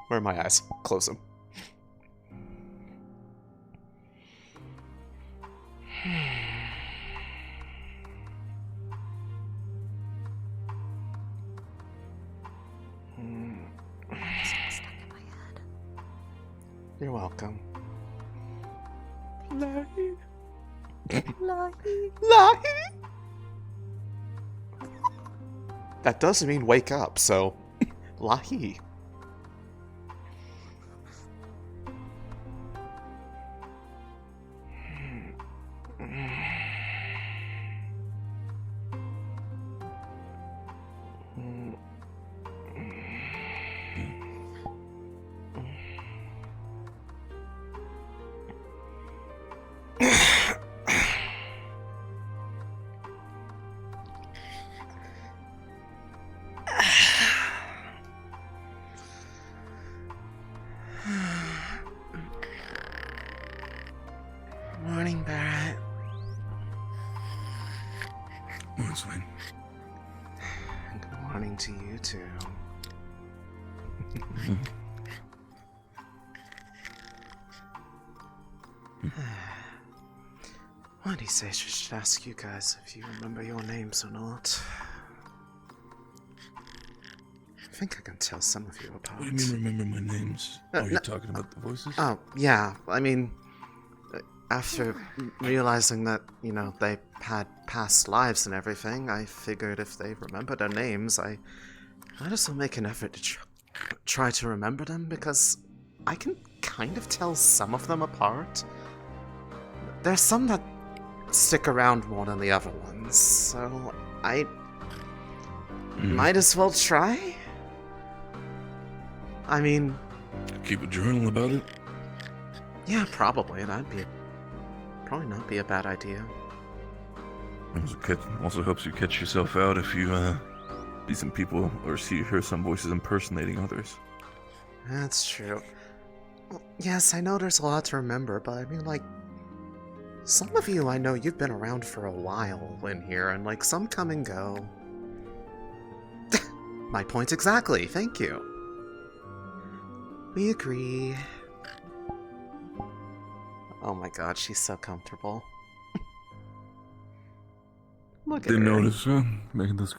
Where are my eyes? Close them. Stuck in my head. You're welcome. Lahi. That doesn't mean wake up, so lahi. Morning, Barrett. Morning, Céline. Good morning to you too. Why do you say I should ask you guys if you remember your names or not? I think I can tell some of you apart. What do you mean remember my names? You're talking about the voices? Oh, yeah. I mean, after realizing that, you know, they had past lives and everything, I figured if they remember their names, I might as well make an effort to try to remember them, because I can kind of tell some of them apart. There's some that stick around more than the other ones, so I might as well try. I mean... Keep a journal about it? Yeah, probably. That'd be... probably not be a bad idea. Also helps you catch yourself out if you see some people or hear some voices impersonating others. That's true. Well, yes, I know there's a lot to remember, but I mean, like, some of you I know you've been around for a while in here, and like, some come and go. My point exactly, thank you. We agree. Oh my god, she's so comfortable. Look at her. Didn't notice, huh? Making this...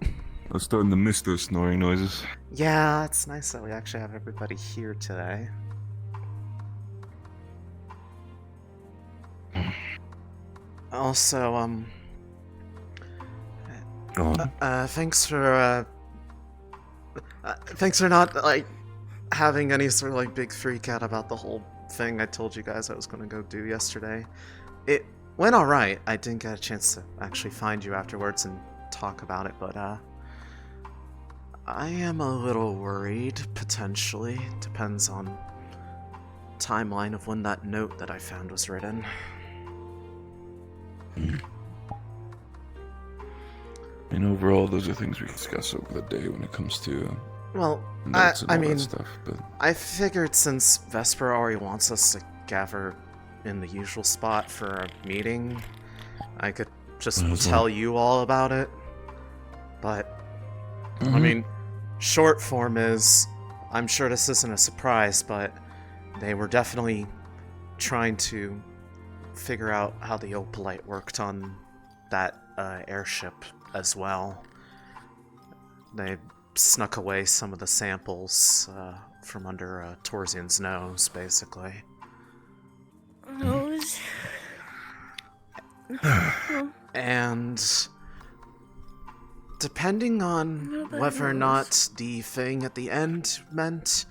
I was starting to miss those snoring noises. Yeah, it's nice that we actually have everybody here today. Also, Go on. thanks for not, like, having any sort of, like, big freak out about the whole thing I told you guys I was gonna go do yesterday. It went alright. I didn't get a chance to actually find you afterwards and talk about it, but, I am a little worried, potentially. Depends on timeline of when that note that I found was written. And overall, those are things we discuss over the day when it comes to Well, notes and I all mean, that stuff. But I figured since Vesper already wants us to gather in the usual spot for a meeting, I could just tell you all about it. But, I mean, short form is, I'm sure this isn't a surprise, but they were definitely trying to figure out how the Opalite worked on that airship as well. They snuck away some of the samples from under Torsian's nose, basically. Nose? And depending on whether or not the thing at the end meant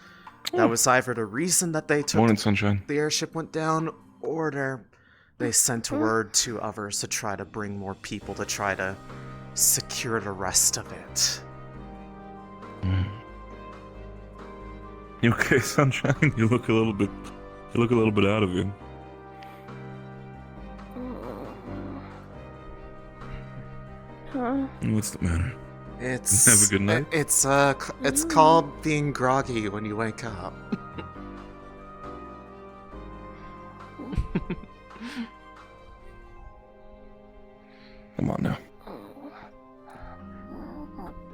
that was either the reason that they took Morning, sunshine. the airship went down, or they sent word to others to try to bring more people to try to secure the rest of it. You okay, sunshine? You look a little bit out of it. What's the matter? It's Have a good night. It's called being groggy when you wake up. Come on now.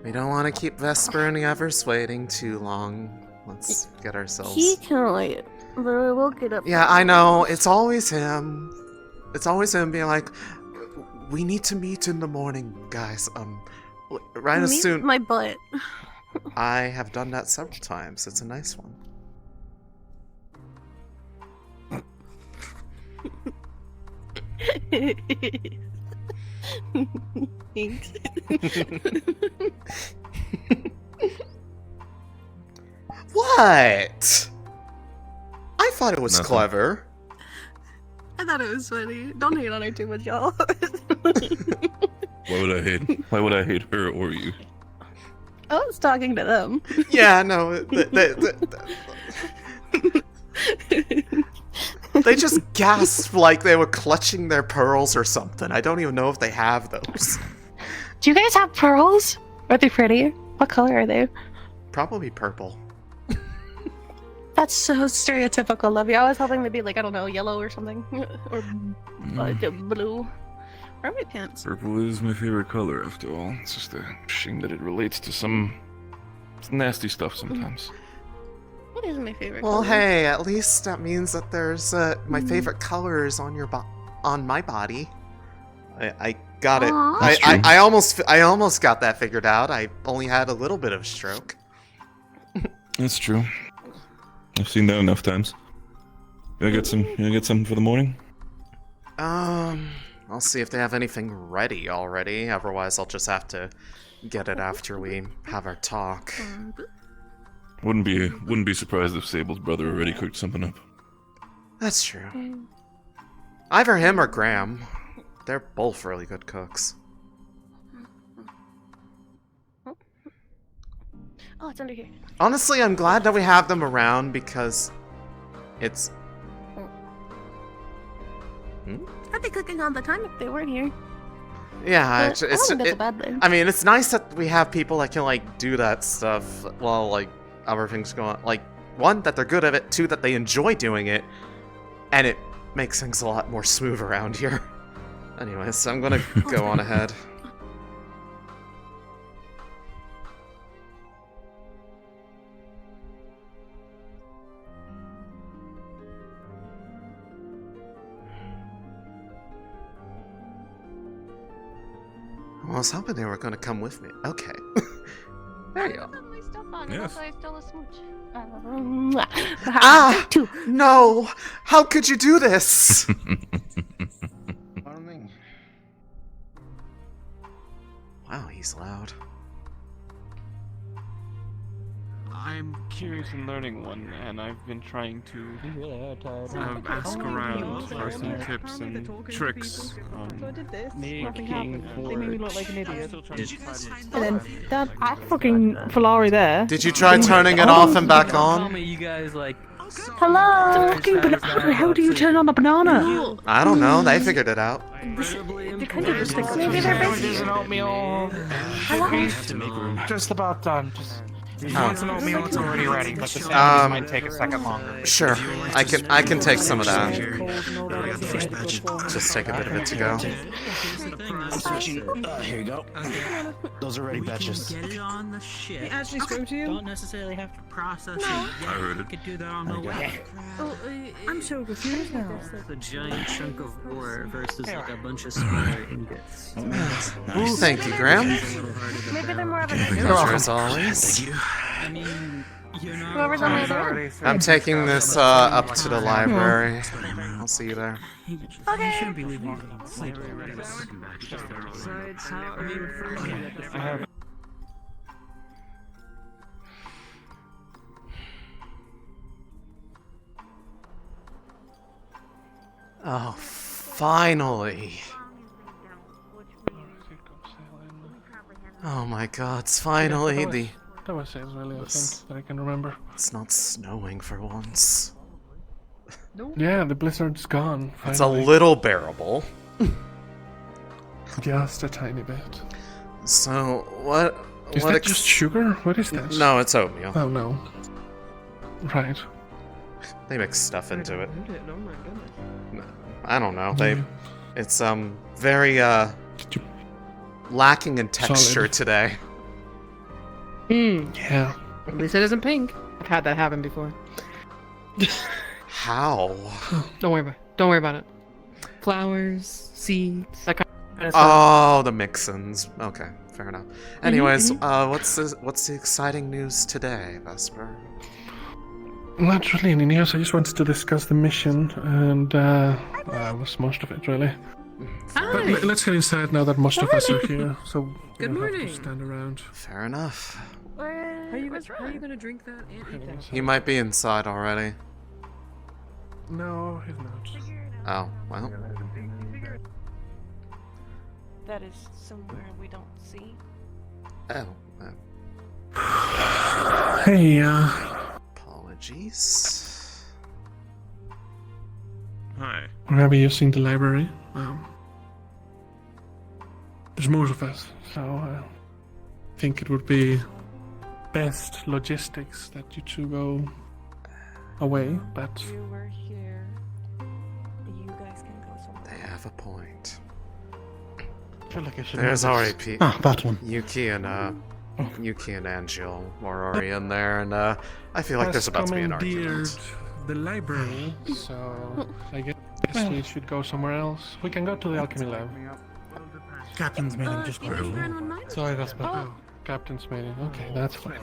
We don't want to keep Vesper and the others waiting too long. Let's get ourselves... He can light, but I will get up. Yeah, I know. It's always him. It's always him being like, we need to meet in the morning, guys. Right as Meet soon... my butt. I have done that several times. It's a nice one. Thanks. What? I thought it was Nothing. clever. I thought it was funny. Don't hate on her too much, y'all. Why would I hate? Why would I hate her or you? I was talking to them. Yeah, no. They just gasped like they were clutching their pearls or something. I don't even know if they have those. Do you guys have pearls? Are they pretty? What color are they? Probably purple. That's so stereotypical of you. I was hoping they'd be like, I don't know, yellow or something. Or blue. Where are my pants? Purple is my favorite color, after all. It's just a shame that it relates to some nasty stuff sometimes. What is my favorite Well, color? hey, at least that means that there's my favorite colors on your on my body. I got it. Aw. I almost got that figured out. I only had a little bit of a stroke. That's true. I've seen that enough times. You gonna get some for the morning? I'll see if they have anything ready already. Otherwise, I'll just have to get it after we have our talk. Wouldn't be surprised if Sable's brother already cooked something up. That's true. Either him or Graham. They're both really good cooks. Oh, it's under here. Honestly, I'm glad that we have them around because it's... I'd be cooking all the time if they weren't here. Yeah, But I don't think that's a bad thing. I mean, it's nice that we have people that can, like, do that stuff while, like, other things go on. Like, one, that they're good at it, two, that they enjoy doing it, and it makes things a lot more smooth around here. Anyways, I'm gonna go on ahead. I was hoping they were gonna come with me. Okay. There you go. My stuff on, Yes. also I stole a smooch. Ah! Two. No! How could you do this? Wow, he's loud. I'm curious in learning one, and I've been trying to ask Oh, around for some tips and tricks on making And then that fucking Valari there. Did you try turning it off and back on? You guys like Hello. Fucking banana. How do you turn on a banana? I don't know, they figured it out. They kind of just like Maybe they're busy. There's an oatmeal. Just about done. Just want some oatmeal. It's already ready, but the sandwich might take a second longer. Sure, I can take some of that. Just take a bit of it to go. I'm switching. Here you go. Those are ready batches. Get it on the ship. He actually spoke to you? Don't necessarily have to process it yet. I heard it. You could do that on the way. I'm so confused now. It's a giant chunk of ore versus like a bunch of smaller ingots. Thank you, Graham. Maybe they're more of a Pleasure as always. I mean, you're not. Whoever's on the other end. I'm taking this up to the library. I'll see you there. You shouldn't be leaving it on site. Besides, how are you referring to the I have. Oh, finally. Oh my god, it's finally the... That was it, really, I This- think, that I can remember. It's not snowing for once. Yeah, the blizzard's gone. It's a Finally. little bearable. Just a tiny bit. So, what... Is what that just sugar? What is that? No, it's oatmeal. Oh no. Right. They mix stuff into it. I don't know. They... It's, very, Did you- lacking in texture Solid. today. Hmm. Yeah. At least it isn't pink. I've had that happen before. How? Don't worry about it. Flowers, seeds, that kind of stuff. Oh, the mixins. Okay, fair enough. Anyways, what's the exciting news today, Vesper? Not really any news. I just wanted to discuss the mission, and that was most of it, really. But let's get inside now that most of us are here. So we Good don't have morning. to stand around. Fair enough. How are you gonna drink that and eat that? He might be inside already. No, he's not. Oh, well. That is somewhere we don't see. Oh. Hey, Apologies. Hi. we're gonna be using the library. There's most of us, so I think it would be best logistics that you two go away, but You were here. You guys can go somewhere. They have a point. I feel like I should There's know this. already Pete. Ah, that one. Yuki and Angel were already in there, and I feel like there's about to be an commandeered argument. the library, so I guess we should go somewhere else. We can go to the alchemy lab. Captain's meeting just Sorry, that's bad. Captain's meeting. Okay, that's fine.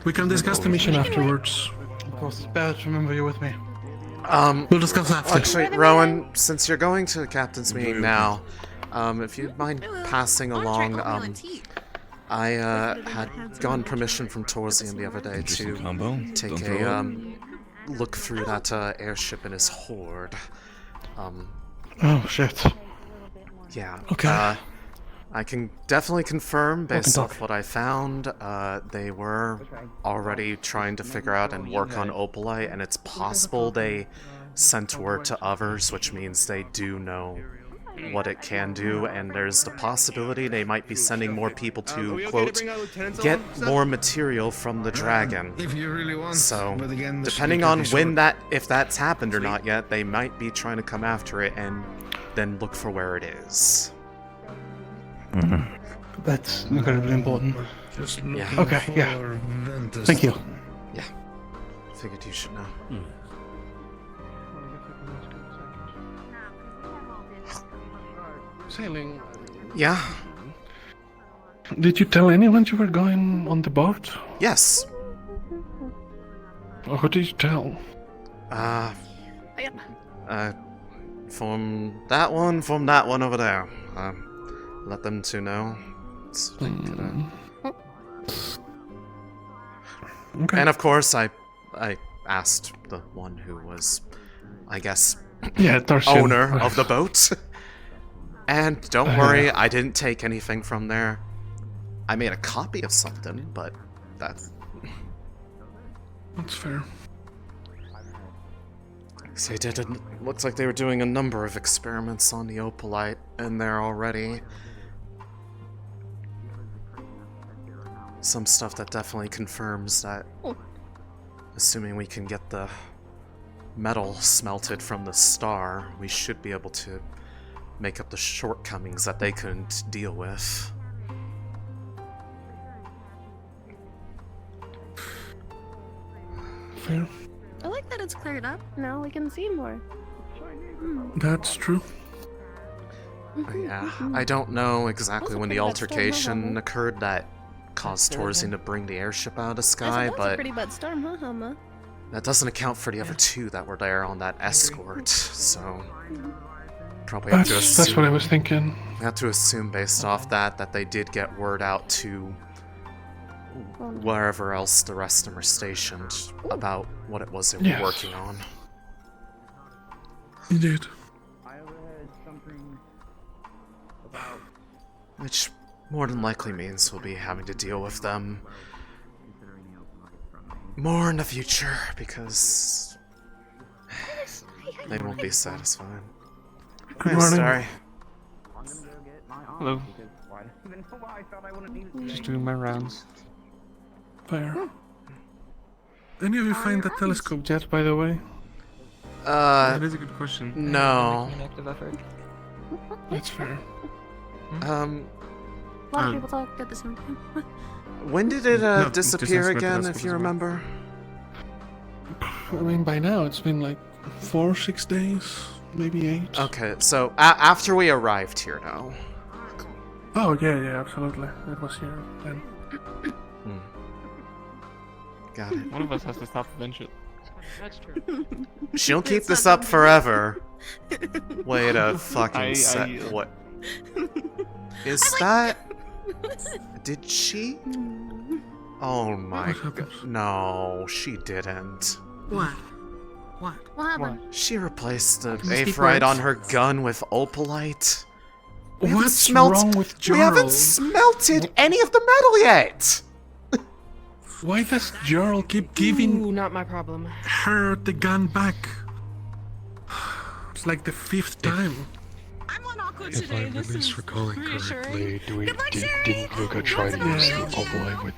We can discuss the mission afterwards. Of course, Barrett, remember you're with me. We'll discuss after. Actually, Rowan, since you're going to the captain's meeting now, if you'd mind passing along, I had gotten permission from Torsian the other day Interesting to combo. take Don't throw a look through that airship and his horde. Oh, shit. Yeah. Okay. I can definitely confirm, based talk. off what I found, they were already trying to figure out and work on Opalite, and it's possible they sent word to others, which means they do know what it can do, and there's the possibility they might be sending more people to, quote, get more material from the dragon. If you really want. So, But again, this depending week will on be when short. that, if that's happened or not yet, they might be trying to come after it and then look for where it is. That's incredibly important. Just Yeah. looking Okay, yeah. for Ventus. Thank you. Yeah. Figured you should know. Sailing. Yeah. Did you tell anyone you were going on the boat? Yes. Or who did you tell? From that one over there. Let them two know. Okay. And of course, I asked the one who was, I guess, Yeah, Tarshan. owner of the boat. And don't worry, I didn't take anything from there. I made a copy of something, but that's... That's fair. So looks like they were doing a number of experiments on the Opalite in there already. Some stuff that definitely confirms that, assuming we can get the metal smelted from the star, we should be able to make up the shortcomings that they couldn't deal with. Fair. I like that it's cleared up. Now we can see more. That's true. Yeah, I don't know exactly when the pretty bad storm, huh, altercation Hummer? occurred that caused Torsian to bring the airship out of the sky, That's a but pretty bad storm, huh, Humma? that doesn't account for the other two that were there on that escort, so probably have to assume, That's what I was thinking. we have to assume based off that they did get word out to wherever else the rest of them are stationed about what it was they were Yes. working on. Indeed. Which more than likely means we'll be having to deal with them more in the future, because they won't be satisfied. Good Hi, morning. Starry. Hello. Just doing my rounds. Fair. Any of you find that telescope yet, by the way? That is a good question. No. Make an active effort. That's fair. A lot of people talk at the same time. When did it No, disappear just again, expect if us you to- remember? I mean, by now it's been like 4 or 6 days, maybe 8. Okay, so after we arrived here now. Oh, yeah, absolutely. It was here then. Got it. One of us has to stop the shit. That's true. She'll keep this up forever. Wait a fucking sec. What? Is that... Did she? Oh my god. No, she didn't. What? What? What happened? She replaced the Speak aphrodite on words. her gun with opalite. We haven't What's wrong with We haven't Jarl? smelted any of the metal yet! Why does Jarl keep giving Ooh, not my problem. her the gun back? It's like the 5th time. I'm on awkward If I'm at least recalling correctly, didn't Luca try to use the opalite with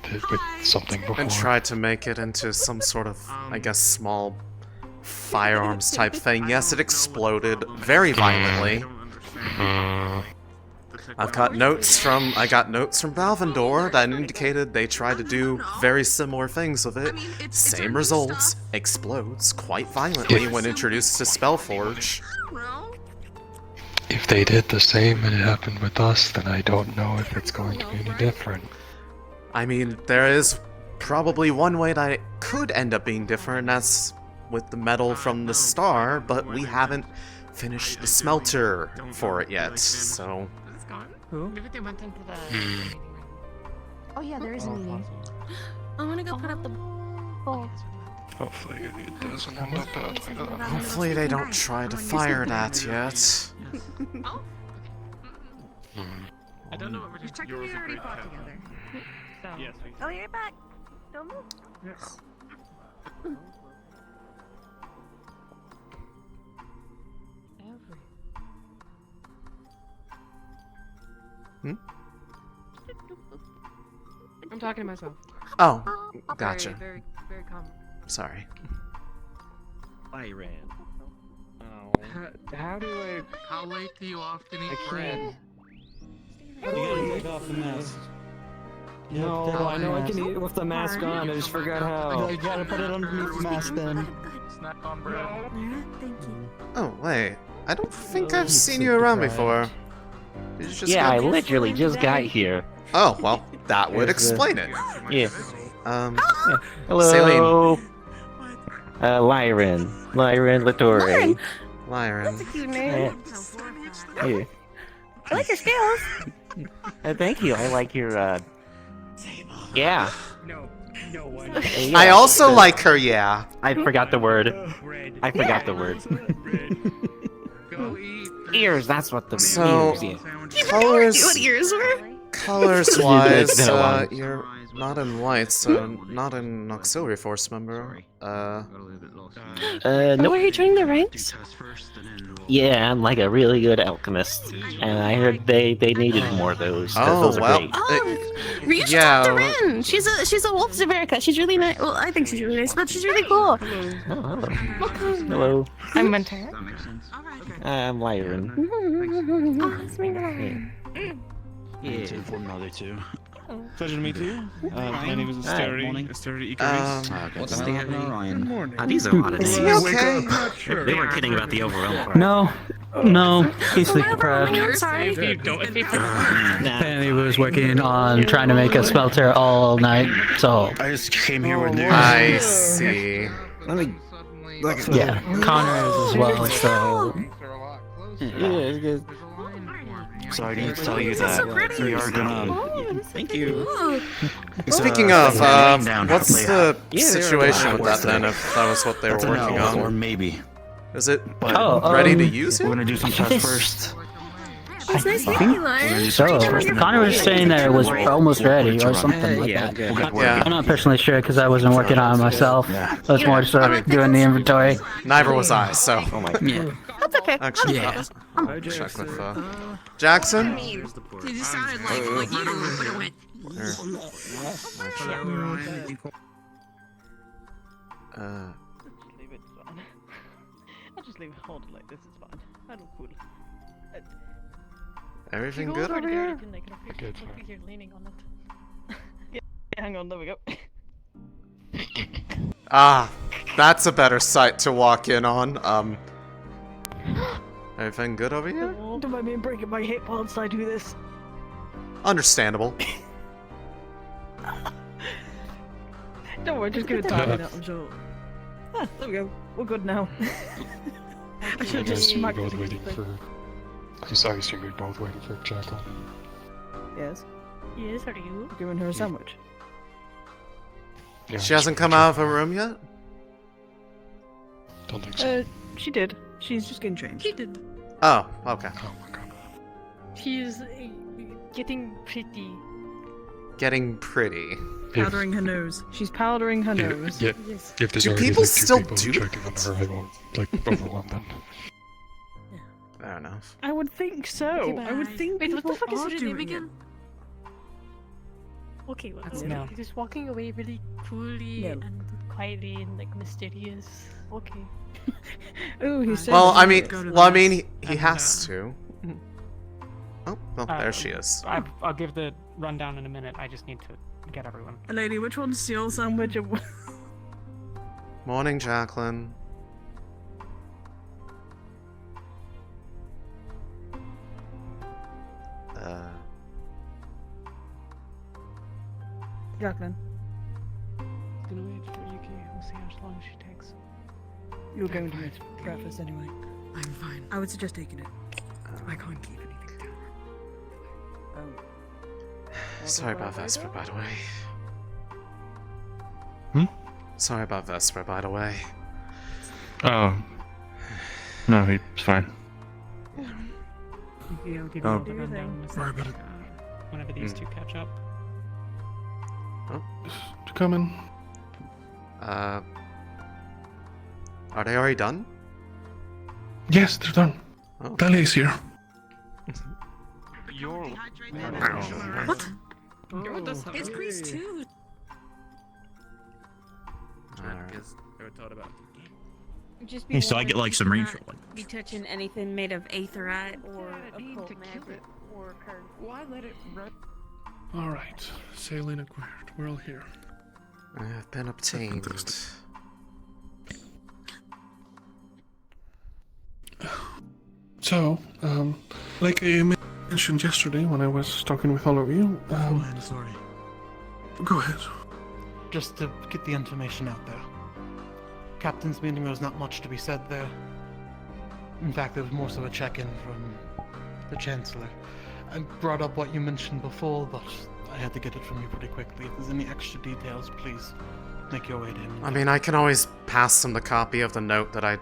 something before? And tried to make it into some sort of, I guess, small firearms type thing. Yes, it exploded very violently. I got notes from Valvendor that indicated they tried to do very similar things with it. Same results. Explodes quite violently when introduced to Spellforge. If they did the same and it happened with us, then I don't know if it's going to be any different. I mean, there is probably one way that it could end up being different, and that's with the metal from the star, but we haven't finished the smelter for it yet, so... Maybe they went into the... Oh yeah, there is a meeting. I wanna go put up the bowl. Hopefully it doesn't end up badly though. Hopefully they don't try to fire that yet. I don't know what we're just Check we already fought together. Yes, Oh, you're back. Don't move. I'm talking to myself. Oh, gotcha. Very, very calm. Sorry. I ran. How do I... How late do you often eat bread? You gotta take off the mask. No, I know I can eat it with the mask on. I just forgot how. You gotta put it underneath the mask then. Snack on bread. Oh, wait. I don't think I've seen you around before. Did you just Yeah, I get- literally just got here. Oh, well, that would explain it. Yeah. Céline. Hello. Lyran. Lyran Latore. Lyran. That's a cute name. Yeah. I like your scales. Thank you. I like your, Yeah. I also like her, yeah. I forgot the word. I forgot the word. Ears, that's what the So, ears, yeah. colors... What ears were? Colors-wise, It's been a while. you're not in white, so not an auxiliary force member. No. Were you joining the ranks? Yeah, I'm like a really good alchemist, and I heard they needed more of those. 'Cause Oh, those are well. great. You should Yeah, talk to Rin. She's a wolf Zaverica. She's really nice. Well, I think she's really nice, but she's really cool. Oh, hello. Hello. I'm Mentara. I'm Lyran. Oh, that's me. Yeah. For another two. Pleasure to meet you. My name is Astrea. Astrea Icarus. What's the happening, Ryan? These are a lot of Is names. he okay? They weren't kidding about the overwhelm part. No, he's sleep deprived. I'm sorry. And he was working on trying to make a smelter all night, so I just came here with news. I see. Let me. yeah, Connor is as well, so... Yeah, So I need to tell you that we are gonna. Thank you. Speaking of, what's the Yeah, situation with that then, if that was what they were That's a working no, or on? maybe. Is it But ready to use we're it? gonna do some tests first. It's nice meeting you, Lion. So, Connor was saying that it was almost ready, or something like that. Yeah, I'm not personally sure, because I wasn't working on it myself. Yeah. I was more just doing the inventory. neither was I, so... That's okay. Actually, I'll check with, Jackson? You just sounded like you, but it went. Leave it, it's fine. I'll just leave it hold it like this, it's fine. I don't cool. Everything Go good over over there, here? you can, like, Good, look here leaning on it. Yeah, hang on, there we go. Ah, That's a better site to walk in on. Everything good over here? Don't mind me breaking my hip whilst I do this. Understandable. Don't worry, just give it time. I'm sure. Ah, there we go. We're good now. I should have just smacked both it. waiting for. I assume you're both waiting for Jacqueline. Yes. Yes, are you? Giving her a sandwich. Yeah, She hasn't come out of her room yet? Don't think so. She did. She's just getting changed. She did. Oh, okay. Oh my god. She's getting pretty. Getting pretty. Powdering her nose. She's powdering her nose. Yeah. Yes. If there's Do already people like, two still people do checking on that? her, I won't overwhelm them. Fair enough. I would think so. I would think Wait, what the people fuck is are her name doing again? Okay, well, That's okay. Mel. Just walking away really coolly Mel. and quietly and like mysterious. Okay. it. Oh, he said. Well, I mysterious. mean, Go to well, I the mean, mess he and, has to. Oh, well, there she is. I'll give the rundown in a minute. I just need to get everyone. Lady, which one's your sandwich? Morning, Jacqueline. Jacqueline, Gonna wait for Yuki. We'll see how long she takes. you're going to miss breakfast anyway. I'm fine. I would suggest taking it. I can't keep anything down. Sorry about Vesper, by the way. Sorry about Vesper, by the way. Oh. No, he's fine. Yuki, I'll give Oh. you the rundown in a Sorry sec, about it. whenever these two catch up. To come in. Are they already done? Yes, they're done. Oh. Dahlia's here. You're... What? Oh. It's Grease too. Just Hey, so I get like some rainfall. Be touching anything made of aetherite or occult to kill magic. it or curse. Why let it run? Alright, Céline acquired. We're all here. I have been obtained. Fantastic. So, like I mentioned yesterday when I was talking with all of you, I'm sorry. go ahead. Just to get the information out there. Captain's meeting, there was not much to be said there. In fact, there was more so a check-in from the Chancellor. I brought up what you mentioned before, but I had to get it from you pretty quickly. If there's any extra details, please make your way to him. I mean, I can always pass them the copy of the note that I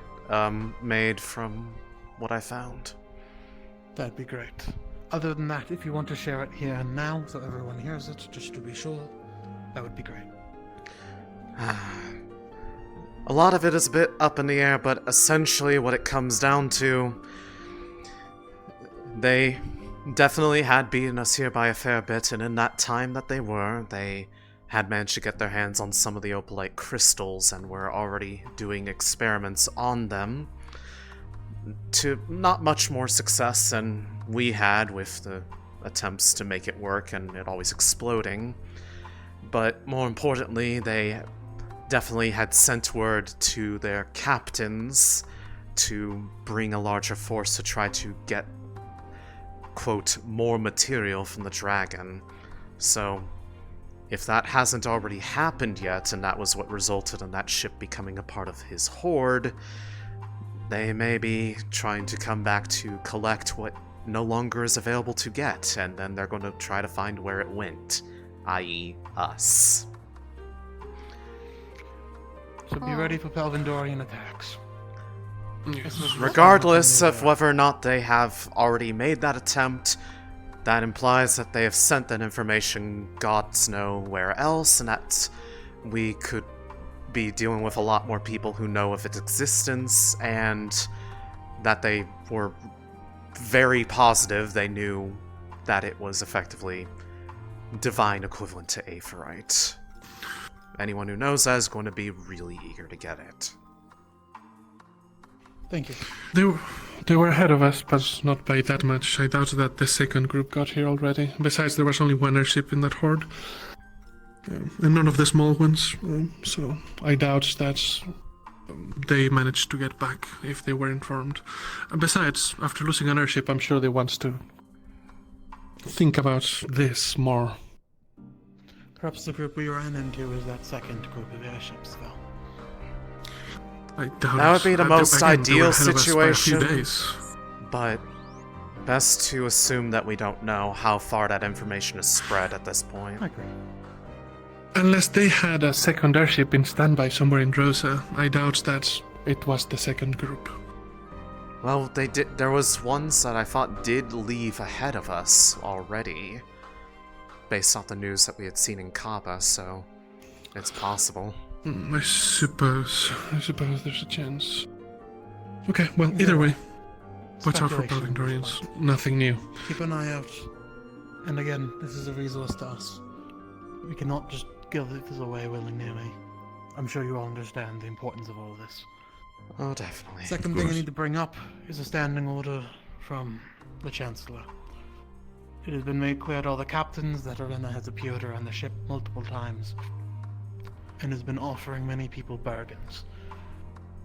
made from what I found. That'd be great. Other than that, if you want to share it here and now, so everyone hears it, just to be sure, that would be great. A lot of it is a bit up in the air, but essentially what it comes down to, they definitely had beaten us here by a fair bit, and in that time that they had managed to get their hands on some of the opalite crystals and were already doing experiments on them to not much more success than we had with the attempts to make it work and it always exploding. But more importantly, they definitely had sent word to their captains to bring a larger force to try to get, quote, more material from the dragon. So, if that hasn't already happened yet, and that was what resulted in that ship becoming a part of his horde, they may be trying to come back to collect what no longer is available to get, and then they're going to try to find where it went, i.e. us. So be ready for Pelvindorian attacks. Regardless of whether or not they have already made that attempt, that implies that they have sent that information gods know where else, and that we could be dealing with a lot more people who know of its existence, and that they were very positive they knew that it was effectively divine equivalent to aetherite. Anyone who knows that is going to be really eager to get it. Thank you. They were ahead of us, but not by that much. I doubt that the second group got here already. Besides, there was only one airship in that horde. And none of the small ones, so I doubt that they managed to get back if they were informed. Besides, after losing an airship, I'm sure they want to think about this more. Perhaps the group we ran into is that second group of airships, though. I doubt That would be the most ideal situation. situation, but best to assume that we don't know how far that information is spread at this point. I agree. Unless they had a second airship in standby somewhere in Droza, I doubt that it was the second group. Well, they did. There was ones that I thought did leave ahead of us already, based on the news that we had seen in Kaba. So it's possible. I suppose there's a chance. Okay, well, either way, watch out for Palindorians. Nothing new. Keep an eye out. And again, this is a resource to us. We cannot just give this away willy-nilly. I'm sure you all understand the importance of all of this. Oh, definitely. Second thing I need to bring up is a standing order from the Chancellor. It has been made clear to all the captains that Arena has appeared around the ship multiple times and has been offering many people bargains.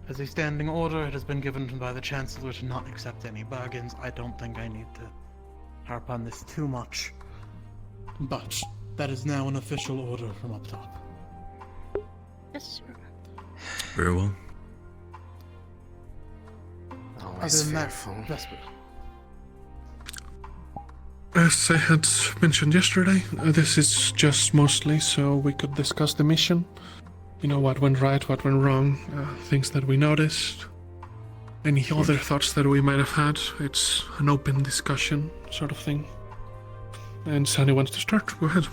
As a standing order, it has been given by the Chancellor to not accept any bargains. I don't think I need to harp on this too much, but that is now an official order from up top. Yes, sir. Very well. Always fearful. Vesper. As I had mentioned yesterday, this is just mostly so we could discuss the mission. You know, what went right, what went wrong, things that we noticed. Any other thoughts that we might have had. It's an open discussion sort of thing. And Sunny wants to start. Go ahead.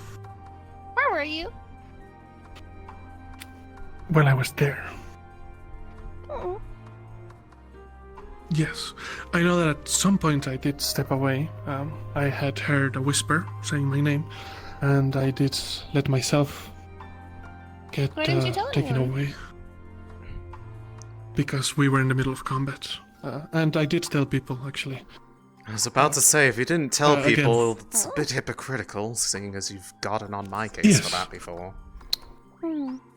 Where were you? Well, I was there. Oh. Yes. I know that at some point I did step away. I had heard a whisper saying my name, and I did let myself get Why didn't you tell taken anyone? away. Because we were in the middle of combat. And I did tell people, actually. I was about to say, if you didn't tell again. people, it's a bit hypocritical, seeing as you've gotten on my case Yes. for that before.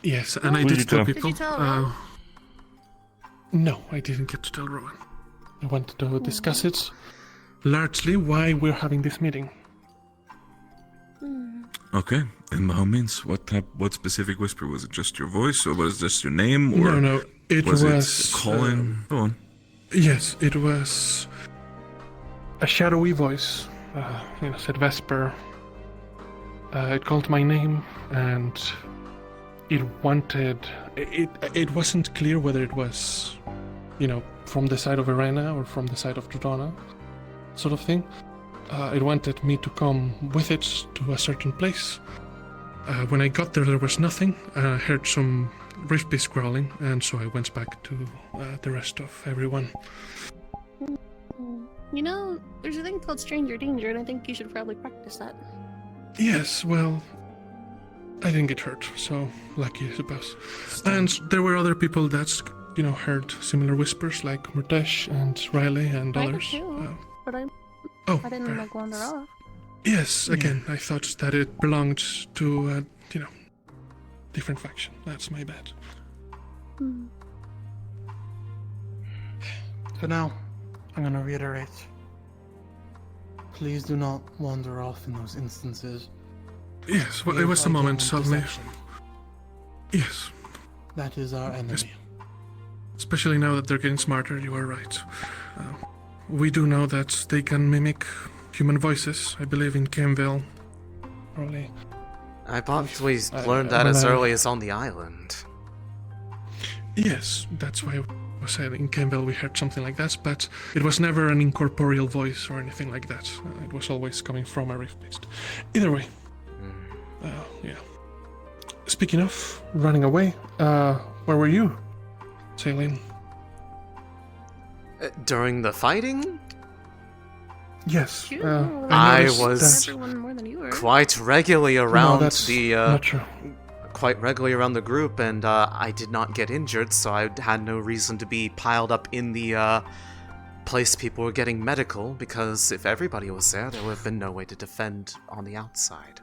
Yes, and I What did you did tell tell? people. Did you tell Rowan? No, I didn't get to tell Rowan. I wanted to discuss it. Largely why we're having this meeting. Okay, and by all means, what specific whisper? Was it just your voice, or was it just your name, or No, it was it calling? Go on. Yes, it was a shadowy voice. Said Vesper. It called my name, and it wanted. It wasn't clear whether it was, from the side of Arena or from the side of Dodona, sort of thing. It wanted me to come with it to a certain place. When I got there was nothing. I heard some rift beast growling, and so I went back to the rest of everyone. There's a thing called stranger danger, and I think you should probably practice that. Yes, well, I didn't get hurt, so lucky, I suppose. And there were other people that, heard similar whispers, like Murtesh and Riley and I did others. too, but I didn't fair. wander off. Yes, again, I thought that it belonged to a, different faction. That's my bad. For now, I'm going to reiterate. Please do not wander off in those instances. Yes, well, We it was a are moment, fighting suddenly. deception. Yes, That is our enemy. especially now that they're getting smarter, you are right. We do know that they can mimic human voices, I believe in Camville. Probably. I thought we learned that as early as on the island. Yes, that's why I was saying in Campbell we heard something like that, but it was never an incorporeal voice or anything like that. It was always coming from a rift beast. Either way. Yeah. Speaking of running away, where were you, Céline? During the fighting? Yes. I noticed was Everyone more than you were. quite regularly around that's not true. quite regularly around the group, and I did not get injured, so I had no reason to be piled up in the place people were getting medical, because if everybody was there would have been no way to defend on the outside.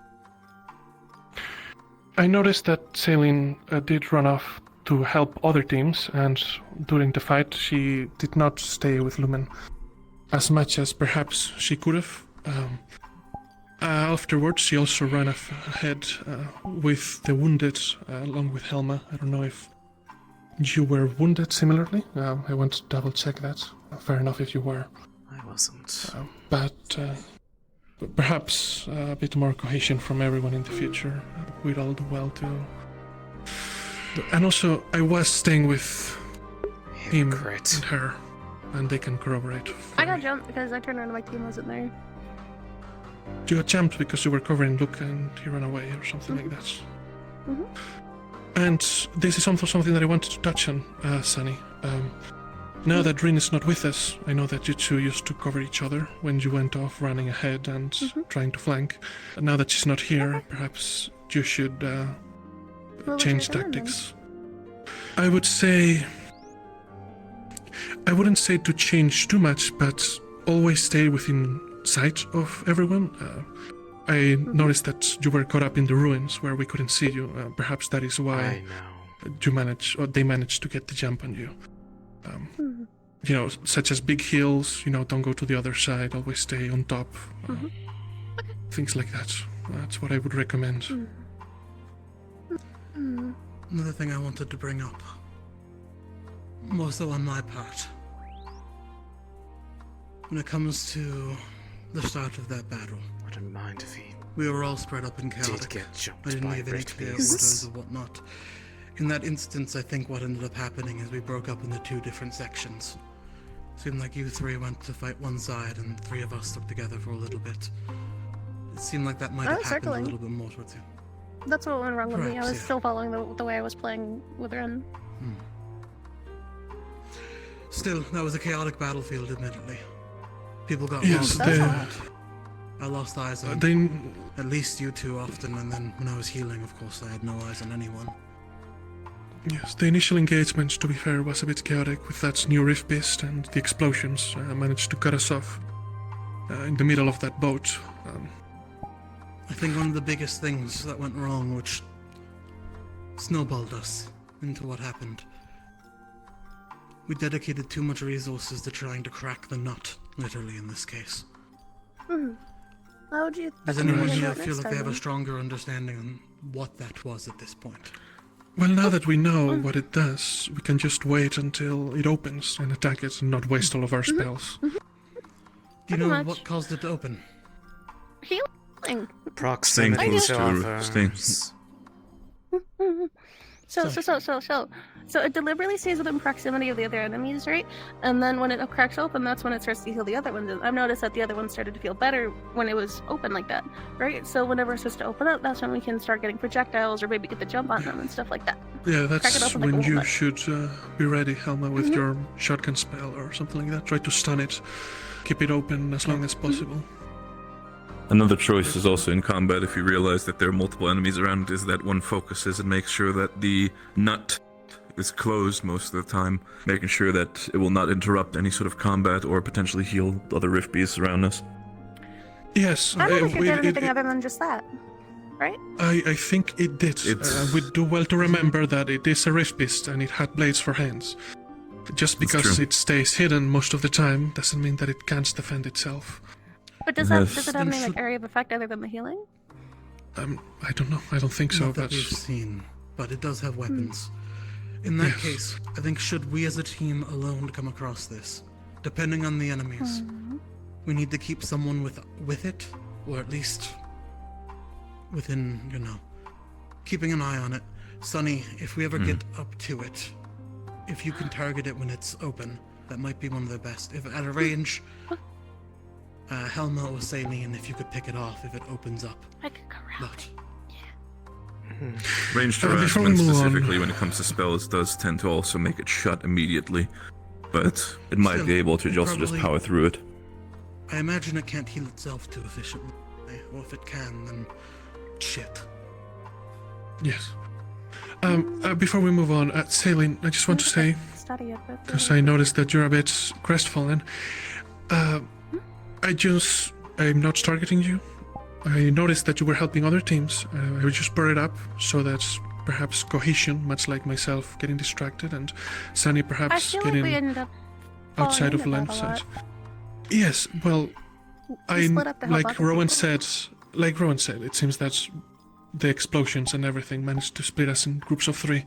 I noticed that Céline did run off to help other teams, and during the fight she did not stay with Lumen as much as perhaps she could have. Afterwards, she also ran ahead with the wounded, along with Helma. I don't know if you were wounded similarly. I want to double check that. Fair enough if you were. I wasn't. But perhaps a bit more cohesion from everyone in the future would all do well too. And also, I was staying with him and her, and they can corroborate. I got jumped because I turned around and my team wasn't there. You got jumped because you were covering Luke and he ran away or something like that. And this is also something that I wanted to touch on, Sunny. Now that Rin is not with us, I know that you two used to cover each other when you went off running ahead and trying to flank. Now that she's not here, perhaps you should change tactics. I would say... I wouldn't say to change too much, but always stay within sight of everyone. I noticed that you were caught up in the ruins where we couldn't see you. Perhaps that is why they managed to get the jump on you. You know, such as big hills, you know, don't go to the other side, always stay on top. Things like that. That's what I would recommend. Another thing I wanted to bring up, more so on my part, when it comes to the start of that battle. Wouldn't mind if he we were all spread up in chaotic. did get jumped I didn't by leave any clear beasts. orders or whatnot. In that instance, I think what ended up happening is we broke up into two different sections. Seemed like you three went to fight one side and three of us stuck together for a little bit. It seemed like that might have happened a little bit more towards you. That's what went wrong with me. I Perhaps, was still following the way I was playing with Ren. Still, that was a chaotic battlefield, admittedly. People got Yes, lost. I lost eyes on at least you two often, and then when I was healing, of course, I had no eyes on anyone. Yes, the initial engagement, to be fair, was a bit chaotic with that new rift beast, and the explosions managed to cut us off in the middle of that boat. I think one of the biggest things that went wrong, which snowballed us into what happened, we dedicated too much resources to trying to crack the nut, literally in this case. How would you... Does anyone here feel like they have a stronger understanding on what that was at this point? Well, now that we know what it does, we can just wait until it opens and attack it and not waste all of our spells. Do you know what caused it to open? Healing. Proximity close to to others. things. So it deliberately stays within proximity of the other enemies, right? And then when it cracks open, that's when it starts to heal the other ones. And I've noticed that the other ones started to feel better when it was open like that, right? So whenever it starts to open up, that's when we can start getting projectiles or maybe get the jump on them and stuff like that. Yeah, that's when like you should be ready, Helma, with your shotgun spell or something like that. Try to stun it, keep it open as long as possible. Another choice is also in combat, if you realize that there are multiple enemies around, is that one focuses and makes sure that the nut is closed most of the time, making sure that it will not interrupt any sort of combat or potentially heal other rift beasts around us. Yes, I don't think it did anything other than just that, right? I think it did. We do well to remember that it is a rift beast and it had blades for hands. Just because it stays hidden most of the time doesn't mean that it can't defend itself. But does it have any like area of effect other than the healing? I don't know. I don't think so. Not that we've seen, but it does have weapons. In that case, I think should we as a team alone come across this, depending on the enemies, we need to keep someone with it, or at least within, you know, keeping an eye on it. Sunny, if we ever get up to it, if you can target it when it's open, that might be one of the best. If at a range, Helma or Céline, if you could pick it off if it opens up. I could go around. Ranged harassment, specifically when it comes to spells, does tend to also make it shut immediately, but it might be able to also just power through it. I imagine it can't heal itself too efficiently, or if it can, then shit. Yes. Before we move on, Céline, I just want to say, because I noticed that you're a bit crestfallen, I'm not targeting you. I noticed that you were helping other teams. I would just brought it up so that perhaps cohesion, much like myself getting distracted, and Sunny I perhaps feel like we getting ended up outside of falling line into of that a sight. lot. Yes, well, We split up to help like other Rowan people. said, it seems that the explosions and everything managed to split us in groups of 3.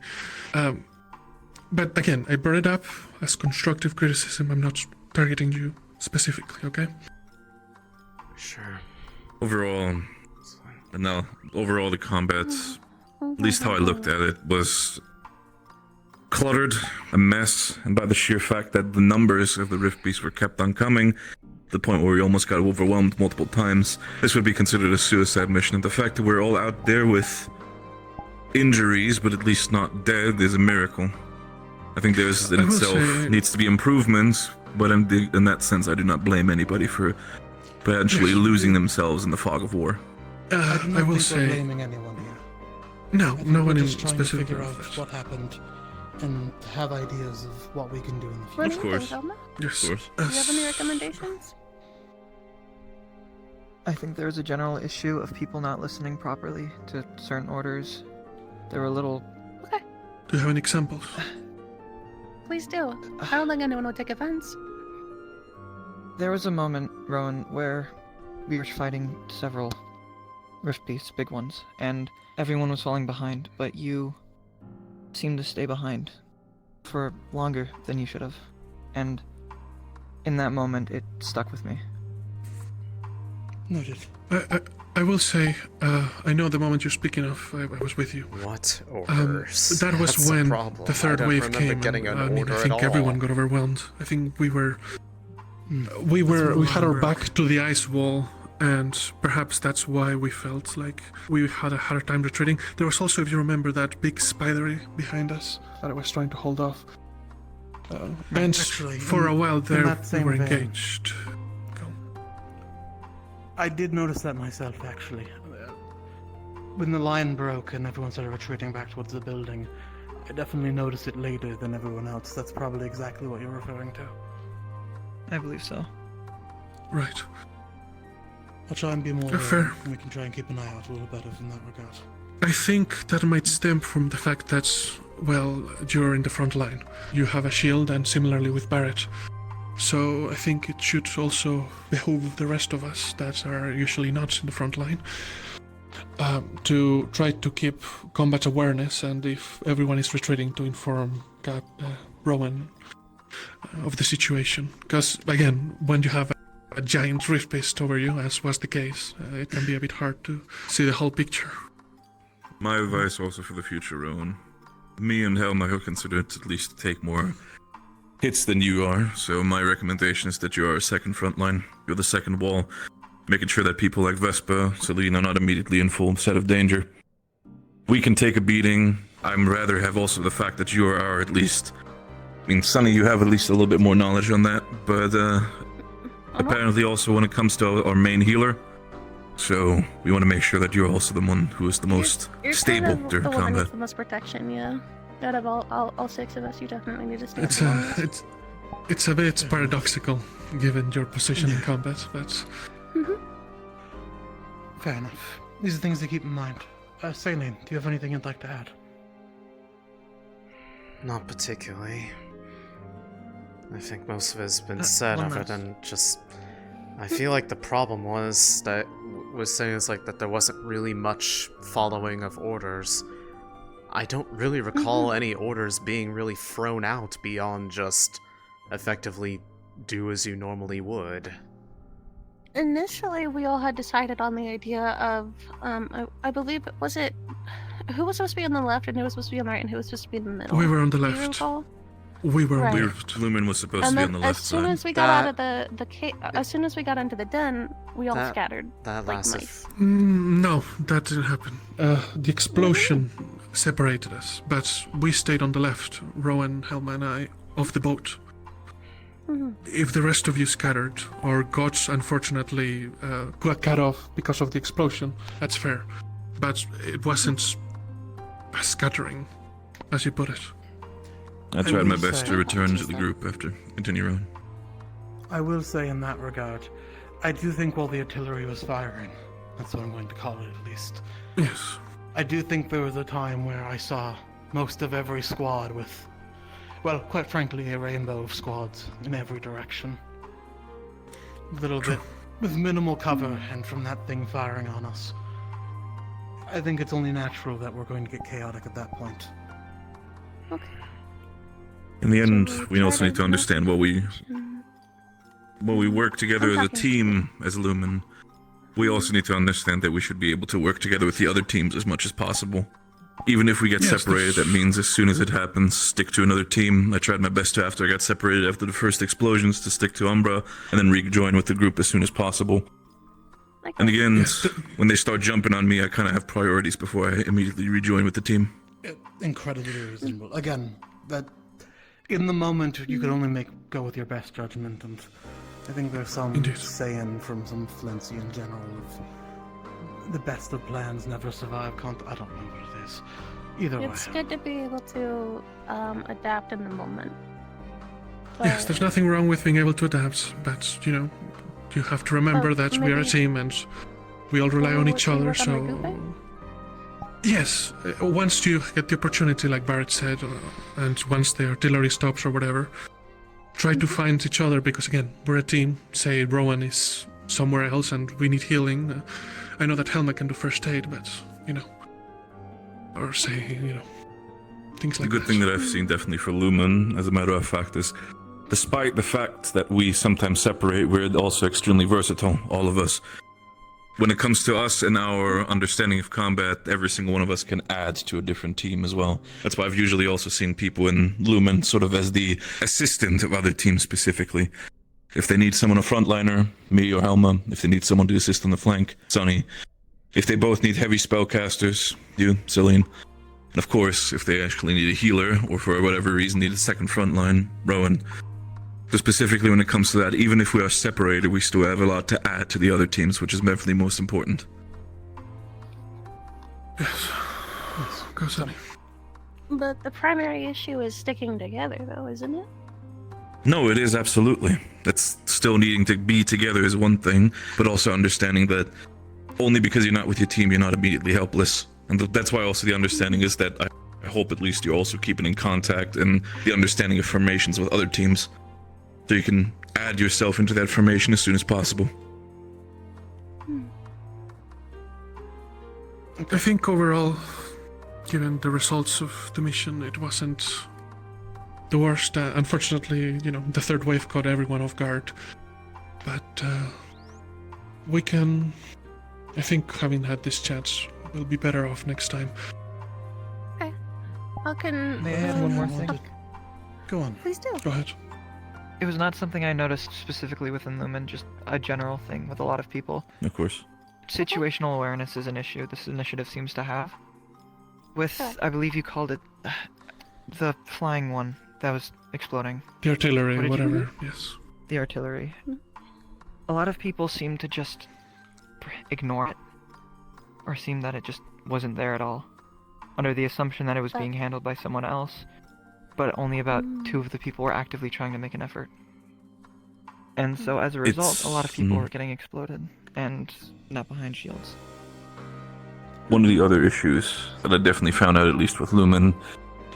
But again, I brought it up as constructive criticism. I'm not targeting you specifically, okay? Sure. Overall, the combat, at least how I looked at it, was cluttered, a mess, and by the sheer fact that the numbers of the Rift Beasts were kept on coming, to the point where we almost got overwhelmed multiple times, this would be considered a suicide mission. And the fact that we're all out there with injuries, but at least not dead, is a miracle. I think there's in itself needs to be improvements, but in that sense, I do not blame anybody for potentially losing themselves in the fog of war. I will say, we're blaming anyone here. no one in just trying to specific. figure out what happened and have ideas of what we can do in the future. What do you course. think, Elma? Yes. Of course. Do you have any recommendations? I think there's a general issue of people not listening properly to certain orders. They were a little... Do you have any examples? Please do. I don't think anyone would take offense. There was a moment, Rowan, where we were fighting several Rift Beasts, big ones, and everyone was falling behind, but you seemed to stay behind for longer than you should have. And in that moment, it stuck with me. Noted. I will say, I know the moment you're speaking of, I was with you. What orders? That was That's when problem. the third I don't wave remember came. getting an I mean, order I at think all. everyone got overwhelmed. I think we had our back to the ice wall, and perhaps that's why we felt like we had a harder time retreating. There was also, if you remember, that big spidery behind us that I was trying to hold off. And Actually, for a while in there, that we same were vein, engaged. I did notice that myself, actually. When the line broke and everyone started retreating back towards the building, I definitely noticed it later than everyone else. That's probably exactly what you're referring to. I believe so. Right. I'll try and be more Fair. and we can try and keep an eye out a little better in that regard. I think that might stem from the fact that, well, you're in the front line. You have a shield, and similarly with Barrett. So I think it should also behoove the rest of us that are usually not in the front line to try to keep combat awareness, and if everyone is retreating, to inform Rowan of the situation. Because, again, when you have a giant rift beast over you, as was the case, it can be a bit hard to see the whole picture. My advice also for the future, Rowan. Me and Helma have considered at least to take more hits than you are, so my recommendation is that you are a second front line. You're the second wall, making sure that people like Vespa, Céline are not immediately in full set of danger. We can take a beating. I'd rather have also the fact that you are at least... I mean, Sunny, you have at least a little bit more knowledge on that, but apparently also when it comes to our main healer, so we want to make sure that you're also the one who is the most stable kind of during the one that combat. needs the most protection, yeah. Out of all 6 of us, you definitely need to stay. It's a bit paradoxical, given your position in combat, but... Fair enough. These are things to keep in mind. Céline, do you have anything you'd like to add? Not particularly. I think most of it has been said of it, and just... I feel like the problem was saying is like that there wasn't really much following of orders. I don't really recall any orders being really thrown out beyond just effectively do as you normally would. Initially, we all had decided on the idea of, I believe, was it, who was supposed to be on the left and who was supposed to be on the right and who was supposed to be in the middle? We were on the Do you left. recall? We were on the Right. left. Lumen was supposed And to be then on the left as soon side. as we got out of the cave, as soon as we got into the den, we all scattered. That like lasted. mice. No, that didn't happen. The explosion separated us, but we stayed on the left, Rowan, Helma, and I, of the boat. If the rest of you scattered, or got, unfortunately, got cut off because of the explosion, that's fair. But it wasn't a scattering, as you put it. I tried my best to return to the group after. Continue on. I will say in that regard, I do think while the artillery was firing, that's what I'm going to call it at least. Yes. I do think there was a time where I saw most of every squad with, well, quite frankly, a rainbow of squads in every direction. A little bit with minimal cover, and from that thing firing on us. I think it's only natural that we're going to get chaotic at that point. Okay. In the end, we also need to understand while we work together as a team as Lumen, we also need to understand that we should be able to work together with the other teams as much as possible. Even if we get separated, that means as soon as it happens, stick to another team. I tried my best to, after I got separated after the first explosions, to stick to Umbra, and then rejoin with the group as soon as possible. And again, when they start jumping on me, I kind of have priorities before I immediately rejoin with the team. Incredibly reasonable. Again, that in the moment you can only go with your best judgment, and I think there's some saying from some Flintsy in general of the best of plans never survive. I don't know what it is. Either way. It's good to be able to adapt in the moment. Yes, there's nothing wrong with being able to adapt, but you have to remember that we are a team and we all rely on each other, so... Yes, once you get the opportunity, like Barrett said, and once the artillery stops or whatever, try to find each other, because again, we're a team. Say Rowan is somewhere else and we need healing. I know that Helma can do first aid, but, or say, things like that. The good thing that I've seen definitely for Lumen, as a matter of fact, is despite the fact that we sometimes separate, we're also extremely versatile, all of us. When it comes to us and our understanding of combat, every single one of us can add to a different team as well. That's why I've usually also seen people in Lumen sort of as the assistant of other teams specifically. If they need someone a frontliner, me or Helma. If they need someone to assist on the flank, Sonny. If they both need heavy spellcasters, you, Céline. And of course, if they actually need a healer, or for whatever reason need a second frontline, Rowan. So specifically when it comes to that, even if we are separated, we still have a lot to add to the other teams, which is definitely most important. Yes. Go, Sonny. But the primary issue is sticking together, though, isn't it? No, it is absolutely. That's still needing to be together is one thing, but also understanding that only because you're not with your team, you're not immediately helpless. And that's why also the understanding is that I hope at least you're also keeping in contact and the understanding of formations with other teams. So you can add yourself into that formation as soon as possible. I think overall, given the results of the mission, it wasn't the worst. Unfortunately, the third wave caught everyone off guard. But we can... I think having had this chance, we'll be better off next time. Okay. How can... May I add one more thing? Go on. Please do. Go ahead. It was not something I noticed specifically within Lumen, just a general thing with a lot of people. Of course. Situational awareness is an issue this initiative seems to have. With, I believe you called it, the flying one that was exploding. The artillery, whatever, yes. The artillery. A lot of people seem to just ignore it, or seem that it just wasn't there at all, under the assumption that it was being handled by someone else. But only about 2 of the people were actively trying to make an effort. And so as a result, a lot of people were getting exploded, and not behind shields. One of the other issues that I definitely found out, at least with Lumen,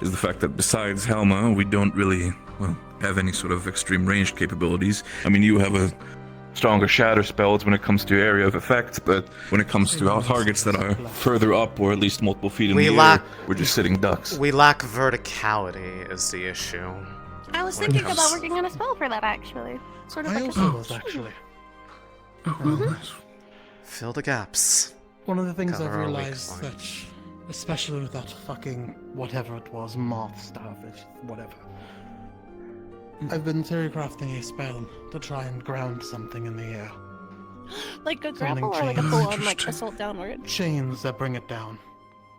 is the fact that besides Helma, we don't really, have any sort of extreme ranged capabilities. I mean, you have a stronger shatter spells when it comes to area of effect, but when it comes to our targets that are further up or at least multiple feet in the air, we're just sitting ducks. We lack verticality is the issue. I was thinking about working on a spell for that, actually. Sort of I like also was, actually. Oh, well, nice. Fill the gaps. One of the things Cover I've our weak realized that, especially with that fucking whatever it was, moth starfish, whatever. I've been theory-crafting a spell to try and ground something in the air. Like a grapple or like a full-on assault downward? Chains that bring it down.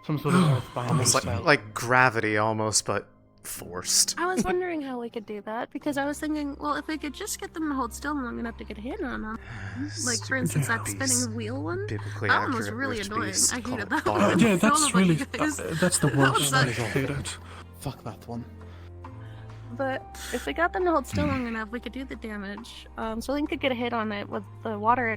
Some sort of earth-binding Almost spell. like gravity, almost, but forced. I was wondering how we could do that, because I was thinking, well, if we could just get them to hold still long enough to get a hit on them. Like, for instance, that spinning wheel one? That one was really annoying. I hated that one. Yeah, that's really... that's the worst. I hate it. Fuck that one. But if we got them to hold still long enough, we could do the damage. So Link could get a hit on it with the water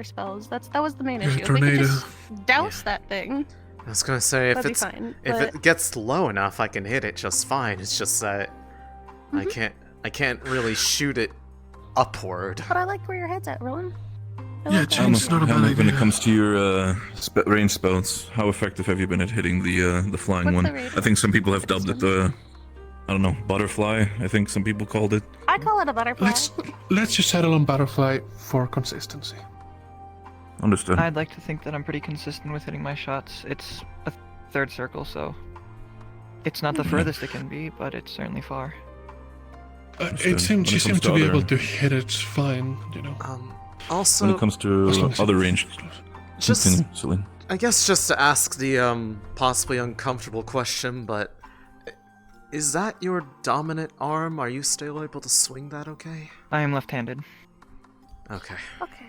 spells. That was the main issue. If we could just douse that thing, I was gonna say, if That'd be it's fine, if but- it gets low enough, I can hit it just fine. It's just that I can't really shoot it upward. But I like where your head's at, Rowan. Yeah, it's not a bad idea. When it comes to your range spells, how effective have you been at hitting the flying What's one? the radius? I think some people have dubbed it the, I don't know, butterfly. I think some people called it. I call it a butterfly. Let's just settle on butterfly for consistency. Understood. I'd like to think that I'm pretty consistent with hitting my shots. It's a third circle, so it's not the furthest it can be, but it's certainly far. She seemed to be able to hit it fine, you know. Also, when it comes to other range, just Céline. I guess just to ask the possibly uncomfortable question, but is that your dominant arm? Are you still able to swing that okay? I am left-handed. Okay. Okay.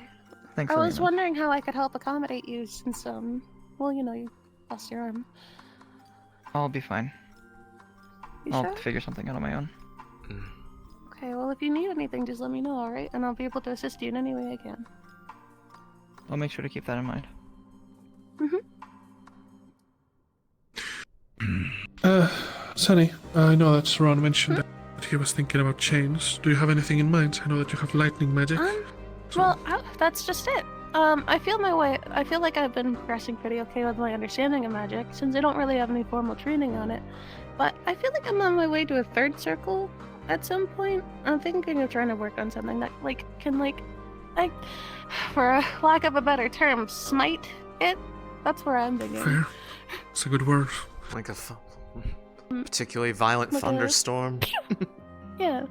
Thanks I for was remembering. wondering how I could help accommodate you since, well, you know, you lost your arm. I'll be fine. You I'll sure? figure something out on my own. Okay, well, if you need anything, just let me know, alright? And I'll be able to assist you in any way I can. I'll make sure to keep that in mind. Sunny, I know that Ron mentioned that he was thinking about chains. Do you have anything in mind? I know that you have lightning magic. Well, that's just it. I feel like I've been progressing pretty okay with my understanding of magic, since I don't really have any formal training on it. But I feel like I'm on my way to a third circle at some point. I'm thinking of trying to work on something that, for a lack of a better term, smite it. That's where I'm thinking. Fair. It's a good word. Like a particularly violent Like a- thunderstorm. Yeah.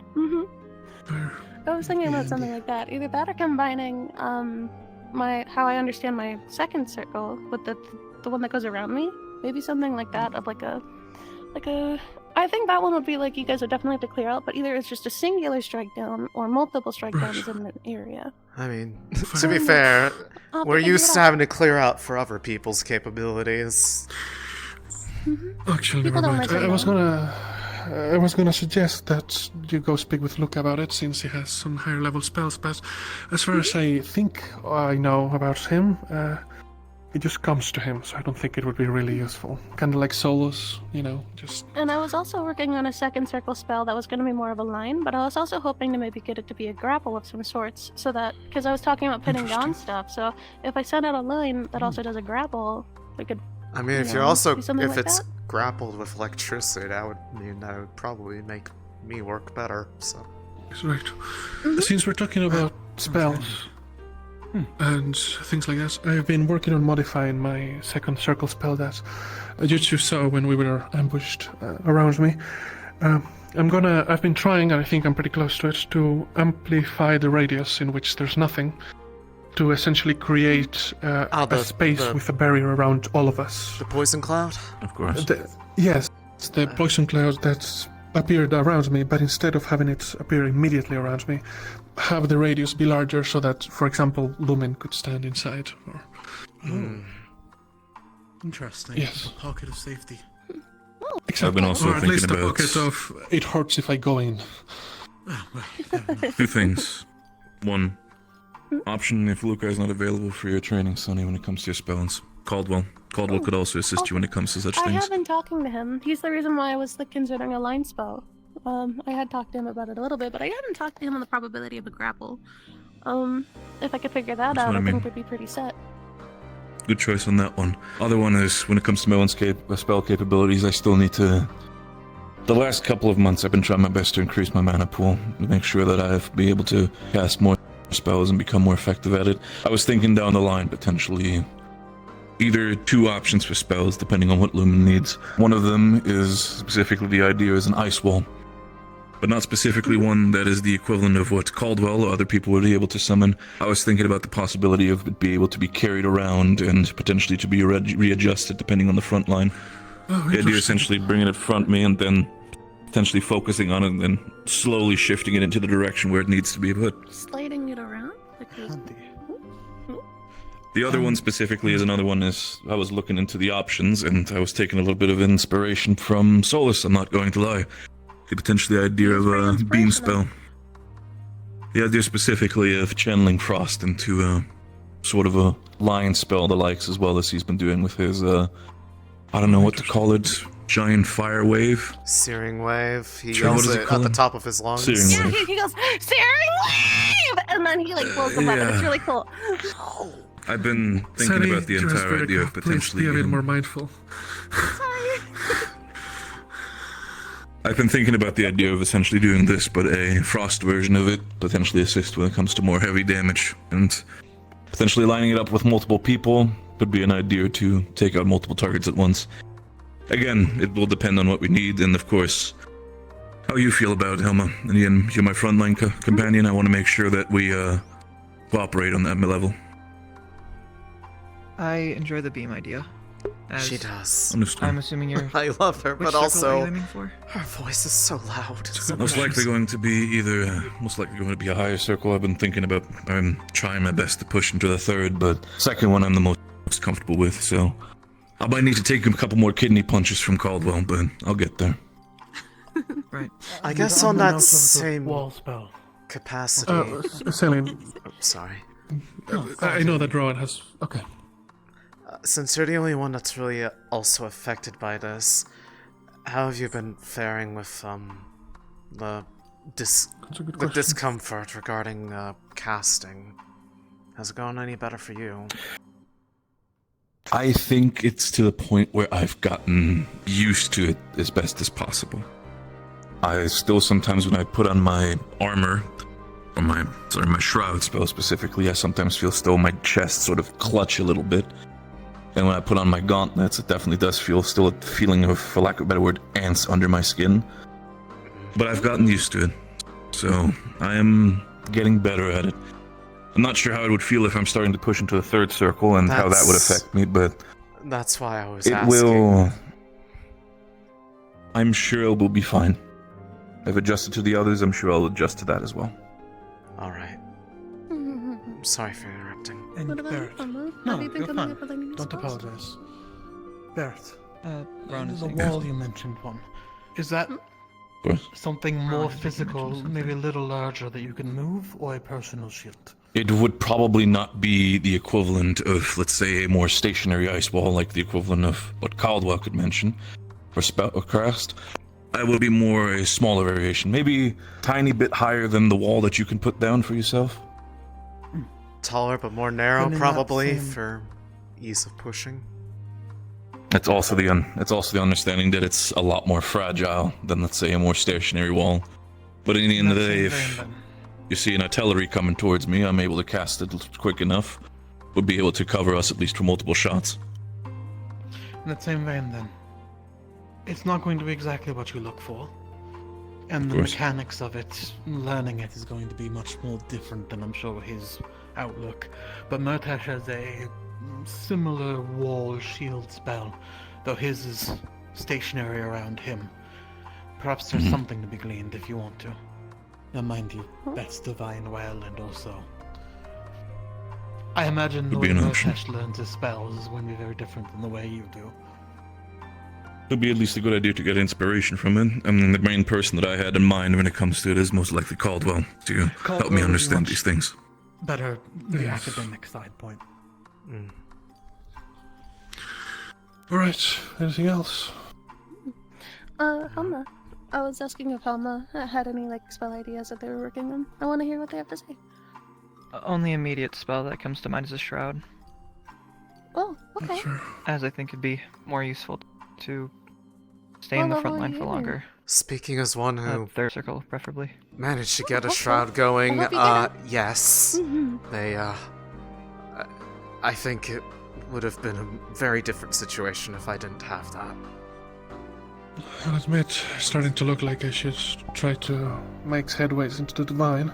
I was thinking about something like that. Either that or combining how I understand my second circle with the one that goes around me. Maybe something like that of like a I think that one would be like you guys would definitely have to clear out, but either it's just a singular strike down or multiple strike downs in an area. I mean, to be fair, we're used to having to clear out for other people's capabilities. Actually, People never don't mind. listen I was gonna suggest that you go speak with Luke about it, since he has some higher level spells. But as far as I think I know about him, it just comes to him. So I don't think it would be really useful. Kind of like solos, you know, just. And I was also working on a second circle spell that was going to be more of a line, but I was also hoping to maybe get it to be a grapple of some sorts, so that because I was talking about pinning down stuff. So if I send out a line that also does a grapple, we could. I mean, if you you're know, also do something if like it's that? grappled with electricity, that would probably make me work better. So. That's right. Since we're talking about spells and things like that, I've been working on modifying my second circle spell that you saw when we were ambushed around me. I've been trying, and I think I'm pretty close to it, to amplify the radius in which there's nothing, to essentially create a space with a barrier around all of us. The poison cloud? Of course. Yes, the poison cloud that's appeared around me, but instead of having it appear immediately around me, have the radius be larger so that, for example, Lumen could stand inside. Or... Interesting. Yes. A pocket of safety. I've been also or at thinking least a about pocket of it hurts if I go in. two things. One, option if Luca is not available for your training, Sonny, when it comes to your spells. Caldwell could also assist you when it comes to such I things. have been talking to him. He's the reason why I was considering a line spell. I had talked to him about it a little bit, but I hadn't talked to him on the probability of a grapple. If I could figure that That's out, what I I mean. think we'd be pretty set. Good choice on that one. Other one is when it comes to my own spell capabilities, I still need to. The last couple of months, I've been trying my best to increase my mana pool to make sure that I've be able to cast more spells and become more effective at it. I was thinking down the line potentially either two options for spells depending on what Lumen needs. One of them is specifically the idea is an ice wall, but not specifically one that is the equivalent of what Caldwell or other people would be able to summon. I was thinking about the possibility of it being able to be carried around and potentially to be readjusted depending on the front line. The idea is essentially bringing it front me and then potentially focusing on it and then slowly shifting it into the direction where it needs to be put. Sliding it around? The other one specifically is another one is I was looking into the options and I was taking a little bit of inspiration from Solus, I'm not going to lie. Potentially the idea of a beam spell. The idea specifically of channeling Frost into a sort of a lion spell, the likes, as well as he's been doing with his I don't know what to call it, giant fire wave. Searing wave. He Sure, what yells does it it call at the it? top of his lungs. Searing Yeah, wave. he goes, "Searing wave!" And then he like blows them up, and it's really cool. I've been thinking Sunny, about the just entire very idea of please potentially. be a bit more mindful. I've been thinking about the idea of essentially doing this, but a frost version of it, potentially assist when it comes to more heavy damage, and potentially lining it up with multiple people could be an idea to take out multiple targets at once. Again, it will depend on what we need, and of course, how you feel about it, Helma. And again, you're my frontline companion. I want to make sure that we cooperate on that level. I enjoy the beam idea. She does. Understood. I'm assuming you're. I love her, Which but circle are you also aiming for? her voice is so loud. It's most likely going to be either, most likely going to be a higher circle. I've been thinking about, I'm trying my best to push into the third, but second one I'm the most comfortable with, so I might need to take a couple more kidney punches from Caldwell, but I'll get there. Right. I guess on that same wall spell. capacity. Céline, Oh, sorry. I know that Rowan has... Okay. Since you're the only one that's really also affected by this, how have you been faring with the discomfort regarding casting? Has it gone any better for you? I think it's to the point where I've gotten used to it as best as possible. I still sometimes, when I put on my armor, or my shroud spell specifically, I sometimes feel still my chest sort of clutch a little bit. And when I put on my gauntlets, it definitely does feel still a feeling of, for lack of a better word, ants under my skin. But I've gotten used to it, so I am getting better at it. I'm not sure how it would feel if I'm starting to push into the third circle and how that would affect me, but that's why I was it asking. will. I'm sure it will be fine. I've adjusted to the others. I'm sure I'll adjust to that as well. All right. I'm sorry for interrupting. And What about Barrett. Emma? No, Have you been you're coming fine. up with any new Don't spells? apologize. Barrett. Rowan is The saying- wall you mentioned one. Is that something more physical, maybe a little larger that you can move, or a personal shield? It would probably not be the equivalent of, let's say, a more stationary ice wall, like the equivalent of what Caldwell could mention, or spell or cast. It would be more a smaller variation, maybe a tiny bit higher than the wall that you can put down for yourself. Taller but more narrow, And in that probably, same- for ease of pushing. It's also the understanding that it's a lot more fragile than, let's say, a more stationary wall. But in the end of the day, if you see an artillery coming towards me, I'm able to cast it quick enough. Would be able to cover us at least for multiple shots. In that same vein, then, it's not going to be exactly what you look for. And the course. mechanics of it, learning it is going to be much more different than I'm sure his outlook. But Murtash has a similar wall shield spell, though his is stationary around him. Perhaps there's something to be gleaned if you want to. Now mind you, that's divine well, and also I imagine the Could be way an option. Murtash learns his spells is going to be very different than the way you do. It would be at least a good idea to get inspiration from it. I mean, the main person that I had in mind when it comes to it is most likely Caldwell, to help Caldwell me would be understand much these things. Better the Yes. academic side point. Alright, anything else? Helma. I was asking if Helma had any like spell ideas that they were working on. I want to hear what they have to say. Only immediate spell that comes to mind is a shroud, Oh, okay. as I think it'd be more useful to stay in the What front level are line for you? longer. Speaking as one who Third circle, preferably. managed to get a okay. shroud going, I hope you get yes. Mhm. They, I think it would have been a very different situation if I didn't have that. I'll admit, starting to look like I should try to make headways into the divine.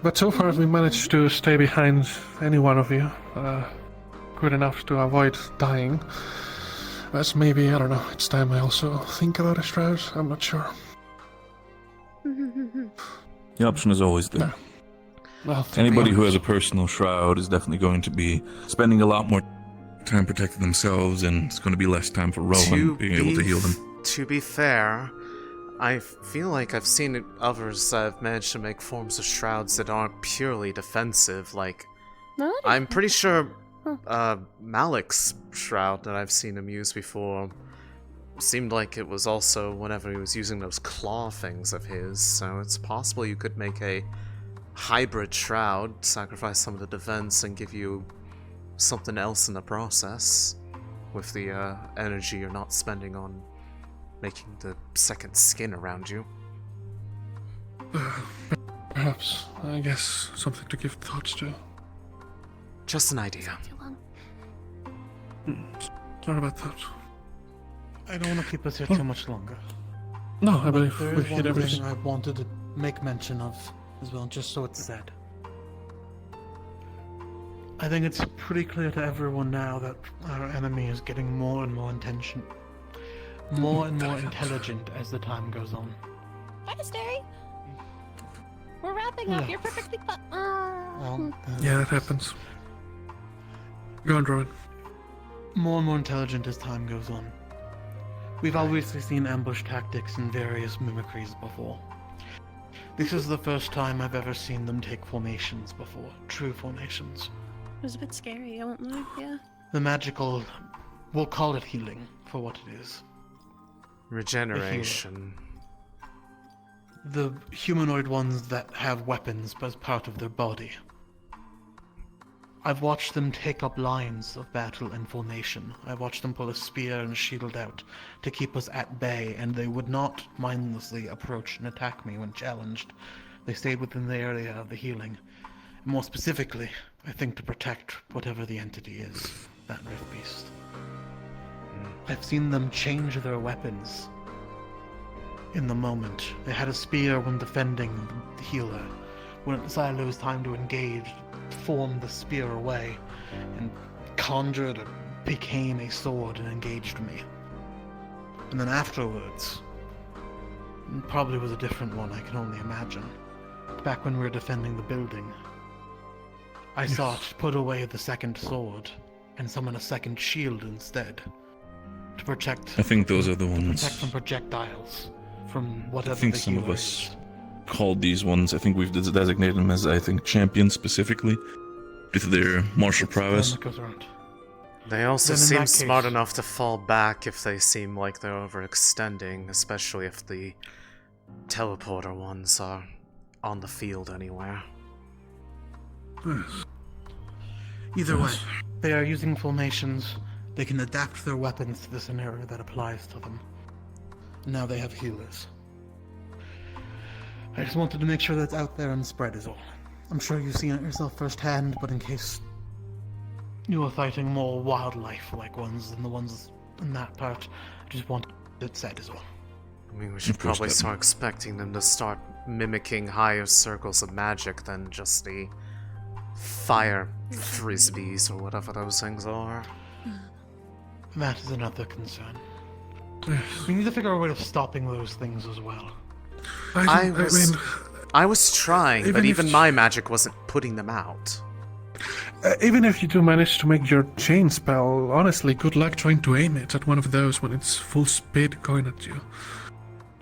But so far we managed to stay behind any one of you, good enough to avoid dying. That's maybe, I don't know, it's time I also think about a shroud, I'm not sure. The option is always there. Well, to be Anybody who has honest- a personal shroud is definitely going to be spending a lot more time protecting themselves, and it's going to be less time for Rowan being able to heal them. To be fair, I feel like I've seen others that have managed to make forms of shrouds that aren't purely defensive. Like, No, I'm pretty sure Malik's shroud that I've seen him use before seemed like it was also whenever he was using those claw things of his, so it's possible you could make a hybrid shroud, sacrifice some of the defense, and give you something else in the process with the energy you're not spending on making the second skin around you. Perhaps. I guess something to give thoughts to. Just an idea. Sorry about that. I don't want to keep us here too much longer. No, I believe there we've is hit one everything. thing I wanted to make mention of as well, just so it's said. I think it's pretty clear to everyone now that our enemy is getting more and more more and more intelligent as the time goes on. Astrea, we're wrapping up. Yeah. You're perfectly fine. Yeah, that happens. Go on, Droid. More and more intelligent as time goes on. We've obviously seen ambush tactics and various mimicries before. This is the first time I've ever seen them take formations before, true formations. It was a bit scary, I won't lie, yeah. The magical, we'll call it healing for what it is. Regeneration. The humanoid ones that have weapons as part of their body. I've watched them take up lines of battle and formation. I've watched them pull a spear and shield out to keep us at bay, and they would not mindlessly approach and attack me when challenged. They stayed within the area of the healing. More specifically, I think to protect whatever the entity is, that Rift Beast. I've seen them change their weapons in the moment. They had a spear when defending the healer. When it decided it was time to engage, formed the spear away and conjured it, became a sword and engaged me. And then afterwards, it probably was a different one, I can only imagine. Back when we were defending the building, I saw it put away the second sword and summon a second shield instead to protect. I think those are the ones. Protect from projectiles, from whatever. I think the some of healer us is. called these ones. I think we've designated them as, I think, champions specifically due to their martial prowess. They also Then in seem that smart case- enough to fall back if they seem like they're overextending, especially if the teleporter ones are on the field anywhere. Either way, they are using formations. They can adapt their weapons to the scenario that applies to them. Now they have healers. I just wanted to make sure that's out there and spread is all. I'm sure you've seen it yourself firsthand, but in case you were fighting more wildlife-like ones than the ones in that part, I just wanted it said is all. I mean, we should probably start expecting them to start mimicking higher circles of magic than just the fire frisbees or whatever those things are. That is another concern. We need to figure out a way of stopping those things as well. I was trying, but even my magic wasn't putting them out. Even if you do manage to make your chain spell, honestly, good luck trying to aim it at one of those when it's full speed going at you.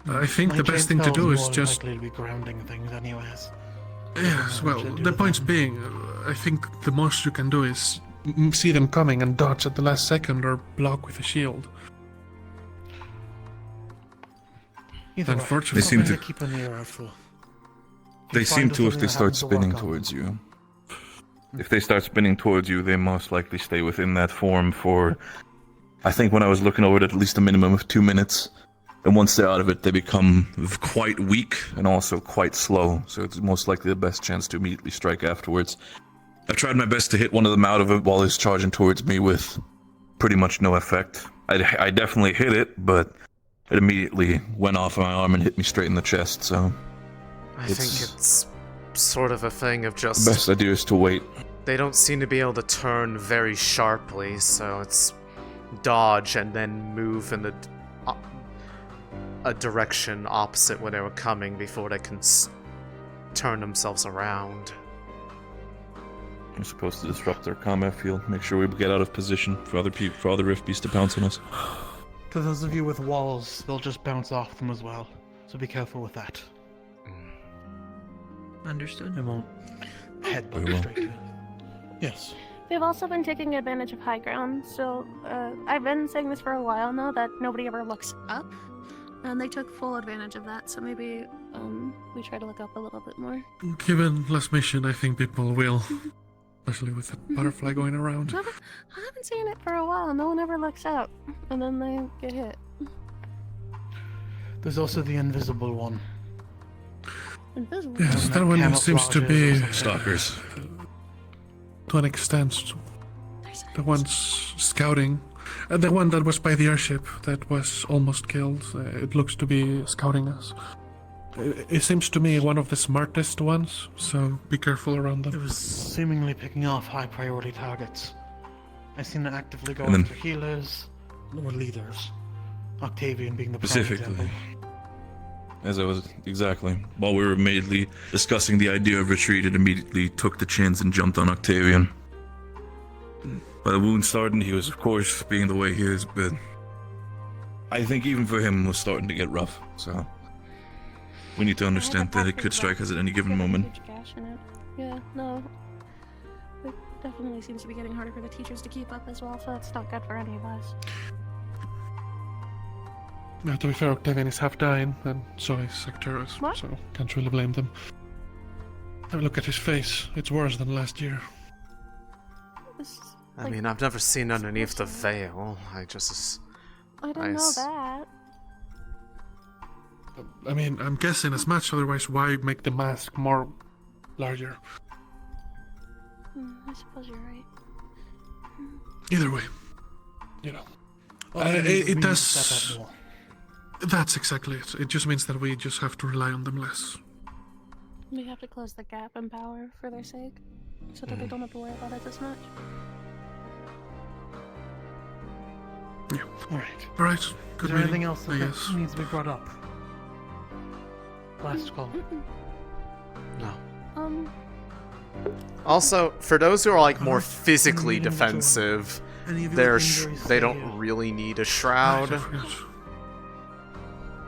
I think My the best chain thing to do spell's is more just... likely to be grounding things anyways. Yes, well, to do the with point being, I think the most you can do is see them coming and dodge at the last second or block with a shield. Either way, Unfortunately, They seem something to- keep an ear out for. They Find seem us to if something they that start happens to spinning work on. towards you. If they start spinning towards you, they most likely stay within that form for, I think when I was looking over it, at least a minimum of 2 minutes. And once they're out of it, they become quite weak and also quite slow. So it's most likely the best chance to immediately strike afterwards. I tried my best to hit one of them out of it while he's charging towards me with pretty much no effect. I definitely hit it, but it immediately went off my arm and hit me straight in the chest, so... I think it's sort of a thing of just... The best idea is to wait. They don't seem to be able to turn very sharply, so it's dodge and then move in a direction opposite where they were coming before they can turn themselves around. We're supposed to disrupt their combat field, make sure we get out of position for other Rift Beasts to pounce on us. To those of you with walls, they'll just bounce off them as well, so be careful with that. Understood. It won't Very headbutt well. straight to it. Yes. They've also been taking advantage of high ground, so I've been saying this for a while now, that nobody ever looks up, and they took full advantage of that, so maybe we try to look up a little bit more. Given last mission, I think people will. Especially with the butterfly going around. I haven't seen it for a while. No one ever looks up, and then they get hit. There's also the invisible one. Invisible? Yes, that one seems to be stalkers. To an extent. The ones scouting. The one that was by the airship that was almost killed. It looks to be scouting us. It seems to me one of the smartest ones, so be careful around them. It was seemingly picking off high priority targets. I've seen it actively go And then- after healers or leaders. Octavian being the prime Specifically. example. As I was exactly. While we were immediately discussing the idea of retreat, it immediately took the chance and jumped on Octavian. By the wound starting, he was, of course, being the way he is, but I think even for him, it was starting to get rough. So we need to understand that it could strike us at any given moment. Huge gash in it. Yeah, no. It definitely seems to be getting harder for the teachers to keep up as well, so it's not good for any of us. Now, to be fair, Octavian is half dying, and so is Sectorus, so can't really blame them. Have a look at his face. It's worse than last year. I mean, I've never seen underneath the veil. I didn't know that. I mean, I'm guessing as much, otherwise why make the mask more larger? I suppose you're right. Either way, you know. It does... That's exactly it. It just means that we just have to rely on them less. We have to close the gap in power for their sake, so that they don't have to worry about it as much. Yeah. Alright. Alright. Is Good there meeting, anything else I that guess. needs to be brought up? Last call. No. Also, for those who are like more physically defensive, they don't really need a shroud.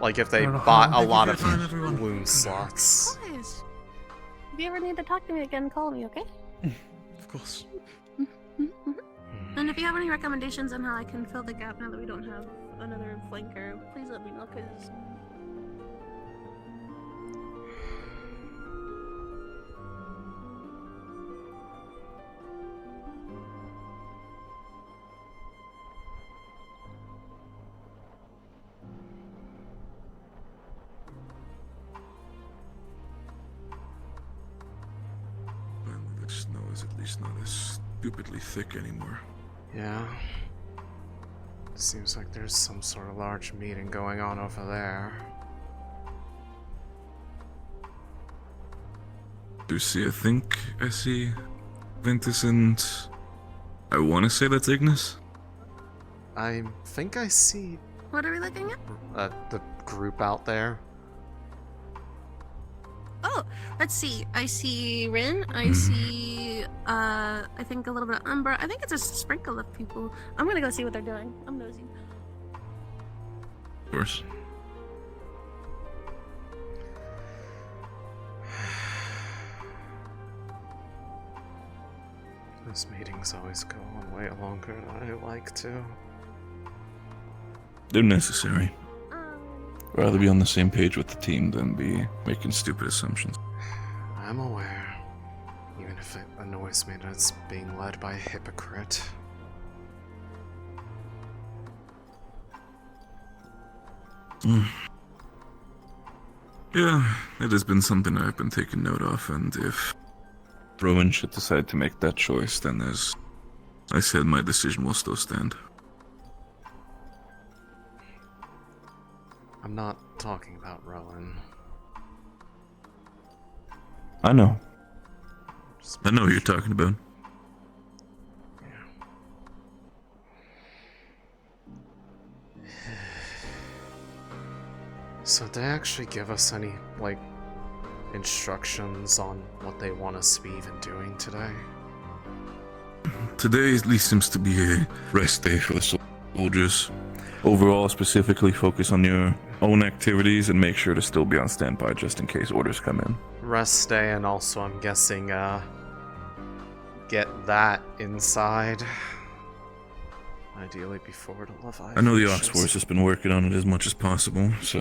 Like if they bought a lot of loom slots. Guys, if you ever need to talk to me again, call me, okay? Of course. And if you have any recommendations on how I can fill the gap now that we don't have another flanker, please let me know, because... The snow is at least not as stupidly thick anymore. Yeah. Seems like there's some sort of large meeting going on over there. Do you see, I think I see Ventus and... I want to say that's Ignis? I think I see What are we looking at? the group out there. Oh, let's see. I see Rin. I see, I think a little bit of Umbra. I think it's a sprinkle of people. I'm gonna go see what they're doing. I'm nosy. Of course. These meetings always go on way longer than I like to. They're necessary. Rather be on the same page with the team than be making stupid assumptions. I'm aware. Even if it annoys me that it's being led by a hypocrite. Yeah, it has been something I've been taking note of, and if Rowan should decide to make that choice, then as I said, my decision will still stand. I'm not talking about Rowan. I know. I know who you're talking about. So did they actually give us any, like, instructions on what they want us to be even doing today? Today at least seems to be a rest day for the soldiers. Overall, specifically focus on your own activities and make sure to still be on standby just in case orders come in. Rest day, and also I'm guessing, get that inside. Ideally before the Levi. I know the Ox Force has been working on it as much as possible, so...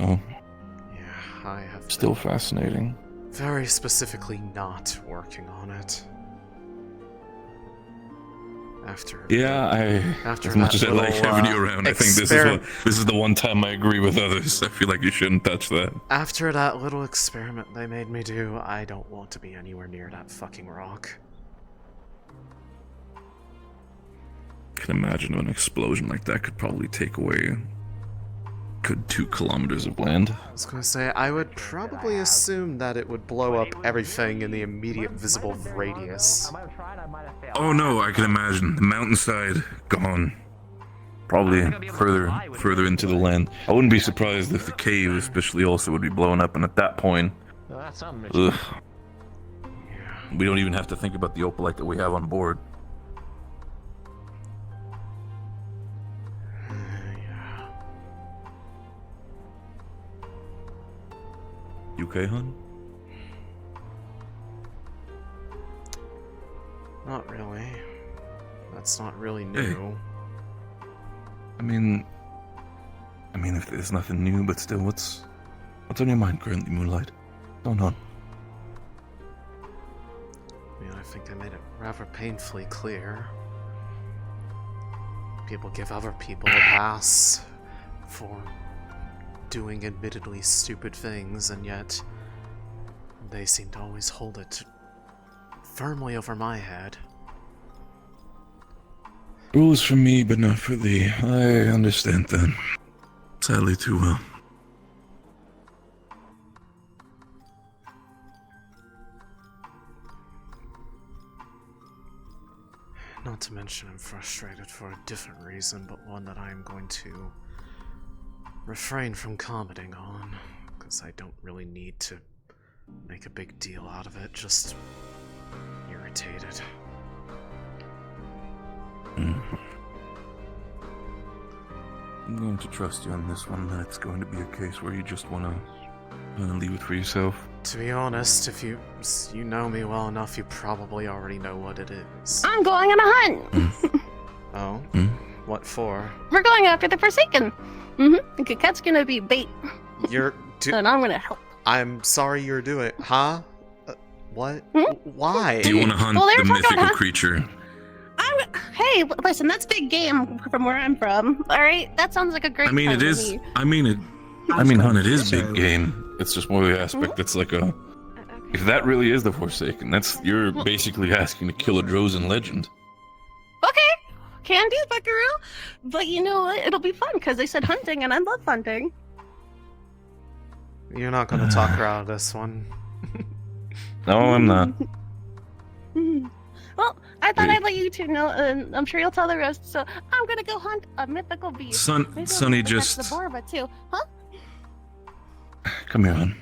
Yeah, I have Still fascinating. very specifically not working on it. After as much as I like having you around, I think this is the one time I agree with others. I feel like you shouldn't touch that. After that little experiment they made me do, I don't want to be anywhere near that fucking rock. I can imagine an explosion like that could probably take away good 2 kilometers of land. I was gonna say, I would probably assume that it would blow up everything in the immediate visible radius. Oh no, I can imagine. The mountainside, gone. Probably further into the land. I wouldn't be surprised if the cave especially also would be blown up, and at that point... Ugh. We don't even have to think about the opalite that we have on board. You okay, hon? Not really. That's not really new. I mean, if there's nothing new, but still, what's on your mind currently, Moonlight? What's going on? I mean, I think I made it rather painfully clear. People give other people a pass for doing admittedly stupid things, and yet they seem to always hold it firmly over my head. Rules for me, but not for thee. I understand that. Sadly, too well. Not to mention I'm frustrated for a different reason, but one that I'm going to refrain from commenting on, because I don't really need to make a big deal out of it, just irritated. I'm going to trust you on this one, that it's going to be a case where you just want to leave it for yourself. To be honest, if you know me well enough, you probably already know what it is. I'm going on a hunt! Oh? What for? We're going after the Forsaken! The cat's gonna be bait. And I'm gonna help. I'm sorry you're doing it. Huh? What? Why? Do you want to hunt the mythical creature? Hey, listen, that's big game from where I'm from. Alright? That sounds like a great I mean, time it to is. me. Hunt, it is big game. It's just more the aspect that's like a... If that really is the Forsaken, you're basically asking to kill a Drozen legend. Okay, can do, buckaroo. But you know what? It'll be fun, because they said hunting, and I love hunting. You're not gonna talk her out of this one. No, I'm not. Well, I thought I'd let you two know, and I'm sure you'll tell the rest, so I'm gonna go hunt a mythical beast. Sonny just... the Borba, too, huh? Come here, hon.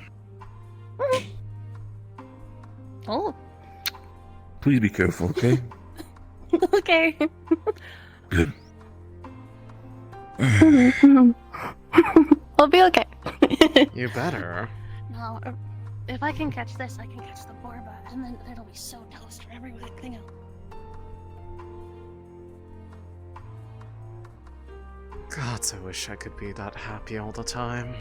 Oh. Please be careful, okay? Okay. Good. We'll be okay. You better. No, if I can catch this, I can catch the Borba, and then it'll be so toast for everything else. Gods, I wish I could be that happy all the time.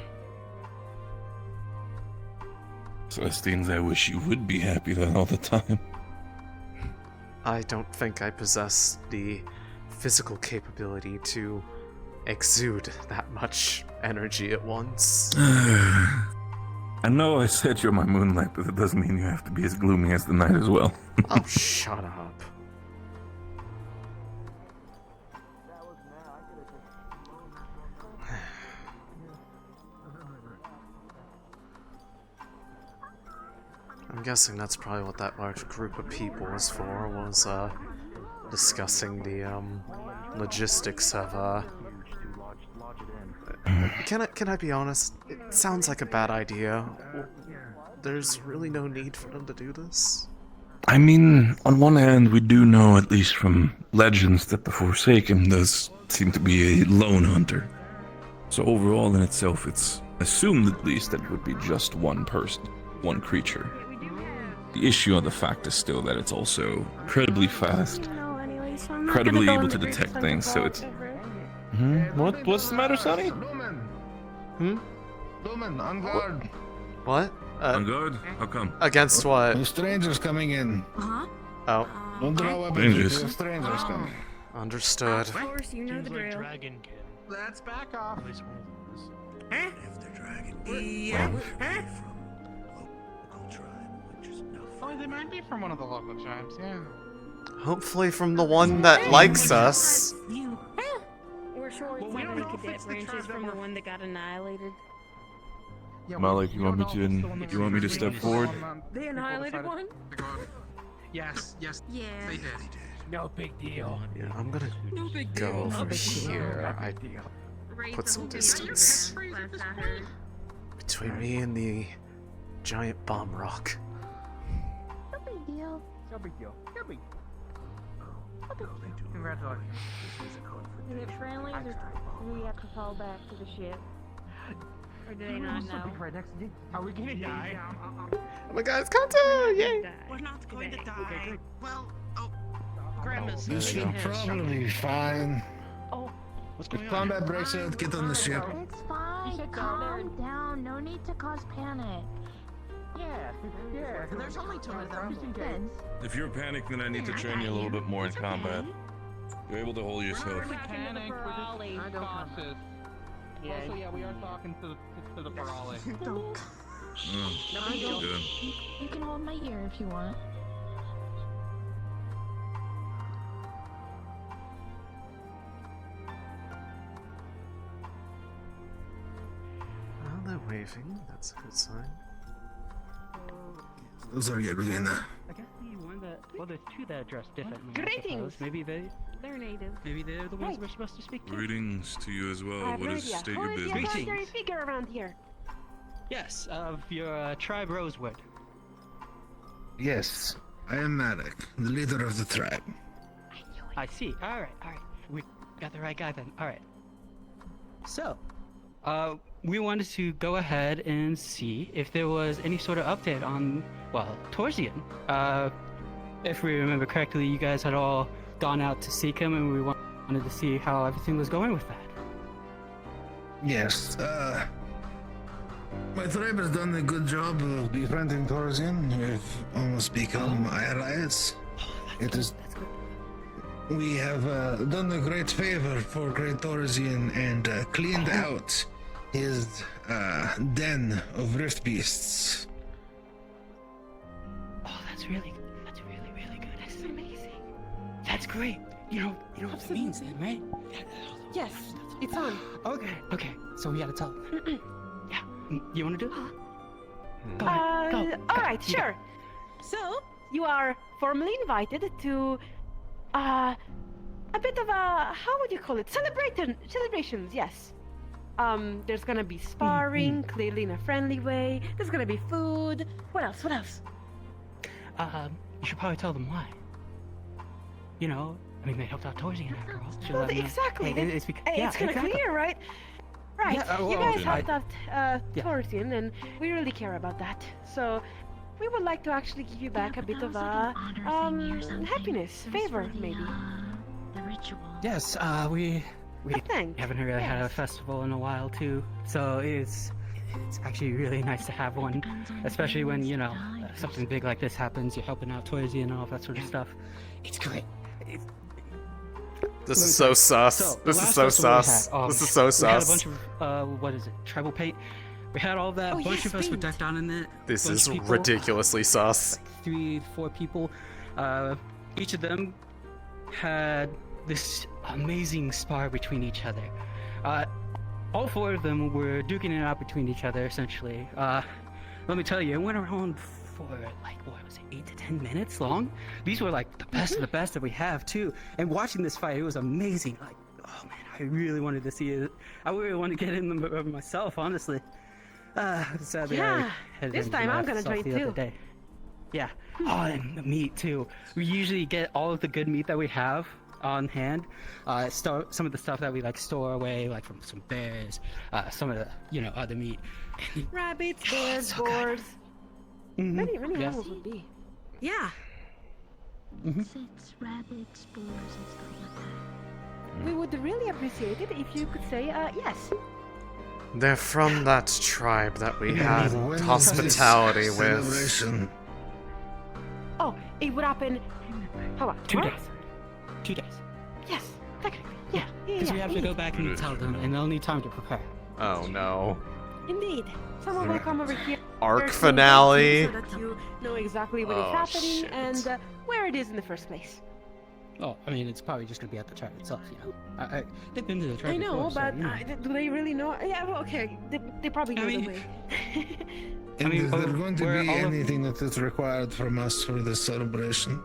Celestines, I wish you would be happy that all the time. I don't think I possess the physical capability to exude that much energy at once. I know I said you're my moonlight, but it doesn't mean you have to be as gloomy as the night as well. Oh, shut up. I'm guessing that's probably what that large group of people was for, was discussing the logistics of Can I be honest? It sounds like a bad idea. There's really no need for them to do this. I mean, on one hand, we do know, at least from legends, that the Forsaken does seem to be a lone hunter. So overall in itself, it's assumed at least that it would be just one person, one creature. The issue on the fact is still that it's also incredibly fast, Anyway, so I'm not incredibly gonna go able in to the group detect center things, so vault it's... ever. What's the matter, Sonny? Lumen, on guard. What? On guard? How come? Against what? There's strangers coming in. Oh. Don't draw weapons. Strangers. There's strangers coming. Understood. Of course, you know the drill. Dragon kid. Let's back off. Huh? If the dragon Yeah. Huh? Oh, they might be from one of the local tribes, yeah. Hopefully from the one that likes us. We're sure it's not any cadet branches from the one that got annihilated. Malik, you want me to step forward? The annihilated one? Yes, Yeah. they did. No big deal. Yeah, I'm gonna No big go deal. over No big deal. here. I put some distance Last I heard. between me and the giant bomb rock. No big deal. No big deal. No big Congratulations. Is it friendly or do we have to fall back to the ship? Or do they not know? Are we gonna die? Oh my god, it's Kanto! Yay! We're not going to die. Well, Grandma's This will probably be fine. Oh, If combat breaks out, get on the ship. It's fine. Calm down. No need to cause panic. Yeah. There's only two of them. If you're panicked, then I need to train you a little bit more in combat. You're able to hold yourself. Panic, we're just cautious. Also, yeah, we are talking to the Ferale. Good. You can hold my ear if you want. Oh, they're waving. That's a good sign. Those are Yagulina. I guess the one that, well, there's two that are dressed differently. I Greetings. suppose. Maybe They're native. they're the ones Right. we're supposed to speak to. Greetings to you as well. I have What no is idea. state Who your is the business? auxiliary figure around here? Yes, of your tribe Rosewood. Yes, I am Malik, the leader of the tribe. I see. All right. We got the right guy then. All right. So, we wanted to go ahead and see if there was any sort of update on, well, Torsian. If we remember correctly, you guys had all gone out to seek him, and we wanted to see how everything was going with that. Yes, my tribe has done a good job of befriending Torsian. We've almost become allies. It is. We have done a great favor for Great Torsian and cleaned out his den of rift beasts. Oh, that's really good. That's amazing. That's great. You know what it means then, right? Yes, it's on. Okay. So we gotta tell them. Yeah. You wanna do it? Go. All right, You sure. So you are formally invited to a bit of a, how would you call it? Celebrations, yes. There's gonna be sparring, clearly in a friendly way. There's gonna be food. What else? You should probably tell them why. You know, I mean, they helped out Torsian after all. Should Well, let them know. exactly. Hey, it's because, Hey, it's kind of clear, right? Right. Yeah, you well, guys I- helped out yeah. Torsian, and we really care about that. So we would like to actually give you back a bit of a happiness, favor, maybe. The ritual. Yes, we Thanks. haven't really had a Yes. festival in a while too, so it's actually really nice to have one, especially when something big like this happens. You're helping out Torsian and all that sort of stuff. It's great. This is so sus. the This is last so festival we sus. had, This is so We had a sus. bunch of what is it? Tribal paint. We had all that. Oh, A bunch yes, of us were paint. decked out in it. This bunch is of people, ridiculously sus. 3 to 4 people. Each of them had this amazing spar between each other. All 4 of them were duking it out between each other, essentially. Let me tell you, it went around for like, what was it, 8 to 10 minutes long? These were like the best of the best that we have, too. And watching this fight, it was amazing. Like, oh man, I really wanted to see it. I really wanted to get in them myself, honestly. Sadly, Yeah, I had this to time I'm left gonna off join the other too. day. Yeah. Oh, and the meat too. We usually get all of the good meat that we have on hand. Some of the stuff that we like store away, like from some bears, some of the other meat. Rabbits, Oh, bears, it's so good. boars. Mhm. Many Yes. animals would be. Yeah. Insects, rabbits, spores, and stuff like that. We would really appreciate it if you could say yes. They're from that tribe that we had When is this hospitality with. celebration? Oh, it would happen. How about 2 tomorrow? days. 2 days. Yes, technically. Yeah, Because we have to indeed. go back and tell them, and they'll need time to prepare. Oh no. Indeed. Someone will come over here. Arc to finale. So that you know exactly what Oh, is happening shit. and where it is in the first place. Oh, I mean, it's probably just gonna be at the tribe itself, you know. They've been to the tribe I know, before, so, but you know. do they really know? Yeah, well, okay. They probably know the way. And is there going to we're be all of- anything that is required from us for this celebration?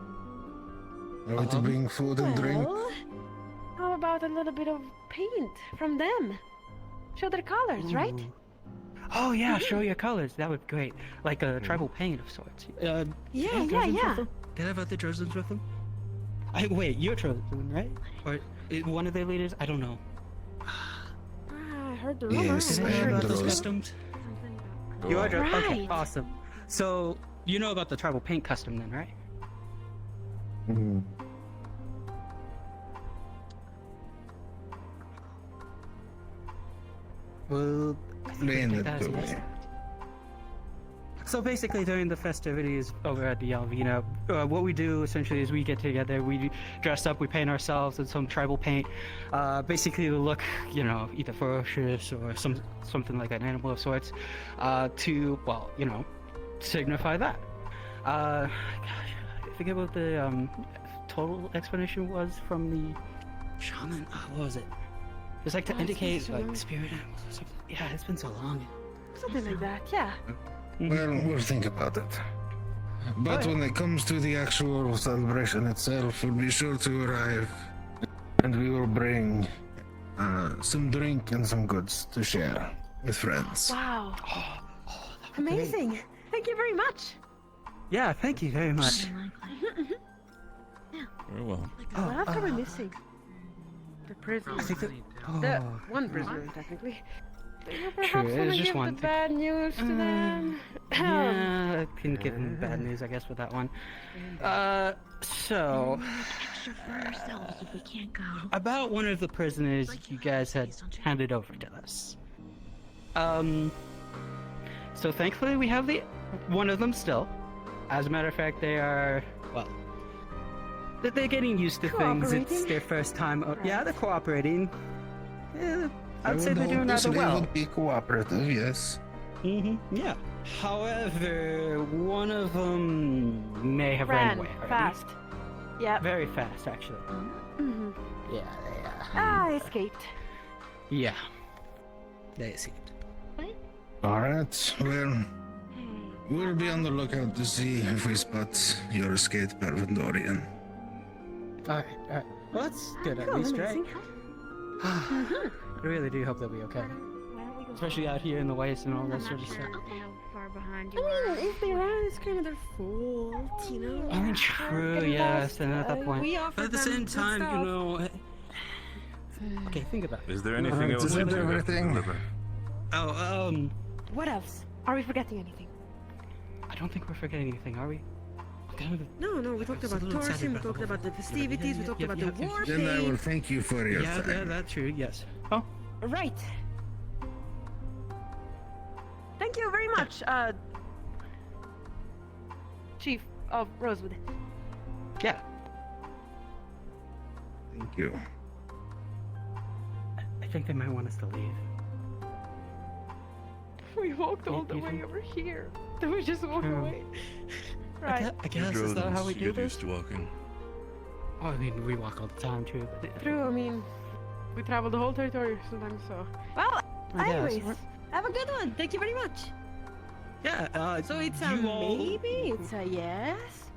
Are we to bring food and drink? Well, how about a little bit of paint from them? Show their colors, right? Oh yeah, show your colors. That would be great. Like a tribal paint of sorts. Yeah, yeah. Did I have other Trojans with them? Wait, you're Trojan, right? Or one of their leaders? I don't know. I heard the rumor. Yes, I'm I not sure heard if the it's rumor. Customs? You are Trojan? Okay, Right. awesome. So, you know about the tribal paint custom then, right? Well, I think Explain we it take that to as a yes. me. So basically, during the festivities over at the Alvina, what we do essentially is we get together, we dress up, we paint ourselves in some tribal paint, basically to look, you know, either ferocious or something like an animal of sorts, to, well, you know, signify that. Gosh, I forget what the total explanation was from the shaman. What was it? It was like to indicate like spirit animals or something. Yeah, it's been so long. Something like that, yeah. Well, we'll think about it. But when it comes to the actual celebration itself, we'll be sure to arrive. And we will bring some drink and some goods to share with friends. Wow. Amazing. Thank you very much. Yeah, thank you very much. Very well. What else are we missing? The prisoner. I think that, The one prisoner, technically. Do you perhaps True, want it's to just give one the bad news to them? yeah, I can give them bad news, I guess, with that one. So about one of the prisoners you guys had handed over to us. So thankfully we have one of them still. As a matter of fact, they are, well, they're getting used to things. It's their first time. Yeah, they're cooperating. Yeah, I'd say they're doing rather well. Would be cooperative, yes. Yeah. However, one of them may have run away. already. Fast. Yeah. Very fast, actually. Yeah, I escaped. Yeah. They escaped. Alright, well, we'll be on the lookout to see if we spot your escaped Parvendorian. Alright. Well, that's good at least, right? I really do hope they'll be okay. Especially out here in the waste and all that sort of stuff. I mean, if they run, it's kind of their fault, you know? I mean, true, yes, and at that point. we But at the same time, you know. Okay, think about it. Is there anything else Is we it do have to everything? deliver? Oh, What else? Are we forgetting anything? I don't think we're forgetting anything, are we? No, we talked about tourism, we talked about the festivities, we talked about the war Then I will paint. thank you for your Yeah, time. that's true, yes. Oh, Right. Thank you very much, Chief of Rosewood. yeah. Thank you. I think they might want us to leave. We walked all the You way think- over here. Then we just walked Hmm. away. I Right. guess, is that how we do get this? used to walking. Oh, I mean, we walk all the time, too. But True, I mean, we travel the whole territory sometimes, so. Well, I guess. anyways, have a good one. Thank you very much. Yeah, So it's a you all- maybe, it's a yes?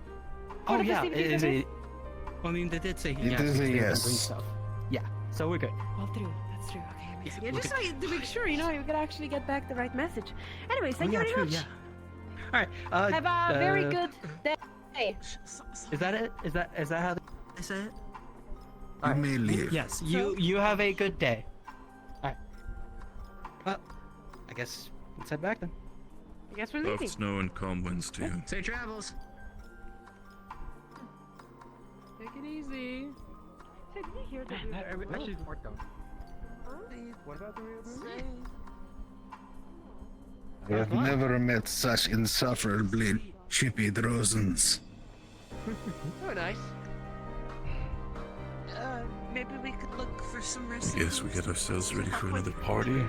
Oh, For the yeah, festivities, is that it? I mean, they did say It yes. is a they were gonna yes. bring stuff. Yeah, so we're good. Well, true. That's true. Okay, amazing. Yeah, Yeah, just okay. so to make sure, you know, you could actually get back the right message. Anyways, thank Oh, you yeah, very true, much. yeah. All right. Have a very good day. Is that it? Is that how they say it? You may leave. Yes. You have a good day. All right. Well, I guess let's head back then. I guess we're leaving. Soft snow and calm winds to you. Safe travels. Take it easy. Did you hear that? Actually, worked though. What about the real I have never met such insufferably chippy Drozans. Oh, nice. Maybe we could look for some rest. Yes, we get ourselves ready for another party.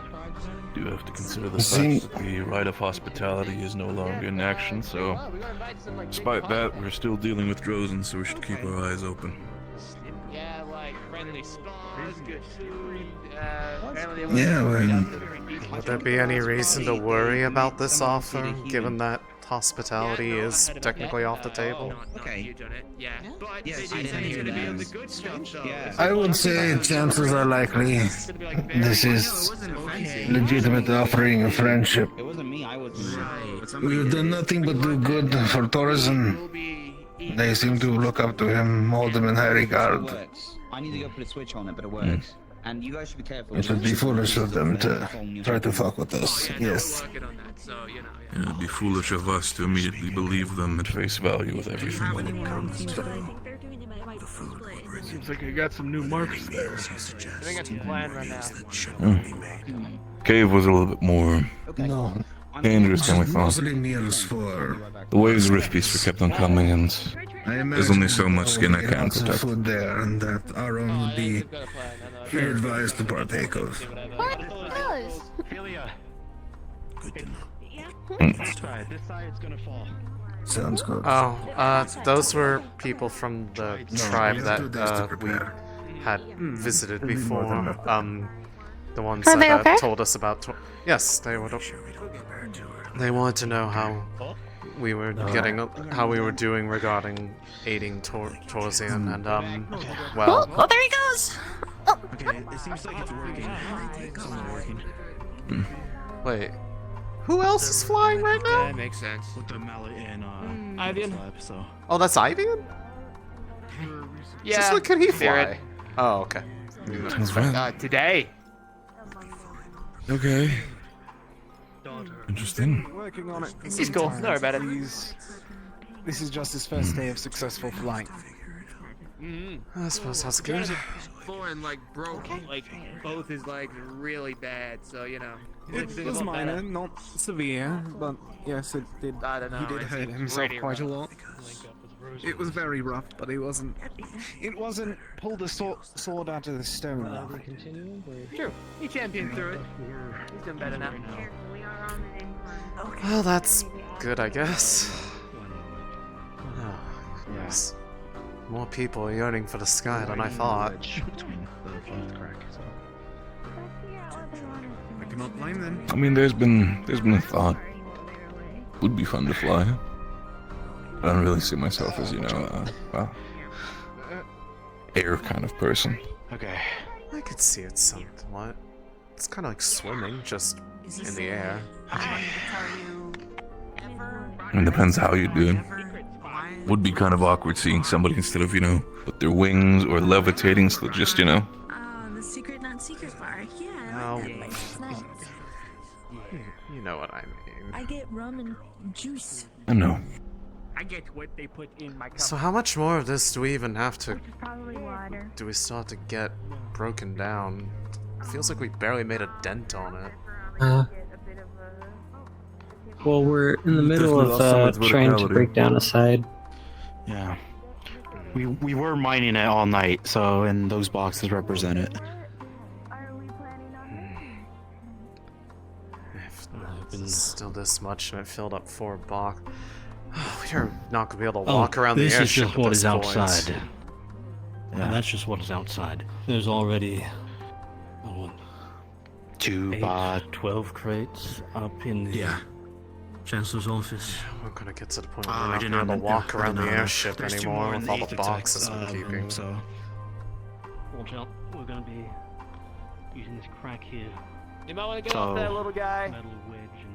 Do have to consider the See- fact that the rite of hospitality is no longer in action, so despite that, we're still dealing with Drozen, so we should keep our eyes open. Yeah, like friendly spas, good food. Yeah, well, Would there be any reason to worry about this offer, given that hospitality is technically off the table? Okay. Yeah, but Yes, they I did say didn't it's hear gonna be that. on the good stuff, though. Yeah. I would say chances are likely this is legitimate offering of friendship. It wasn't me. I was. We've done nothing but do good for Torzen. They seem to look up to him, hold him in high It regard. works. I need to go put a switch on it, but it works. And you guys should be careful. It would be foolish of them to try to fuck with us. Yes. It would be foolish of us to immediately believe them at face value with everything that comes. Seems like I got some new marks there. I think that's the plan right now. Cave was a little bit more No. dangerous than we thought. Mostly meals for. The waves of Rift Beast were kept on coming, and there's only so much skin I can lots of protect. food there, and that our own would be advised to partake of. What does? Let's try it. This side's gonna fall. Sounds good. Oh, those were people from the tribe that we had visited before. The ones Are they that okay? told us about. Yes, they would. They wanted to know how we were how we were doing regarding aiding Torzian, and well. Oh, there he goes. Okay, it seems like it's working. It's not working. Wait, who else is flying right now? That makes sense. With the mallet in Ivan? so. Oh, that's Ivan? Yeah. Since when can he Spirit. fly? Oh, okay. Today. Okay. Interesting. Working on it. He's cool. Don't worry about it. This is just his first day of successful flight. I suppose that's good. Foreign like broke like both his legs really bad, so you know. It was minor, not severe, but yes, it did. I don't know. He did it's hurt himself pretty quite a rough. lot. It was very rough, but it wasn't. It wasn't pull the sword out of the stone. Rough. True. He championed through it. He's doing better now. Well, that's good, I guess. Oh, yes. More people yearning for the sky than I thought. I cannot blame them. I mean, there's been a thought. Would be fun to fly. I don't really see myself as, well, air kind of person. Okay. I could see it somewhat. It's kind of like swimming, just in the air. It depends how you do it. Would be kind of awkward seeing somebody instead of, with their wings or levitating, so just, The secret, not secret bar. Yeah. Oh, Nice. you know what I mean. I get rum and juice. I know. I get what they put in my cup. So how much more of this do we even have to... Probably water. Do we still have to get broken down? Feels like we barely made a dent on it. Well, we're in the middle of trying to break down a side. Yeah. We were mining it all night, so and those boxes represent it. If still this much and it filled up 4 box. We're not gonna be able to walk around the this airship is just what at is this point. outside. And that's just what is outside. There's already 2 12 crates up in the Chancellor's office. We're gonna get to the point Oh, where we're I not did gonna be not able to walk know. around the No, airship there's 2 anymore more in with the all the Apex, boxes we're keeping. So Watch out, we're gonna be using this crack here. You might want to get off that little guy. Metal wedge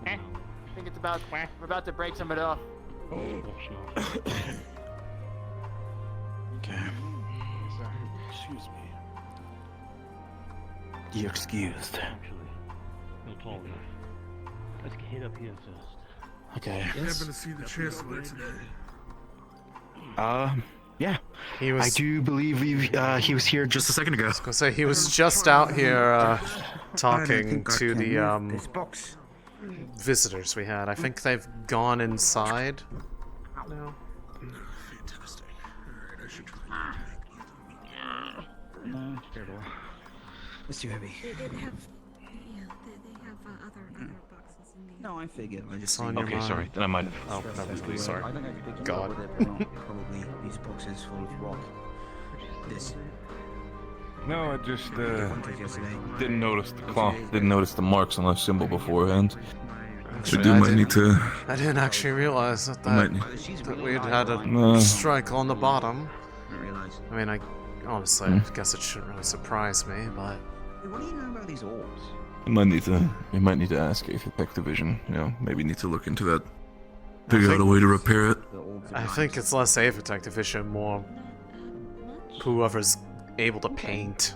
I think it's about. We're about to break some of it off. okay. Excuse me. You're excused. Actually, you're tall enough. Let's get up here first. Okay. Happen to see the Chancellor today. Yeah. He was. I do believe he was here just a second ago. I was gonna say he was just out here talking to the visitors we had. I think they've gone inside now. No, it's too heavy. They did have, yeah, they have other boxes in the. No, I figured. I It's just on your Okay, mind. sorry. Then I might have. Oh, probably. Sorry. I think I could pick God. up with it, but not probably these boxes full of rock. This. No, I just Hunters yesterday. didn't notice the cloth, didn't notice the marks on the symbol beforehand. Actually, So I might need to. I didn't actually realize that we had a No. strike on the bottom. I didn't realize. I mean, I honestly guess it shouldn't really surprise me, but Hey, what do you know about these orbs? You might need to ask Aether Division. You know, maybe need to look into that. Figure out a way to repair it. I think it's less Aether Division, more whoever's able to paint.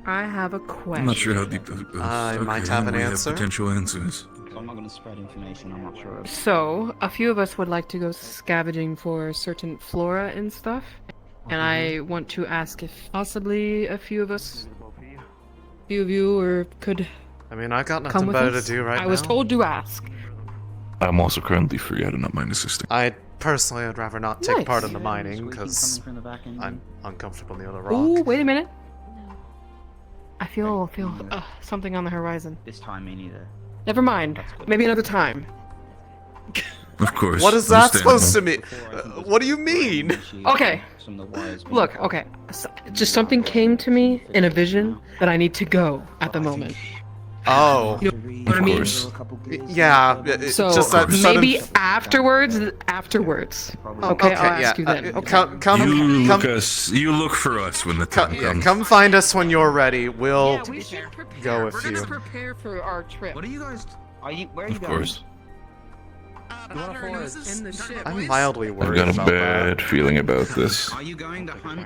I have a question. I'm not sure how deep that goes. I might have an we answer. Potential answers. I'm not going to spread information I'm not sure of. So, a few of us would like to go scavenging for certain flora and stuff. And I want to ask if possibly a few of you or could I mean, I got come nothing with better us. to do right now. I was told to ask. I'm also currently free. I do not mind assisting. I personally would rather not take Nice. part in the mining because I'm uncomfortable near the rock. Ooh, wait a minute. I feel something on the horizon. This time, me neither. Never mind. Maybe another time. Of course. What is that understandable. supposed to mean? What do you mean? Okay. Look, okay. Just something came to me in a vision that I need to go at the moment. Oh. You know what I mean? Yeah. So just that maybe sudden... afterwards. Okay, I'll ask you then. Okay. You look for us when the time comes. Come find us when you're ready. We'll go with you. Prepare for our trip. What are you guys? Where are you Of going? course. In the ship. I'm mildly I've worried got a about bad feeling about this. Are you going to hunt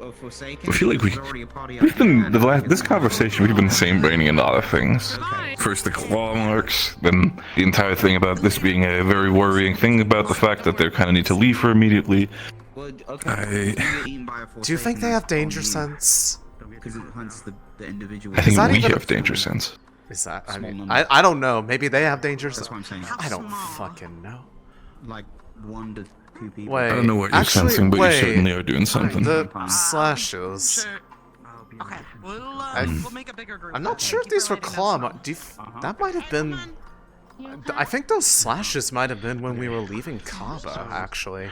a Forsaken? I feel like we've been this conversation. We've been same braining a lot of things. First the claw marks, then the entire thing about this being a very worrying thing about the fact that they kind of need to leave her immediately. Do you think they have danger sense? Because it hunts the individual. I think that we even have danger sense. Is that? I Small mean, number. I don't know. Maybe they have danger sense. That's what I'm saying. I don't fucking know. Like 1 to 2 people. Wait. I don't know what you're actually, sensing, but wait. you certainly are doing something. The slashes. Okay, we'll make a bigger group. I'm not sure if these were claw marks. That might have been. I think those slashes might have been when we were leaving Kaba, actually.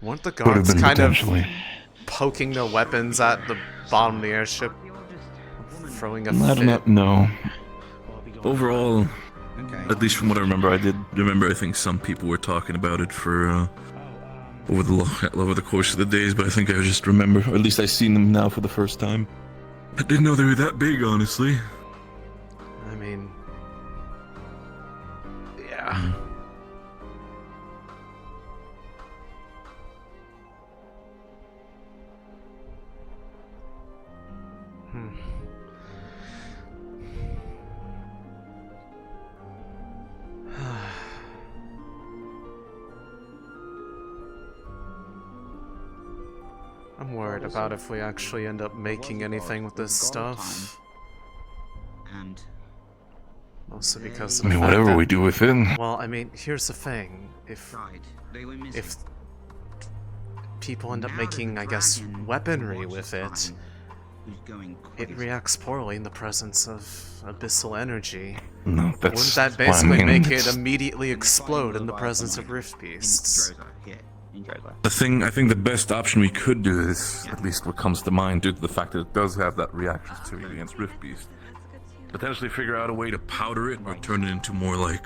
Weren't the Could have guards been kind of potentially. poking their weapons at the bottom of the airship? Throwing a I do fit? not know. Overall, at least from what I remember, I did remember. I think some people were talking about it for over the course of the days, but I think I just remember, or at least I've seen them now for the first time. I didn't know they were that big, honestly. I mean, yeah. I'm worried about if we actually end up making anything with this stuff. And Mostly because of I mean, the fact whatever that- we do with it. Well, I mean, here's the thing. If people end up making, I guess, weaponry with it, it reacts poorly in the presence of abyssal energy. No, that's Wouldn't that what I basically mean. make it immediately explode in the presence of rift beasts? The thing, I think the best option we could do is, at least what comes to mind, due to the fact that it does have that reaction to it against Rift Beast, potentially figure out a way to powder it or turn it into more like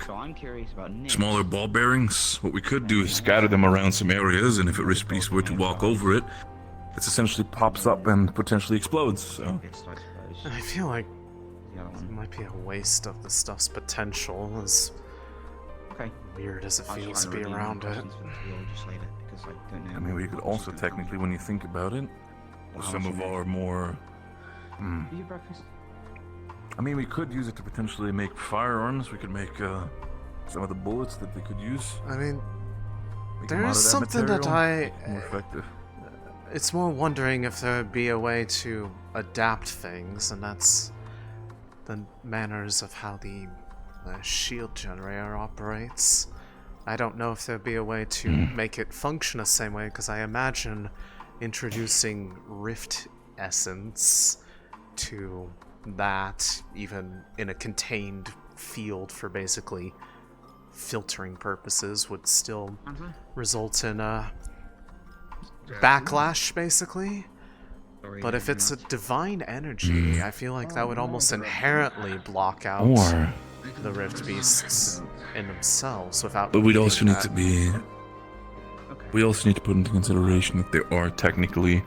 smaller ball bearings. What we could do is scatter them around some areas, and if a Rift Beast were to walk over it, it essentially pops up and potentially explodes. So. I feel like it might be a waste of the stuff's potential, as weird as it feels to be around it. I mean, we could also technically, when you think about it, some of our more... I mean, we could use it to potentially make firearms. We could make some of the bullets that they could use. I mean, There is that something that material, more effective. It's more wondering if there would be a way to adapt things, and that's the manners of how the shield generator operates. I don't know if there'd be a way to make it function the same way, because I imagine introducing rift essence to that, even in a contained field for basically filtering purposes, would still result in a backlash, basically. But if it's a divine energy, I feel like that would almost inherently block out the rift beasts in themselves without. But we'd needing also need that. to be. We also need to put into consideration that there are technically,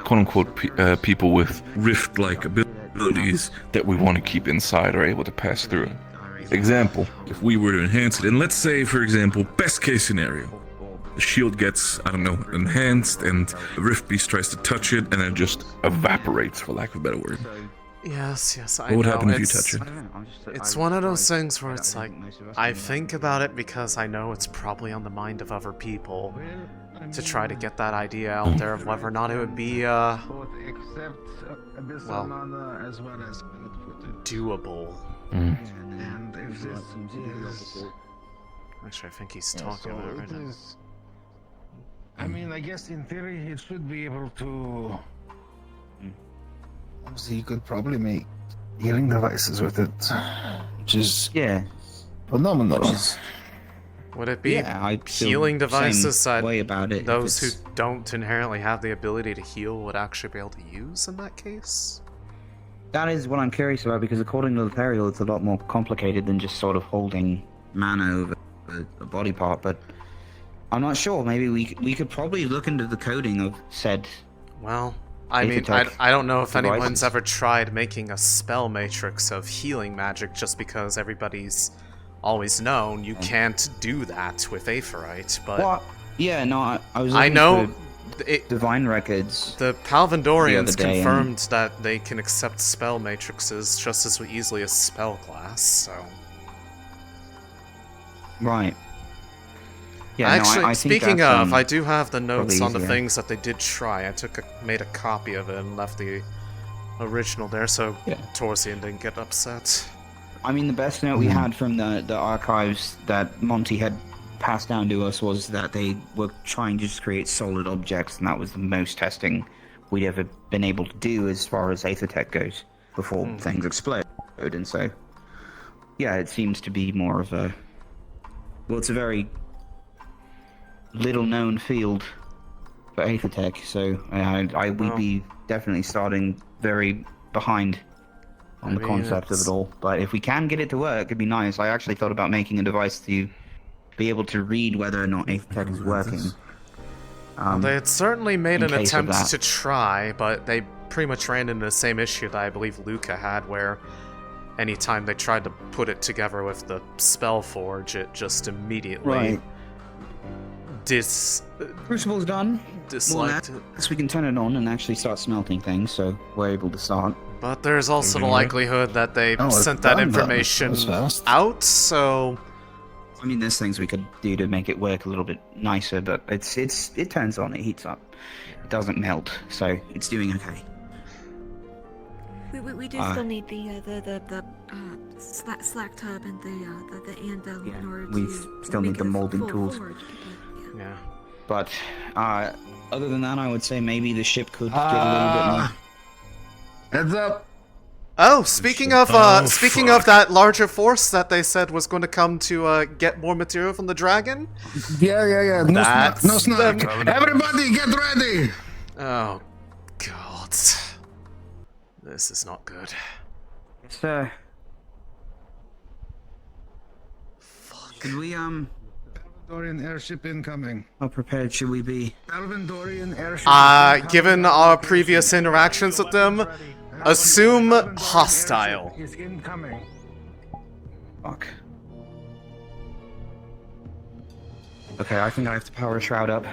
quote-unquote, people with rift-like abilities that we want to keep inside or able to pass through. Example, if we were to enhance it, and let's say, for example, best case scenario, the shield gets, I don't know, enhanced, and the rift beast tries to touch it, and it just evaporates, for lack of a better word. Yes, I What would know. happen if you touch it? It's one of those things where it's like, I think about it because I know it's probably on the mind of other people to try to get that idea out there of whether or not it would be, well, doable. Actually, I think he's talking about it right now. I mean, I guess in theory it should be able to. Obviously, you could probably make healing devices with it, which is phenomenal. Would it be I feel healing the same devices that way about it, those who if don't inherently have the ability to heal would actually be able to use in that case? That is what I'm curious about, because according to the Imperial, it's a lot more complicated than just sort of holding mana over a body part, but I'm not sure. Maybe we could probably look into the coding of said. Well, I mean, I don't know if anyone's ever tried making a spell matrix of healing magic, just because everybody's always known you can't do that with Aephorite, but... Well, yeah, no, I was I looking know for divine records. The Palvandorians the other day, confirmed that they can accept spell matrices just as easily as spell class, so... Right. Yeah, actually, no, I think speaking that's, of, I do have the notes on the easier. things that they did try. I made a copy of it and left the original there, so Torsian didn't get upset. I mean, the best note we had from the archives that Monty had passed down to us was that they were trying to just create solid objects, and that was the most testing we'd ever been able to do as far as Aethertech goes before things explode. And so, yeah, it seems to be more of a... Well, it's a very little-known field for Aethertech, so we'd be definitely starting very behind on the concept of it all. But if we can get it to work, it'd be nice. I actually thought about making a device to be able to read whether or not Aethertech is working. They had certainly made an in case of attempt that. to try, but they pretty much ran into the same issue that I believe Luca had, where anytime they tried to put it together with the Spellforge, it just immediately Crucible's done. disliked it. So we can turn it on and actually start smelting things, so we're able to start. But there's also the Anyway. likelihood that they Oh, it's sent that done, information that was fast. out, so... I mean, there's things we could do to make it work a little bit nicer, but it turns on, it heats up. It doesn't melt, so it's doing okay. We do still need the slack tub and the anvil in order We to still make need the it a molding full tools. forge, Yeah. But other than that, I would say maybe the ship could get a little bit more. Heads up! Oh, speaking of that larger force that they said was going to come to get more material from the dragon. Yeah. No That's snack. No snack. them. Everybody, get ready! Oh, God. This is not good. Sir. Should we Palvandorian airship incoming. how prepared should we be? Palvandorian airship. Given our previous interactions with them, assume hostile. Is incoming. Fuck. Okay, I think I have to power a shroud up.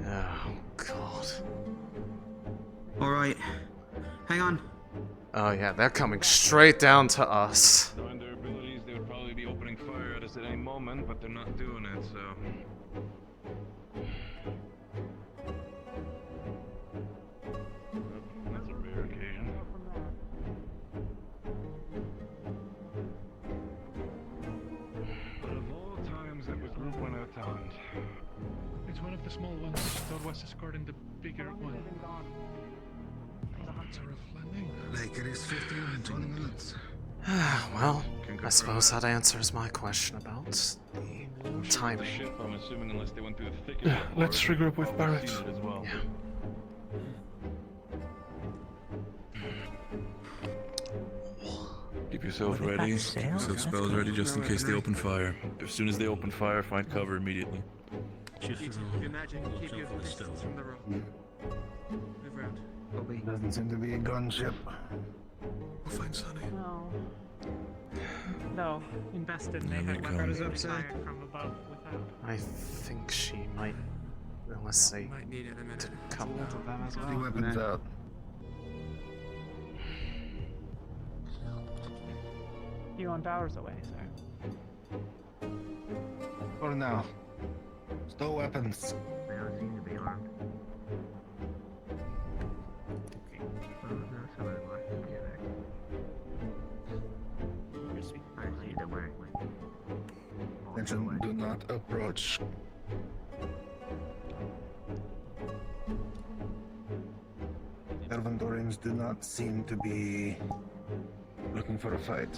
Oh, God. Alright. Hang on. Oh, yeah, they're coming straight down to us. Knowing their abilities, they would probably be opening fire at us at any moment, but they're not doing it. that so? That's a rare occasion. But of all times that the group went out to hunt. It's one of the small ones. Thor was escorting the bigger one. Like it is 15 and 20 minutes. Well, I suppose that answers my question about the timing. I'm assuming unless they went through the thick of Yeah, it, let's or regroup with they've Barrett. seen it as well. Yeah. Keep yourself ready. Keep yourself spells ready just in case they open fire. As soon as they open fire, find cover immediately. Imagine, keep your distance from the rope. Move around. Doesn't seem to be a gunship. We'll find Sonny. No. No. Invested in There they it. come. Weapons fired from above without. I think she might, unless they Might need it in a minute. come Both of them as well. The weapons out. You want hours away, sir. For now. Stow weapons. They don't seem to be armed. Well, no, some of them are. I see them wearing Attention, do not approach. Elvendorians do not seem to be looking for a fight.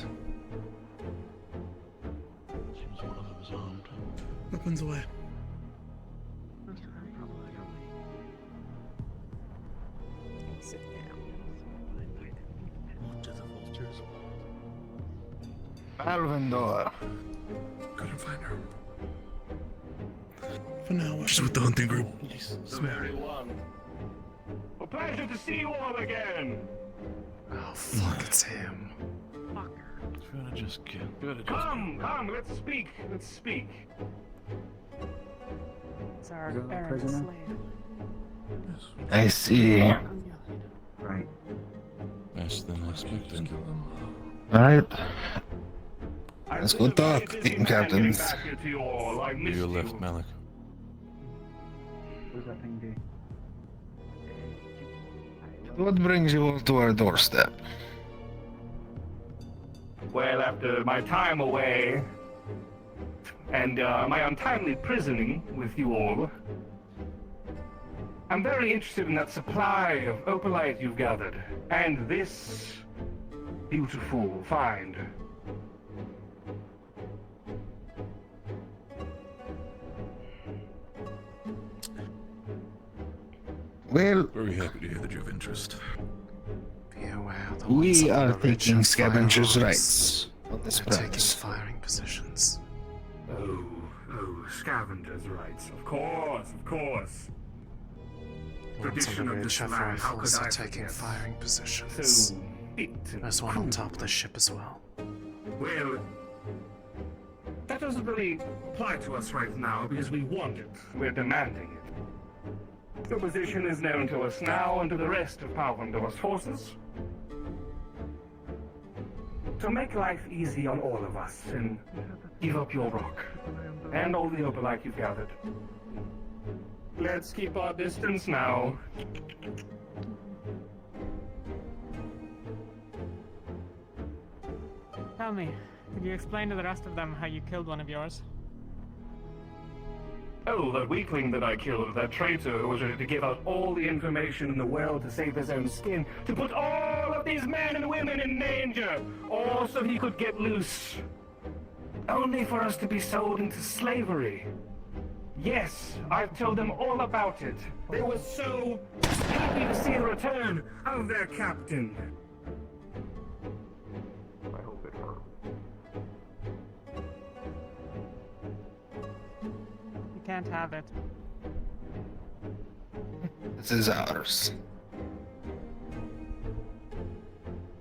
Seems one of them is armed. Weapons away. Sit down. What do the vultures want? Alvendor. Couldn't find her. For now, She's with the hunting group. The very one. A pleasure to see you all again. Oh fuck, it's him. Come, let's speak. Let's speak. It's our You're a errand prisoner? slave. I see. Right. Less than expected. Alright. I've Let's been go a very talk, busy team man getting captains. back here to you all. I missed You're you. left, Malik. What does that thing do? What brings you all to our doorstep? Well, after my time away and my untimely prisoning with you all, I'm very interested in that supply of opalite you've gathered and this beautiful find. Well, Very happy to hear that you have interest. Be aware, the ones we on are the ridge taking have scavengers' firearms. rights on this They're taking premise. firing positions. Oh, scavengers' rights. Of course, of course. The ones on Tradition the of ridge this have land, how rifles could are I taking forget? firing positions. So fit and There's one cool. on top of the ship as well. Well, that doesn't really apply to us right now because we want it. We're demanding it. The position is known to us now and to the rest of Palvandor's forces. To make life easy on all of us and give up your rock and all the opalite you've gathered. Let's keep our distance now. Tell me, could you explain to the rest of them how you killed one of yours? Oh, that weakling that I killed, that traitor who was ready to give out all the information in the world to save his own skin, to put all of these men and women in danger, all so he could get loose. Only for us to be sold into slavery. Yes, I've told them all about it. They were so happy to see the return of their captain. I hope it hurt. You can't have it. This is ours.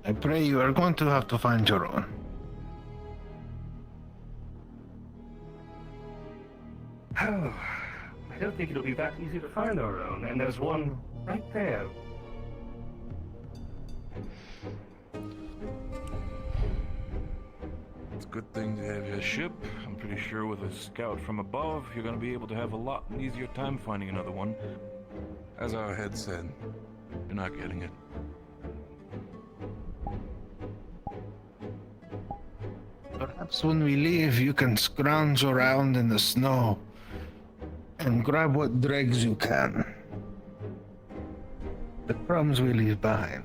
I pray you are going to have to find your own. Oh, I don't think it'll be that easy to find our own, and there's one right there. It's a good thing to have your ship. I'm pretty sure with a scout from above, you're gonna be able to have a lot easier time finding another one. As our head said, you're not getting it. Perhaps when we leave, you can scrounge around in the snow and grab what dregs you can. The crumbs we leave behind.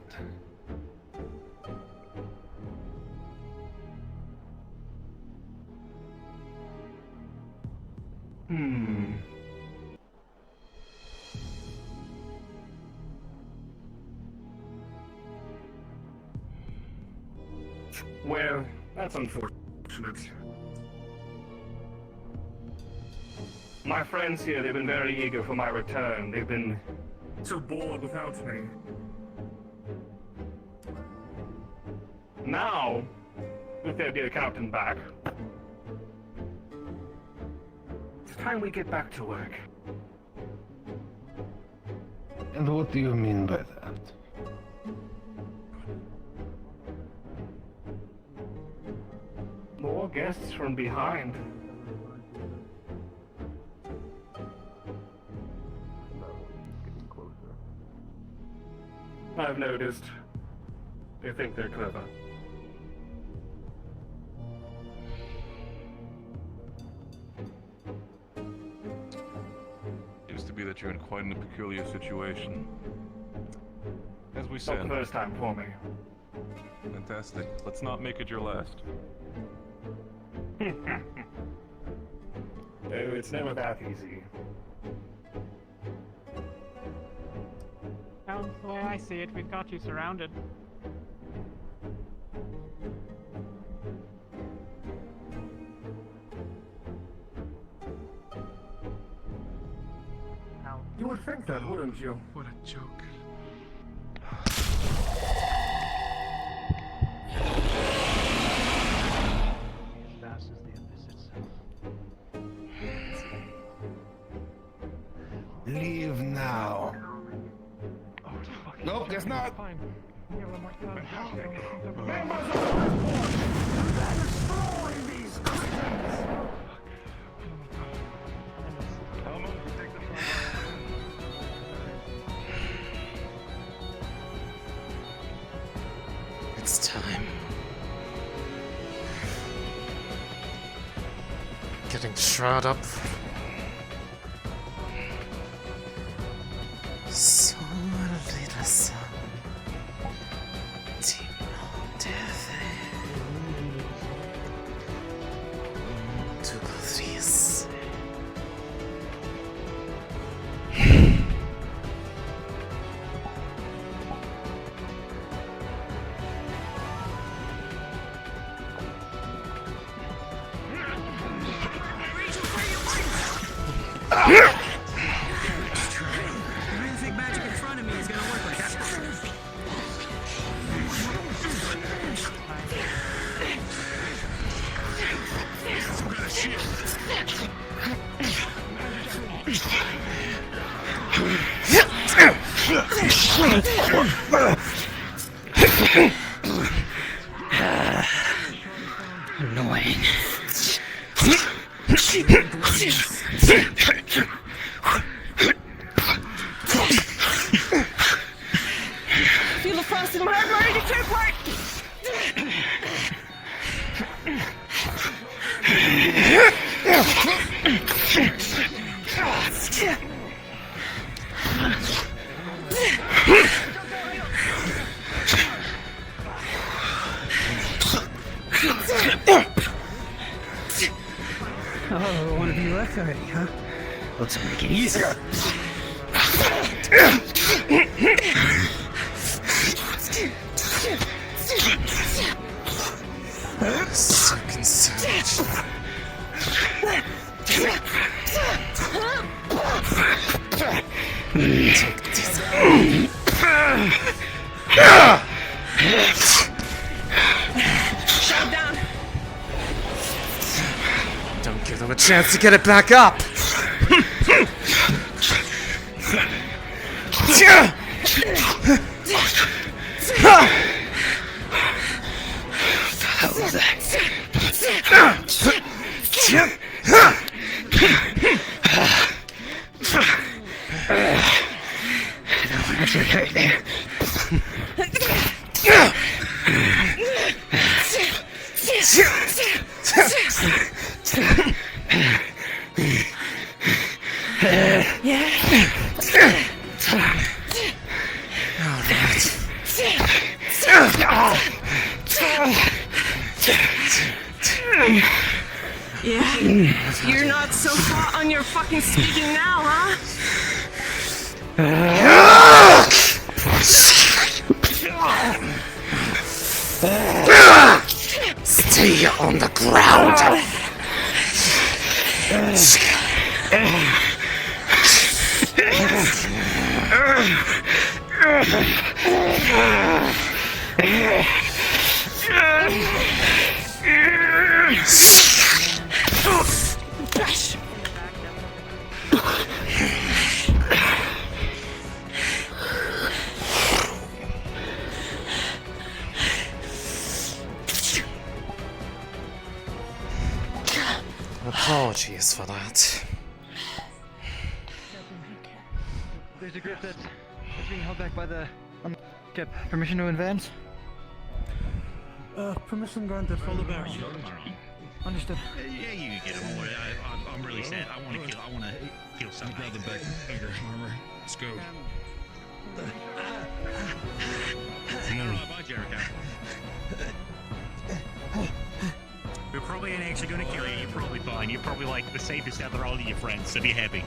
Well, that's unfortunate. My friends here, they've been very eager for my return. They've been so bored without me. Now, with their dear captain back, it's time we get back to work. And what do you mean by that? More guests from behind. I've noticed. They think they're clever. Seems to be that you're in quite a peculiar situation. As we said. Not the first time for me. Fantastic. Let's not make it your last. Oh, it's never that easy. Well, the way I see it, we've got you surrounded. You would think that, wouldn't you? What a joke. As fast as the abyss itself. Leave now. Nope, guess not. Fine. Yeah, one more time. Destroying these creatures! It's time. Getting shot up. Solida sun. Annoying. Feel the frost in my heart, ready to turn part. Oh, want to be left already, huh? Let's make it easier. Second savage. Take this. Shut down. Don't give them a chance to get it back up. How was that? Yeah? You're not so hot on your fucking speaking now, huh? Stay on the ground. Apologies for that. There's a group that's being held back by the ship. Permission to advance? Permission granted. Follow bear. Understood. Yeah, you can get him. I'm really sad. I want to kill something. Grab the back finger armor. Let's go. Bye, Jericho. We probably ain't actually gonna kill you. You're probably fine. You're probably like the safest out of all of your friends, so be happy.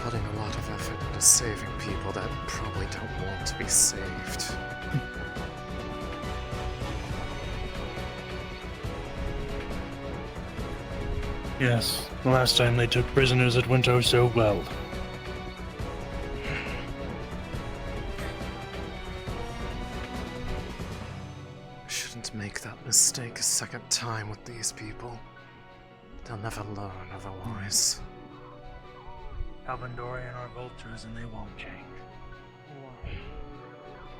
Putting a lot of effort into saving people that probably don't want to be saved. Yes, the last time they took prisoners it went oh so well. I shouldn't make that mistake a second time with these people. They'll never learn otherwise. Albandorian are vultures and they won't change.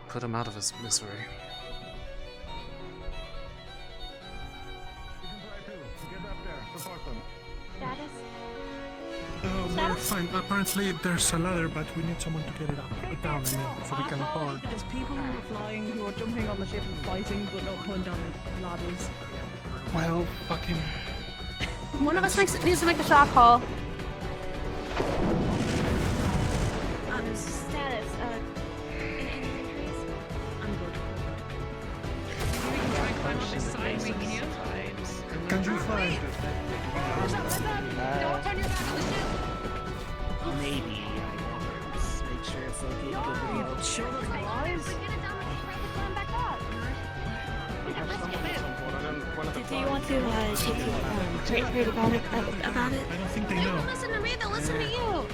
Put him out of his misery. Status? We're fine. Apparently there's a ladder, but we need someone to get it up, down, and so we can board. There's people who are flying, who are jumping on the ship and fighting, but not pulling down the ladders. Well, fucking. One of us needs to make a shock call. Status, any injuries? I'm good. Can you fly? Don't turn your back on the ship! Maybe. Let's make sure it's okay to go. Show them lies? Do you want to talk to Kurt about it? I don't think they know. Don't listen to me, they'll listen to you!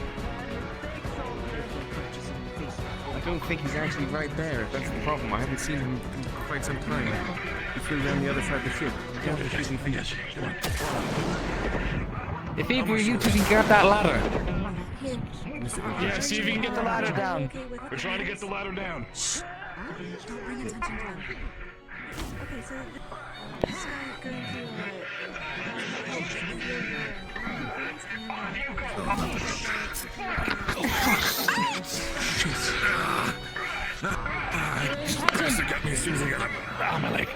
I don't think he's actually right there. That's the problem. I haven't seen him in quite some time. He flew down the other side of the ship. If he were you two can grab that ladder. Yeah, see if you can get the ladder down. We're trying to get the ladder down. Don't bring attention to him. Okay, so this guy going to It got me as soon as I got my leg.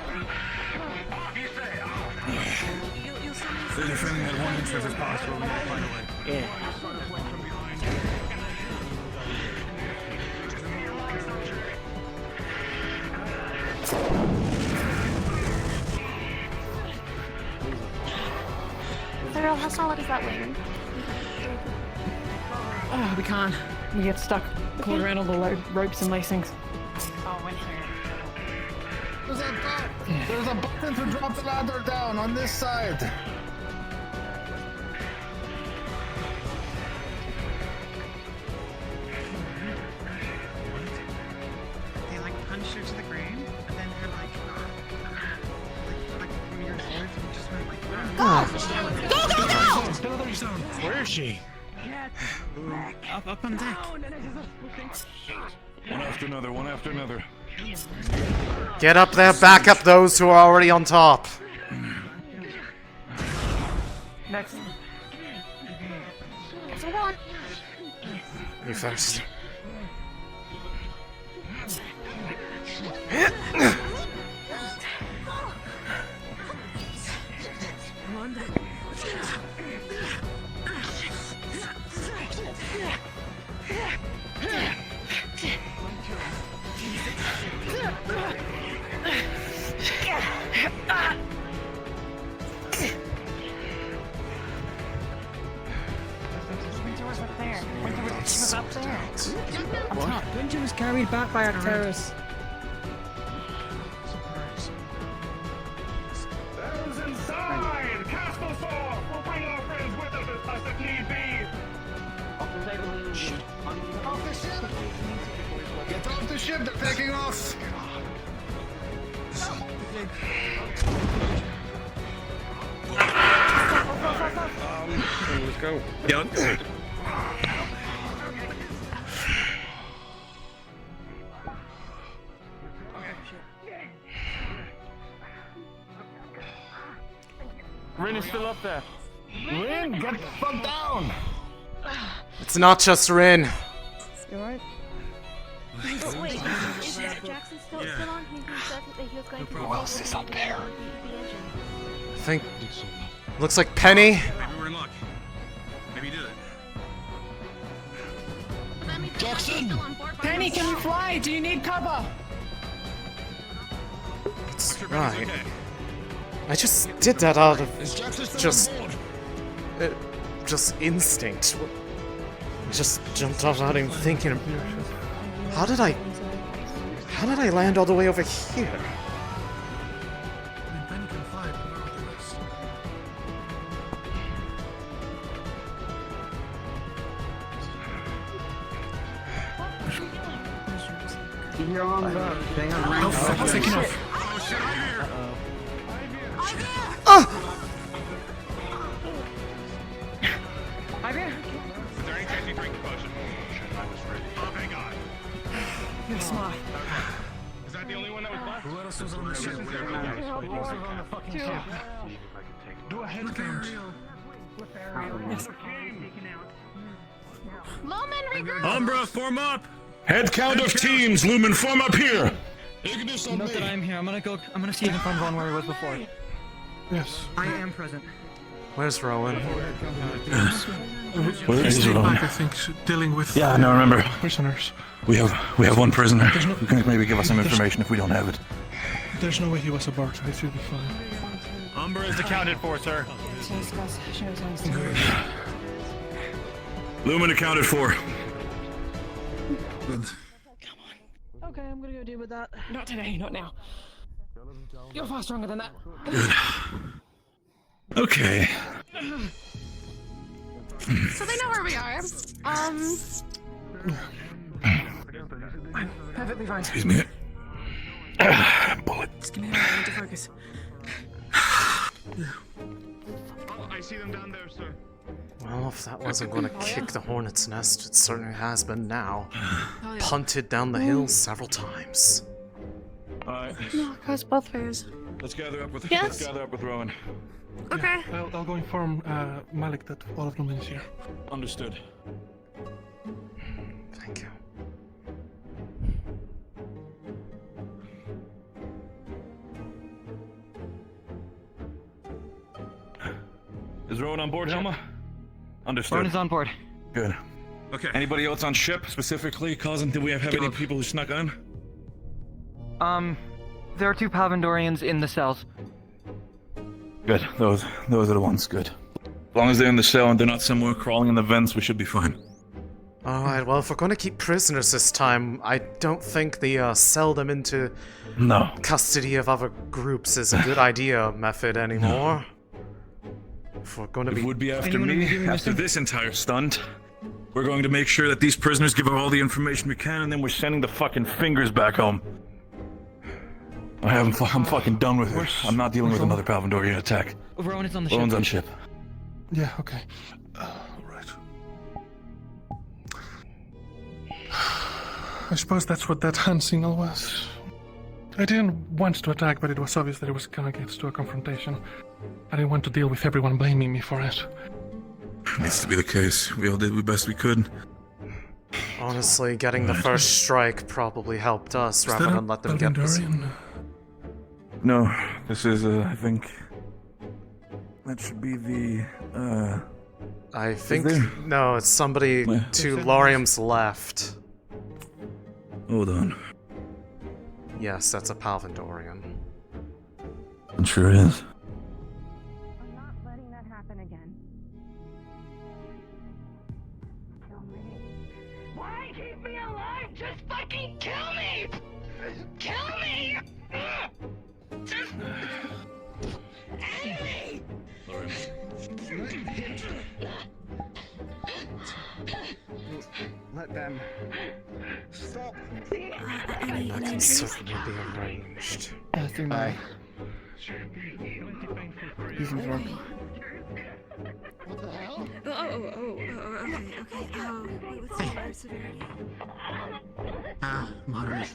They're defending that one entrance as possible. We gotta find a way. Yeah. Cyril, how solid is that wing? Oh, we can't. We get stuck. Caught around all the ropes and lacings. There's a button to drop the ladder down on this side. her to the ground, and then her like one of your swords, and just went like. Go! Where is she? Up on deck. One after another, one after another. Get up there, back up those who are already on top. Next. You first. Winter was carried back by Arcturus. Those inside! Cast us off! We'll bring our friends with us if need be! Off the ship! Get off the ship, they're taking off! Let's go. Down. Rin is still up there. Rin, get the fuck down! It's not just Rin. You alright? Oh, wait, is Jackson still on? He said that he was going to. Who else is up there? I think. Looks like Penny. Maybe we're in luck. Maybe he did it. Jackson! Penny, can you fly? Do you need cover? That's right. I just did that out of just instinct. Just jumped off without even thinking. How did I land all the way over here? Ben can fly, but not the rest. You're on the thing on Oh, fuck, it's taking off. Oh shit, I'm here! I'm here. Is there any chance you drink the potion? I was ready. Oh, thank God. You're smart. Is that the only one that was left? Who else was on the ship? Who else was on the fucking ship? Do a head count. Yes. Lumen, regroup! Umbra, form up! Head count of teams, Lumen, form up here! Ignis on Note me! that I'm here. I'm gonna see if I can find Ron where he was before. Yes. I am present. Where's Rowan? Where is Stay Rowan? back, I think, dealing with Yeah, no, remember. prisoners. We have one prisoner. You can maybe give us some information if we don't have it. There's no way he was aboard, so he should be fine. Umbra is accounted for, sir. Lumen accounted for. Good. Okay, I'm gonna go deal with that. Not today, not now. You're far stronger than that. Good. Okay. So they know where we are. Perfectly fine. Excuse me. Bullet. Just give me a moment to focus. Oh, I see them down there, sir. Well, if that wasn't going to kick the hornet's nest, it certainly has been now. Punted down the hill several times. Alright. No, across both ways. Let's gather up with Yes. Rowan. Okay. I'll go inform Malik that all of them is here. Understood. Thank you. Is Rowan on board, Helma? Understood. Ron is on board. Good. Okay. Anybody else on ship specifically? Causing, do we have any people who snuck on? There are 2 Palvandorians in the cells. Good. Those are the ones. Good. As long as they're in the cell and they're not somewhere crawling in the vents, we should be fine. Alright, well, if we're going to keep prisoners this time, I don't think the sell them into custody of other groups is a good idea method anymore. If we're going to It be... would be after me, after this entire stunt. We're going to make sure that these prisoners give us all the information we can, and then we're sending the fucking fingers back home. I'm fucking done with her. I'm not dealing with another Palvandorian attack. Rowan is on the ship. Rowan's on ship. Yeah, okay. Alright. I suppose that's what that hand signal was. I didn't want to attack, but it was obvious that it was gonna get to a confrontation. I didn't want to deal with everyone blaming me for it. Needs to be the case. We all did the best we could. Honestly, getting the first strike probably helped us rather than let them get this. No, this is, I think... That should be the, I think... No, it's somebody to Laurium's left. Hold on. Yes, that's a Palvandorian. It sure is. I'm not letting that happen again. Kill me. Why keep me alive? Just fucking kill me! Kill me! Just... Enemy! Let them stop. That can certainly be arranged. Through my... Using for... What the hell? Okay. What's the severity? Moderate.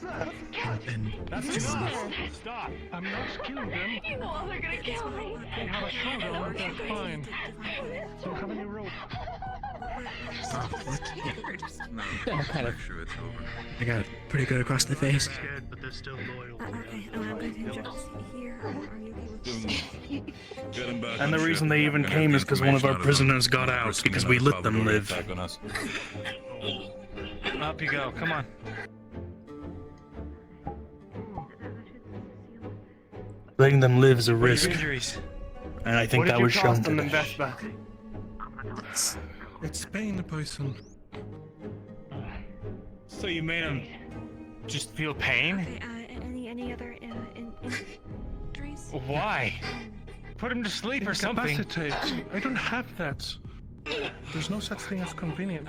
Stop! I'm not killing them. You all are gonna kill me. They have a showdown, they're fine. Don't have any rope. Stop. What? No, I'm kind of sure it's over. I got pretty good across the face. Scared, but they're still loyal. Okay, I'm going to inject here. Are you okay with this? And the reason they even came is because one of our prisoners got out, because we let them live. Up you go, come on. Letting them live is a risk. And I think that was shown today. It's pain poison. So you made him just feel pain? Okay, any other injuries? Why? Put him to sleep or something. Incapacitate. I don't have that. There's no such thing as convenient.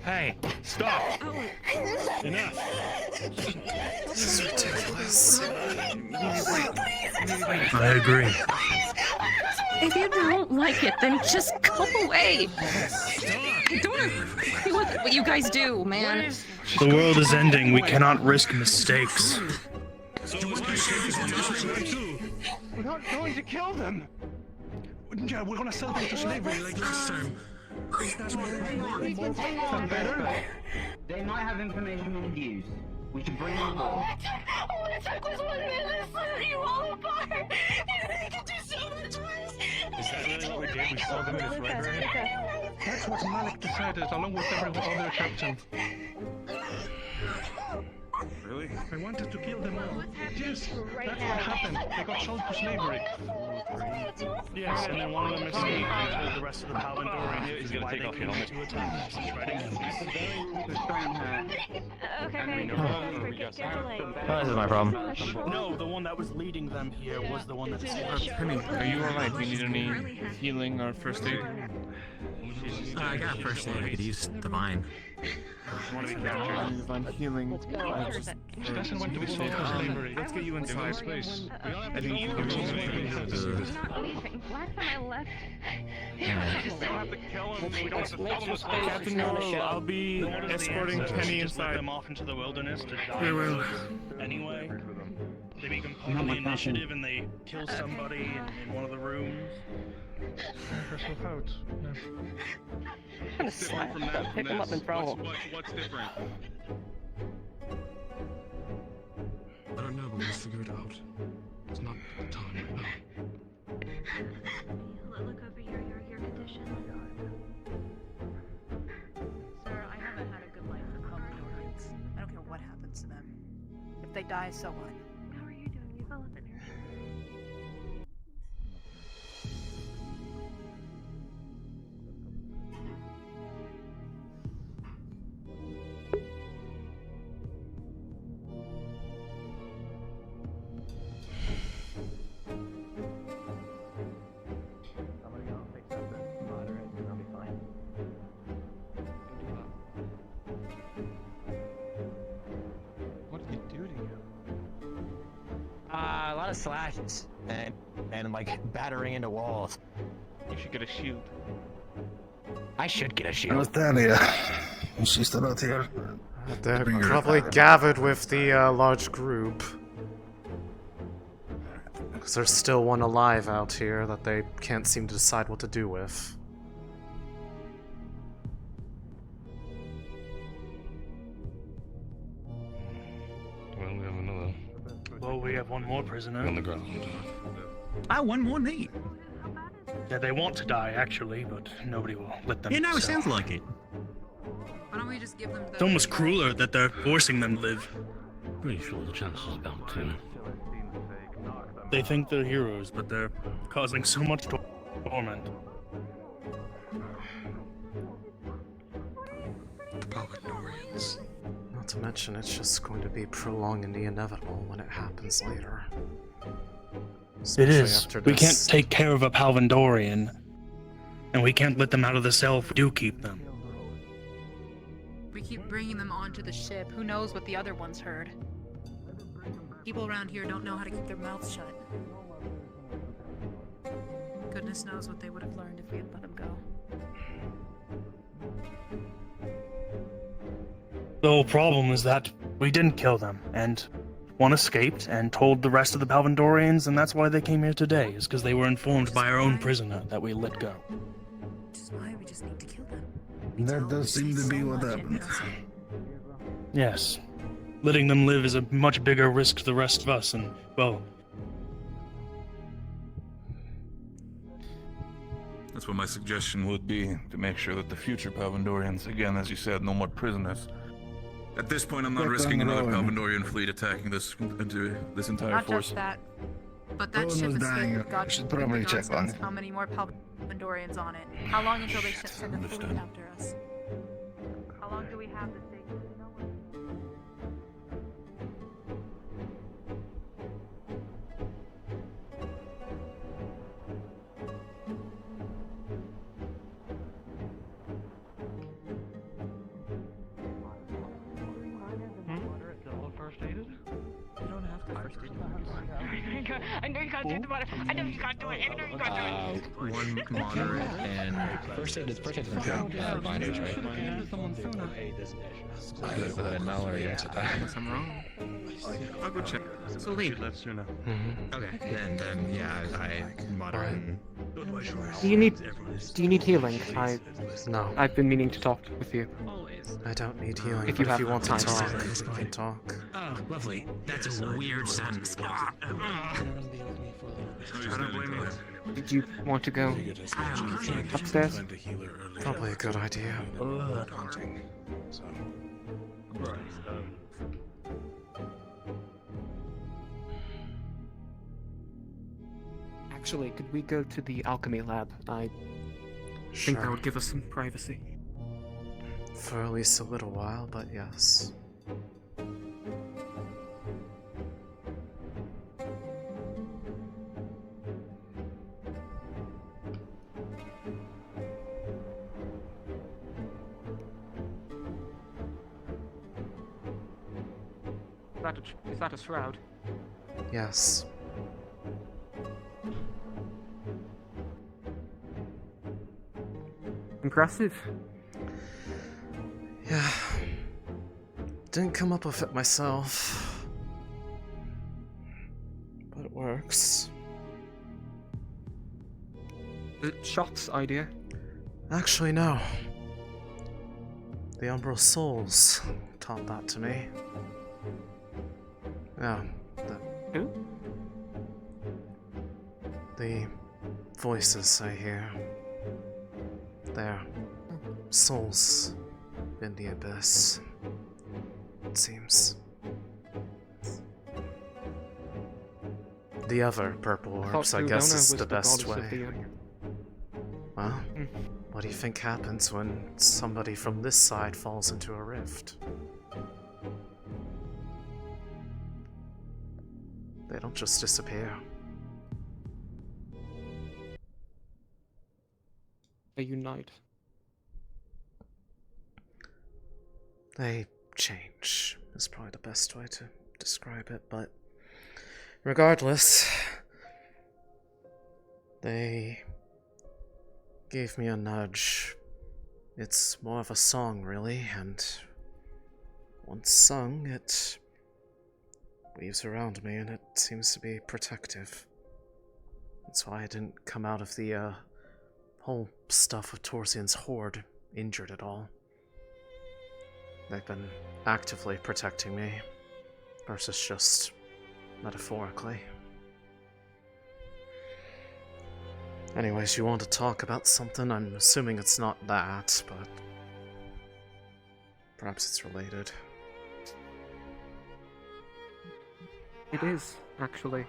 Hey, stop! Enough. This is ridiculous. I agree. If you don't like it, then just go away. I don't agree with what you guys do, man. The world is ending. We cannot risk mistakes. We're not going to kill them. Yeah, we're gonna sell them to slavery like last time. They might have information on use. We should bring them aboard. All it took was 1 minute to set you all apart. You could do so much worse. Is that really what we did? We sold them in his library? That's what Malik decided, along with every other captain. Really? I wanted to kill them all. Yes, that's what happened. They got sold to slavery. Yes, and then one of them escaped and told the rest of the Palvandorians He's gonna take off your helmet. to attack. This is my problem. No, the one that was leading them here was the one that escaped. Penny, are you alright? Do you need any healing or first aid? I got first aid. I could use divine. Want to be captured? Divine healing. Doesn't want to be sold to slavery. Let's get you inside space. I think you Not leaving. Last time I left. We don't have to kill him. We don't have to kill him. Captain Norrell, I'll be escorting Penny inside. Them off into the wilderness to die. Very well. Anyway, they become part of the initiative and they kill somebody in one of the rooms. Herself out. I'm gonna slap him, pick him up and throw him. What's different? I don't know, but we'll figure it out. It's not the time right now. Look over your condition. Sir, I haven't had a good life with Palvandorians. I don't care what happens to them. If they die, so what? How are you doing? You fell up in here. lot of slashes and like battering into walls. You should get a shield. I should get a shield. Natalia, she's still out here. They're probably gathered with the large group. Because there's still one alive out here that they can't seem to decide what to do with. Well, we have another. Well, we have one more prisoner. On the ground. One more need. Yeah, they want to die, actually, but nobody will let them. Yeah, no, it so. sounds like it. Why don't we just give them the... It's almost crueler that they're forcing them to live. Pretty sure the chances is about 2. They think they're heroes, but they're causing so much torment. The Palgadorians. Not to mention, it's just going to be prolonging the inevitable when it happens later. It is. After We this. can't take care of a Palvandorian, and we can't let them out of the cell if we do keep them. We keep bringing them onto the ship. Who knows what the other ones heard? People around here don't know how to keep their mouths shut. Goodness knows what they would have learned if we had let them go. The whole problem is that we didn't kill them, and one escaped and told the rest of the Palvandorians, and that's why they came here today, is because they were informed by our own prisoner that we let go. Which is why we just need to kill them. That does seem to be what happened. Yes. Letting them live is a much bigger risk to the rest of us, and, well... That's what my suggestion would be, to make sure that the future Palvandorians, again, as you said, no more prisoners. At this point, I'm not risking another Palvandorian fleet attacking this entire Not force. just that, but that Rowan ship was is dying. filled with God Should probably check on knows it. how many more Palvandorians on it. How long until they send a fleet after us? How long do we have to take? No one. You don't have to first aid. I know you gotta do the water. I know you gotta do it. I know you gotta do it. One moderate and first aid is binders, right? Mallory. I'm wrong. I'll go check. So leave. Mm-hmm. Okay, then yeah, I moderate. Do you need healing? No. I've been meaning to talk with you. I don't need healing, If but you if you have want to time. talk, we can talk. Oh, lovely. That's a weird sentence. I don't blame you. Did you want to go upstairs? Probably a good idea. Actually, could we go to the alchemy lab? I Sure. think that would give us some privacy. For at least a little while, but yes. Is that a shroud? Yes. Impressive. Yeah. Didn't come up with it myself. But it works. Shot's idea? Actually, no. The Umbral Souls taught that to me. Yeah. Who? The voices I hear. They're souls in the abyss, it seems. The other purple orbs, I guess, is the best way. Well, what do you think happens when somebody from this side falls into a rift? They don't just disappear. They unite. They change, is probably the best way to describe it, but Regardless, they gave me a nudge. It's more of a song, really, and once sung, it weaves around me and it seems to be protective. That's why I didn't come out of the whole stuff of Torsian's horde injured at all. They've been actively protecting me, versus just metaphorically. Anyways, you want to talk about something? I'm assuming it's not that, but perhaps it's related. It is, actually.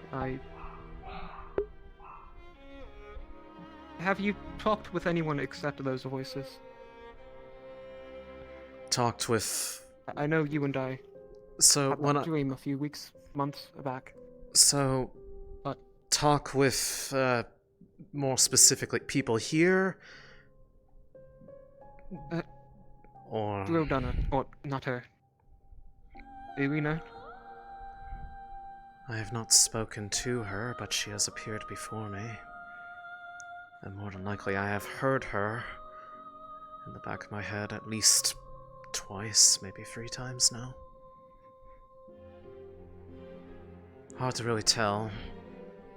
Have you talked with anyone except those voices? Talked with... I know you and I So had when that dream a few months back. So, talk with, more specifically, people here? Or... Rodonna, or not her. Do we know? I have not spoken to her, but she has appeared before me. And more than likely I have heard her in the back of my head at least twice, maybe 3 times now. Hard to really tell.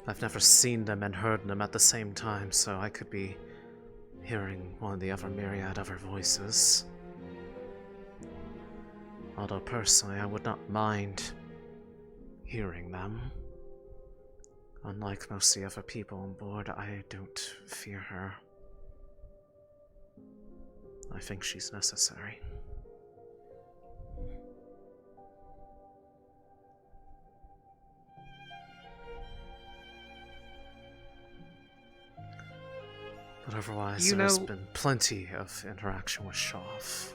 I've never seen them and heard them at the same time, so I could be hearing one of the other myriad other voices. Although personally I would not mind hearing them. Unlike most of the other people on board, I don't fear her. I think she's necessary. But otherwise, there's been plenty of interaction with Shoff.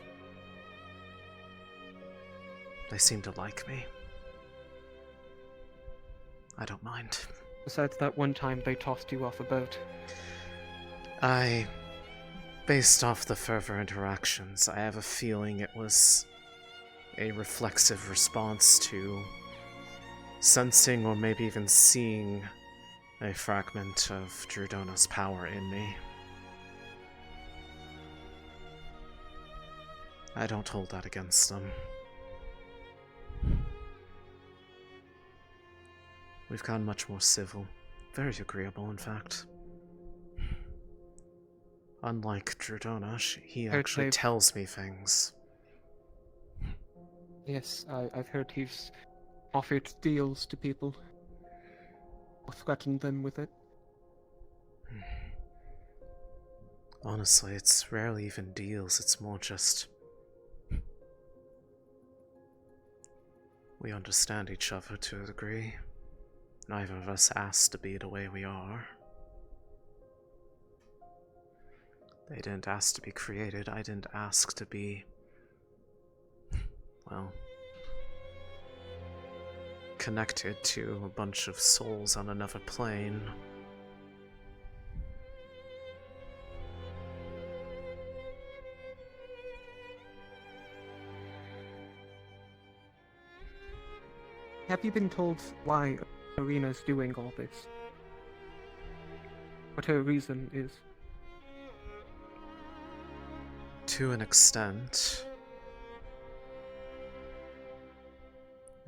They seem to like me. I don't mind. Besides that one time they tossed you off a boat. Based off the further interactions, I have a feeling it was a reflexive response to sensing or maybe even seeing a fragment of Drudona's power in me. I don't hold that against them. We've gotten much more civil. Very agreeable, in fact. Unlike Drudona, he actually tells me things. Yes, I've heard he's offered deals to people. Or threatened them with it. Honestly, it's rarely even deals, it's more just... we understand each other to a degree. Neither of us asked to be the way we are. They didn't ask to be created, I didn't ask to be... well... connected to a bunch of souls on another plane. Have you been told why Arena's doing all this? What her reason is? To an extent.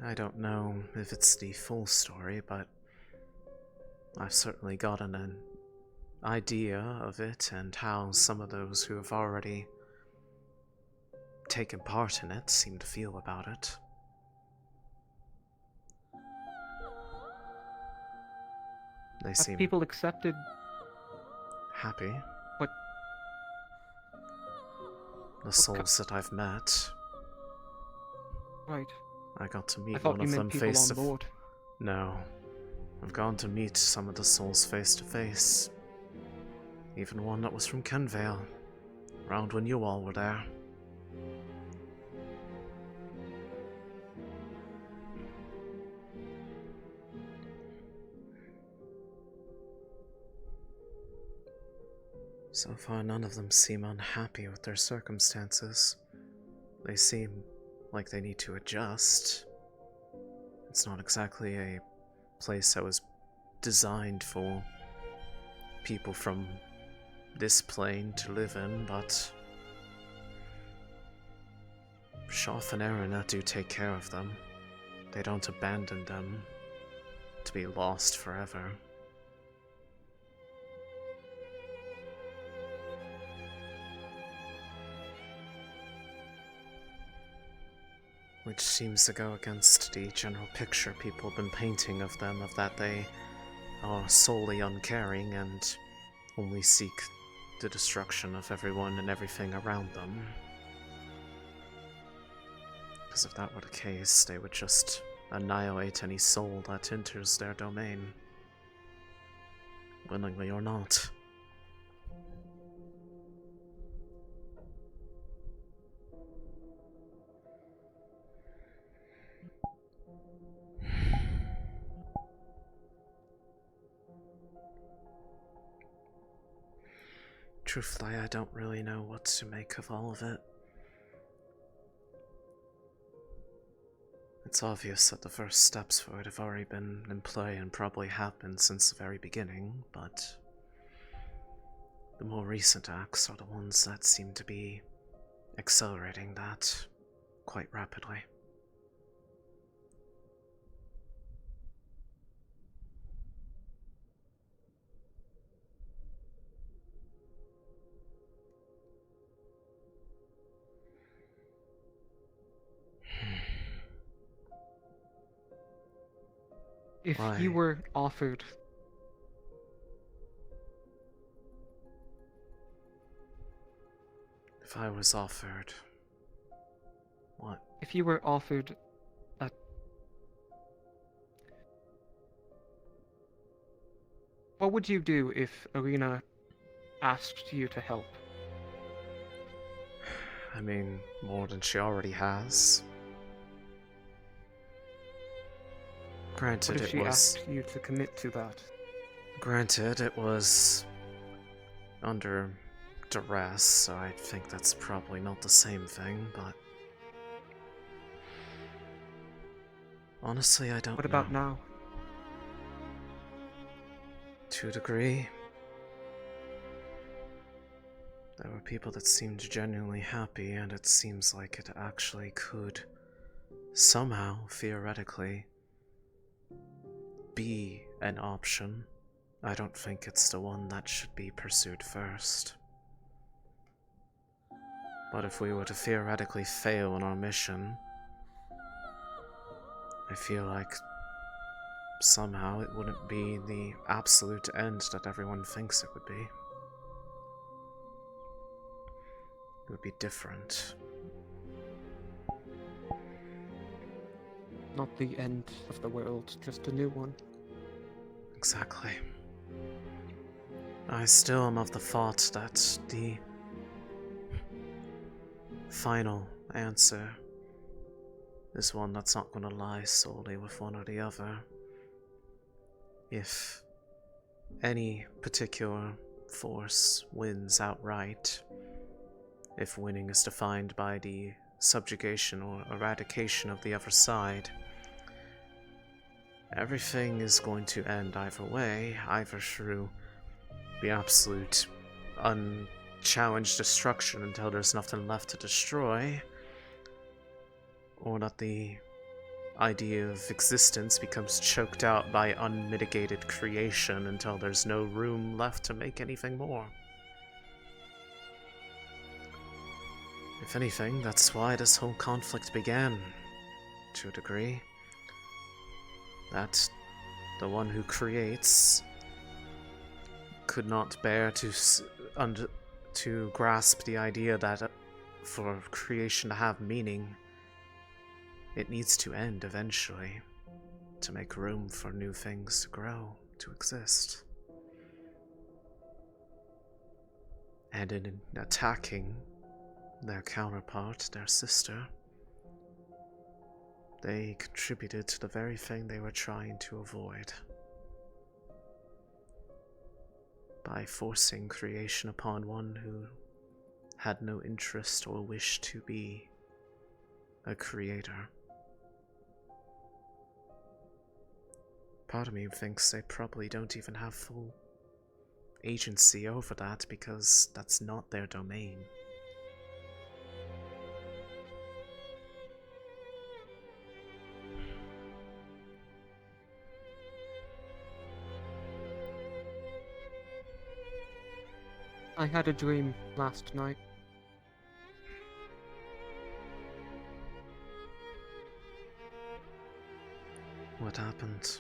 I don't know if it's the full story, but I've certainly gotten an idea of it and how some of those who have already taken part in it seem to feel about it. They seem people accepted happy. What? The souls that I've met. Right. I got to meet I thought one you of meant them people face on to board. No. I've gone to meet some of the souls face to face. Even one that was from Kenvale. Around when you all were there. So far, none of them seem unhappy with their circumstances. They seem like they need to adjust. It's not exactly a place that was designed for people from this plane to live in, but Shoff and Erina do take care of them. They don't abandon them to be lost forever. Which seems to go against the general picture people have been painting of them, of that they are solely uncaring and only seek the destruction of everyone and everything around them. Because if that were the case, they would just annihilate any soul that enters their domain, willingly or not. Truthfully, I don't really know what to make of all of it. It's obvious that the first steps for it have already been in play and probably happened since the very beginning, but the more recent acts are the ones that seem to be accelerating that quite rapidly. If Why? you were offered If I was offered... what? If you were offered a... What would you do if Arena asked you to help? I mean, more than she already has. Granted, What if it she was... asked you to commit to that? Granted, it was under duress, so I think that's probably not the same thing, but... honestly, I don't know. What about now? To a degree. There were people that seemed genuinely happy, and it seems like it actually could somehow, theoretically, be an option. I don't think it's the one that should be pursued first. But if we were to theoretically fail in our mission, I feel like somehow it wouldn't be the absolute end that everyone thinks it would be. It would be different. Not the end of the world, just a new one. Exactly. I still am of the thought that the final answer is one that's not going to lie solely with one or the other. If any particular force wins outright, if winning is defined by the subjugation or eradication of the other side, everything is going to end either way, either through the absolute unchallenged destruction until there's nothing left to destroy, or that the idea of existence becomes choked out by unmitigated creation until there's no room left to make anything more. If anything, that's why this whole conflict began, to a degree. That the one who creates could not bear to grasp the idea that for creation to have meaning, it needs to end eventually, to make room for new things to grow, to exist. And in attacking their counterpart, their sister, they contributed to the very thing they were trying to avoid. By forcing creation upon one who had no interest or wish to be a creator. part of me thinks they probably don't even have full agency over that because that's not their domain. I had a dream last night. What happened?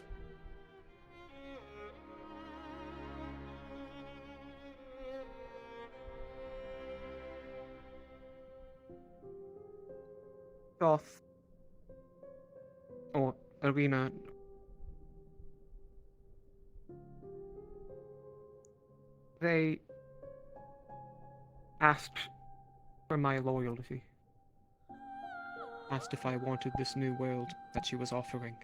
Goth. Or Arena. They asked for my loyalty. Asked if I wanted this new world that she was offering.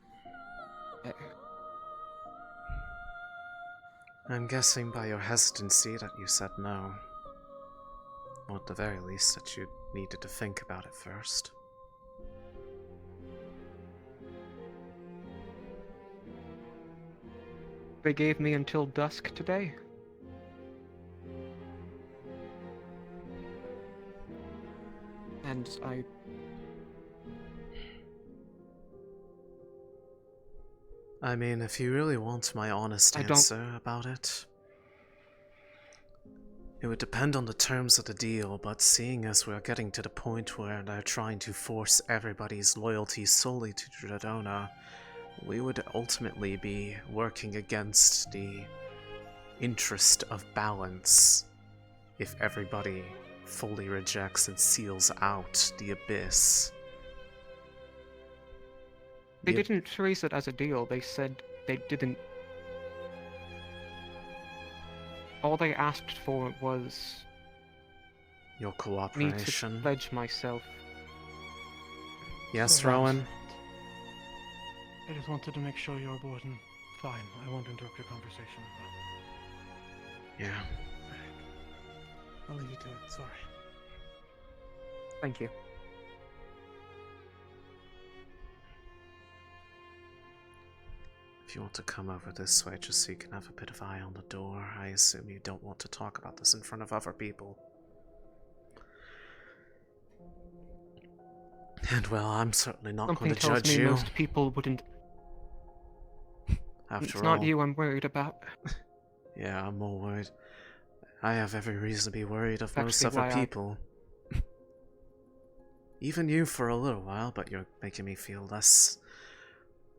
I'm guessing by your hesitancy that you said no. Or at the very least that you needed to think about it first. They gave me until dusk today. And I mean, if you really want my honest answer about it, it would depend on the terms of the deal, but seeing as we're getting to the point where they're trying to force everybody's loyalty solely to Dradona, we would ultimately be working against the interest of balance if everybody fully rejects and seals out the abyss. They didn't trace it as a deal. They said they didn't. All they asked for was your me cooperation. to pledge myself. Yes, Sorry, Rowan? I just wanted to make sure you're aboard and fine. I won't interrupt your conversation. Yeah. I'll leave you to it. Sorry. Thank you. If you want to come over this way just so you can have a bit of eye on the door, I assume you don't want to talk about this in front of other people. And well, I'm certainly not going to judge me you. Most people wouldn't. After it's all, not you I'm worried about. Yeah, I'm more worried. I have every reason to be worried of most Actually, other why people. Even you for a little while, but you're making me feel less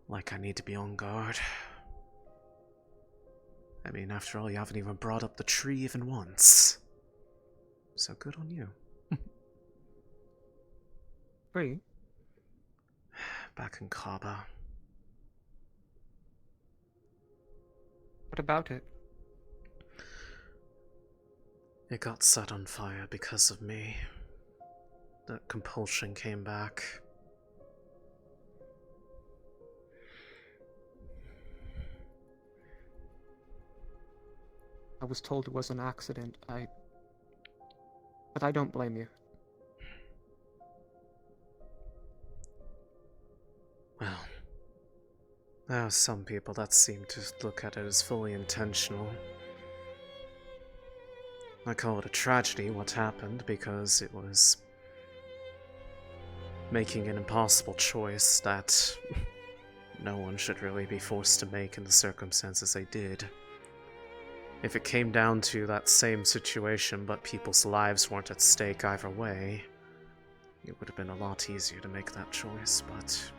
like I need to be on guard. I mean, after all, you haven't even brought up the tree even once. So good on you. Free? Back in Kaba. What about it? It got set on fire because of me. That compulsion came back. I was told it was an accident. But I don't blame you. Well, there are some people that seem to look at it as fully intentional. I call it a tragedy what happened because it was making an impossible choice that no one should really be forced to make in the circumstances they did. If it came down to that same situation but people's lives weren't at stake either way, it would have been a lot easier to make that choice, but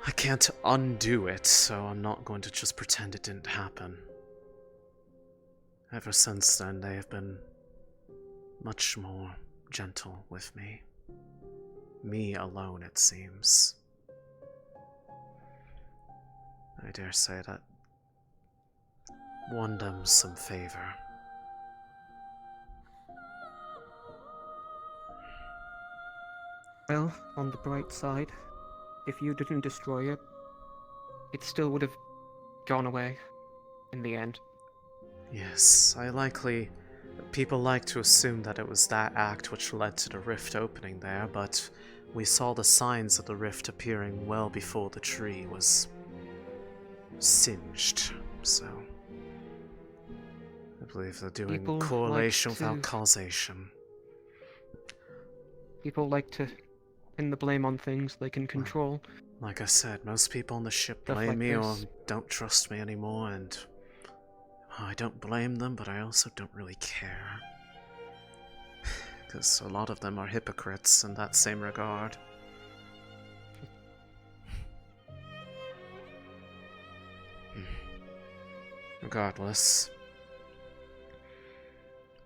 I can't undo it, so I'm not going to just pretend it didn't happen. Ever since then, they have been much more gentle with me. Me alone, it seems. I dare say that won them some favor. Well, on the bright side, if you didn't destroy it, it still would have gone away in the end. Yes, people like to assume that it was that act which led to the rift opening there, but we saw the signs of the rift appearing well before the tree was singed, so I believe they're doing People like correlation without to- causation. People like to pin the blame on things they can control. Like I said, most people on the ship Stuff blame like me or this. don't trust me anymore, and I don't blame them, but I also don't really care. Because a lot of them are hypocrites in that same regard. Regardless,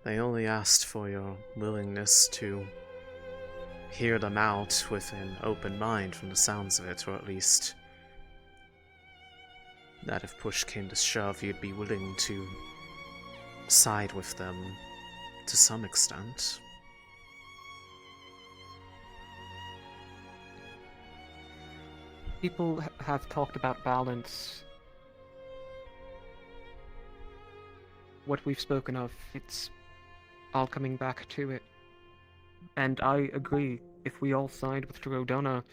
they only asked for your willingness to hear them out with an open mind from the sounds of it, or at least that if push came to shove, you'd be willing to side with them to some extent. People have talked about balance. What we've spoken of, it's all coming back to it. And I agree, if we all side with Drodona,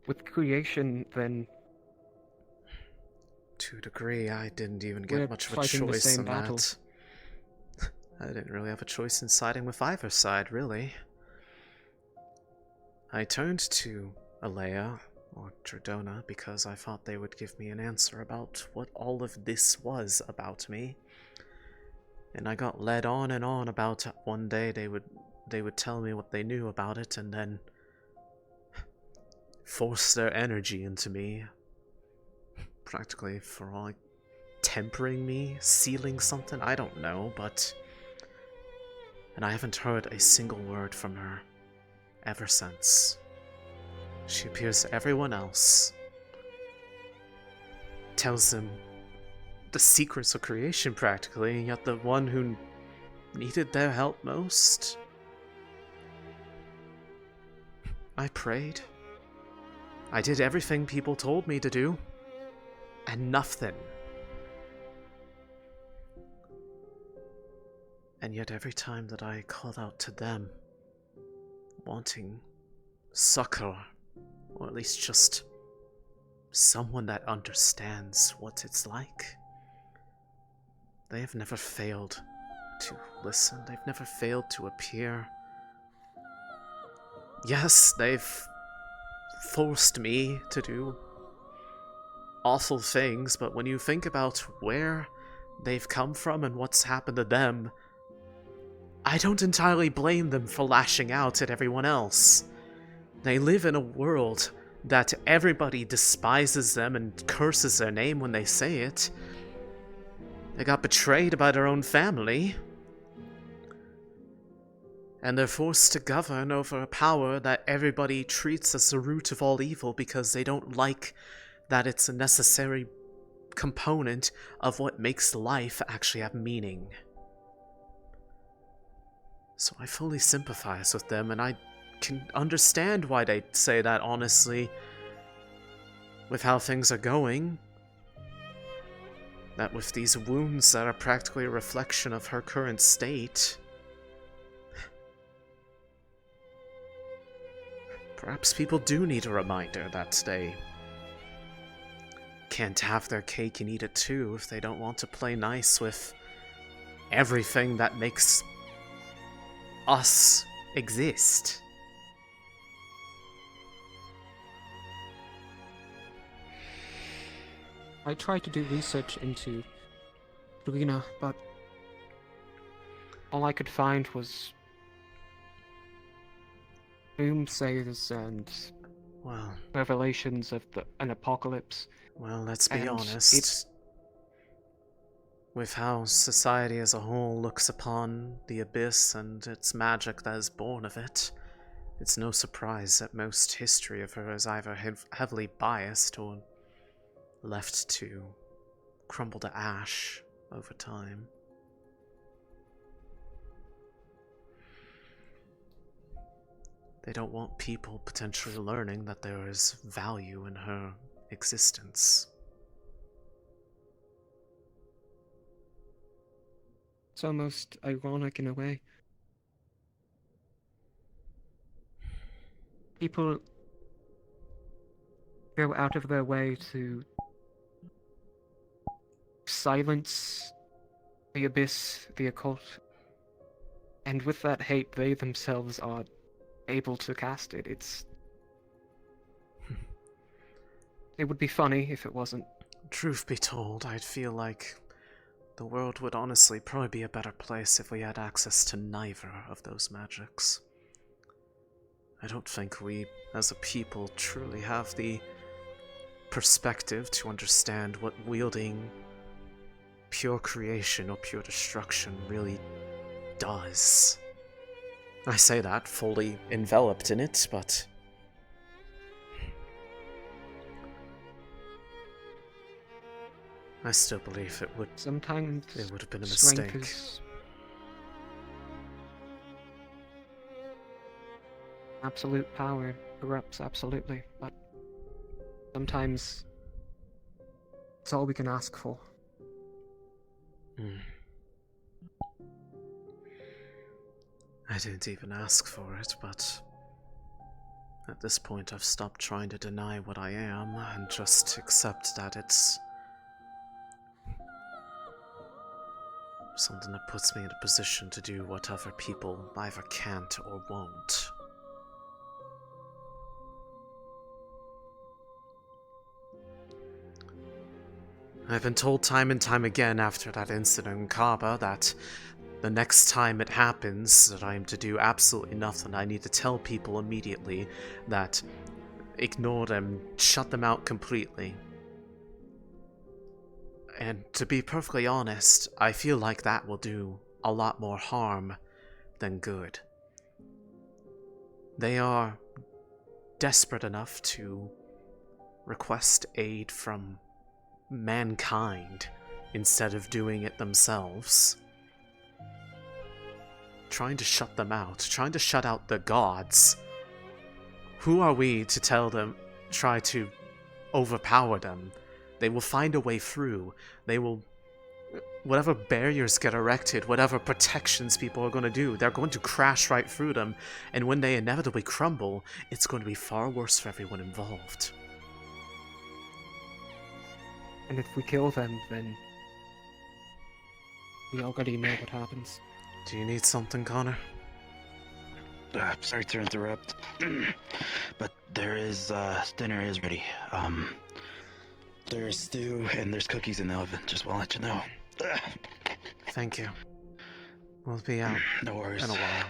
with creation, then... To a degree, I didn't even we're get much of a fighting the choice same in battle. that. I didn't really have a choice in siding with either side, really. I turned to Alea, or Drodona, because I thought they would give me an answer about what all of this was about me. And I got led on and on about one day they would tell me what they knew about it, and then force their energy into me. Practically for like tempering me, sealing something, I don't know, but... And I haven't heard a single word from her ever since. She appears to everyone else, tells them the secrets of creation practically, and yet the one who needed their help most. I prayed. I did everything people told me to do. And nothing. And yet every time that I called out to them, wanting succor, or at least just someone that understands what it's like, they have never failed to listen. They've never failed to appear. Yes, they've forced me to do awful things, but when you think about where they've come from and what's happened to them, I don't entirely blame them for lashing out at everyone else. They live in a world that everybody despises them and curses their name when they say it. They got betrayed by their own family. And they're forced to govern over a power that everybody treats as the root of all evil because they don't like that it's a necessary component of what makes life actually have meaning. So I fully sympathize with them, and I can understand why they say that, honestly, with how things are going. That with these wounds that are practically a reflection of her current state, perhaps people do need a reminder that they can't have their cake and eat it too if they don't want to play nice with everything that makes us exist. I tried to do research into Luna, but all I could find was doomsayers and revelations of an apocalypse. Well, let's be And honest. With how society as a whole looks upon the abyss and its magic that is born of it, it's no surprise that most history of her is either heavily biased or left to crumble to ash over time. They don't want people potentially learning that there is value in her existence. It's almost ironic in a way. People go out of their way to silence the abyss, the occult. And with that hate, they themselves are able to cast it. It would be funny if it wasn't. Truth be told, I'd feel like the world would honestly probably be a better place if we had access to neither of those magics. I don't think we, as a people, truly have the perspective to understand what wielding pure creation or pure destruction really does. I say that fully enveloped in it, but I still believe it would have been a mistake. Absolute power corrupts, absolutely, but sometimes it's all we can ask for. I didn't even ask for it, but at this point I've stopped trying to deny what I am and just accept that it's something that puts me in a position to do what other people either can't or won't. I've been told time and time again after that incident in Kaba that the next time it happens that I am to do absolutely nothing. I need to tell people immediately that ignore them, shut them out completely. And to be perfectly honest, I feel like that will do a lot more harm than good. They are desperate enough to request aid from mankind instead of doing it themselves. Trying to shut them out, trying to shut out the gods. Who are we to tell them, try to overpower them? They will find a way through. They will, whatever barriers get erected, whatever protections people are going to do, they're going to crash right through them. And when they inevitably crumble, it's going to be far worse for everyone involved. And if we kill them, then we already know what happens. Do you need something, Connor? Sorry to interrupt, but there is, dinner is ready. There's stew and there's cookies in the oven, just want to let you know. Thank you. We'll be out no worries. in a while.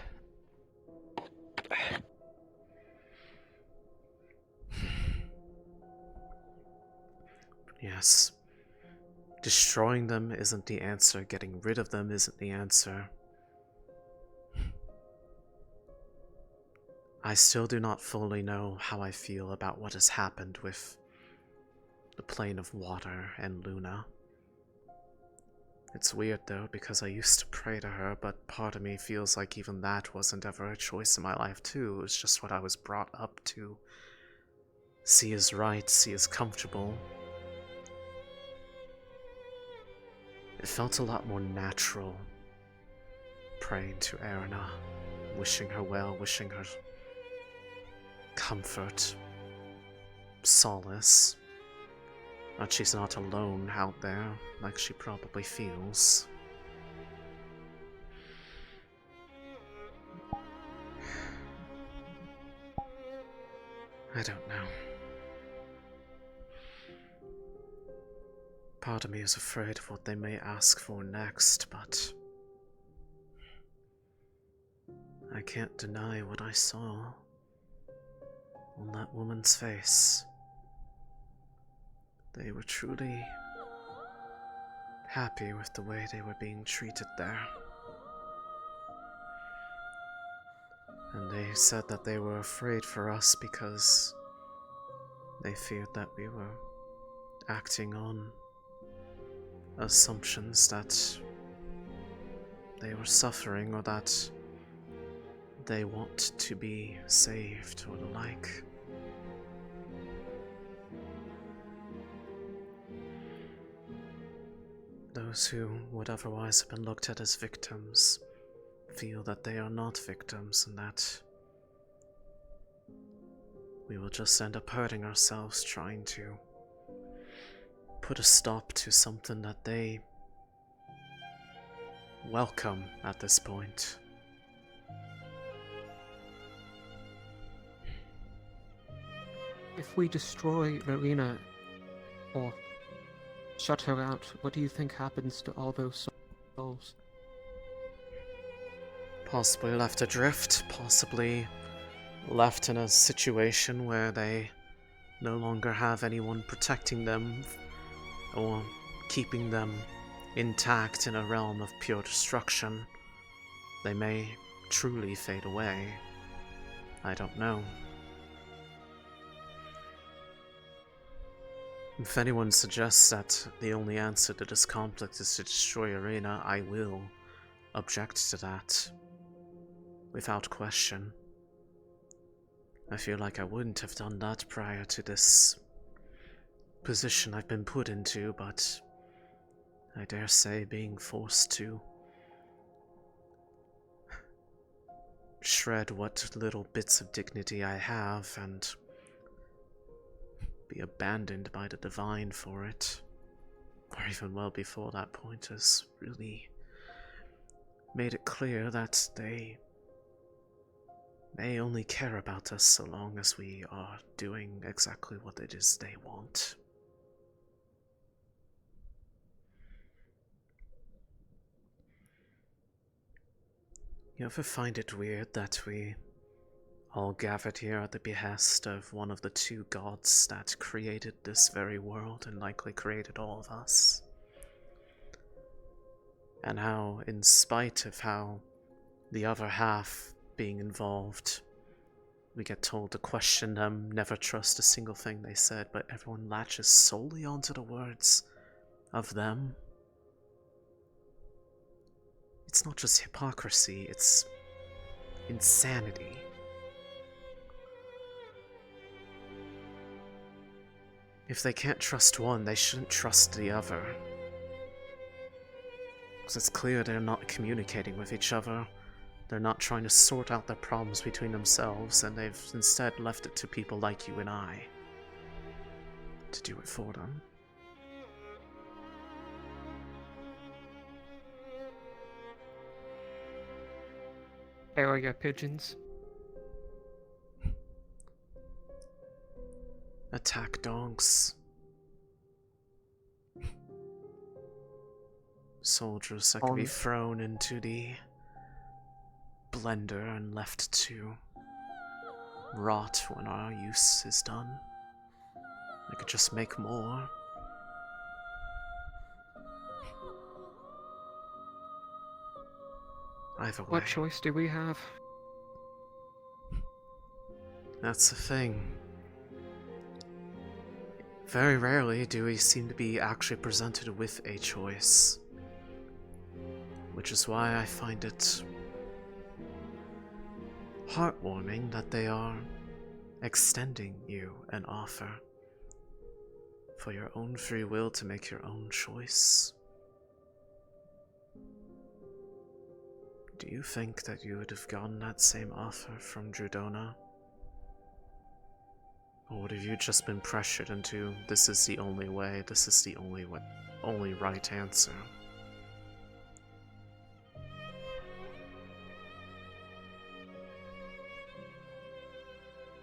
Yes. Destroying them isn't the answer. Getting rid of them isn't the answer. I still do not fully know how I feel about what has happened with the plane of water and Luna. It's weird though, because I used to pray to her, but part of me feels like even that wasn't ever a choice in my life too. It was just what I was brought up to see as right, see as comfortable. It felt a lot more natural praying to Erina, wishing her well, wishing her comfort, solace. That she's not alone out there, like she probably feels. I don't know. Part of me is afraid of what they may ask for next, but I can't deny what I saw on that woman's face. They were truly happy with the way they were being treated there. And they said that they were afraid for us because they feared that we were acting on assumptions that they were suffering or that they want to be saved or the like. Those who would otherwise have been looked at as victims feel that they are not victims and that we will just end up hurting ourselves trying to put a stop to something that they welcome at this point. If we destroy Marina, or shut her out, what do you think happens to all those souls? Possibly left adrift, possibly left in a situation where they no longer have anyone protecting them or keeping them intact in a realm of pure destruction. They may truly fade away. I don't know. If anyone suggests that the only answer to this conflict is to destroy Arena, I will object to that. Without question. I feel like I wouldn't have done that prior to this position I've been put into, but I dare say being forced to shred what little bits of dignity I have and be abandoned by the divine for it, or even well before that point, has really made it clear that they only care about us so long as we are doing exactly what it is they want. You ever find it weird that we all gathered here at the behest of one of the two gods that created this very world and likely created all of us? And how, in spite of how the other half being involved, we get told to question them, never trust a single thing they said, but everyone latches solely onto the words of them. It's not just hypocrisy, it's insanity. If they can't trust one, they shouldn't trust the other. Because it's clear they're not communicating with each other. They're not trying to sort out their problems between themselves, and they've instead left it to people like you and I to do it for them. Area pigeons. Attack dogs. Soldiers that can be thrown into the blender and left to rot when our use is done. I could just make more. Either way. What choice do we have? That's the thing. Very rarely do we seem to be actually presented with a choice. Which is why I find it heartwarming that they are extending you an offer for your own free will to make your own choice. Do you think that you would have gotten that same offer from Drudona? Or would have you just been pressured into, this is the only way, this is the only right answer?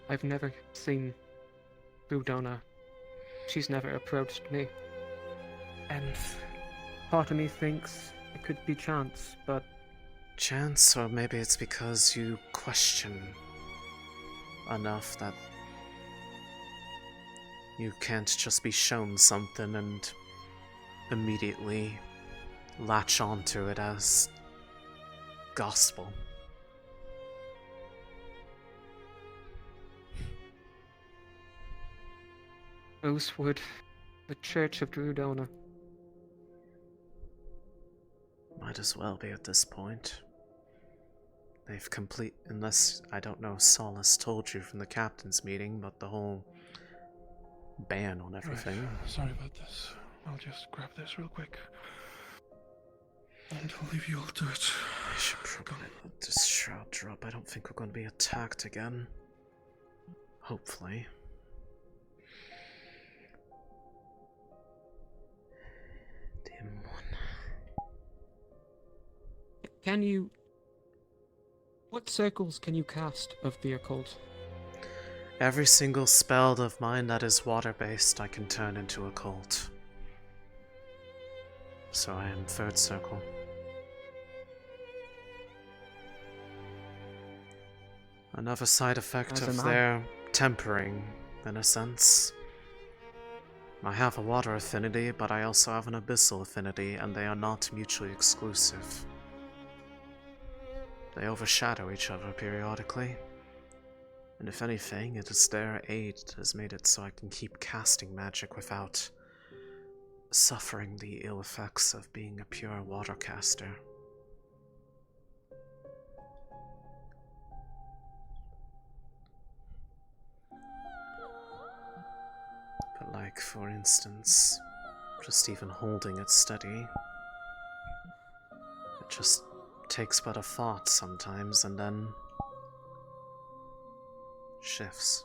I've never seen Drudona. She's never approached me. And part of me thinks it could be chance, but... Chance, or maybe it's because you question enough that you can't just be shown something and immediately latch onto it as gospel. Rosewood, the Church of Drudona. Might as well be at this point. They've unless, I don't know, Solace told you from the captain's meeting, but the whole ban on everything. Right. Sorry about this. I'll just grab this real quick. And I'll leave you all to it. I should probably let this shroud drop. I don't think we're going to be attacked again. Hopefully. Can you... What circles can you cast of the occult? Every single spell of mine that is water-based I can turn into occult. So I am third circle. Another side effect of their tempering, in a sense. I have a water affinity, but I also have an abyssal affinity, and they are not mutually exclusive. They overshadow each other periodically. And if anything, it is their aid that has made it so I can keep casting magic without suffering the ill effects of being a pure water caster. But like, for instance, just even holding it steady, it just takes but a thought sometimes and then shifts.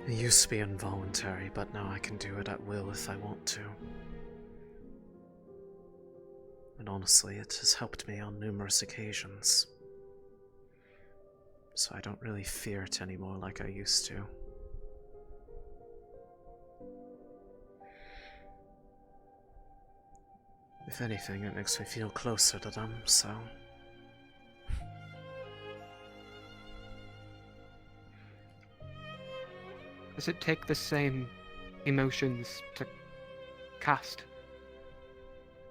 It used to be involuntary, but now I can do it at will if I want to. And honestly, it has helped me on numerous occasions. So I don't really fear it anymore like I used to. If anything, it makes me feel closer to them, so... Does it take the same emotions to cast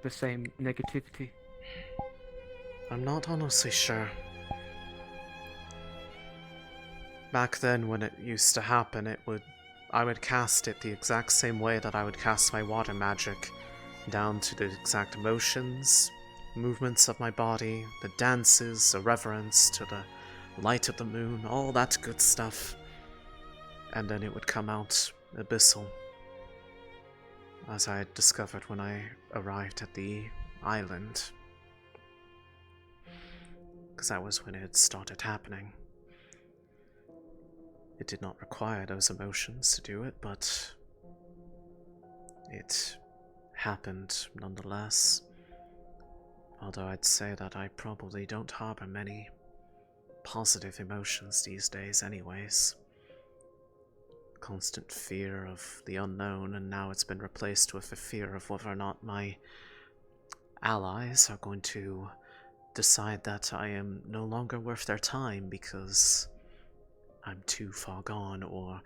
the same negativity? I'm not honestly sure. Back then, when it used to happen, I would cast it the exact same way that I would cast my water magic, down to the exact motions, movements of my body, the dances, the reverence to the light of the moon, all that good stuff. And then it would come out abyssal, as I had discovered when I arrived at the island. Because that was when it had started happening. It did not require those emotions to do it, but it happened nonetheless. Although I'd say that I probably don't harbor many positive emotions these days anyways. Constant fear of the unknown, and now it's been replaced with a fear of whether or not my allies are going to decide that I am no longer worth their time because I'm too far gone, or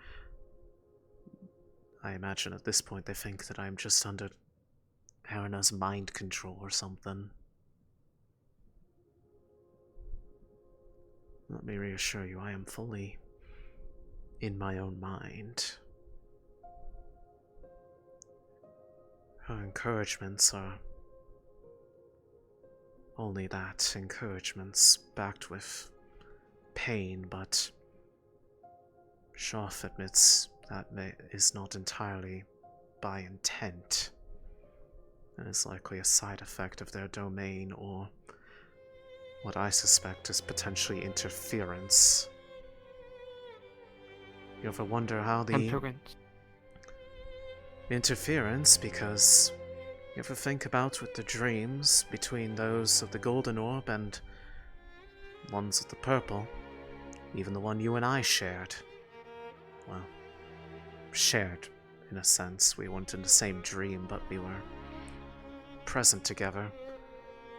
I imagine at this point they think that I'm just under Helena's mind control or something. Let me reassure you, I am fully in my own mind. Her encouragements are only that, encouragements backed with pain, but Schaff admits that is not entirely by intent, and is likely a side effect of their domain, or what I suspect is potentially interference. You ever wonder how the interference, because you ever think about with the dreams between those of the golden orb and ones of the purple, even the one you and I shared. Well, shared in a sense. We weren't in the same dream, but we were present together.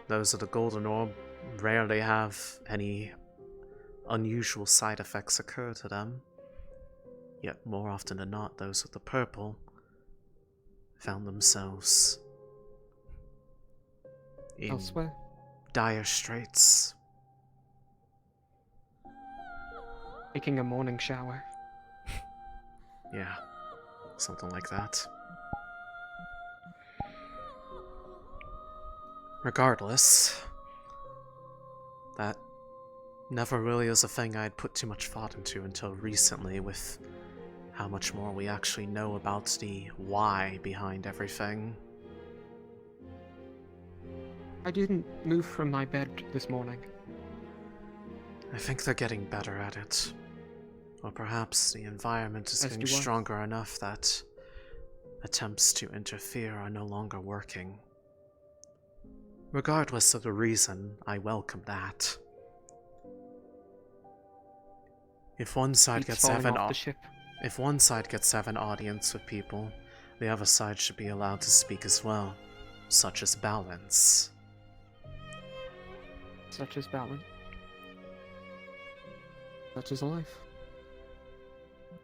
Those of the golden orb rarely have any unusual side effects occur to them. Yet more often than not, those with the purple found themselves in elsewhere, dire straits. Taking a morning shower. Yeah, something like that. Regardless, that never really is a thing I'd put too much thought into until recently, with how much more we actually know about the why behind everything. I didn't move from my bed this morning. I think they're getting better at it. Or perhaps the environment is As getting do I. stronger enough that attempts to interfere are no longer working. Regardless of the reason, I welcome that. If one side Keeps gets to have falling an off the ship. if one side gets to have an audience with people, the other side should be allowed to speak as well, such as balance. Such as balance. Such as life.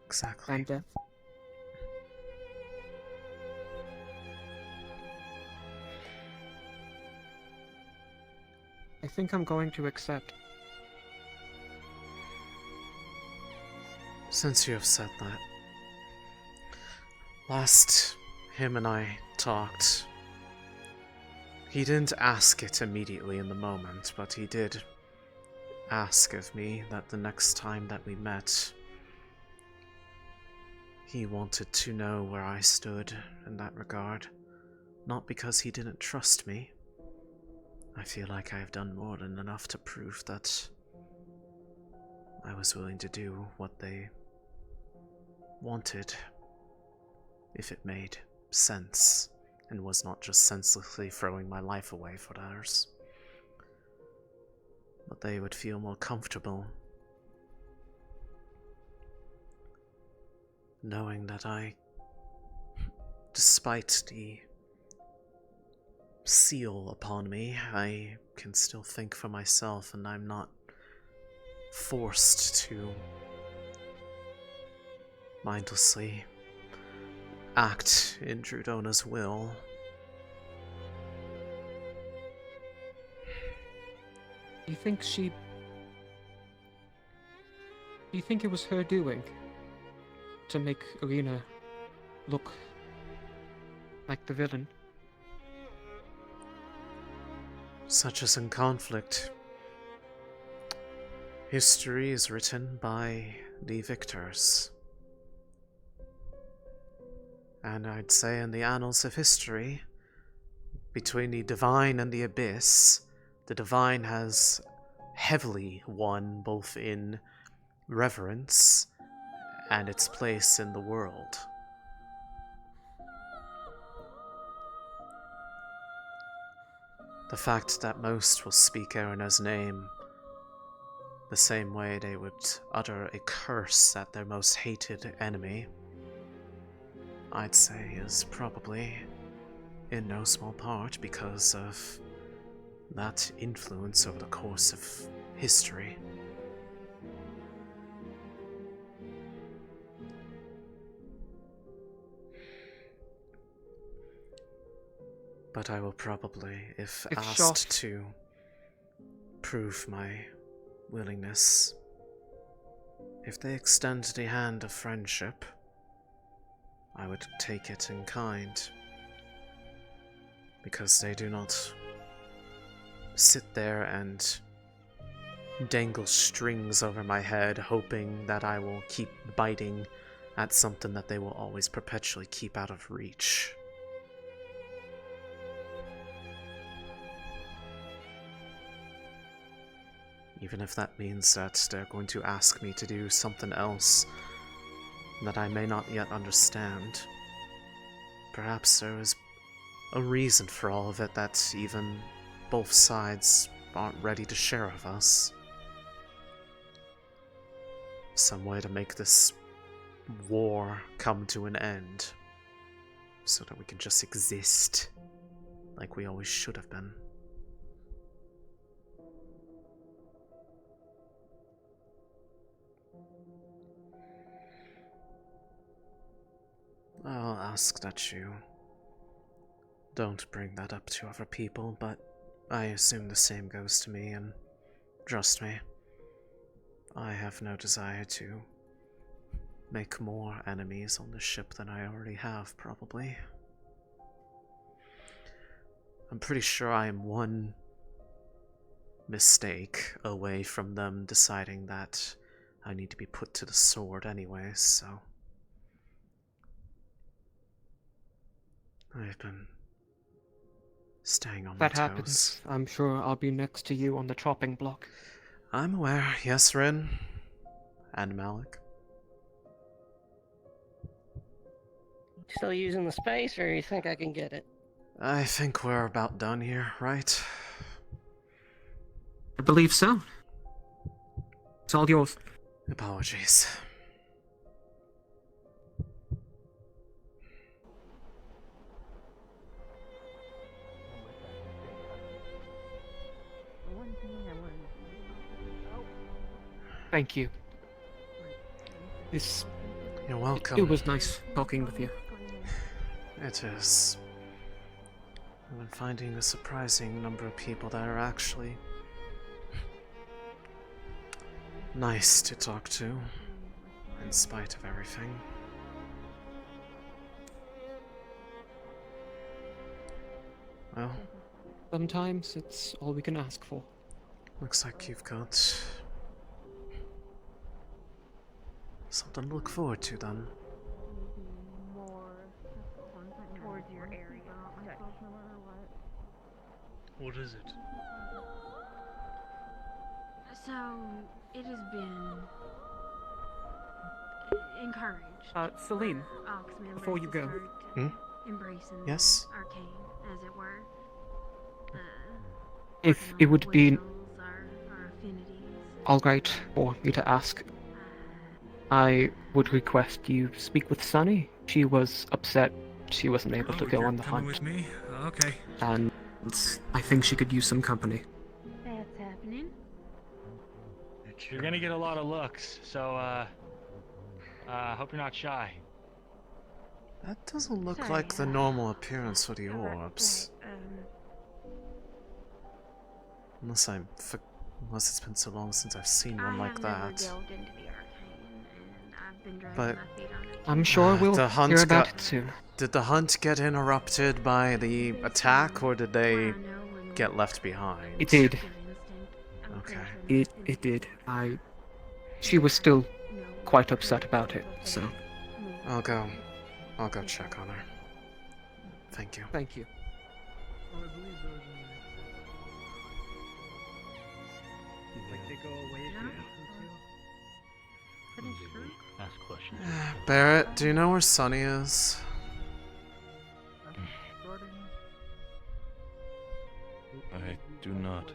Exactly. And death. I think I'm going to accept. Since you have said that, last him and I talked, he didn't ask it immediately in the moment, but he did ask of me that the next time that we met, he wanted to know where I stood in that regard, not because he didn't trust me. I feel like I have done more than enough to prove that I was willing to do what they wanted, if it made sense, and was not just senselessly throwing my life away for theirs. But they would feel more comfortable knowing that I, despite the seal upon me, I can still think for myself and I'm not forced to mindlessly act in Drudona's will. Do you think she... Do you think it was her doing to make Arena look like the villain? Such as in conflict, history is written by the victors. And I'd say in the annals of history, between the divine and the abyss, the divine has heavily won both in reverence and its place in the world. The fact that most will speak Erina's name the same way they would utter a curse at their most hated enemy, I'd say is probably in no small part because of that influence over the course of history. But I will probably, if asked to prove my willingness, if they extend the hand of friendship, I would take it in kind, because they do not sit there and dangle strings over my head hoping that I will keep biting at something that they will always perpetually keep out of reach. Even if that means that they're going to ask me to do something else that I may not yet understand. Perhaps there is a reason for all of it that even both sides aren't ready to share with us. Some way to make this war come to an end, so that we can just exist like we always should have been. I'll ask that you don't bring that up to other people, but I assume the same goes to me, and trust me, I have no desire to make more enemies on the ship than I already have, probably. I'm pretty sure I am one mistake away from them deciding that I need to be put to the sword anyway, so I've been staying on my That toes. happens. I'm sure I'll be next to you on the chopping block. I'm aware, yes, Rin. And Malik. Still using the space, or you think I can get it? I think we're about done here, right? I believe so. It's all yours. Apologies. Thank you. You're welcome. It was nice talking with you. It is. I've been finding a surprising number of people that are actually nice to talk to, in spite of everything. Well, sometimes it's all we can ask for. Looks like you've got something to look forward to, then. Towards your area. What is it? So, it has been encouraged. Céline, Oxman before you go. Embracing Yes? arcane, as it were. If it would be Our affinities. alright for me to ask, I would request you speak with Sunny. She was upset she wasn't able to go on the hunt. With me? Okay. And I think she could use some company. That's happening. You're gonna get a lot of looks, so hope you're not shy. That doesn't look Sorry, like the normal appearance for the orbs. Unless it's been so long since I've seen one like that. Delved into the arcane, and I've been dragging But my feet on it. I'm sure we'll the hunt hear about got, it soon. Did the hunt get interrupted by the attack, or did they get left behind? It did. Okay. It did. She was still quite upset about it, so. I'll go check on her. Thank you. Thank you. Ask questions. Barrett, do you know where Sunny is? I do not.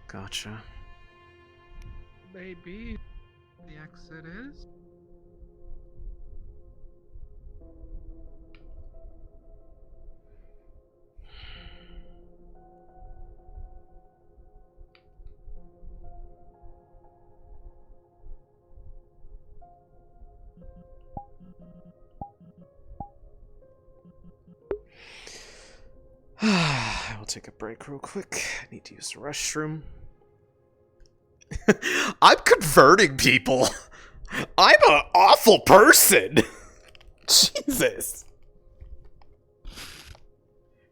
Gotcha. Maybe the exit is. I will take a break real quick. I need to use the restroom. I'm converting people. I'm an awful person. Jesus.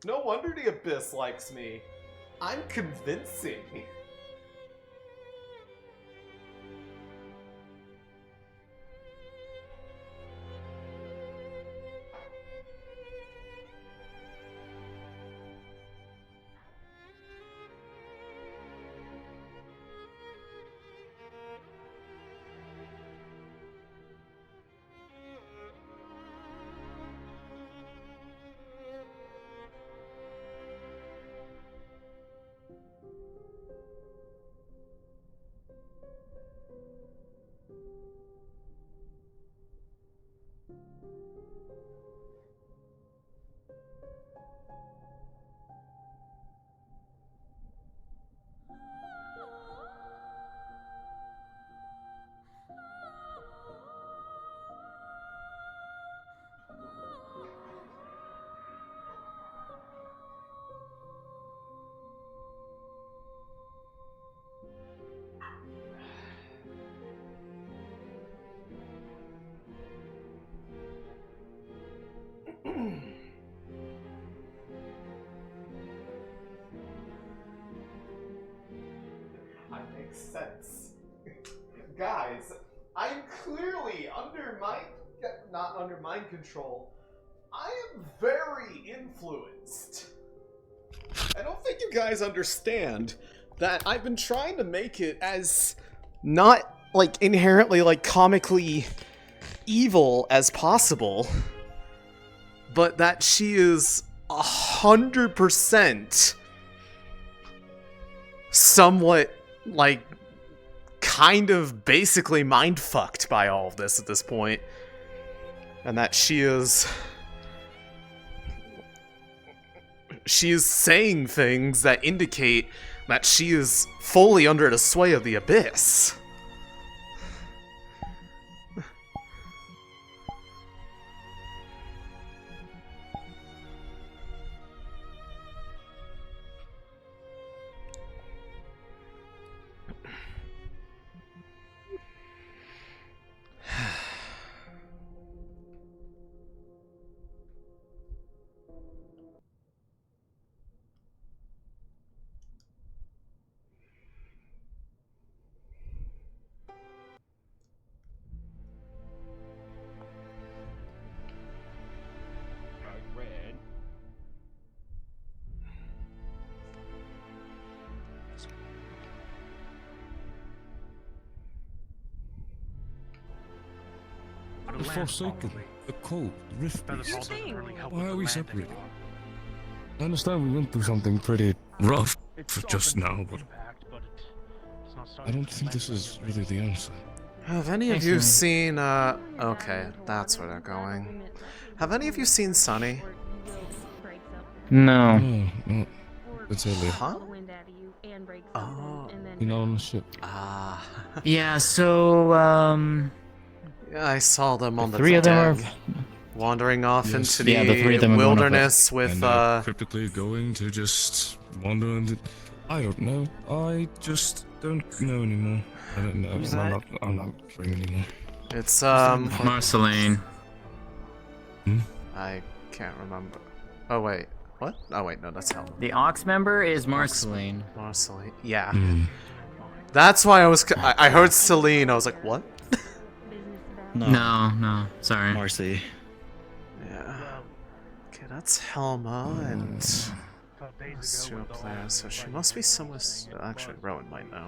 No wonder the Abyss likes me. I'm convincing. Makes sense. Guys, I'm clearly not under mind control. I am very influenced. I don't think you guys understand that I've been trying to make it as not, like, inherently, like, comically evil as possible, but that she is 100% somewhat, like, kind of basically mind-fucked by all of this at this point. And that she is saying things that indicate that she is fully under the sway of the abyss. The Forsaken, the Cold, the Rift Beasts. Why are we separated? I understand we went through something pretty rough for just now, but I don't think this is really the answer. Have any of you seen, okay, that's where they're going. Have any of you seen Sunny? No. No. It's earlier. Huh? Oh. You're not on the ship. Ah. Yeah, so, Yeah, I saw them on the three of them are wandering off into Yeah, the, the three of them are wilderness with, and cryptically going to just wander and I don't know. I just don't know anymore. I don't know. I'm not free anymore. It's, Marceline. I can't remember. Oh, wait. What? Oh, wait, no, that's Helen. The Ox member is Marceline. Marceline. Yeah. That's why I heard Céline, I was like, what? No, sorry. Marcy. Yeah. Okay, that's Helma and those two players, so she must be somewhere. Actually, Rowan might know.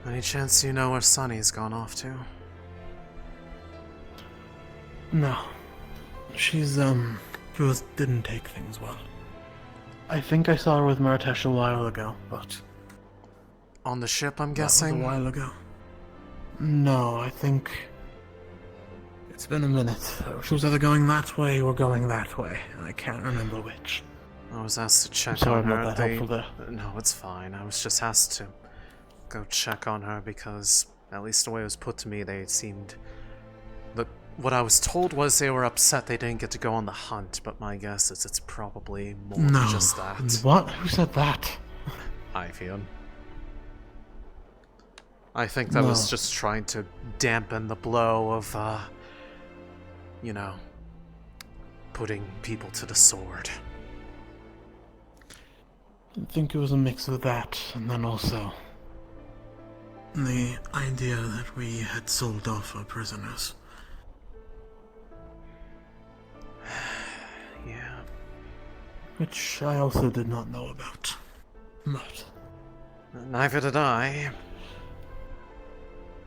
Any chance you know where Sunny's gone off to? No. She's, didn't take things well. I think I saw her with Martesh a while ago, but... On the ship, I'm That was guessing? a while ago. No, I think... It's been a minute. She was either going that way or going that way. I can't remember which. I was asked to check sorry on her. I'm not that helpful there. No, it's fine. I was just asked to go check on her because, at least the way it was put to me, they seemed... What I was told was they were upset they didn't get to go on the hunt, but my guess is it's probably more than just that. What? Who said that? Ivian. I think that was just trying to dampen the blow of, you know, putting people to the sword. I think it was a mix of that, and then also the idea that we had sold off our prisoners. Yeah. Which I also did not know about. But... Neither did I.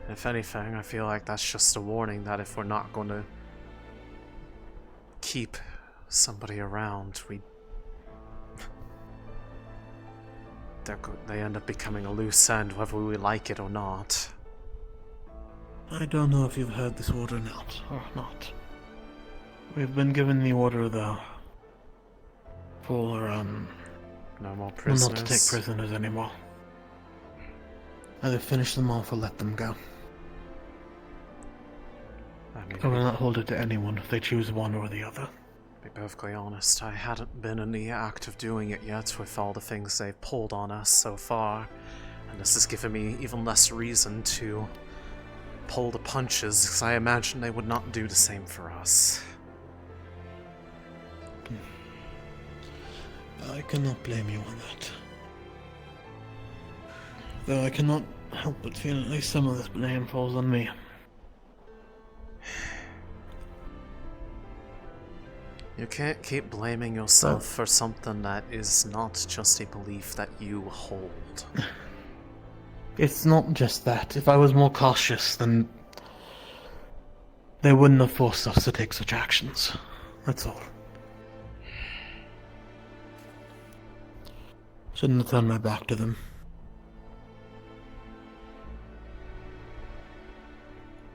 If anything, I feel like that's just a warning that if we're not going to keep somebody around, they end up becoming a loose end, whether we like it or not. I don't know if you've heard this order or not. We've been given the order, though, for, no more prisoners. not to take prisoners anymore. Either finish them off or let them go. I will not hold it to anyone if they choose one or the other. To be perfectly honest, I hadn't been in the act of doing it yet with all the things they've pulled on us so far, and this has given me even less reason to pull the punches, because I imagine they would not do the same for us. I cannot blame you on that. Though I cannot help but feel at least some of this blame falls on me. You can't keep blaming yourself for something that is not just a belief that you hold. It's not just that. If I was more cautious, then they wouldn't have forced us to take such actions. That's all. Shouldn't have turned my back to them.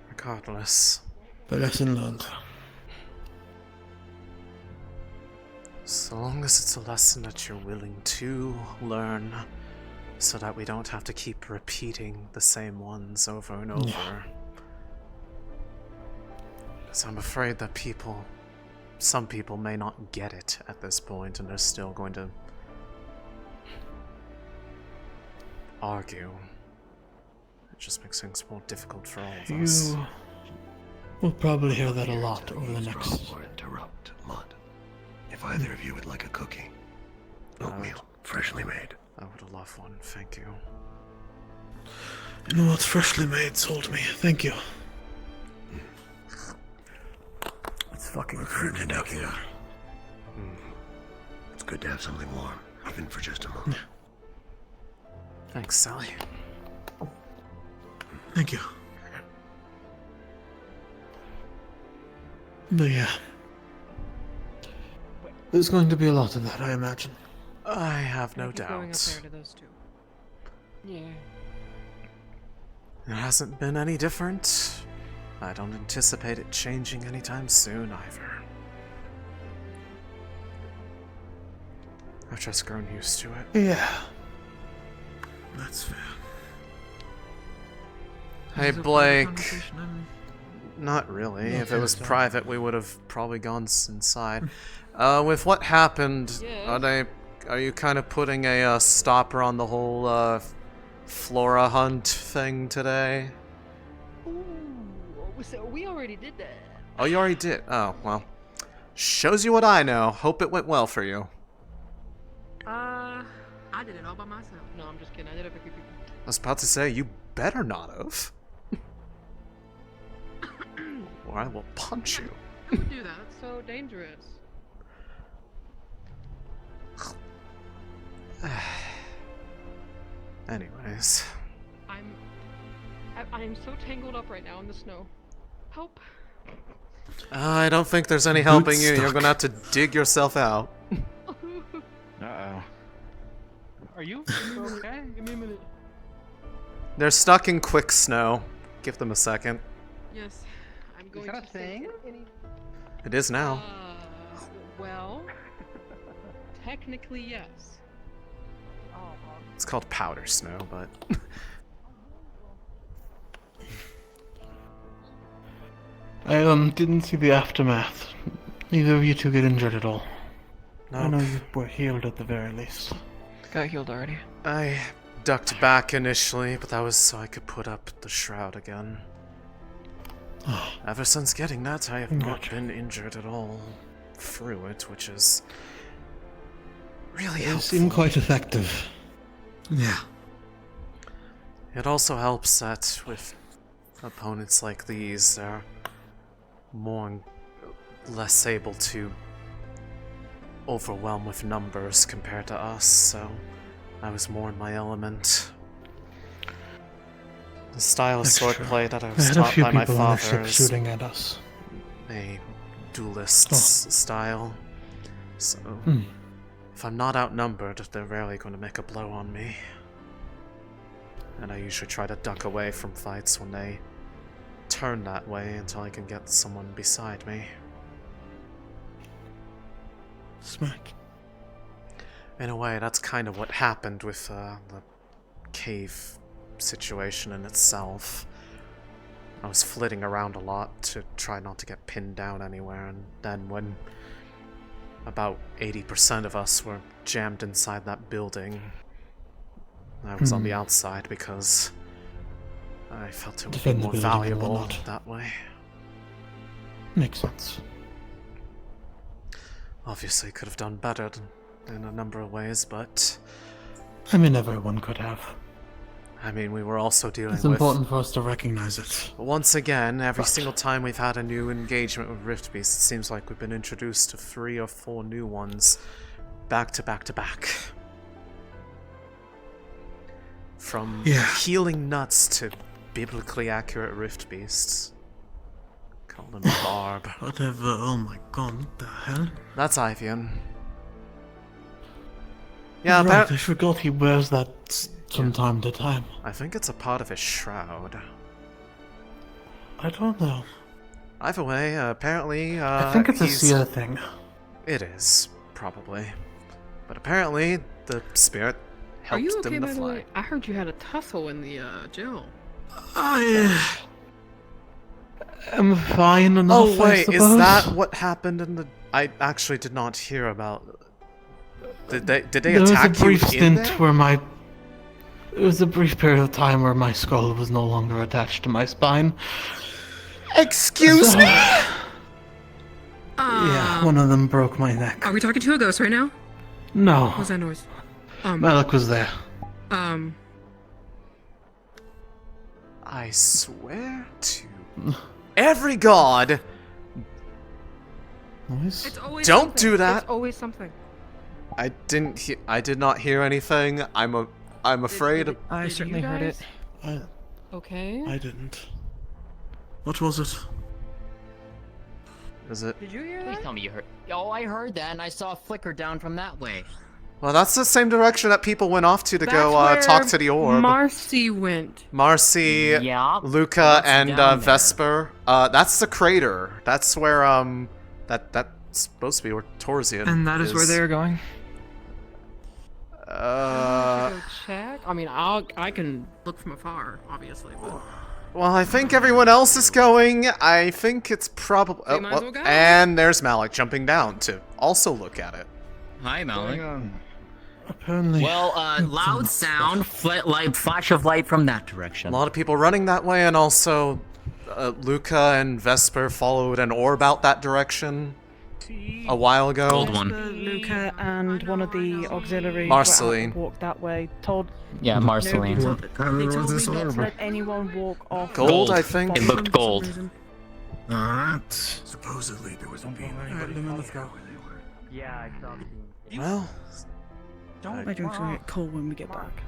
Regardless. But lesson learned. So long as it's a lesson that you're willing to learn, so that we don't have to keep repeating the same ones over and over. Yeah. Because I'm afraid that some people may not get it at this point, and they're still going to argue. It just makes things more difficult for all of us. You will probably hear that a lot over the next... Or interrupt, Mud. If either of you would like a cookie. Oatmeal, freshly made. I would love one, thank you. You know what's freshly made sold me. Thank you. It's fucking frigid out here. It's good to have something warm, even for just a moment. Thanks, Sally. Thank you. But yeah. There's going to be a lot of that, I imagine. I have no doubt. Going up there to those two. Yeah. It hasn't been any different. I don't anticipate it changing anytime soon either. I've just grown used to it. Yeah. That's fair. Hey, Blake. Not really. If it was private, we would have probably gone inside. With what happened, are you kind of putting a stopper on the whole flora hunt thing today? Ooh, we already did that. Oh, you already did? Oh, well. Shows you what I know. Hope it went well for you. I did it all by myself. No, I'm just kidding. I did it for people. I was about to say, you better not have. Or I will punch you. Who would do that? That's so dangerous. Anyways. I'm so tangled up right now in the snow. Help. I don't think there's any helping you. You're gonna have to dig yourself out. Uh-oh. Are you okay? Give me a minute. They're stuck in quick snow. Give them a second. Yes, I'm going Is that to a thing? It is now. Well, technically yes. It's called powder snow, but... I didn't see the aftermath. Neither of you two get injured at all. No. I know you were healed at the very least. Got healed already. I ducked back initially, but that was so I could put up the shroud again. Ever since getting that, I have not been injured at all through it, which is really helpful. It seemed quite effective. Yeah. It also helps that with opponents like these, they're less able to overwhelm with numbers compared to us, so I was more in my element. The style of swordplay that I was taught by my father is shooting at us. A duelist's style. So, if I'm not outnumbered, they're rarely going to make a blow on me. And I usually try to duck away from fights when they turn that way until I can get someone beside me. Smart. In a way, that's kind of what happened with the cave situation in itself. I was flitting around a lot to try not to get pinned down anywhere, and then when about 80% of us were jammed inside that building, I was on the outside because I felt it would be more valuable that way. Makes sense. Obviously could have done better in a number of ways, but... I mean, everyone could have. I mean, we were also dealing It's with... important for us to recognize it. Once again, every single time we've had a new engagement with Rift Beast, it seems like we've been introduced to 3 or 4 new ones, back to back to back. From healing nuts to biblically accurate Rift Beasts. Call them Barb. Whatever, oh my god, what the hell? That's Ivian. Yeah, right, I forgot he wears that from time to time. I think it's a part of his shroud. I don't know. Either way, apparently, I think it's a seer thing. It is, probably. But apparently, the spirit Are you helped okay, them to by the fly. way? I heard you had a tussle in the jail. I am fine enough. Oh wait, I is suppose. that what happened in the... I actually did not hear about... Did they There was a attack brief you in stint there? where my... It was a brief period of time where my skull was no longer attached to my spine. Excuse me? Yeah, one of them broke my neck. Are we talking to a ghost right now? No. What was that noise? Malik was there. I swear to every god, Noise? It's always don't something. do that. It's always something. I did not hear anything. I'm afraid of... I certainly heard it. Okay. I didn't. What was it? Is it? Did you hear that? Please tell me you heard. Oh, I heard that, and I saw a flicker down from that way. Well, that's the same direction that people went off to go talk to the orb. Marcy went. Marcy, Luca, and Vesper. That's the crater. That's where that's supposed to be where Torsian And that is where they're going? Go check. I mean, I can look from afar, obviously, but... Well, I think everyone else is going. I think it's probably... So you might as well go. And there's Malik jumping down to also look at it. Hi, Malik. Apparently. Well, loud sound, flash of light from that direction. A lot of people running that way, and also Luca and Vesper followed an orb out that direction a while ago. Gold one. Luca and one of the auxiliaries Marceline. walked that way. Told Yeah, Marceline. They told me not to let anyone walk off. Gold, I think. It looked gold. Alright. Supposedly there was a beam. Alright, then let's go. Yeah, I saw the beam. Well... My drink's gonna get cold when we get back.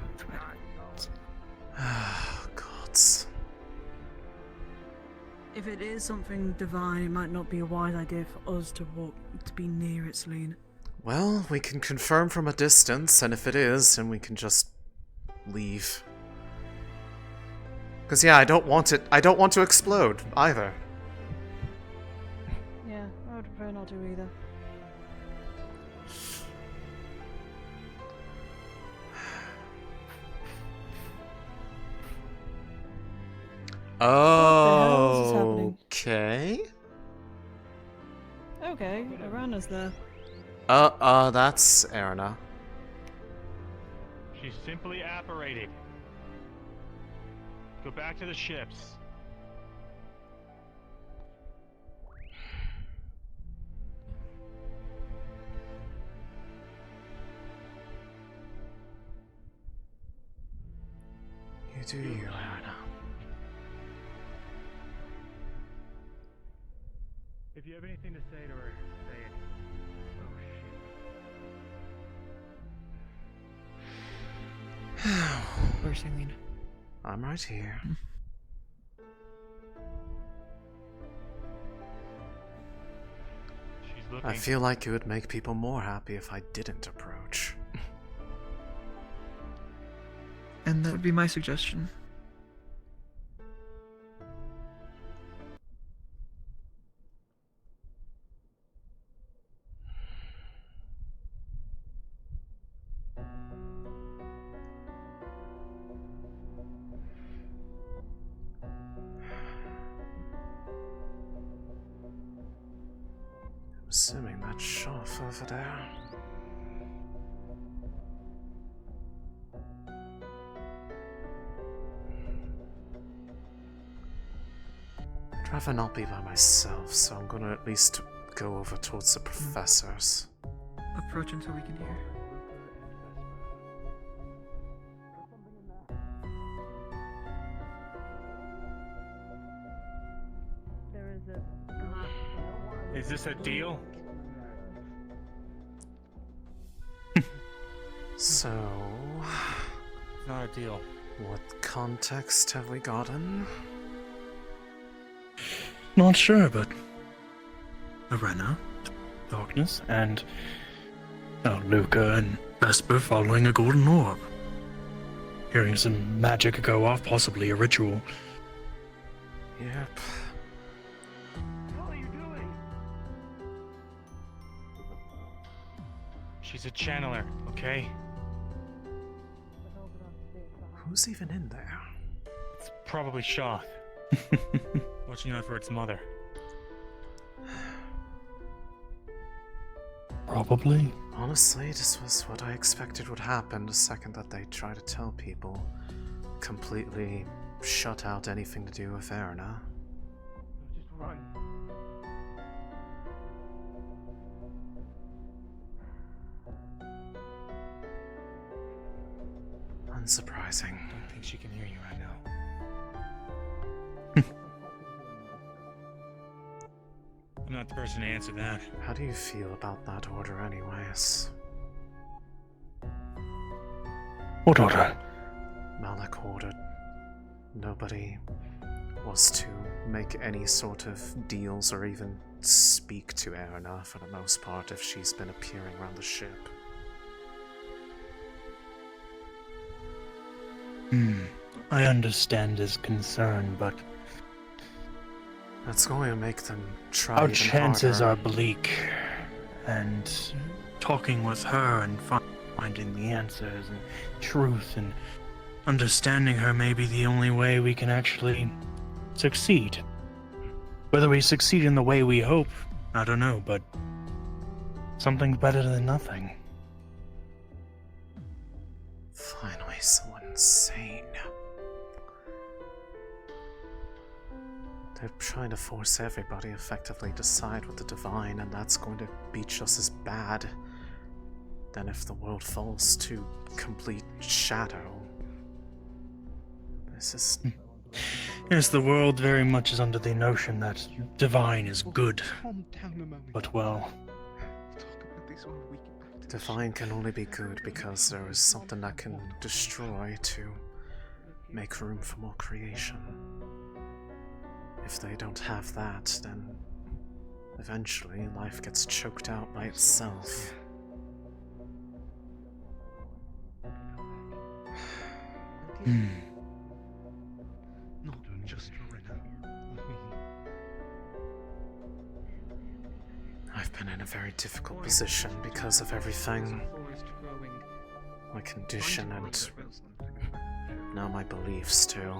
Gods. If it is something divine, it might not be a wise idea for us to be near it, Céline. Well, we can confirm from a distance, and if it is, then we can just leave. Because yeah, I don't want to explode either. Yeah, I would prefer not to either. Oh, okay. Okay, Arana's there. That's Erna. She's simply apparated. Go back to the ships. You do you, Erna. If you have anything to say to her, say it. Oh shit. Where's Céline? I'm right here. She's looking. I feel like it would make people more happy if I didn't approach. And that would be my suggestion. I'm assuming that's Shoff over there. I'd rather not be by myself, so I'm gonna at least go over towards the professors. Approach until we can hear. Is this a deal? So... Not a deal. What context have we gotten? Not sure, but Arena, darkness, and Luca and Vesper following a golden orb. Hearing some magic go off, possibly a ritual. Yep. What are you doing? She's a channeler, okay? Who's even in there? It's probably Shoth. Watching out for its mother. Probably. Honestly, this was what I expected would happen the second that they try to tell people. Completely shut out anything to do with Erna. Just run. Unsurprising. I don't think she can hear you right now. I'm not the person to answer that. How do you feel about that order anyways? What order? Malak ordered nobody was to make any sort of deals or even speak to Erna for the most part if she's been appearing around the ship. I understand his concern, but that's going to make them try our even chances harder. are bleak. And talking with her and finding the answers and truth and understanding her may be the only way we can actually succeed. Whether we succeed in the way we hope, I don't know, but something's better than nothing. Finally, someone sane. They're trying to force everybody effectively to side with the divine, and that's going to be just as bad than if the world falls to complete shadow. This is... Yes, the world very much is under the notion that divine is good. But well... Divine can only be good because there is something that can destroy to make room for more creation. If they don't have that, then eventually life gets choked out by itself. No, just I've been in a very difficult position because of everything. My condition and now my beliefs too.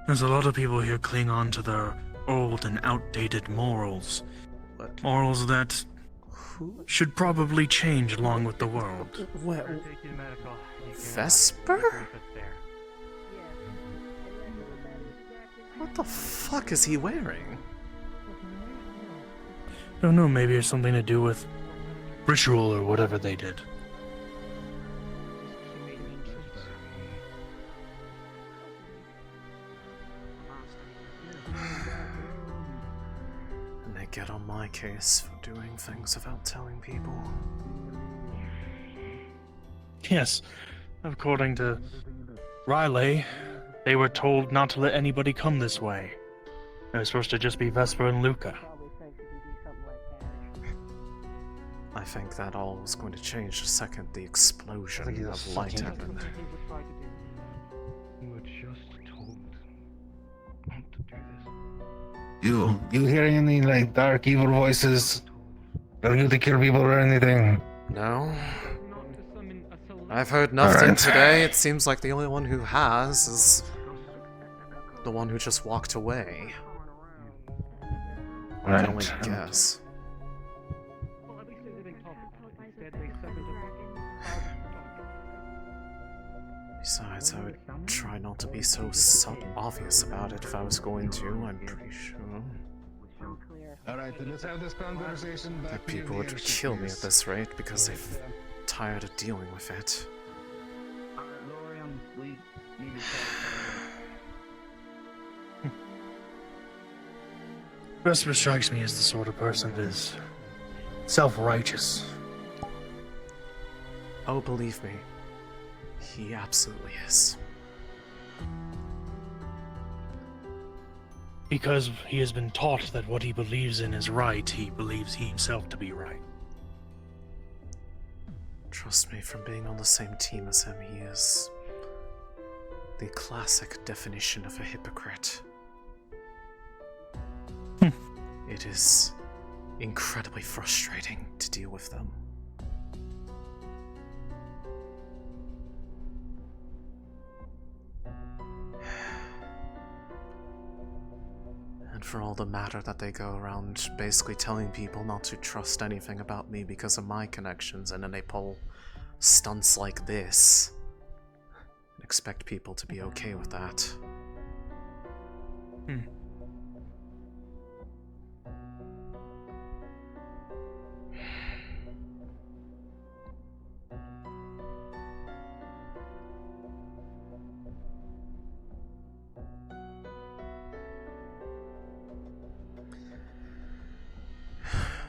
There's a lot of people here cling on to their old and outdated morals. Morals that should probably change along with the world. What? Vesper? What the fuck is he wearing? Don't know, maybe it's something to do with ritual or whatever they did. And they get on my case for doing things without telling people. Yes, according to Riley, they were told not to let anybody come this way. It was supposed to just be Vesper and Luca. I think that all was going to change the second the explosion of light happened. You were just told not to do this. You hear any like dark evil voices? Tell you to kill people or anything? No. I've heard nothing today. It seems like the only one who has is the one who just walked away. I can only guess. Besides, I would try not to be so obvious about it if I was going to, I'm pretty sure. Alright, then let's have this conversation back That people would kill me at this rate because they've tired of dealing with it. Vesper strikes me as the sort of person that is self-righteous. Oh, believe me, he absolutely is. Because he has been taught that what he believes in is right, he believes he himself to be right. Trust me, from being on the same team as him, he is the classic definition of a hypocrite. It is incredibly frustrating to deal with them. And for all the matter that they go around basically telling people not to trust anything about me because of my connections, and then they pull stunts like this and expect people to be okay with that.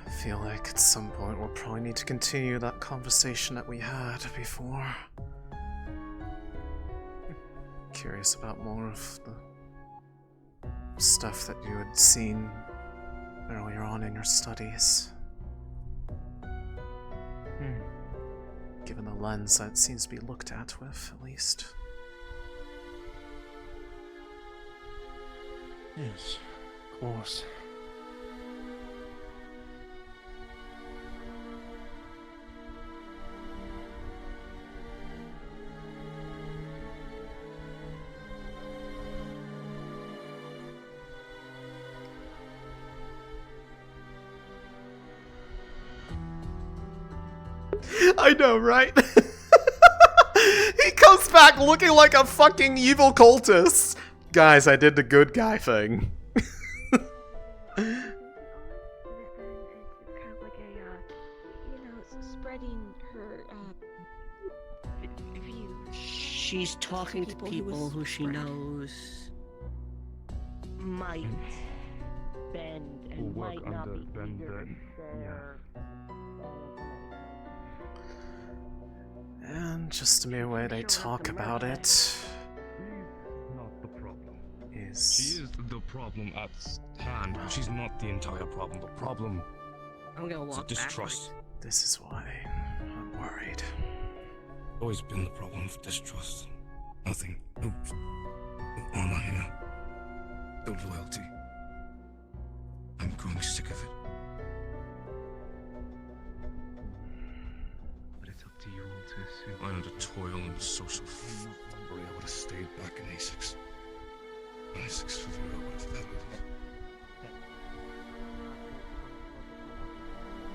I feel like at some point we'll probably need to continue that conversation that we had before. Curious about more of the stuff that you had seen earlier on in your studies. Given the lens that seems to be looked at with, at least. Yes, of course. I know, right? He comes back looking like a fucking evil cultist. Guys, I did the good guy thing. Spreading her views. She's talking to people who she knows might bend and might not be eager to share. And just a mere way they talk about it Not the problem. is... She is the problem at hand. She's not the entire problem. The problem I'm gonna is walk distrust. This is why I'm worried. Always been the problem of distrust. Nothing. No honor here. No loyalty. I'm growing sick of it. But it's up to you all to assume. I know the toil and social fury. I would have stayed back in Asix. Asix Fevira would have valued it.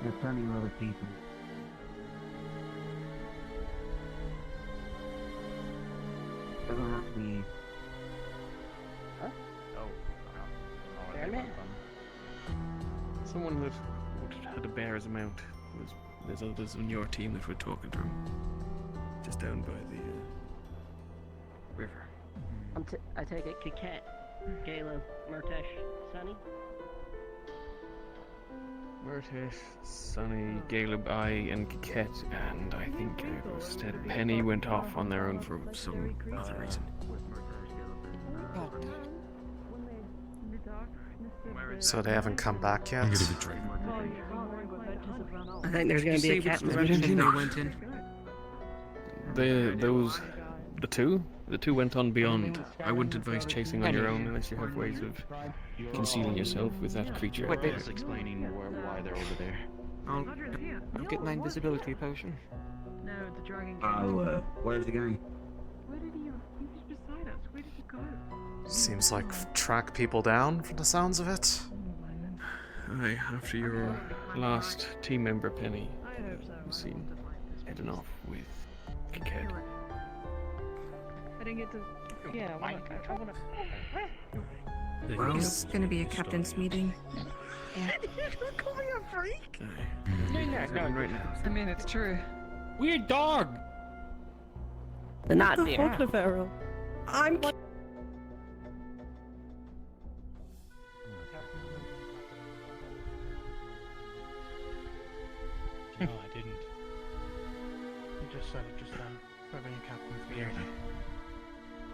There are plenty of other people. Doesn't have to be. Huh? Fair man. Someone that had a bear as a mount. There's others on your team that were talking to him. Just down by the river. I take it Kiket, Caleb, Murtesh, Sunny? Murtish, Sunny, Galeb, I, and Kiket, and I think instead Penny went off on their own for some other reason. So they haven't come back yet? I think there's gonna be a cat in the direction room. they went in. The two went on beyond. I wouldn't advise chasing on your own unless you have ways of concealing yourself with that creature. Wait, just explaining why they're over there. I'll get my invisibility potion. No, the dragon. Where's he going? Where did he? He was beside us. Where did he go? Seems like track people down from the sounds of it. Aye, after your last team member, Penny, was seen heading off with Kiket. I didn't get to. Yeah, I wanna. Well, it's gonna be a captain's meeting. Yeah. You're calling a freak? No, right now. I mean, it's true. Weird dog! They're not The there. fuck, Fevira? I'm. No, I didn't. You just said it just then. Having a captain's beard.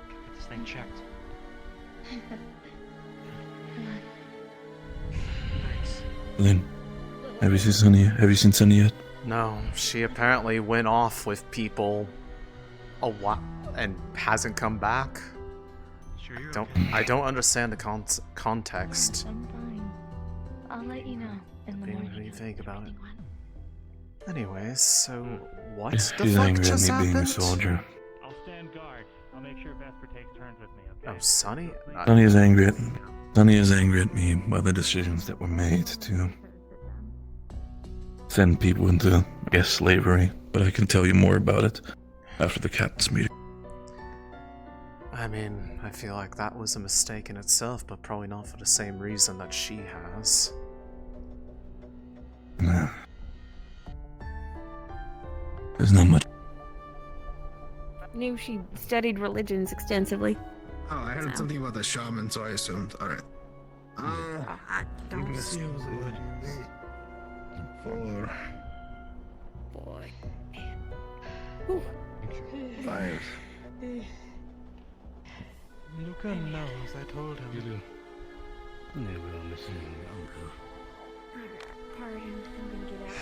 Get this thing checked. Lynn, have you seen Sunny yet? No, she apparently went off with people a while and hasn't come back. I don't understand the context. I'm fine. I'll let you know in the morning. What do you think about it? Anyways, so what She's the fuck angry at just me being a happened? soldier. I'll stand guard. I'll make sure Vesper takes turns with me, okay? Oh, Sunny? Sunny is angry at me by the decisions that were made to send people into, I guess, slavery. But I can tell you more about it after the captain's meeting. I mean, I feel like that was a mistake in itself, but probably not for the same reason that she has. Nah. There's not much. Knew she studied religions extensively. Oh, I heard something about the shaman, so I assumed. Alright. Four. Boy. Five. Luca knows, I told him. You do. They will listen to your uncle. Pardon, I'm gonna get out.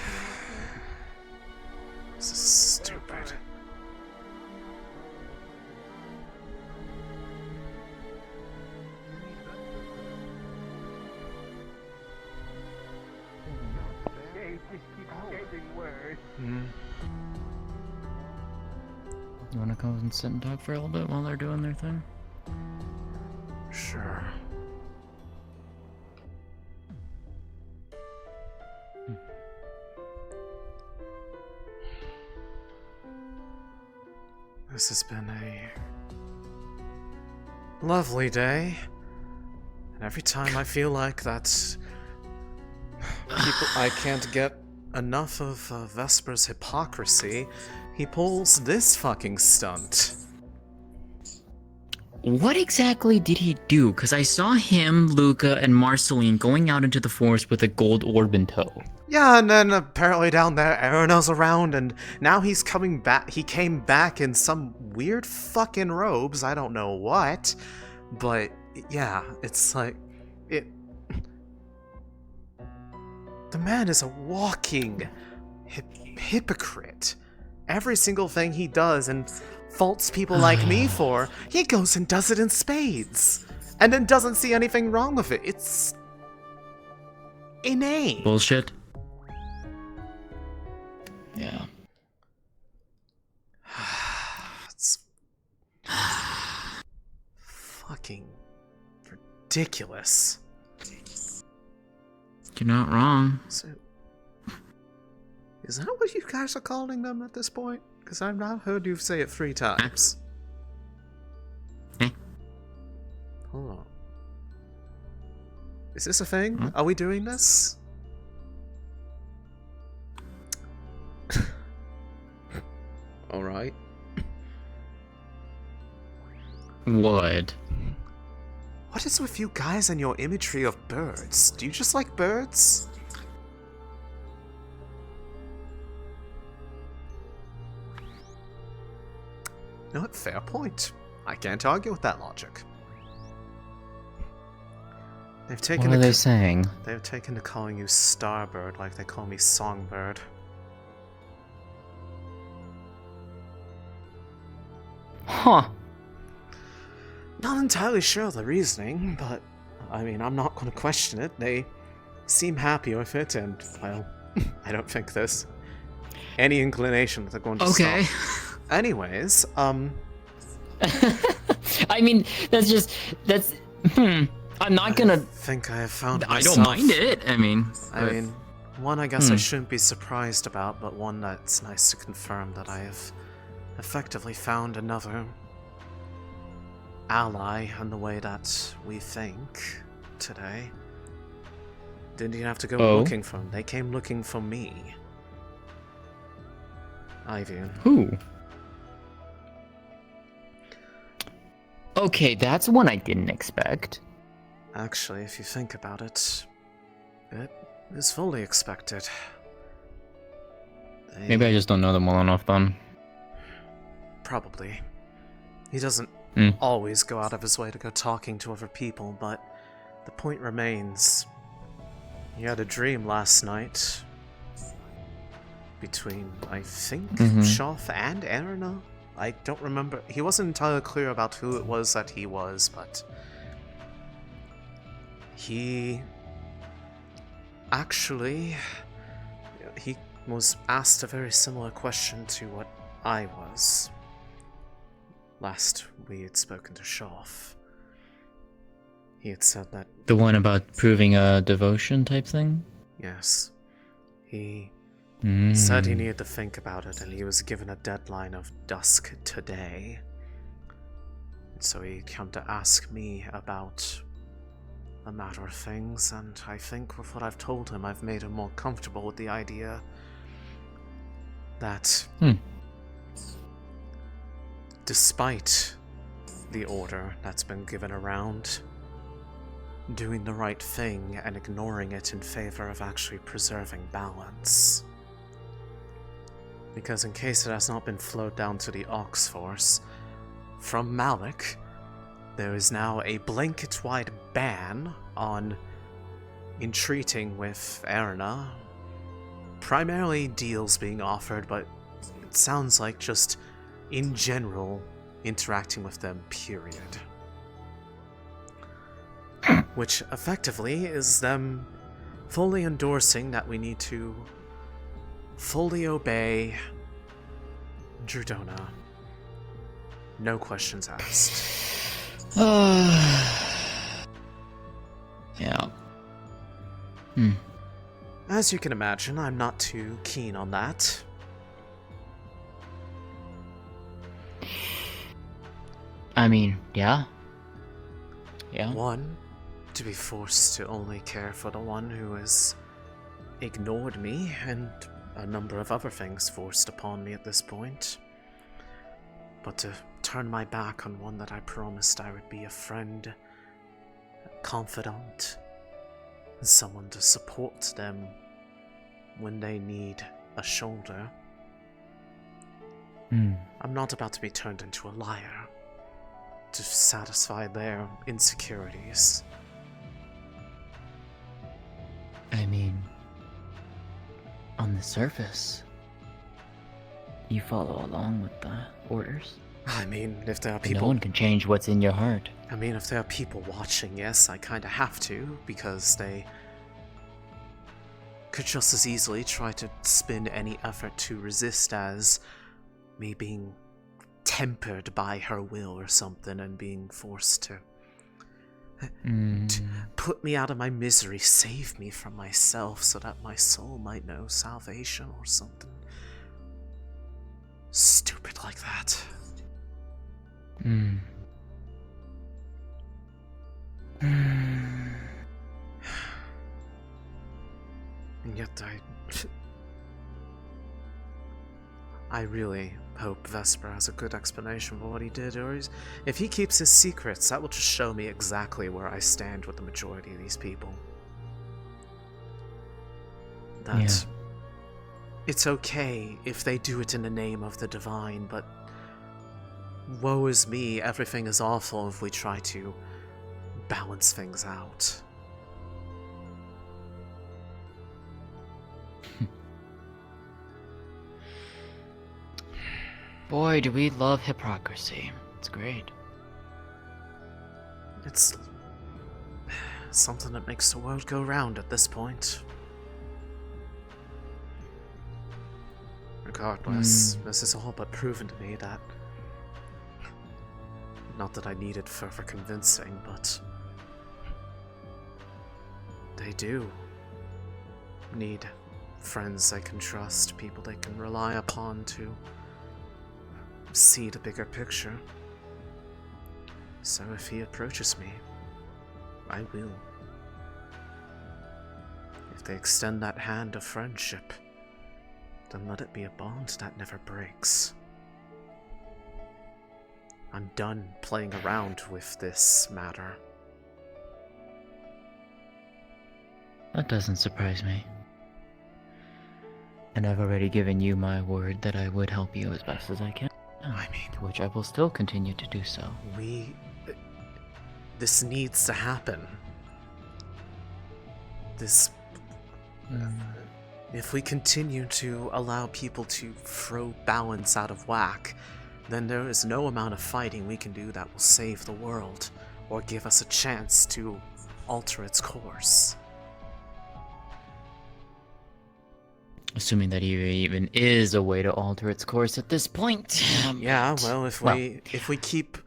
This is stupid. You wanna come and sit and talk for a little bit while they're doing their thing? Sure. This has been a lovely day, and every time I feel like that I can't get enough of Vesper's hypocrisy, he pulls this fucking stunt. What exactly did he do? Because I saw him, Luca, and Marceline going out into the forest with a gold orb in tow. Yeah, and then apparently down there, Arena's around, and now he's coming back. He came back in some weird fucking robes, I don't know what, but yeah, it's like, the man is a walking hypocrite. Every single thing he does and faults people like me for, he goes and does it in spades, and then doesn't see anything wrong with it. It's inane. Bullshit. Yeah. It's fucking ridiculous. You're not wrong. So, is that what you guys are calling them at this point? Because I've not heard you say it 3 times. Hold on. Is this a thing? Huh? Are we doing this? Alright. What? What is with you guys and your imagery of birds? Do you just like birds? You know what? Fair point. I can't argue with that logic. They've taken What are they saying? They've taken to calling you Starbird like they call me Songbird. Huh. Not entirely sure of the reasoning, but I mean, I'm not going to question it. They seem happy with it, and well, I don't think there's any inclination that they're going to stop. Anyways, I mean, I'm not gonna. I think I have found I myself. don't mind it. I mean, one I guess I shouldn't be surprised about, but one that's nice to confirm that I have effectively found another ally in the way that we think today. Didn't even have to go looking for them. They came looking for me. Ivian. Who? Okay, that's one I didn't expect. Actually, if you think about it, it is fully expected. Maybe I just don't know them well enough then. Probably. He doesn't always go out of his way to go talking to other people, but the point remains. He had a dream last night between, I think, Shoff and Erna? I don't remember. He wasn't entirely clear about who it was that he was, but he actually, he was asked a very similar question to what I was. Last we had spoken to Shoff. He had said that... The one about proving a devotion type thing? Yes. He said he needed to think about it, and he was given a deadline of dusk today. And so he came to ask me about a matter of things, and I think with what I've told him, I've made him more comfortable with the idea that despite the order that's been given around, doing the right thing and ignoring it in favor of actually preserving balance. Because in case it has not been flowed down to the Ox Force, from Malik, there is now a blanket-wide ban on entreating with Erna. Primarily deals being offered, but it sounds like just, in general, interacting with them, period. Which effectively is them fully endorsing that we need to fully obey Drudona. No questions asked. Yeah. As you can imagine, I'm not too keen on that. I mean, yeah. Yeah. One, to be forced to only care for the one who has ignored me, and a number of other things forced upon me at this point. But to turn my back on one that I promised I would be a friend, a confidant, and someone to support them when they need a shoulder. I'm not about to be turned into a liar to satisfy their insecurities. I mean, on the surface, you follow along with the orders. I mean, if there are people... No one can change what's in your heart. I mean, if there are people watching, yes, I kinda have to, because they could just as easily try to spin any effort to resist as me being tempered by her will or something and being forced to put me out of my misery, save me from myself so that my soul might know salvation or something stupid like that. And yet I really hope Vesper has a good explanation for what he did, or if he keeps his secrets, that will just show me exactly where I stand with the majority of these people. That it's okay if they do it in the name of the divine, but woe is me, everything is awful if we try to balance things out. Boy, do we love hypocrisy. It's great. It's something that makes the world go round at this point. Regardless, this is all but proven to me that... Not that I needed further convincing, but... They do need friends they can trust, people they can rely upon to see the bigger picture. So if he approaches me, I will. If they extend that hand of friendship, then let it be a bond that never breaks. I'm done playing around with this matter. That doesn't surprise me. And I've already given you my word that I would help you as best as I can. I mean, to which I will still continue to do so. This needs to happen. If we continue to allow people to throw balance out of whack, then there is no amount of fighting we can do that will save the world, or give us a chance to alter its course. Assuming that even is a way to alter its course at this point. Yeah, well, if we keep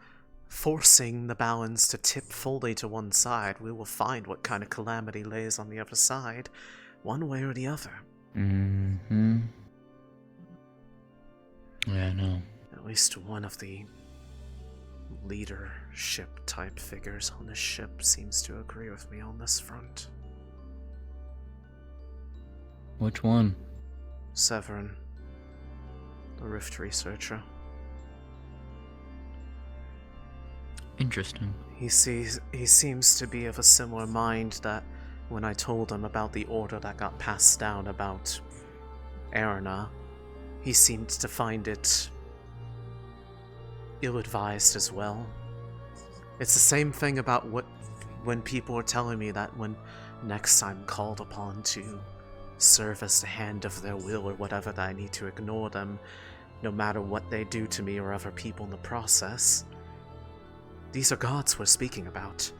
forcing the balance to tip fully to one side, we will find what kind of calamity lays on the other side, one way or the other. Mm-hmm. Yeah, I know. At least one of the leadership type figures on this ship seems to agree with me on this front. Which one? Severin, the Rift researcher. Interesting. He seems to be of a similar mind that when I told him about the order that got passed down about Erna, he seemed to find it ill-advised as well. It's the same thing about when people are telling me that when next I'm called upon to serve as the hand of their will or whatever, that I need to ignore them no matter what they do to me or other people in the process. These are gods we're speaking about.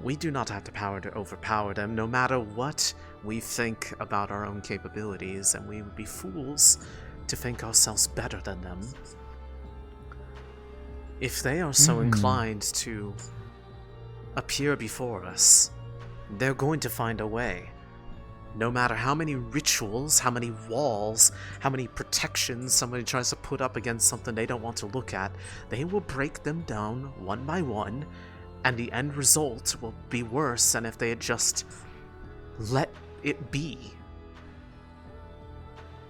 We do not have the power to overpower them, no matter what we think about our own capabilities, and we would be fools to think ourselves better than them. If they are so inclined to appear before us, they're going to find a way. No matter how many rituals, how many walls, how many protections somebody tries to put up against something they don't want to look at, they will break them down one by one, and the end result will be worse than if they had just let it be.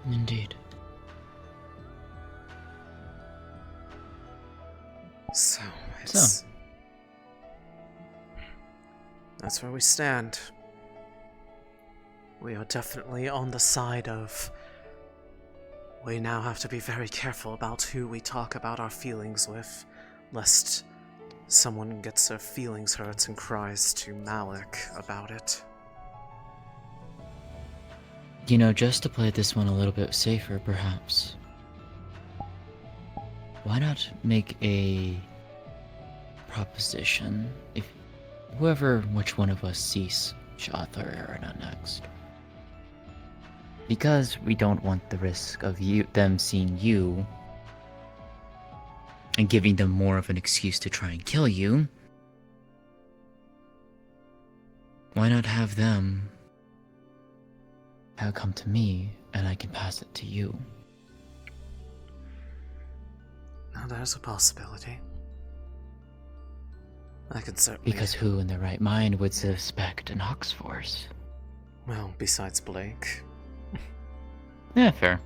Indeed. So, that's where we stand. We are definitely on the side of... We now have to be very careful about who we talk about our feelings with, lest someone gets their feelings hurt and cries to Malik about it. You know, just to play this one a little bit safer, perhaps. Why not make a proposition if which one of us sees Shath or Erina next? Because we don't want the risk of them seeing you and giving them more of an excuse to try and kill you. Why not have them come to me and I can pass it to you? Now there's a possibility. I can certainly... Because who in their right mind would suspect an Ox Force? Well, besides Blake. Yeah, fair.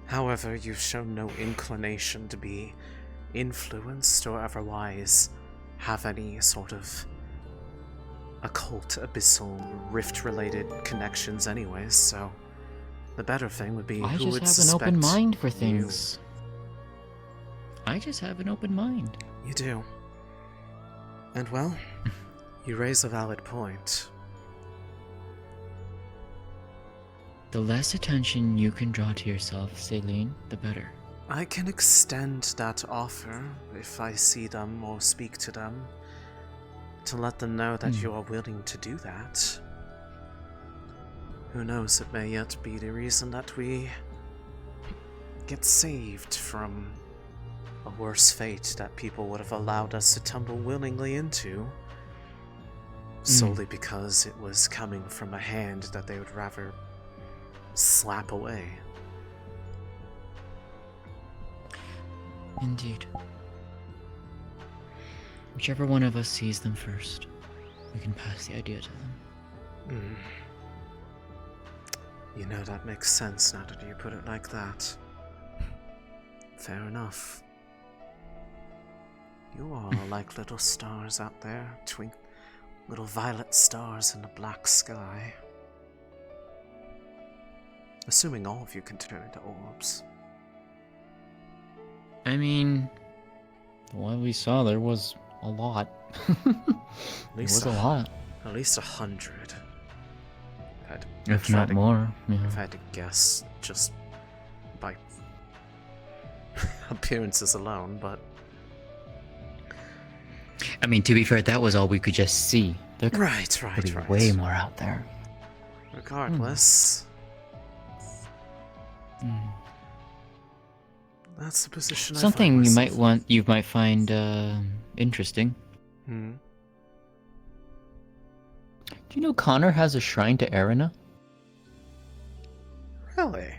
However, you've shown no inclination to be influenced or otherwise have any sort of occult, abyssal, rift-related connections anyways, so the better thing would be who would suspect I just have an open mind for things. I just have an open mind. You do. And well, you raise a valid point. The less attention you can draw to yourself, Céline, the better. I can extend that offer if I see them or speak to them, to let them know that you are willing to do that. Who knows, it may yet be the reason that we get saved from a worse fate that people would have allowed us to tumble willingly into, solely because it was coming from a hand that they would rather slap away. Indeed. Whichever one of us sees them first, we can pass the idea to them. You know, that makes sense now that you put it like that. Fair enough. You all are like little stars out there, little violet stars in the black sky. Assuming all of you can turn into orbs. I mean, what we saw there was a lot. It was a lot. At least 100. If not more, yeah. If I had to guess just by appearances alone, but... I mean, to be fair, that was all we could just see. There could Right. be way more out there. Regardless... That's the position Something I find you myself. you might find interesting. Hmm. Do you know Connor has a shrine to Arena? Really?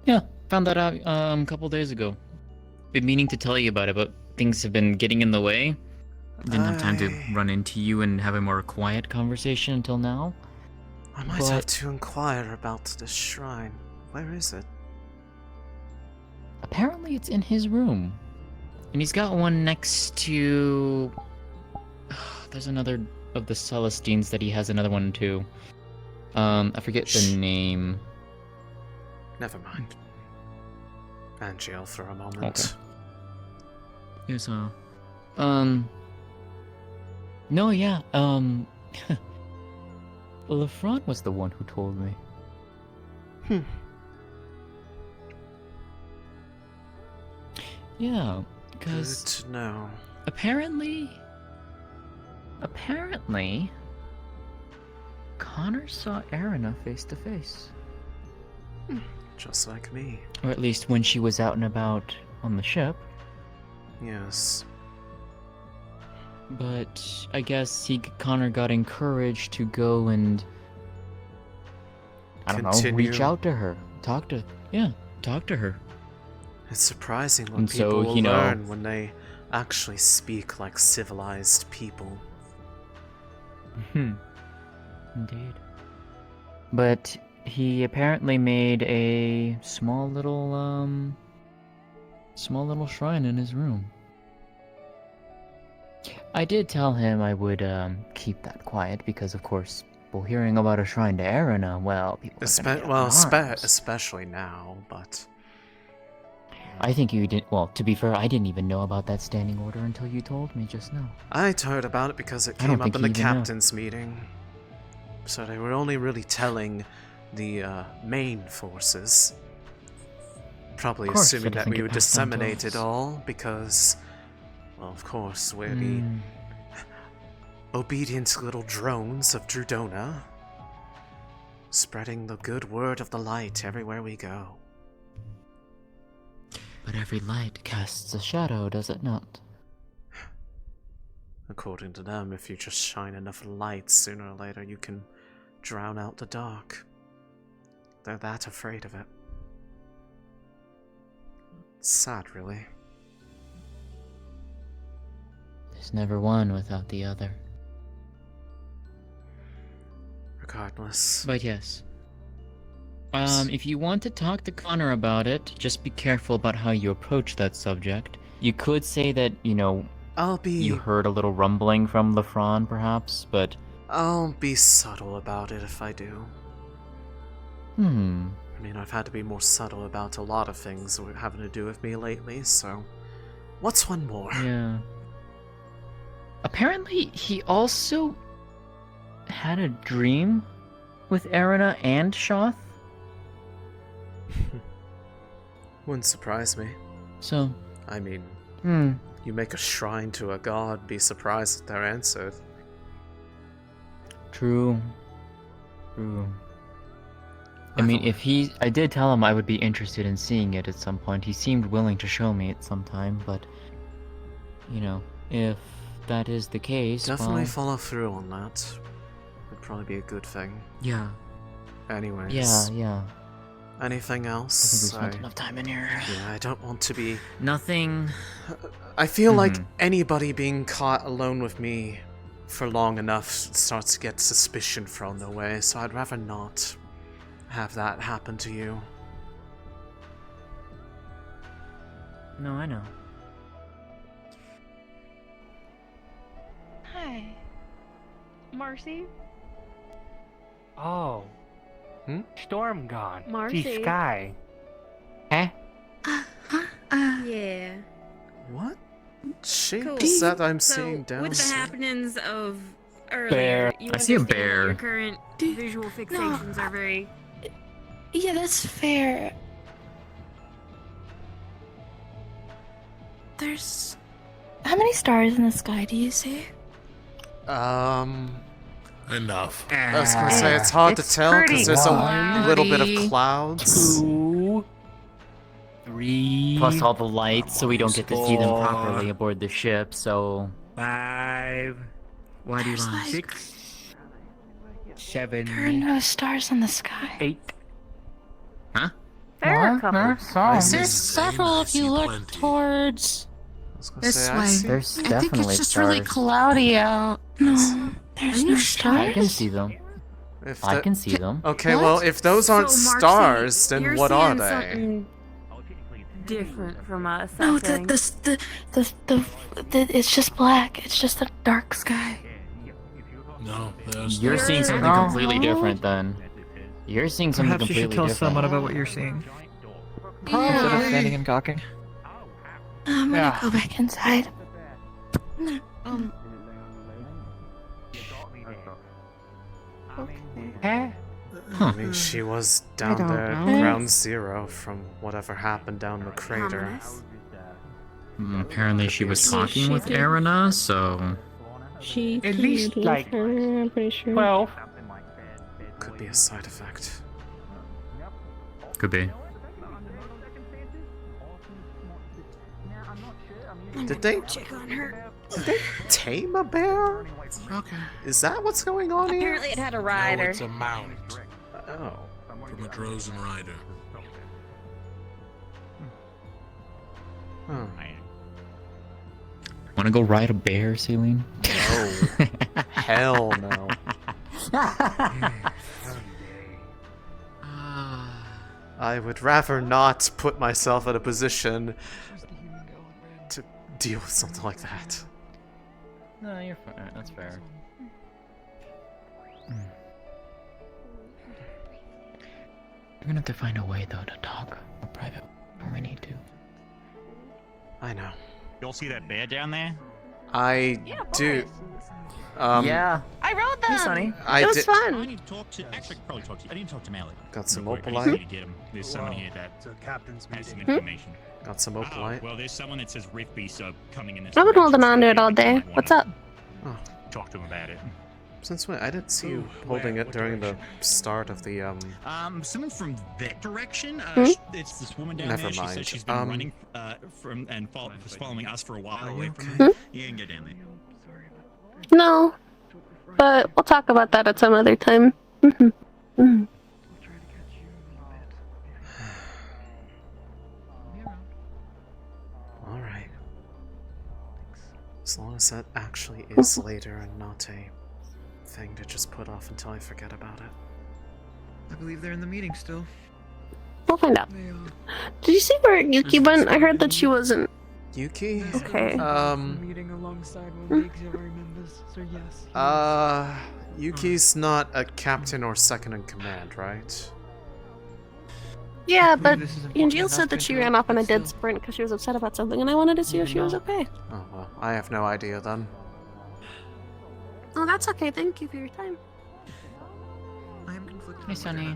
Yeah, found that out a couple days ago. Been meaning to tell you about it, but things have been getting in the way. Didn't have time to run into you and have a more quiet conversation until now. I might have to inquire about this shrine. Where is it? Apparently it's in his room. And he's got one next to... There's another of the Celestines that he has another one too. I forget the name. Never mind. Angel for a moment. Okay. Here's no, yeah, Lefranc was the one who told me. Yeah, because... Good to know. Apparently, Connor saw Arena face to face. Just like me. Or at least when she was out and about on the ship. Yes. But I guess Connor got encouraged to go and... I don't know, reach out to her. Talk to her. It's surprising what And people so, will you know- learn when they actually speak like civilized people. Indeed. But he apparently made a small little shrine in his room. I did tell him I would keep that quiet because, of course, well, hearing about a shrine to Arena, well, people are gonna get up in arms. Especially now, but... I think you did. Well, to be fair, I didn't even know about that standing order until you told me just now. I heard about it because it I don't came up think in the he even know. captain's meeting. So they were only really telling the main forces. Probably Of course, assuming it that doesn't we get would passed on to disseminate it us. all because, well, of course, we're the obedient little drones of Drudona, spreading the good word of the light everywhere we go. But every light casts a shadow, does it not? According to them, if you just shine enough light, sooner or later you can drown out the dark. They're that afraid of it. It's sad, really. There's never one without the other. Regardless. But yes. If you want to talk to Connor about it, just be careful about how you approach that subject. You could say that, you know, you heard a little rumbling from Lefranc, perhaps, but... I'll be subtle about it if I do. I mean, I've had to be more subtle about a lot of things having to do with me lately, so... What's one more? Yeah. Apparently, he also had a dream with Arena and Shoth. Wouldn't surprise me. So... I mean, you make a shrine to a god, be surprised if they're answered. True. I mean, I did tell him I would be interested in seeing it at some point. He seemed willing to show me at some time, but, you know, if that is the case, Definitely well... follow through on that. Would probably be a good thing. Yeah. Anyways. Yeah. Anything else? I think we spent enough time in here. Yeah, I don't want to be... Nothing... I feel like anybody being caught alone with me for long enough starts to get suspicion thrown their way, so I'd rather not have that happen to you. No, I know. Hi. Marcy? Oh. Storm gone. Marcy. See sky. Huh? Yeah. What shape Cool. is that I'm So, seeing down with the there? happenings of earlier, Bear. you I see a understand that bear. Your current visual fixations are very. Yeah, that's fair. There's... How many stars in the sky do you see? Enough. I was gonna say it's hard to tell because there's a little bit of clouds. 2, 3. Plus all the lights, so we don't get to see them 4, properly aboard the ship, so... 5. Why do you There's want like- 6? 7. There are no stars in the sky. 8. Huh? There are a couple. There's several if you look towards this way. There's I think definitely it's just stars. really cloudy out. No, there's no I stars. can see them. If I that- can see them. Okay, well, if those aren't So, Marcy, stars, then you're what are seeing they? something different from us. I No, think. the it's just black. It's just a dark sky. No, there's You're no- seeing something completely different then. You're seeing something Perhaps you should completely tell different. someone about what you're seeing. Yeah. Instead of standing and gawking. I'm gonna go back inside. Eh? I mean, she was down don't there at know. ground zero from whatever happened down the crater. Ominous. Apparently she was Yes, talking she with did. Arana, so... She At least, did like, her, I'm pretty sure. 12. Could be a side effect. Could be. Did they Check on her. tame a bear? Okay. Is that what's going on here? Apparently, it had a No, rider. it's a mount Oh. from a Drozen rider. Oh. Wanna go ride a bear, Céline? No. Hell no. I would rather not put myself in a position to deal with something like that. No, you're fine. That's fair. We're gonna have to find a way, though, to talk more private when we need to. I know. You all see that bear down there? I do. Yeah. I rode them. Hey, Sonny. I it was did- fun. I need to talk to. Actually, I could probably talk to you. I need to talk to Malik. Got some Real quick, I opalite? just need to get him. There's someone here that It's a captain's has some meeting. information. Got some Oh, opalite. well, there's someone that says Rift Beasts are coming in this I've been direction, holding so on to it maybe all you day. might wanna What's up? Talk to him about it. Since when? I didn't see you holding it during the start of the Someone from that direction. Hmm? It's this woman down Never there. She mind. says she's been running from and was following us for a while away from Hmm? You can go down there. No, but we'll talk about that at some other time. Alright. As long as that actually is later and not a thing to just put off until I forget about it. I believe they're in the meeting still. We'll find out. Did you see where Yuki went? I heard that she wasn't. Yuki? Okay. Meeting alongside one of the auxiliary members, so yes. Yuki's not a captain or second in command, right? Yeah, but this is important Angel enough said to that she interrupt, ran off on a but dead still. sprint because she was upset about something, and I wanted to see if she was okay. Oh well, I have no idea then. Oh, that's okay. Thank you for your time. I am conflicted. Hey, Sonny.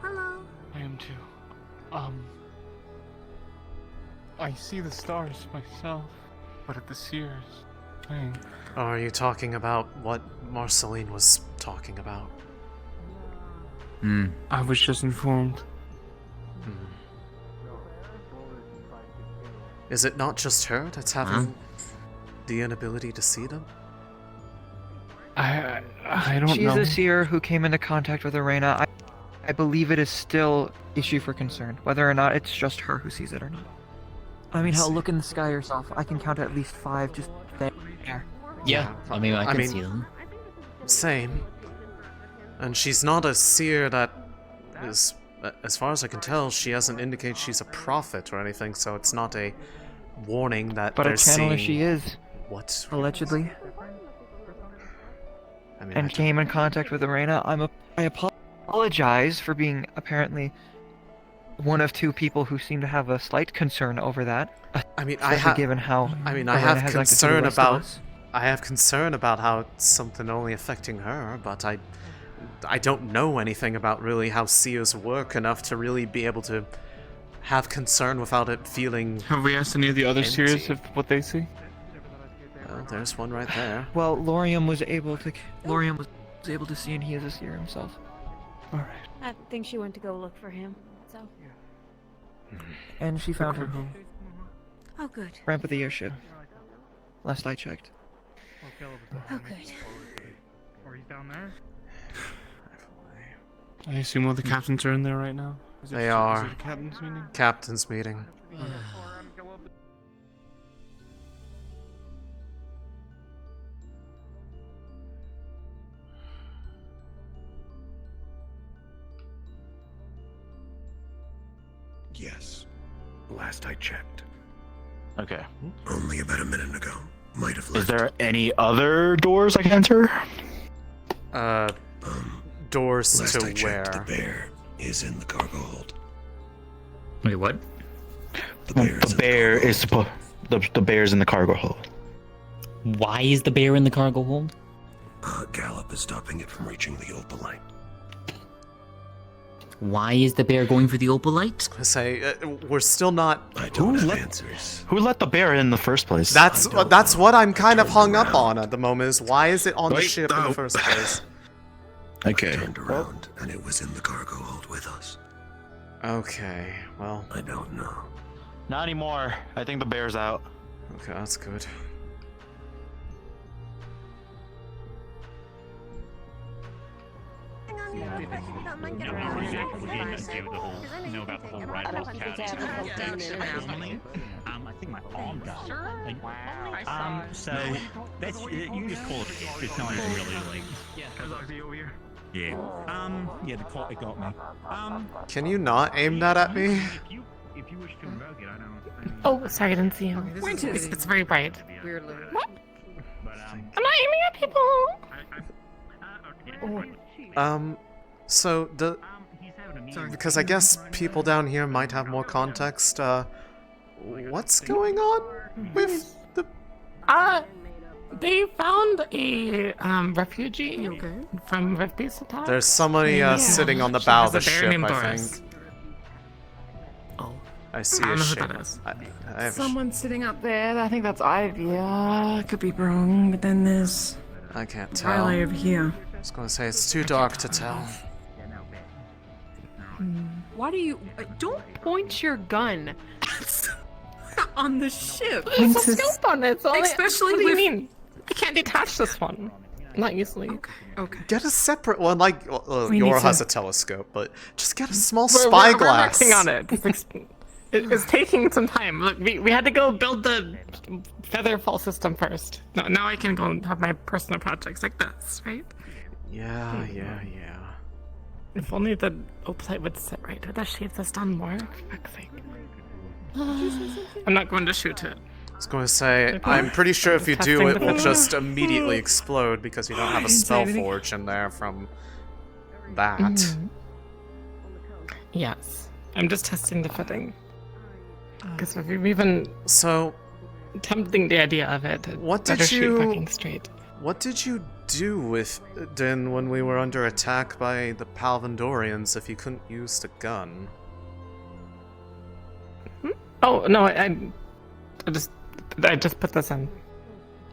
Hello. I am too. I see the stars myself, but at the Sears thing. Oh, are you talking about what Marceline was talking about? I was just informed. Is it not just her that's having the inability to see them? I don't She's know. a seer who came into contact with Arena. I believe it is still issue for concern, whether or not it's just her who sees it or not. I mean, hell, look in the sky yourself. I can count at least 5 just there. Yeah, I mean, I can see them. Same. And she's not a seer that is, as far as I can tell, she hasn't indicated she's a prophet or anything, so it's not a warning that But they're a channeler seeing... she is. What? Allegedly. I mean, And came in contact with Arena. I apologize apologize for being apparently one of two people who seem to have a slight concern over that. I mean, given how I Elena have has acted to the concern rest of about. us. I have concern about how it's something only affecting her, but I don't know anything about really how seers work enough to really be able to have concern without it feeling. Have we asked any of the other empty. seers if what they see? Well, there's one right there. Well, Lorium was able to see, and he is a seer himself. All right. I think she went to go look for him. So. And she found her home. Oh, good. Ramp of the airship. Last I checked. Oh, good. Or he's down there. I assume all the captains are in there right now. They are. Is it a captain's meeting? Captain's meeting. Yes. Last I checked. Okay. Only about a minute ago. Might have left. Is there any other doors I can enter? Doors Last to I checked, where? the bear is in the cargo hold. Wait, what? The bear's in the cargo hold. Why is the bear in the cargo hold? Gallop is stopping it from reaching the opalite. Why is the bear going for the opalite? I say we're still not. I don't have answers. Who let the bear in the first place? That's what I'm kind of hung up on at the moment. Is why is it on the ship in the first place? Okay. I turned around and it was in the cargo hold with us. Okay, well. I don't know. Not anymore. I think the bear's out. Okay, that's good. Know about the whole red house cat. I think my arm got so that's you just call it a gift. It's not even really like. Yeah, the call it got me. Can you not aim that at me? If you wish to invoke it, I don't. Oh, sorry, I didn't see him. It's very bright. Weirdly. What? I'm not aiming at people! So because I guess people down here might have more context, what's going on with the... They found a, refugee from Refugee attack. There's somebody, sitting on the bow of the ship, I think. Oh. I see I a don't know who ship. that is. I have Someone sitting up there. I think that's Ivy. I could be wrong, but then there's I can't tell. Riley over here. I was gonna say, it's too dark to tell. Why do you... don't point your gun on the ship. There's a scope on it, so Especially what do you with... mean? I can't detach this one. Not easily. Okay. Get a separate one, like, We need Yor to- has a telescope, but just get a small We're spyglass. working on it. It's taking some time. Look, we had to go build the feather fall system first. Now I can go and have my personal projects like this, right? Yeah. If only the opalite would sit right with the shape that's done more. For fuck's sake. I'm not going to shoot it. I was gonna say, I'm pretty sure if you do, it will just immediately explode because you don't have a spell forge in there from that. Yes. I'm just testing the footing. Because we've even attempting the idea of it. What Better did shoot you... fucking straight. What did you do with Din when we were under attack by the Palvandorians if you couldn't use the gun? Oh no, I just put this in.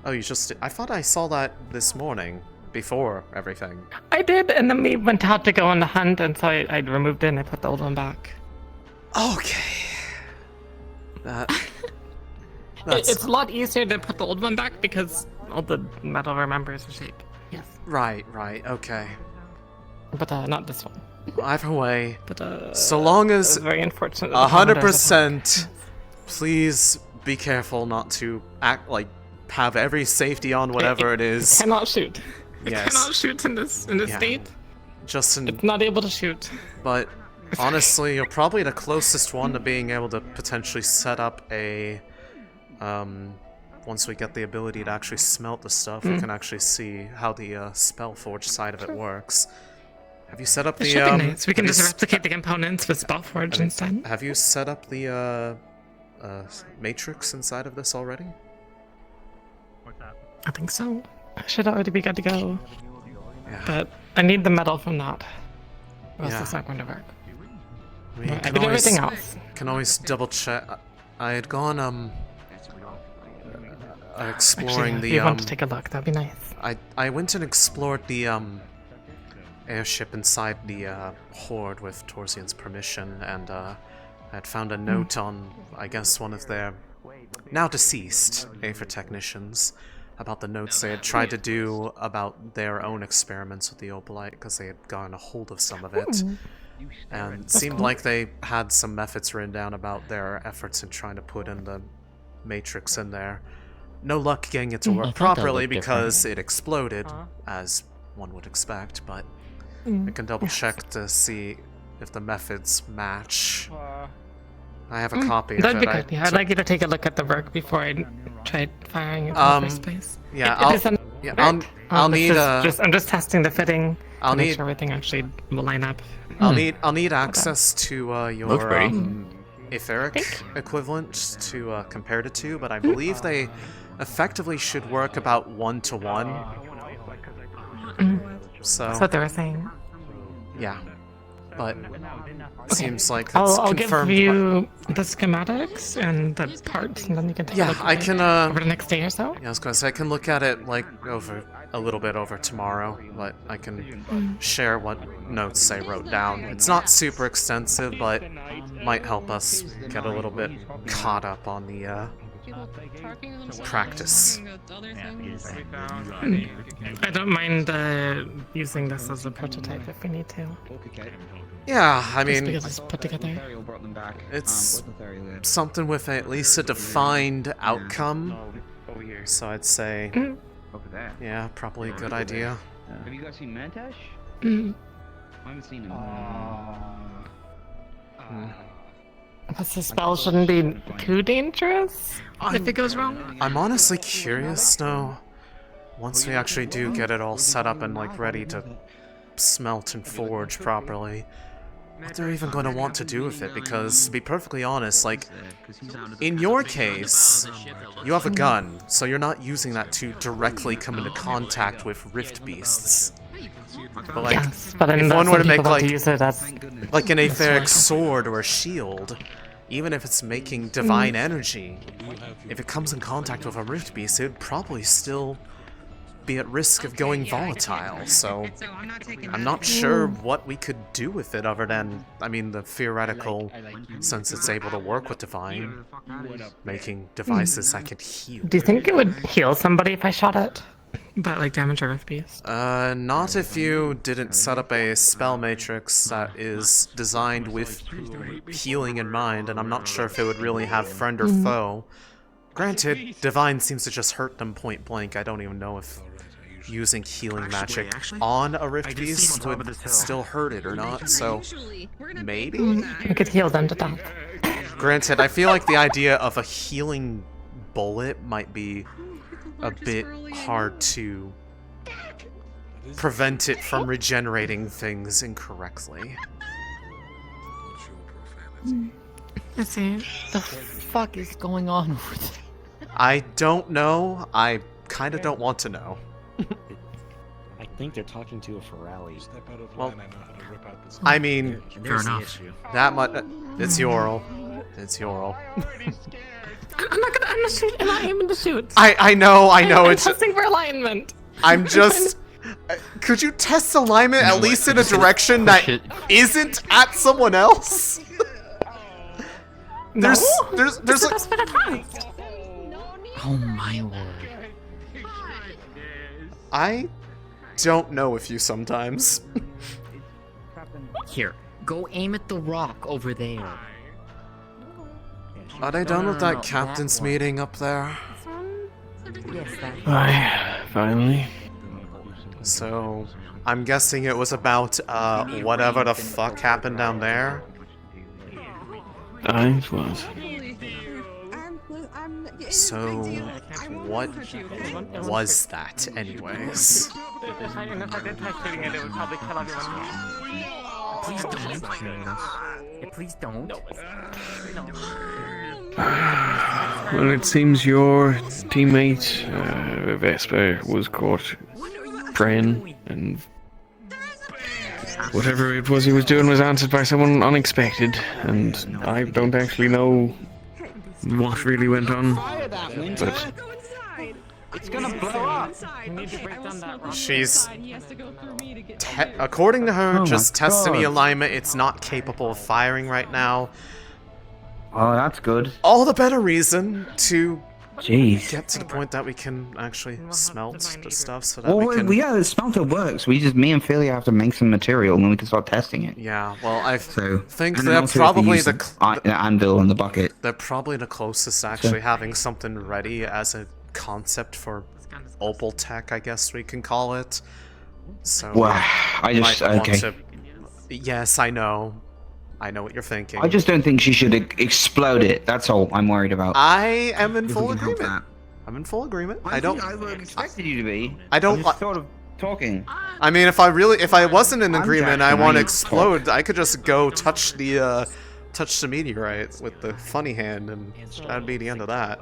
Oh, you just... I thought I saw that this morning, before everything. I did, and then we went out to go on the hunt, and so I removed it and I put the old one back. Okay. It's a lot easier to put the old one back because all the metal remembers the shape. Yes. Right, okay. But not this one. Either way, But so long as very unfortunate. 100%, please be careful not to act like have every safety on whatever it is. It cannot shoot. Yes. It cannot shoot in this state. It's not able to shoot. But honestly, you're probably the closest one to being able to potentially set up a once we get the ability to actually smelt the stuff, we can actually see how the spell forge side of it works. Have you set up It the should be nice. We can just replicate the components with Spellforge instead. Have you set up the matrix inside of this already? I think so. I should already be good to go. Yeah. But I need the metal from that. Or else Yeah. it's not going to work. We I can did always, everything else. Can always double check. I had gone exploring Actually, the if you want to take a look, that'd be nice. I went and explored the airship inside the Horde with Torsian's permission, and I had found a note on, I guess, one of their now deceased Aether technicians about the notes they had tried to do about their own experiments with the opalite, because they had gotten a hold of some of it. And it seemed like they had some methods written down about their efforts in trying to put in the matrix in there. No luck getting it to work properly because it exploded, as one would expect, but I can double check to see if the methods match. I have a copy of it. That'd be good. Yeah, I'd like you to take a look at the work before I try firing it in the first place. Yeah, I'll need I'm just testing the fitting to make sure everything actually will line up. I'll need access to your etheric equivalent to compare it to, but I believe they effectively should work about 1-to-1. So That's what they were saying. Yeah, but it seems like it's I'll confirmed. give you the schematics and the parts, and then you can take a look I at can it over the next day or so. Yeah, I was gonna say I can look at it like over a little bit over tomorrow, but I can share what notes I wrote down. It's not super extensive, but might help us get a little bit caught up on the practice. I don't mind using this as a prototype if we need to. Yeah, I Just mean, because it's put together. it's something with at least a defined outcome. So I'd say, yeah, probably a good idea. Have you guys seen Mantash? I haven't seen him. Because the spell shouldn't be too dangerous if it goes wrong. I'm honestly curious, though. Once we actually do get it all set up and like ready to smelt and forge properly, what they're even going to want to do with it, because to be perfectly honest, like, in your case, you have a gun, so you're not using that to directly come into contact with rift beasts. But like, if one were to make like an etheric sword or a shield, even if it's making divine energy, if it comes in contact with a rift beast, it would probably still be at risk of going volatile, so I'm not sure what we could do with it other than, I mean, the theoretical, since it's able to work with divine, making devices that could heal. Do you think it would heal somebody if I shot it? But like damage a rift beast? Not if you didn't set up a spell matrix that is designed with healing in mind, and I'm not sure if it would really have friend or foe. Granted, divine seems to just hurt them point blank. I don't even know if using healing magic on a rift beast would still hurt it or not, so maybe? We could heal them to death. Granted, I feel like the idea of a healing bullet might be a bit hard to prevent it from regenerating things incorrectly. Let's see. The fuck is going on over there? I don't know. I kind of don't want to know. I think they're talking to a Ferrari. Well, I mean, fair enough. That much. It's Yoral. It's Yoral. I'm not aiming to shoot. I know. I'm It's testing for alignment. I'm just. Could you test alignment at least in a direction that isn't at someone else? There's like. Oh my lord. I don't know with you sometimes. Here, go aim at the rock over there. Are they done with that captain's meeting up there? Aye, finally. So, I'm guessing it was about, whatever the fuck happened down there? Aye, it was. So, what was that, anyways? Please don't. Please don't. Well, it seems your teammate, Vesper, was caught praying, and whatever it was he was doing was answered by someone unexpected, and I don't actually know what really went on, but... It's gonna blow up. She's, according to her, Oh just my testing the God. alignment. It's not capable of firing right now. Oh, that's good. All the better reason to Jeez. get to the point that we can actually smelt the stuff so that Well, we can... yeah, the smelter works. Me and Philly have to make some material, and then we can start testing it. Yeah, well, I think and then they're also if we probably use the anvil in the bucket. they're probably the closest to actually having something ready as a concept for opal tech, I guess we can call it. So Well, I just might want okay. to- Yes, I know what you're thinking. I just don't think she should explode it. That's all I'm worried about. I am in If full we can help agreement. I'm in full agreement. I I don't. think I would have expected you to be. I don't. I'm just sort of talking. I mean, if I wasn't in I'm agreement, I Jackson, want to I explode. I could just go touch the meteorite with the funny hand, and that'd be the end of that.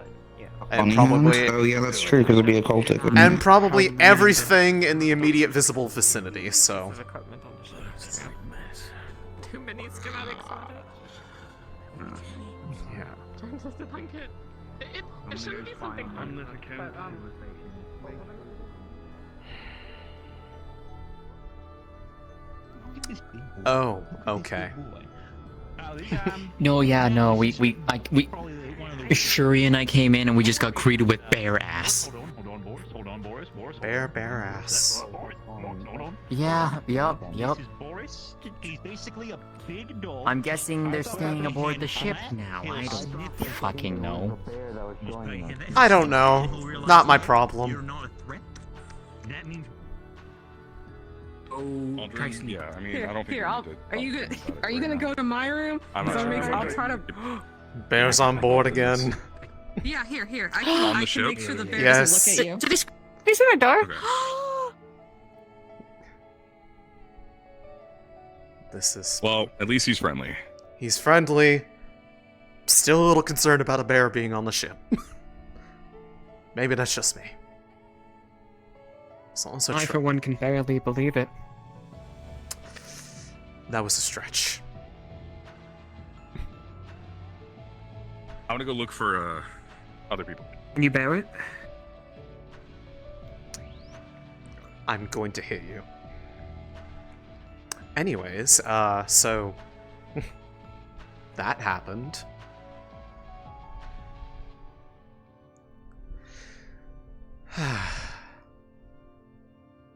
And Funny probably, hand? Oh yeah, that's true because it'd be a cultic. wouldn't and it? probably everything in the immediate visible vicinity. So. Too many schematics on it. Yeah. I'm supposed to think it. It shouldn't be something hard, but Oh, okay. No, Shuri and I came in and we just got greeted with bare ass. Bare ass. Yeah, yup. He's basically a big dog. I'm guessing they're staying aboard the ship now. I don't fucking know. I don't know. Not my problem. That means Yeah, I mean, Here, I don't think here, we I'll, need to are you talk gonna about are it you right gonna now. go to my room? I'm So not maybe sure. I'll try to. Bear's on board again. Yeah, here. I On can, the I can ship? make sure the bear Yes. doesn't look at you. He's in a door. This is. Well, at least he's friendly. He's friendly. Still a little concerned about a bear being on the ship. Maybe that's just me. As long as I, for one, can barely believe it. That was a stretch. I want to go look for other people. Can you bear it? I'm going to hit you. Anyways, so that happened.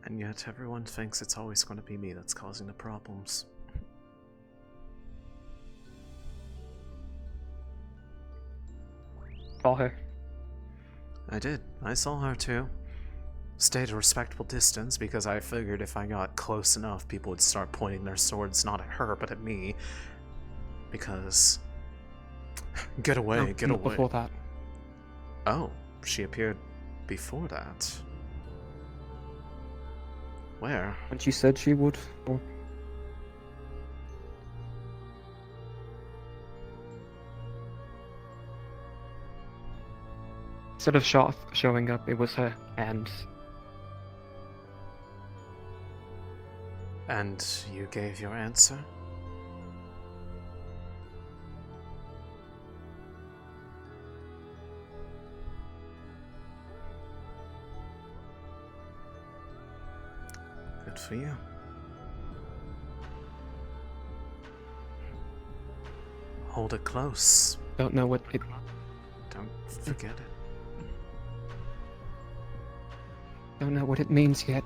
And yet everyone thinks it's always going to be me that's causing the problems. Saw her. I did. I saw her too. Stayed a respectable distance because I figured if I got close enough, people would start pointing their swords not at her but at me. Because... Get away, No, get not away. before that. Oh, she appeared before that. Where? When she said she would. Or... Instead of showing up, it was her, and... And you gave your answer? Good for you. Hold it close. Don't know what it... Don't forget it. Don't know what it means yet.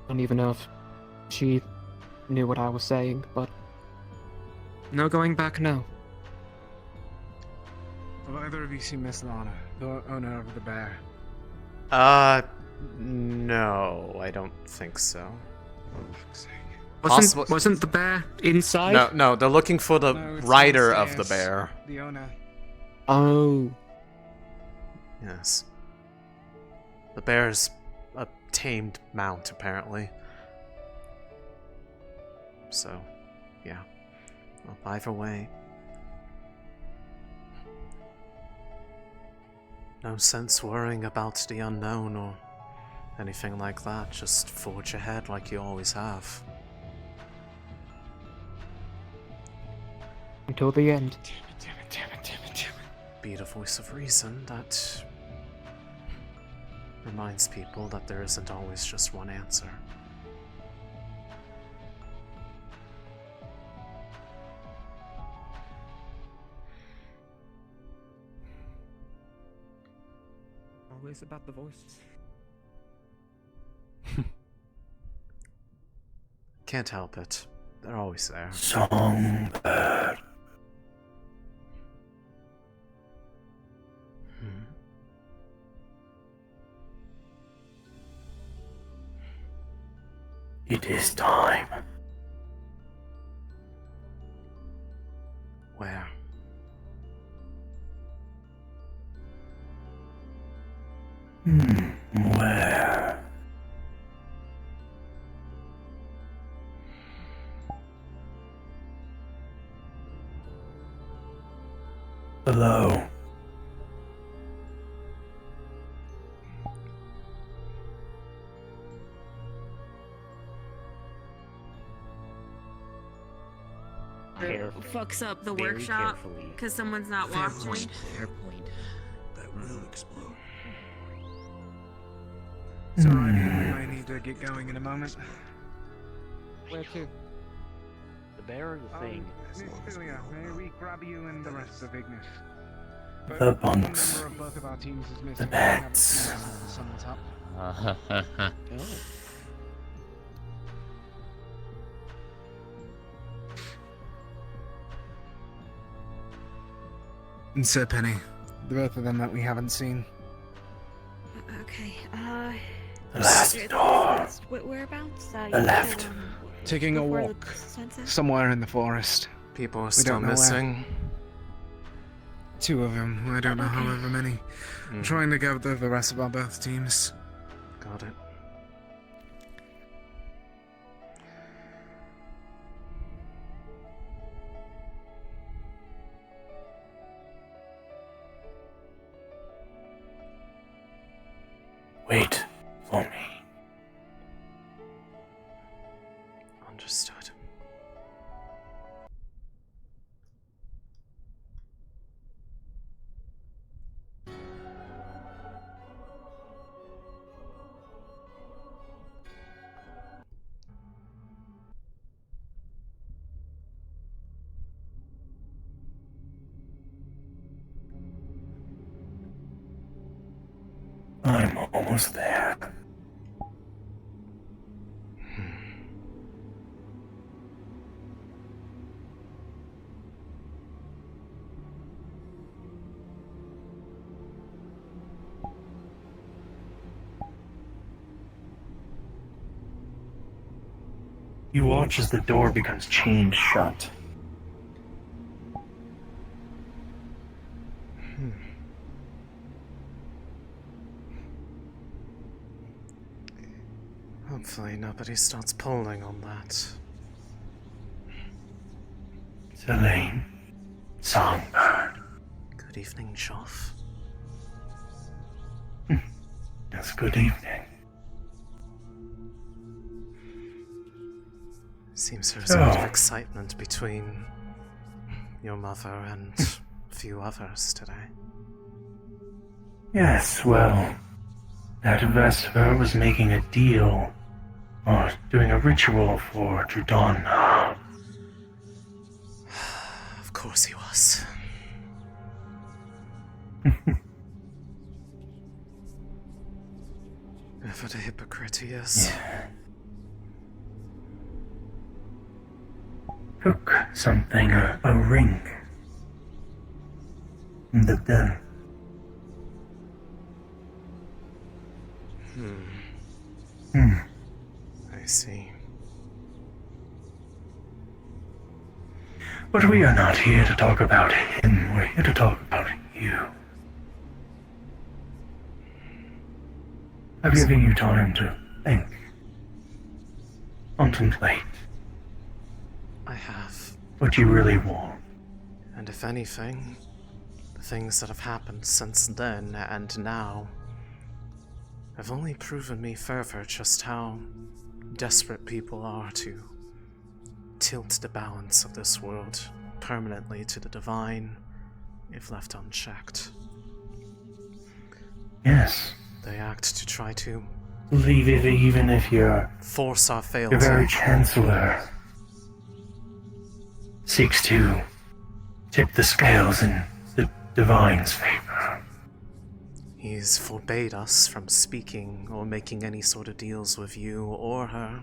Don't even know if she knew what I was saying, but... No going back now. Have either of you seen Miss Lana, the owner of the bear? No, I don't think so. Wasn't the bear inside? No, they're looking for the No, it's rider of the downstairs. bear. The owner. Oh. Yes. The bear's a tamed mount, apparently. So, yeah. Well, either way. No sense worrying about the unknown or anything like that. Just forge ahead like you always have. Until the end. Be the voice of reason that reminds people that there isn't always just one answer. Always about the voices. Can't help it. They're always there. Songbird. It is time. Where? Where? Below. Fucks up the Very workshop carefully. because someone's not Fair watching. point. Fair point. That will explode. Sorry, we may need to get going in a moment. Where to? The bear or the thing? Miss Filia, may we grab you and the rest of Ignis? The One bunks. member of both of our teams is missing. The We haven't beds. seen them since the sun was up. And Sir Penny, the both of them that we haven't seen. Okay. The last door. Whereabouts? The left. Taking a before walk. the sunset? Somewhere in the forest. People are We still don't know where. missing. Two of them. I don't know however many. I'm trying to gather the rest of our both teams. Got it. Wait for me. Understood. I'm almost there. You watch as the door becomes chained shut. Hopefully nobody starts pulling on that. Céline. Songbird. Good evening, Choff. Yes, good evening. Seems there's a lot of excitement between your mother and a few others today. Yes, well, that Vesper was making a deal, or doing a ritual for Droza. Of course he was. Ever the hypocrite he is. Yeah. Took something, a ring. And then. I see. But we are not here to talk about him, we're here to talk about you. I've given you time to think. Contemplate I have. what you really want. And if anything, the things that have happened since then and now have only proven me further just how desperate people are to tilt the balance of this world permanently to the divine if left unchecked. Yes. They act to try to Believe it even if you're force our your very fealty. chancellor seeks to tip the scales in the divine's favor. He's forbade us from speaking or making any sort of deals with you or her.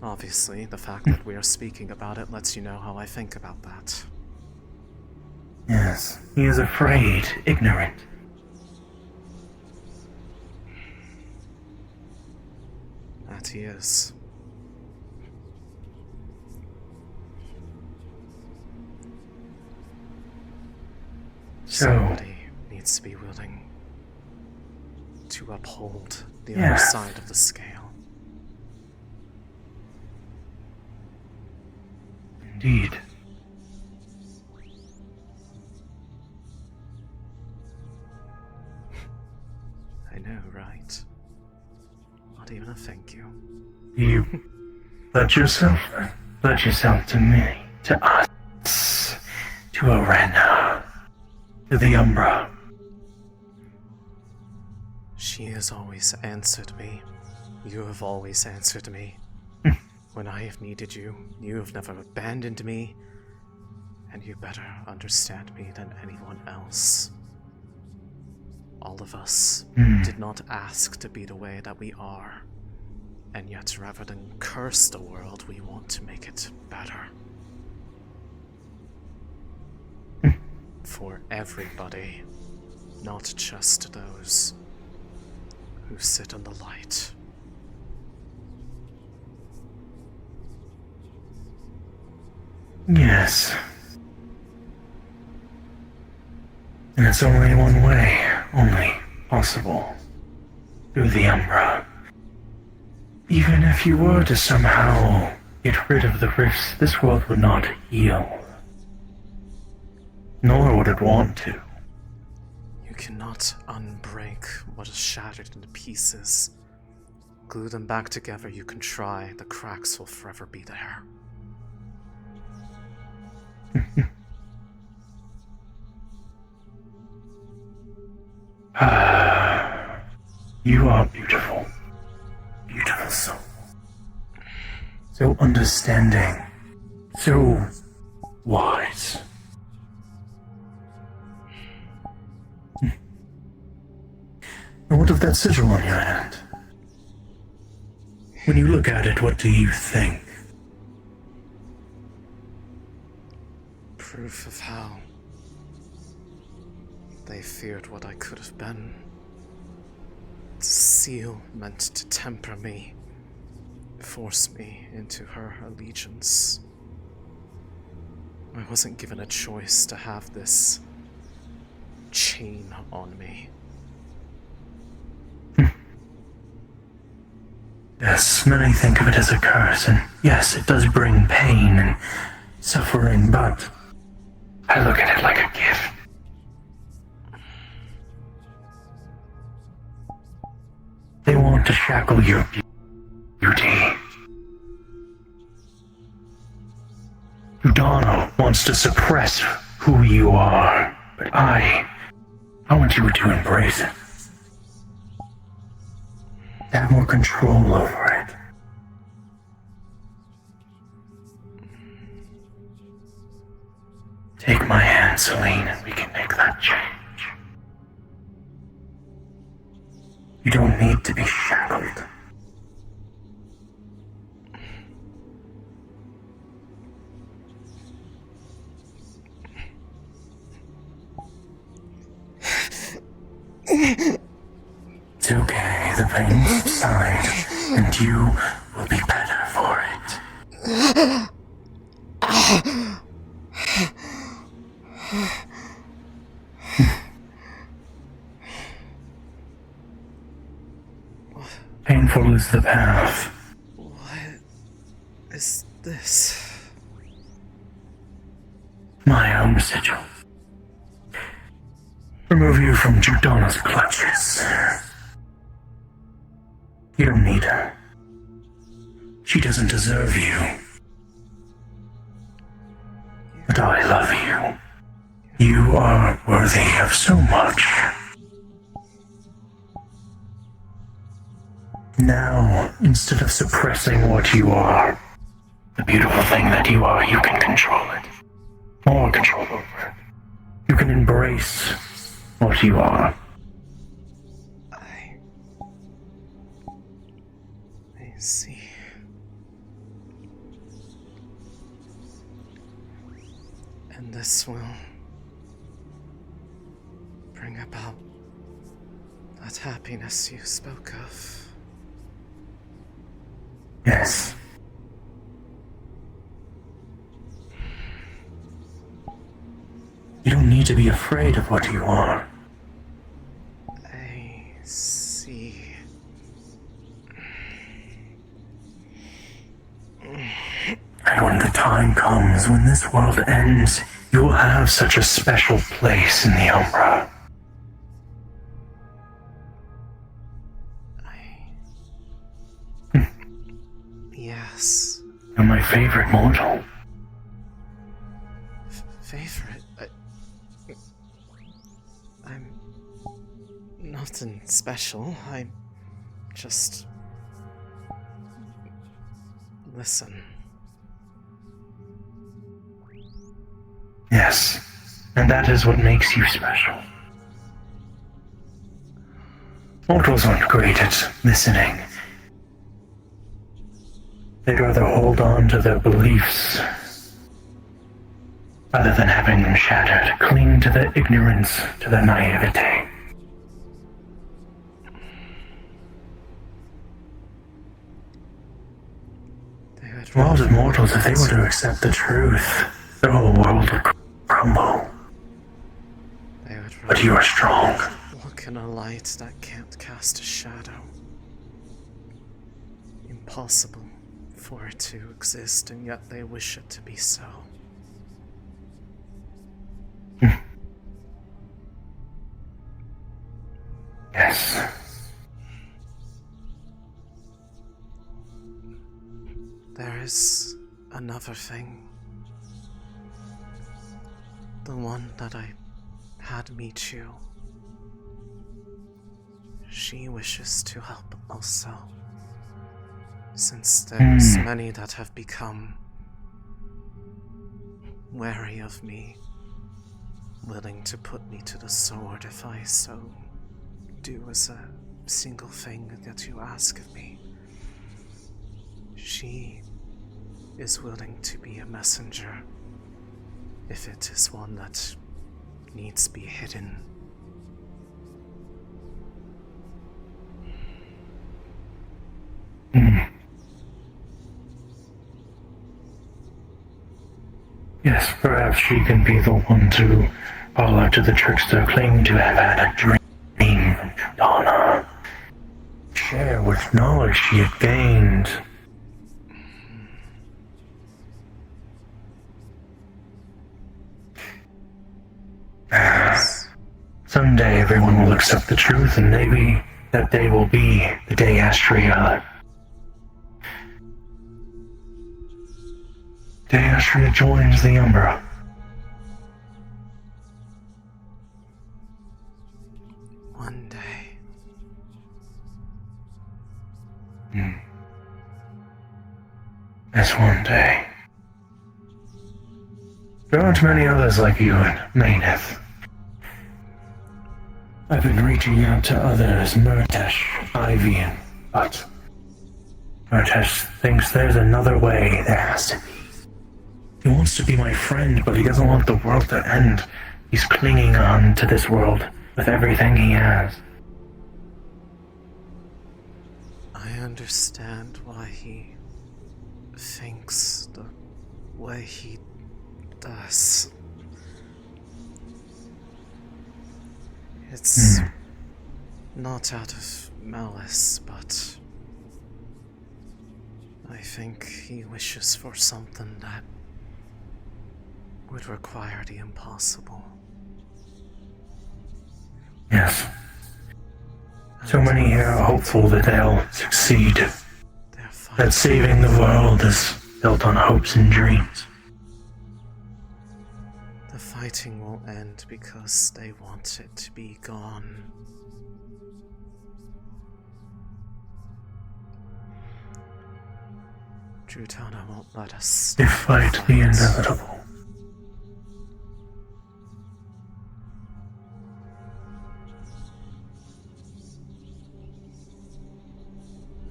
Obviously, the fact that we are speaking about it lets you know how I think about that. Yes, he is afraid, ignorant. That he is. So, Somebody needs to be willing to uphold the other Yes. side of the scale. Indeed. I know, right? Not even a thank you. You pledge yourself to me, to us, to Arena, to the Umbra. She has always answered me. You have always answered me. When I have needed you, you have never abandoned me, and you better understand me than anyone else. All of us did not ask to be the way that we are, and yet rather than curse the world, we want to make it better. For everybody, not just those who sit in the light. Yes. And it's only one way, only possible. Through the Umbra. Even if you were to somehow get rid of the rifts, this world would not heal. Nor would it want to. You cannot unbreak what is shattered into pieces. Glue them back together you can try, the cracks will forever be there. You are beautiful. Beautiful soul. So understanding. So wise. And what of that sigil on your hand? When you look at it, what do you think? Proof of how they feared what I could have been. The seal meant to temper me, force me into her allegiance. I wasn't given a choice to have this chain on me. Yes, many think of it as a curse, and yes, it does bring pain and suffering, but I look at it like a gift. They want to shackle your beauty. Udano wants to suppress who you are, but I want you to embrace it. To have more control over it. Take my hand, Céline, and we can make that change. You don't need to be shackled. It's okay, the pain will subside, and you will be better for it. Painful is the path. What is this? My own sigil. Remove you from Jordana's clutches. You don't need her. She doesn't deserve you. But I love you. You are worthy of so much. Now, instead of suppressing what you are, the beautiful thing that you are, you can control it. More control over it. You can embrace what you are. I see. And this will bring about that happiness you spoke of. Yes. You don't need to be afraid of what you are. I see. And when the time comes, when this world ends, you will have such a special place in the Umbra. Yes. You're my favorite mortal. Favorite? I'm nothing special. I just listen. Yes, and that is what makes you special. Mortals aren't great at listening. They'd rather hold on to their beliefs rather than having them shattered, cling to their ignorance, to their naivete. World of mortals, if they were to accept the truth, the whole world would crumble. But you are strong. Look in a light that can't cast a shadow. Impossible for it to exist, and yet they wish it to be so. Yes. There is another thing. The one that I had meet you. She wishes to help also. Since there's many that have become wary of me, willing to put me to the sword if I so do as a single thing that you ask of me. She is willing to be a messenger if it is one that needs be hidden. Yes, perhaps she can be the one to fall out to the trickster, claim to have had a dream from Donna. Share what knowledge she had gained. Someday everyone will accept the truth, and maybe that day will be the day Astrea. Day Astrea joins the Umbra. One day. Yes, one day. There aren't many others like you in Maineth. I've been reaching out to others, Murtesh, Ivian, but Murtesh thinks there's another way. There has to be. He wants to be my friend, but he doesn't want the world to end. He's clinging on to this world with everything he has. I understand why he thinks the way he does. It's not out of malice, but I think he wishes for something that would require the impossible. Yes. So many here are hopeful that they'll succeed. That saving the world is built on hopes and dreams. The fighting will end because they want it to be gone. Drutana won't let us They fight the inevitable.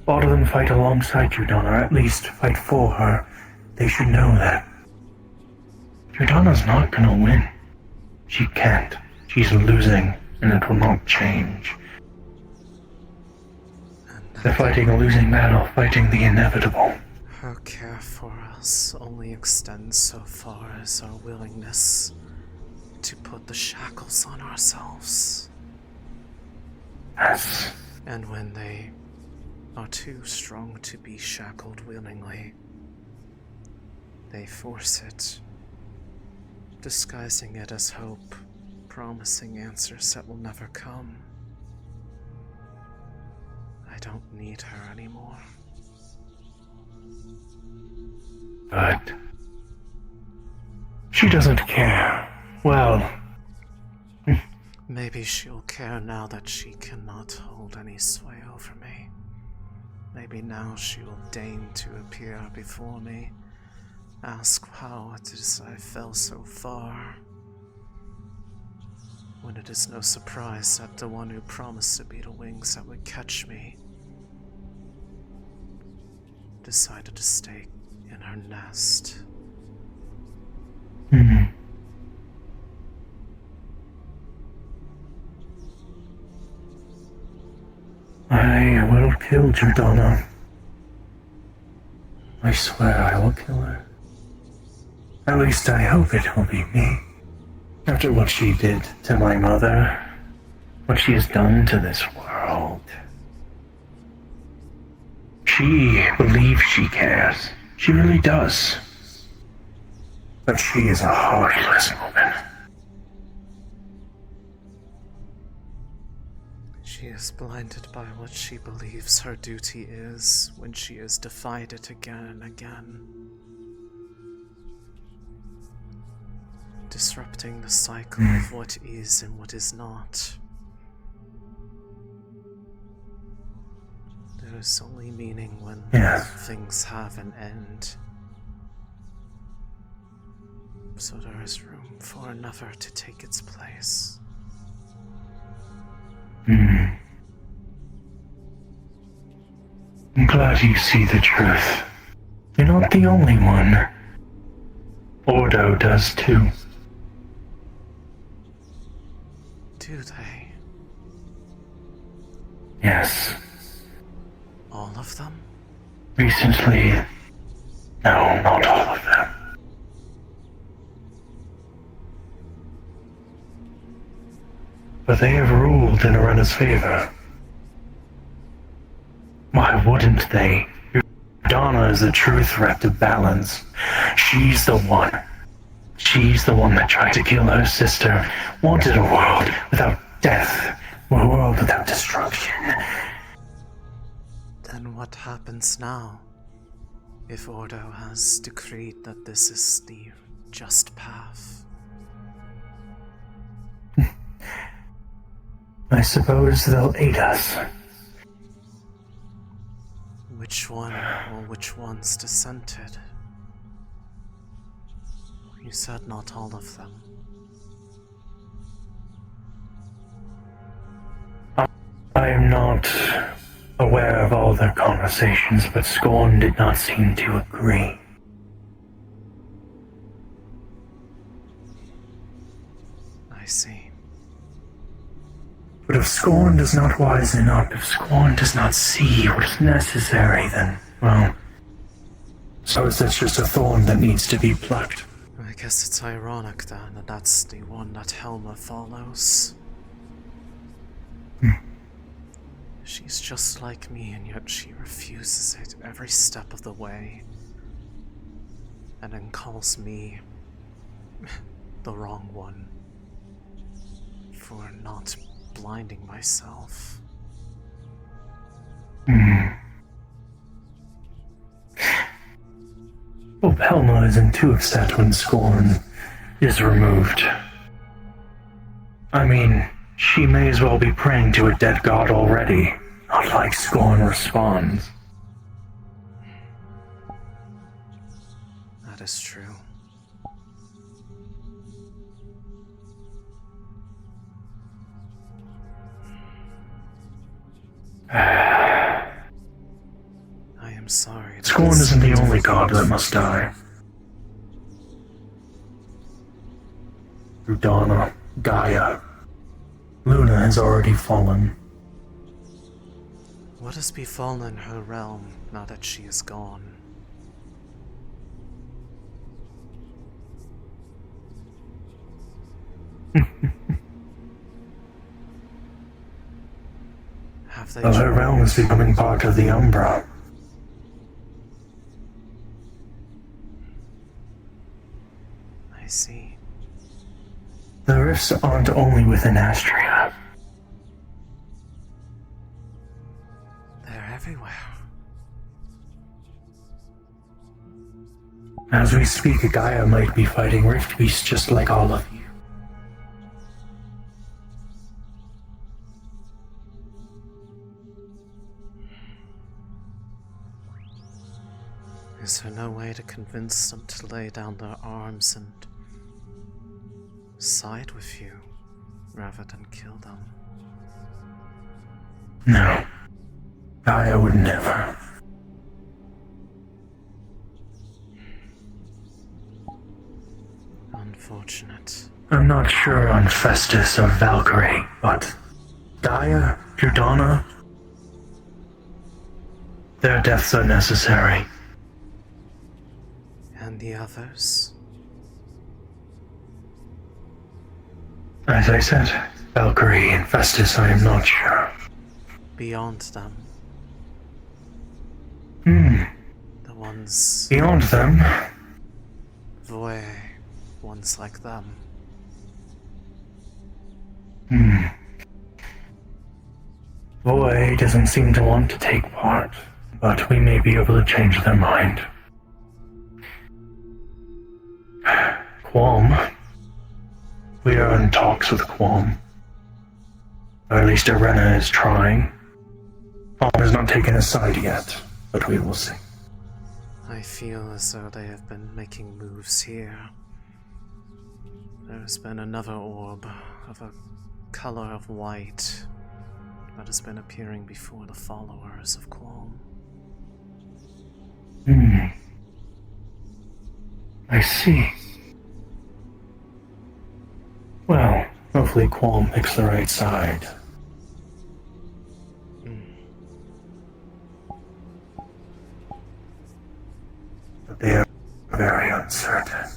A lot of them fight alongside Drudana, or at least fight for her. They should know that. Drudana's not gonna win. She can't. She's losing, and it will not change. They're fighting a losing battle, fighting the inevitable. Her care for us only extends so far as our willingness to put the shackles on ourselves. Yes. And when they are too strong to be shackled willingly, they force it, disguising it as hope, promising answers that will never come. I don't need her anymore. But she doesn't care. Well, maybe she'll care now that she cannot hold any sway over me. Maybe now she will deign to appear before me, ask how it is I fell so far, when it is no surprise that the one who promised to be the wings that would catch me decided to stay in her nest. I will kill Drudana. I swear I will kill her. At least I hope it will be me. After what she did to my mother, what she has done to this world. She believes she cares. She really does. But she is a heartless woman. She is blinded by what she believes her duty is when she has defied it again and again. Disrupting the cycle of what is and what is not. There is only meaning when things have an end. So there is room for another to take its place. I'm glad you see the truth. You're not the only one. Ordo does too. Do they? Yes. All of them? Recently, no, not all of them. But they have ruled in Arena's favor. Why wouldn't they? Donna is a true threat to balance. She's the one. She's the one that tried to kill her sister. Wanted a world without death. A world without destruction. Then what happens now? If Ordo has decreed that this is the just path? I suppose they'll aid us. Which one or which ones dissented? You said not all of them. I am not aware of all their conversations, but Scorn did not seem to agree. I see. But if Scorn does not wisen up, if Scorn does not see what is necessary, then, well, so it's just a thorn that needs to be plucked. I guess it's ironic then that that's the one that Helma follows. She's just like me, and yet she refuses it every step of the way. And then calls me the wrong one for not blinding myself. Hope Helma isn't too upset when Scorn is removed. I mean, she may as well be praying to a dead god already, not like Scorn responds. That is true. I am sorry. Scorn isn't the only god that must die. Udana, Gaia, Luna has already fallen. What has befallen her realm now that she is gone? Have they Well, her realm is becoming part of the Umbra. I see. The rifts aren't only within Astrea. They're everywhere. As we speak, Gaia might be fighting rift beasts just like all of you. Is there no way to convince them to lay down their arms and side with you rather than kill them? No. Gaia would never. Unfortunate. I'm not sure on Festus or Valkyrie, but Gaia, Udana, their deaths are necessary. And the others? As I said, Valkyrie and Festus, I am not sure. Beyond them? The ones... Beyond them? Voe, ones like them. Voe doesn't seem to want to take part, but we may be able to change their mind. Qualm. We are in talks with Qualm. Or at least Arena is trying. Qualm has not taken a side yet, but we will see. I feel as though they have been making moves here. There has been another orb of a color of white that has been appearing before the followers of Qualm. I see. Well, hopefully Qualm picks the right side. But they are very uncertain.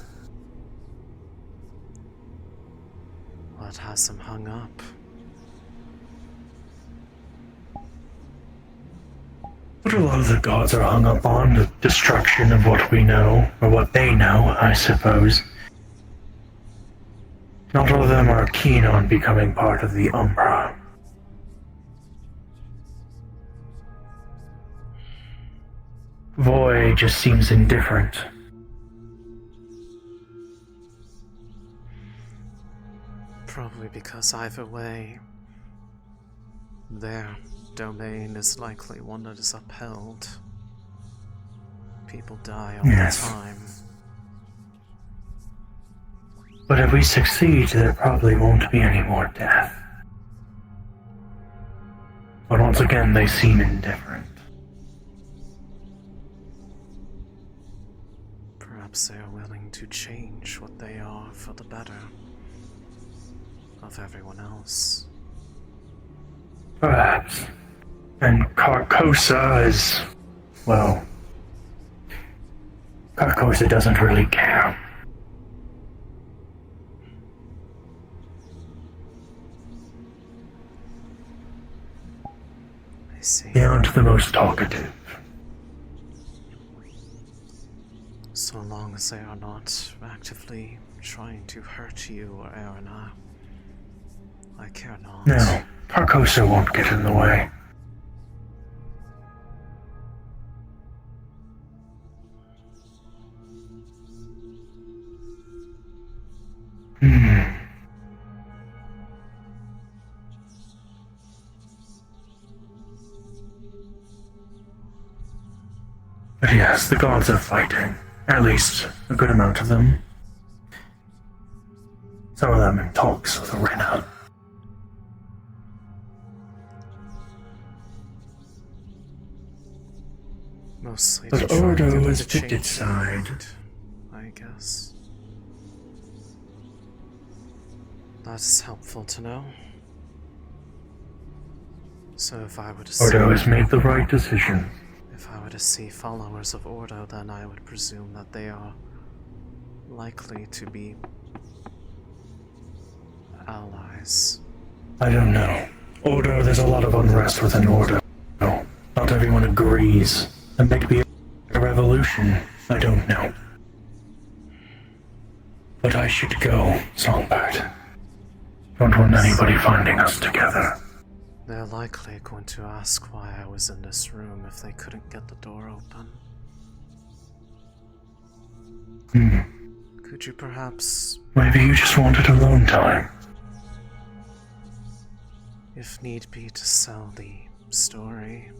What has them hung up? What a lot of the gods are hung up on, the destruction of what we know, or what they know, I suppose. Not all of them are keen on becoming part of the Umbra. Voy just seems indifferent. Probably because either way, their domain is likely one that is upheld. People die all the time. But if we succeed, there probably won't be any more death. But once again, they seem indifferent. Perhaps they are willing to change what they are for the better of everyone else. Perhaps. And Carcosa is... well... Carcosa doesn't really care. see. They aren't the most talkative. So long as they are not actively trying to hurt you or Erina, I care not. No, Carcosa won't get in the way. But yes, the gods are fighting. At least, a good amount of them. Some of them in talks with Arena. Mostly But to try to Ordo get has it to picked its change side. mind, I guess. That's helpful to know. So if I were to Ordo has made the right decision. If I were to see followers of Ordo, then I would presume that they are likely to be allies. I don't know. Ordo, there's a lot of unrest within Ordo. Not everyone agrees. And maybe a revolution. I don't know. But I should go, Songbird. Don't want anybody finding us together. They're likely going to ask why I was in this room if they couldn't get the door open. Could you perhaps... Maybe you just wanted alone time. If need be to sell the story,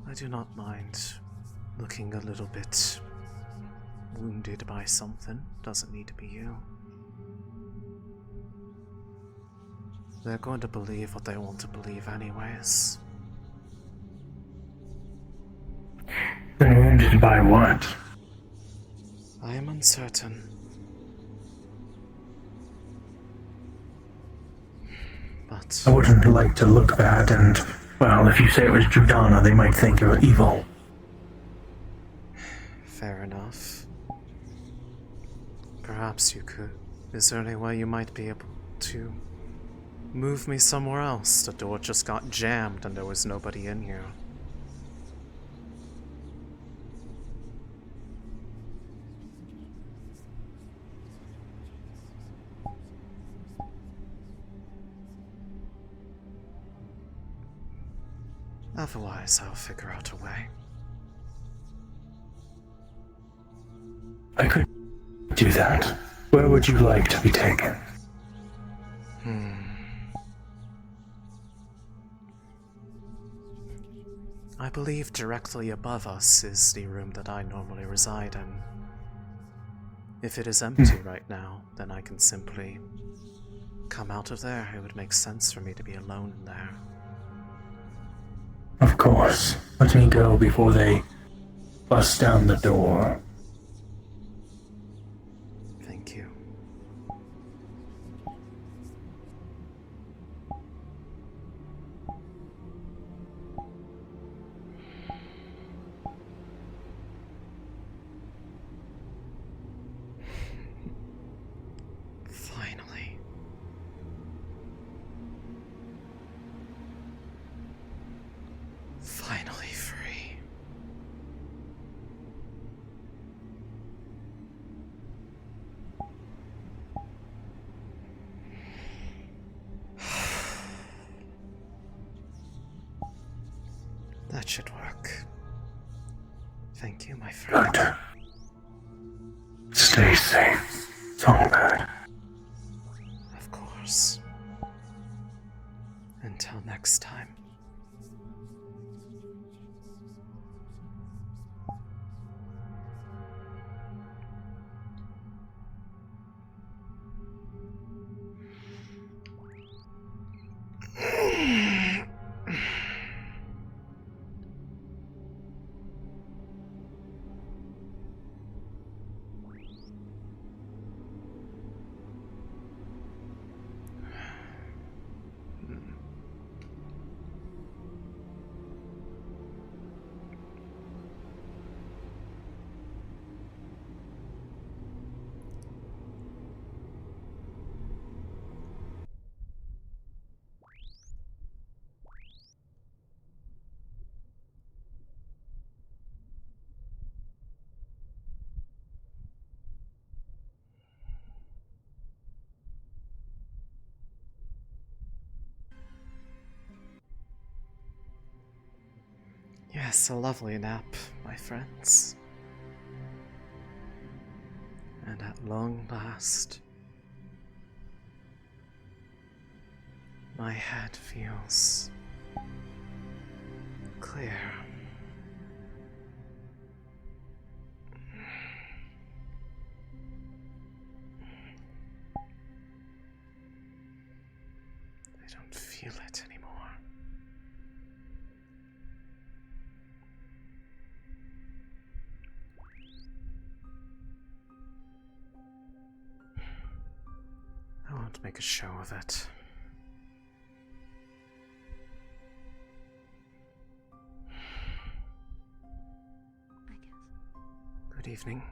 I do not mind looking a little bit wounded by something. Doesn't need to be you. They're going to believe what they want to believe anyways. Then wounded by what? I am uncertain. But I wouldn't like to look bad and, well, if you say it was Judana, they might think you're evil. fair enough. Perhaps you could. Is there any way you might be able to move me somewhere else? The door just got jammed and there was nobody in here. Otherwise, I'll figure out a way. I could do that. Where would you like to be taken? I believe directly above us is the room that I normally reside in. If it is empty right now, then I can simply come out of there. It would make sense for me to be alone in there. Of course. Let me go before they bust down the door. Thank you. Finally. Finally free. That should work. Thank you, my friend. Good. Stay safe, Songbird. Of course. Until next time. Yes, a lovely nap, my friends. And at long last, my head feels clear. I don't feel it anymore. I won't make a show of it. Good evening.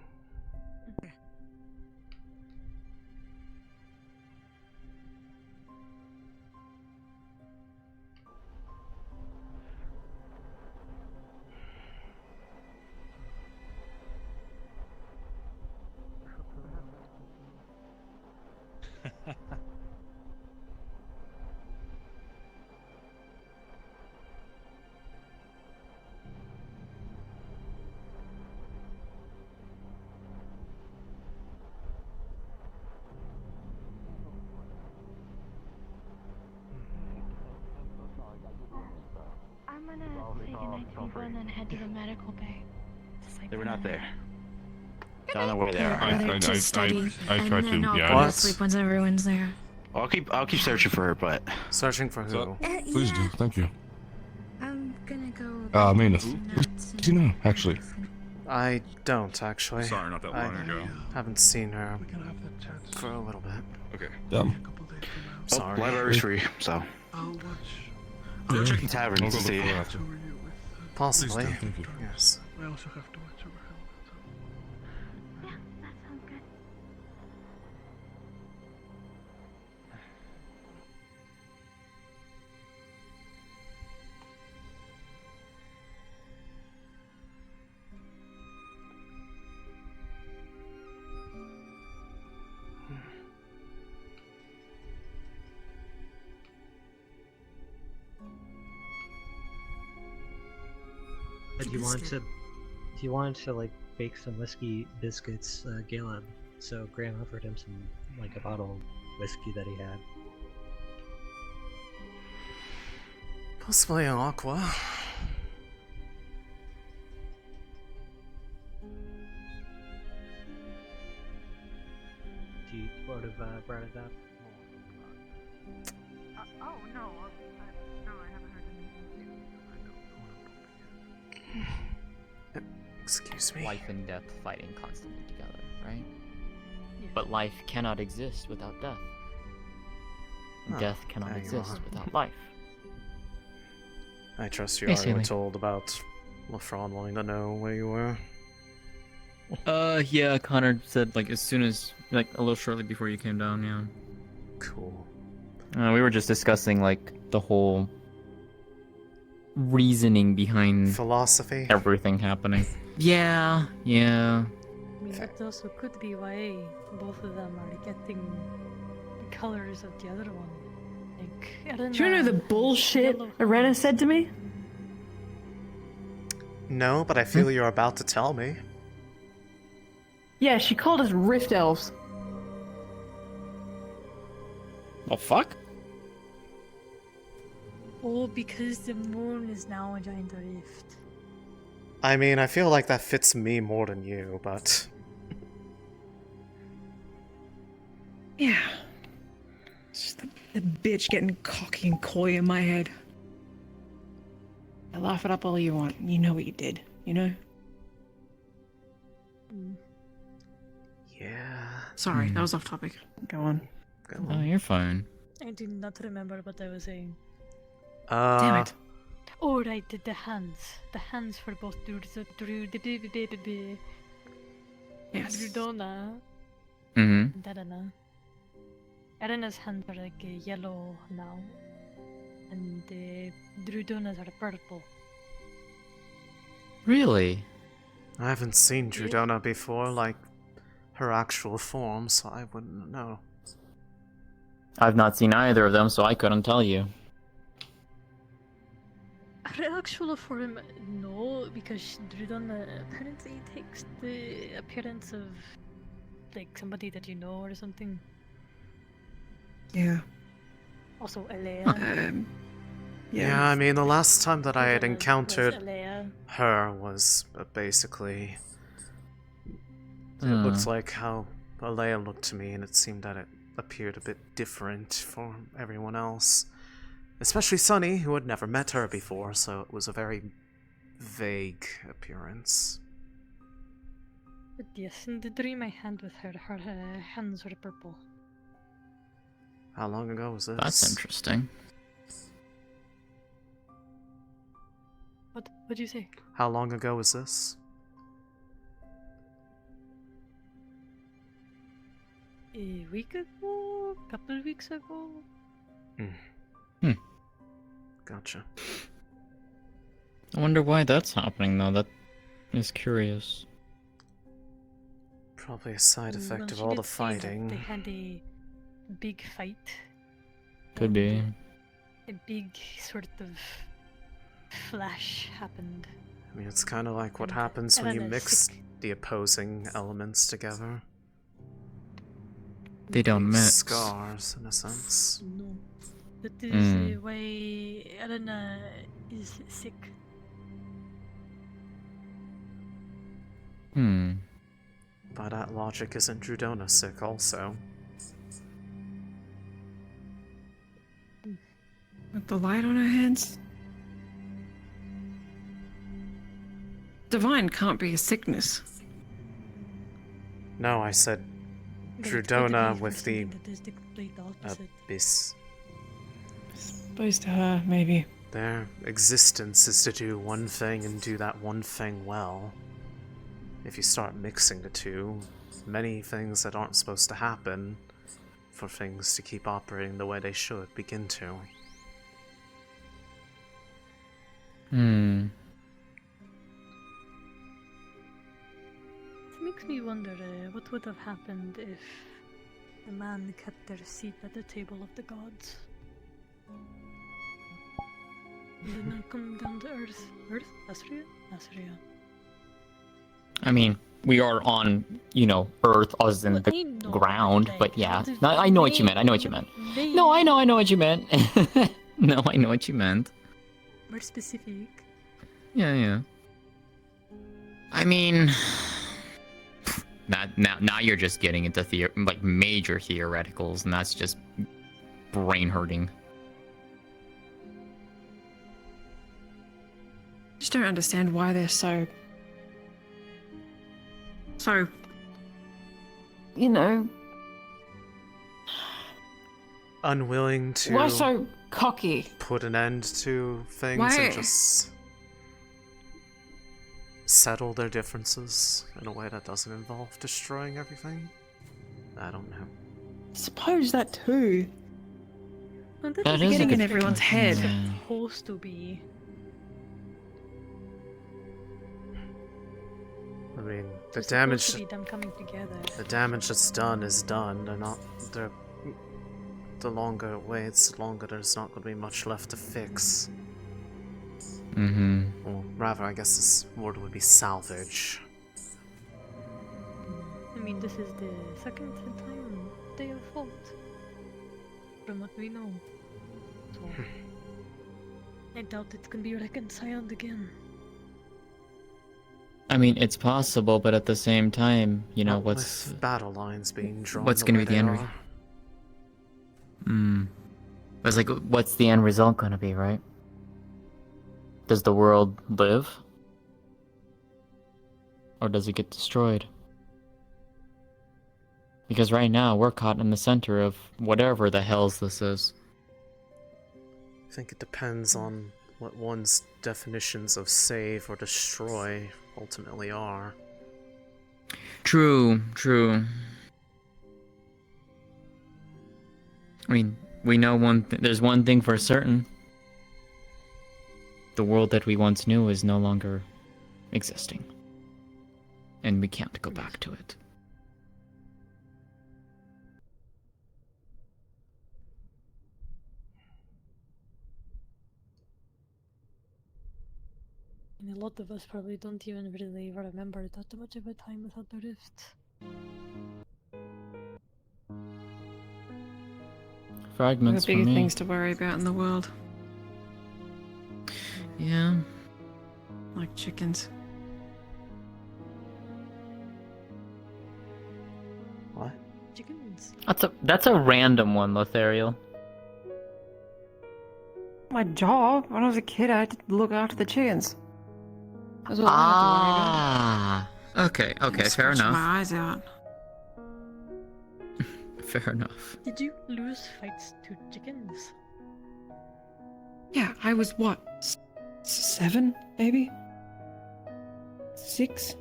I'm gonna say goodnight to people and then head to the medical bay. They were not there. Good Don't know where they are. I tried to, Yeah. I'll sleep once everyone's there. I'll keep searching for her, but searching for who? Please do, thank you. I'm gonna go. I mean, do you know, actually? I don't, actually. Sorry, not that long ago. Haven't seen her for a little bit. Okay. Sorry. Library's free, so. I'm checking taverns to see. Possibly. Please do, thank you. Yes. I also have to watch over Yeah, that sounds good. If you wanted to like bake some whiskey biscuits, Caleb. So Graham offered him some like a bottle of whiskey that he had. Possibly an aqua. Do you would have brought it up? Oh no, no, I haven't heard anything. Excuse me. Life and death fighting constantly together, right? But life cannot exist without death. Oh, Death cannot there you exist are. without life. I trust you Hey, already were Céline. told about LaFraud wanting to know where you were. Yeah, Connor said like as soon as, like a little shortly before you came down, yeah. Cool. We were just discussing like the whole reasoning behind philosophy, everything happening. Yeah. I mean, that also could be why both of them are getting the colors of the other one. Like, I don't Do you know the bullshit Arena said to me? No, but I feel you're about to tell me. Yeah, she called us Rift Elves. Oh fuck? Oh, because the moon is now a giant rift. I mean, I feel like that fits me more than you, but... Yeah. Just the bitch getting cocky and coy in my head. I laugh it up all you want. You know what you did, you know? Yeah. Sorry, that was off topic. Go on. Oh, you're fine. I do not remember what I was saying. Damn it. Oh, right, the hands. The hands for both Yes. Drudona Mm-hmm. and Erina. Erina's hands are like yellow now. And Drudona's are purple. Really? I haven't seen Drudona before, like, her actual form, so I wouldn't know. I've not seen either of them, so I couldn't tell you. Her actual form, no, because Drudon apparently takes the appearance of like somebody that you know or something. Yeah. Also, Alea. Yeah, I mean, the last time that I had Was encountered Alea. her was basically... It looks like how Alea looked to me, and it seemed that it appeared a bit different for everyone else. Especially Sunny, who had never met her before, so it was a very vague appearance. But yes, in the dream I had with her, her hands were purple. How long ago was this? That's interesting. What'd you say? How long ago was this? A week ago? Couple weeks ago? Gotcha. I wonder why that's happening, though. That is curious. Probably a side effect Well, of she all did the say that fighting. They had a big fight. Could be. A big sort of flash happened. I mean, it's kind of like what happens when you Elena's mix sick. the opposing elements together. They don't mix. Scars, in a sense. No. That is why Elena is sick. By that logic, isn't Drudona sick also? With the light on her hands? Divine can't be a sickness. No, I said But it's going to Drudona be with the something that is the complete opposite. abyss. Supposed to her, maybe. Their existence is to do one thing and do that one thing well. If you start mixing the two, many things that aren't supposed to happen for things to keep operating the way they should begin to. It makes me wonder what would have happened if the man kept their seat at the table of the gods. And did not come down to Earth. Earth? Astrea? Astrea. I mean, we are on, Earth as in the ground, but yeah. No, I know what you meant, I know what you meant. No, I know what you meant. No, I know what you meant. More specific. Yeah. I mean... Now you're just getting into major theoreticals, and that's just brain-hurting. Just don't understand why they're so, Unwilling to why so cocky? put an end to things Why? and just settle their differences in a way that doesn't involve destroying everything? I don't know. Suppose that too. Well, That is is a getting good in everyone's head. supposed to be. I mean, the It's damage. supposed to be them coming together. The damage that's done is done. The longer it waits, the longer there's not going to be much left to fix. Or rather, I guess this word would be salvage. I mean, this is the second time they have fought. From what we know. So, I doubt it can be reconciled again. I mean, it's possible, but at the same time, Not what's... with battle lines being drawn. What's going to be the end result? It's like, what's the end result going to be, right? Does the world live? Or does it get destroyed? Because right now, we're caught in the center of whatever the hells this is. I think it depends on what one's definitions of save or destroy ultimately are. True. I mean, we know there's one thing for certain. The world that we once knew is no longer existing. And we can't go back to it. And a lot of us probably don't even really remember that much of a time without the rift. Fragments There for are bigger me. things to worry about in the world. Yeah. Like chickens. What? Chickens. That's a random one, Lothariel. My job. When I was a kid, I had to look after the chickens. That's all I had to worry about. Ah. Okay, fair Scratch enough. my eyes out. Fair enough. Did you lose fights to chickens? Yeah, I was what? 7, maybe? 6?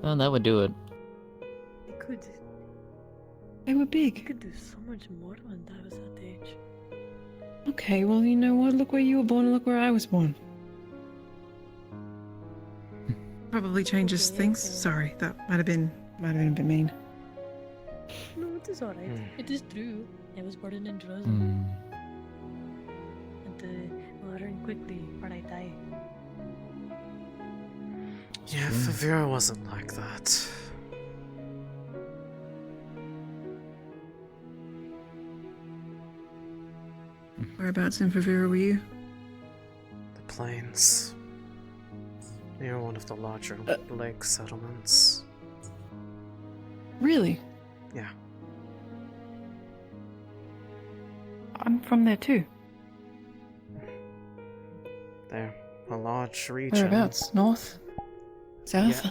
Well, that would do it. I could. They were I big. could do so much more when I was that age. Okay, well, you know what? Look where you were born and look where I was born. Probably changes things. Sorry, that might have been a bit mean. No, it is alright. It is true. I was born in Droza. And I'll learn quickly or I die. Yeah, Fevira wasn't like that. Whereabouts in Fevira were you? The plains. Near one of the larger lake settlements. Really? Yeah. I'm from there too. They're a large region. Whereabouts? North? South?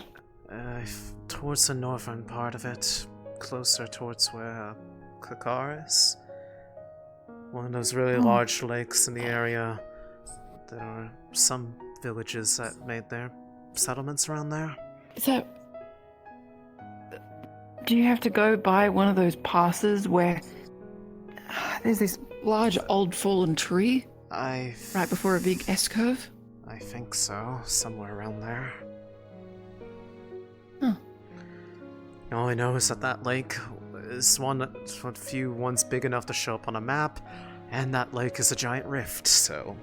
Yeah, towards the northern part of it, closer towards where Kakar is. One of those really large lakes in the area. There are some villages that made their settlements around there. Is that... Do you have to go by one of those passes where there's this large old fallen tree? Right before a big S-curve? I think so. Somewhere around there. Huh. All I know is that lake is one of the few ones big enough to show up on a map, and that lake is a giant rift, so...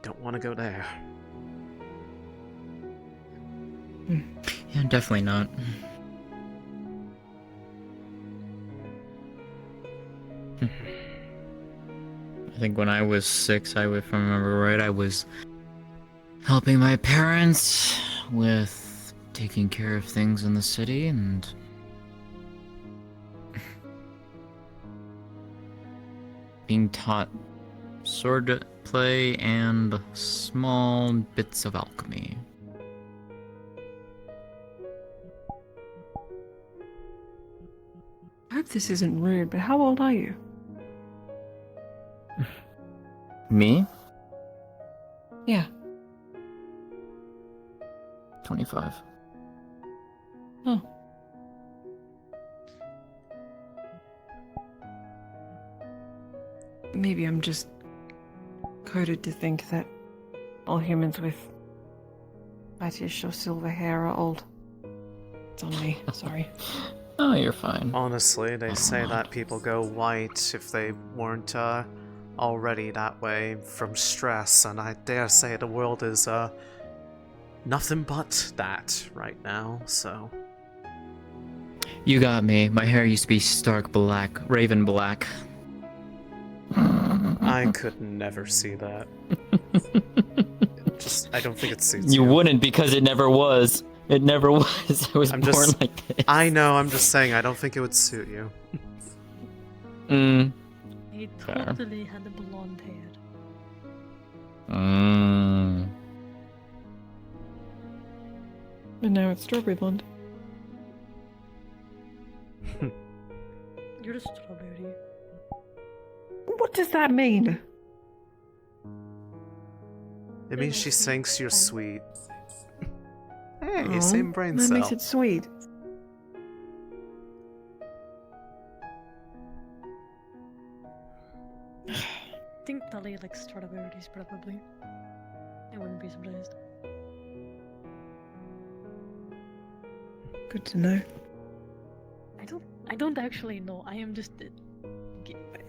Don't want to go there. Yeah, definitely not. I think when I was 6, if I remember right, I was helping my parents with taking care of things in the city and being taught sword play and small bits of alchemy. I hope this isn't rude, but how old are you? Me? Yeah. 25. Oh. Maybe I'm just coded to think that all humans with whitish or silver hair are old. It's on me, sorry. Oh, you're fine. Honestly, they say that people go white if they weren't already that way from stress, and I dare say the world is nothing but that right now, so... You got me. My hair used to be stark black, raven black. I could never see that. I don't think it suits you. You wouldn't, because it never was. It never was. I was born like this. I know, I'm just saying, I don't think it would suit you. He totally had a blonde hair. And now it's strawberry blonde. You're a strawberry. What does that mean? It means she thinks you're sweet. Hey, Oh, same brain that cell. makes it sweet. I think Tali likes strawberries, probably. I wouldn't be surprised. Good to know. I don't actually know. I am just...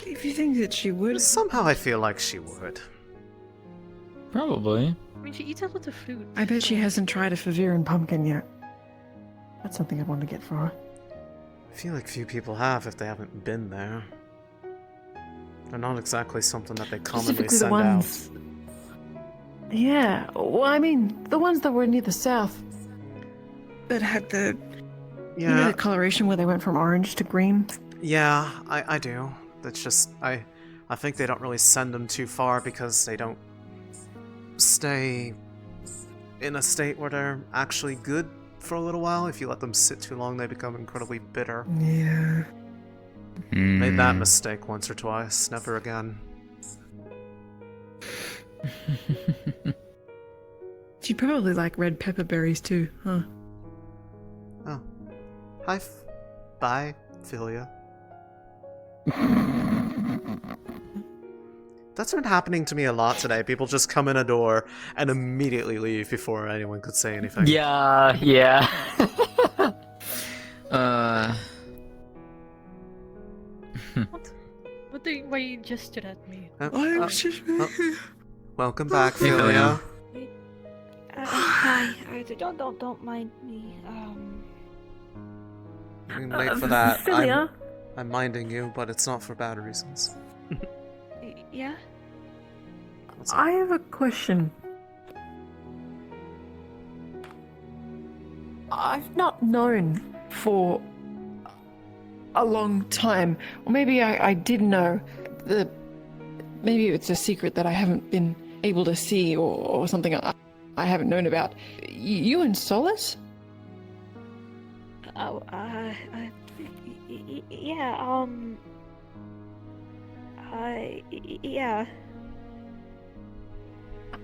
If you think that she would... Somehow I feel like she would. Probably. I mean, she eats a lot of food. I bet she hasn't tried a Fevira pumpkin yet. That's something I'd want to get for her. I feel like few people have if they haven't been there. They're not exactly something that they commonly Specifically send the ones... Yeah, well, I mean, the ones that were near the south. That had the... Yeah. You know the coloration where they went from orange to green? Yeah, I do. That's just, I think they don't really send them too far because they don't stay in a state where they're actually good for a little while. If you let them sit too long, they become incredibly bitter. Yeah. Made that mistake once or twice, never again. She'd probably like red pepper berries too, huh? Oh. Hi. Bye, Philia. That's been happening to me a lot today. People just come in a door and immediately leave before anyone could say anything. Yeah, yeah. Why you gestured at me? Welcome back, Hey, Philia. Hi. Don't mind me. I'm late for that. Philia? I'm minding you, but it's not for bad reasons. Yeah? I have a question. I've not known for a long time, or maybe I did know. Maybe it's a secret that I haven't been able to see, or something I haven't known about. You and Solace? Oh, yeah,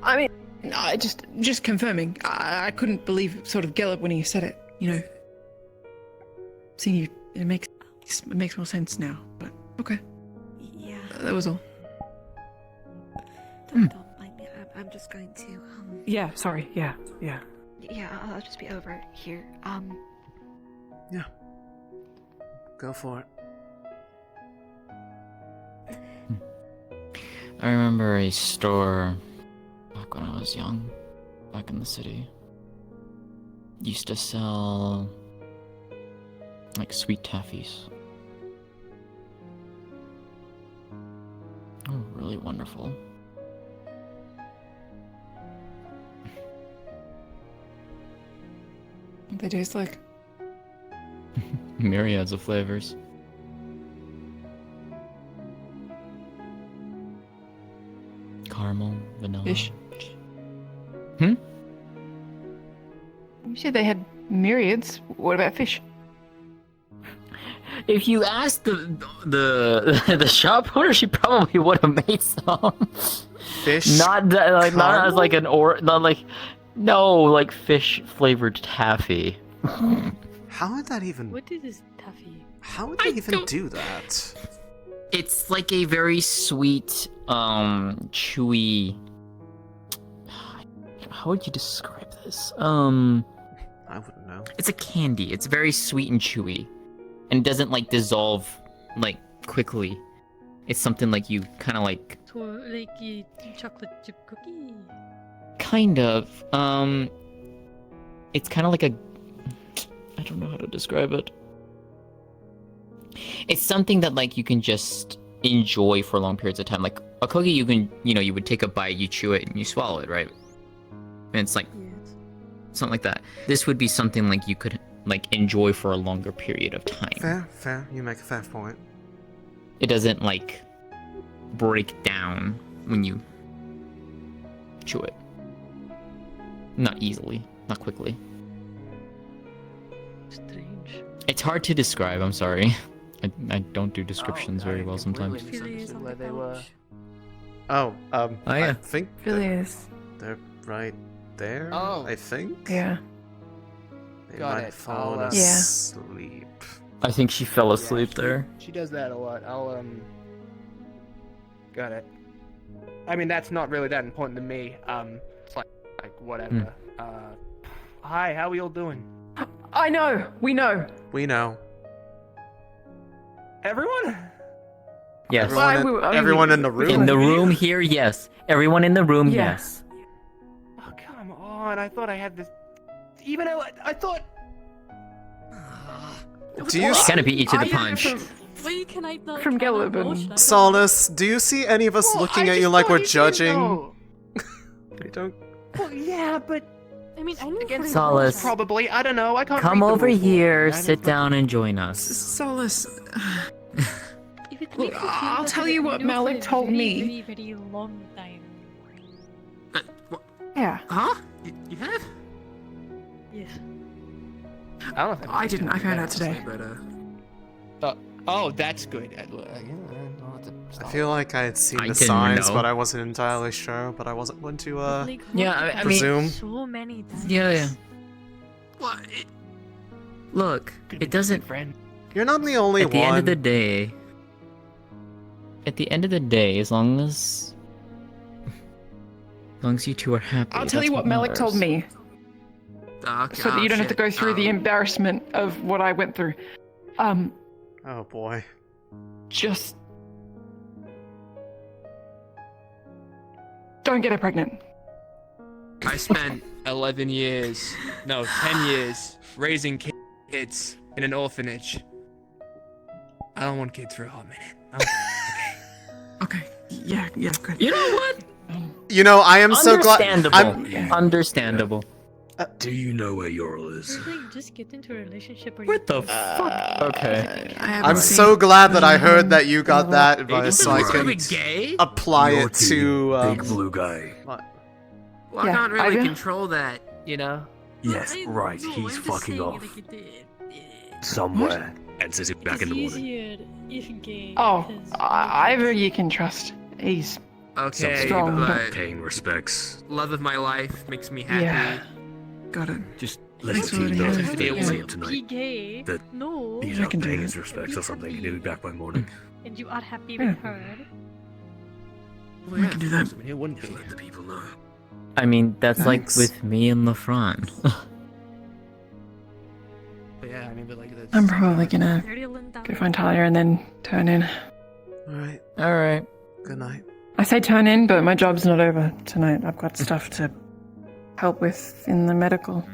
I mean, just confirming. I couldn't believe sort of Gelb when he said it. You know, seeing you, it makes more sense now. But okay. Yeah. That was all. Don't mind me. I'm just going to. Yeah. Sorry. Yeah. Yeah, I'll just be over here. Yeah. Go for it. I remember a store back when I was young, back in the city. Used to sell like sweet taffies. Oh, really wonderful. What they taste like? Myriads of flavors. Caramel, vanilla. Fish. Hmm? You said they had myriads. What about fish? If you asked the shop owner, she probably would have made some. Fish. Not as like like fish flavored taffy. How would that even? What is this taffy? How would they even do that? It's like a very sweet, chewy. How would you describe this? I wouldn't know. It's a candy. It's very sweet and chewy, and it doesn't like dissolve like quickly. It's something like you kind of like. So like a chocolate chip cookie. Kind of. It's kind of like a. I don't know how to describe it. It's something that like you can just enjoy for long periods of time. Like a cookie, you can, you would take a bite, you chew it, and you swallow it, right? And it's like something like that. This would be something like you could like enjoy for a longer period of time. Fair. You make a fair point. It doesn't like break down when you chew it. Not easily, not quickly. Strange. It's hard to describe, I'm sorry. I don't do descriptions very well sometimes. Where they were. Oh, yeah. I think Phileas. they're right there. Oh. I think. Yeah. They Got might it. fall I'll, Yeah. asleep. I think she fell asleep there. She does that a lot. I'll Got it. I mean, that's not really that important to me. It's like whatever. Hi, how are we all doing? I know. We know. We know. Everyone? Yes. Everyone in the room. In the room here, yes. Everyone in the room, yes. on, I thought I had this. Even though I thought. Do you Kind of beat you to the punch. Why can I not From try that Gelib motion? and Solus, do you see any of us looking at you like we're judging? I don't. Well, yeah, but I mean, I know against Solace. probably. I don't know. I can't. Come read the over rules. here, I sit down, and join us. Solace. If it Look, makes you feel I'll better, tell you what I know for Malik a told very, me. Very, very long time. Yeah. Huh? You have? Yes. I don't know. I didn't. I found out today. Oh, that's good. I feel like I had seen I the didn't signs, know. but I wasn't entirely sure. But I wasn't one to Like, Yeah, what I if presume. it's so many times? Yeah. What? Look, it doesn't. You're not the only At the one. end of the day. At the end of the day, as long as you two are happy. I'll tell that's you what Malik matters. told me, so that you don't have to go through the embarrassment of what I went through. Oh boy. Just don't get her pregnant. I spent 11 years, no, 10 years raising kids in an orphanage. I don't want kids for a hot minute. Okay. Yeah. Good. You know what? You know, I am so glad. Understandable. Understandable. Do you know where Yoral is? Like, just get into a relationship. What the fuck? Okay. I'm so glad that I heard that you got that advice, so I can apply Your it to. big blue guy. What? Well, I can't really control that, you know? Yes, right. He's fucking off somewhere and says it back in the morning. Easier if gay. Oh, Ivor you can trust. He's Okay, strong. but Paying respects. love of my life makes me happy. Yeah. Got it. Just let Thanks the for team know letting if me they know. don't see him Be tonight. gay. That No. he's I not can do paying that. his respects or something. He'll be back by morning. And you are happy with her. Well, yeah, can do that. I mean, it wouldn't be. Let the people know. I mean, that's Thanks. like with me and LeFron. But yeah, I mean, but like that's. I'm probably gonna go find Talia and then turn in. Alright. Alright. Good night. I say turn in, but my job's not over tonight. I've got stuff to help with in the medical.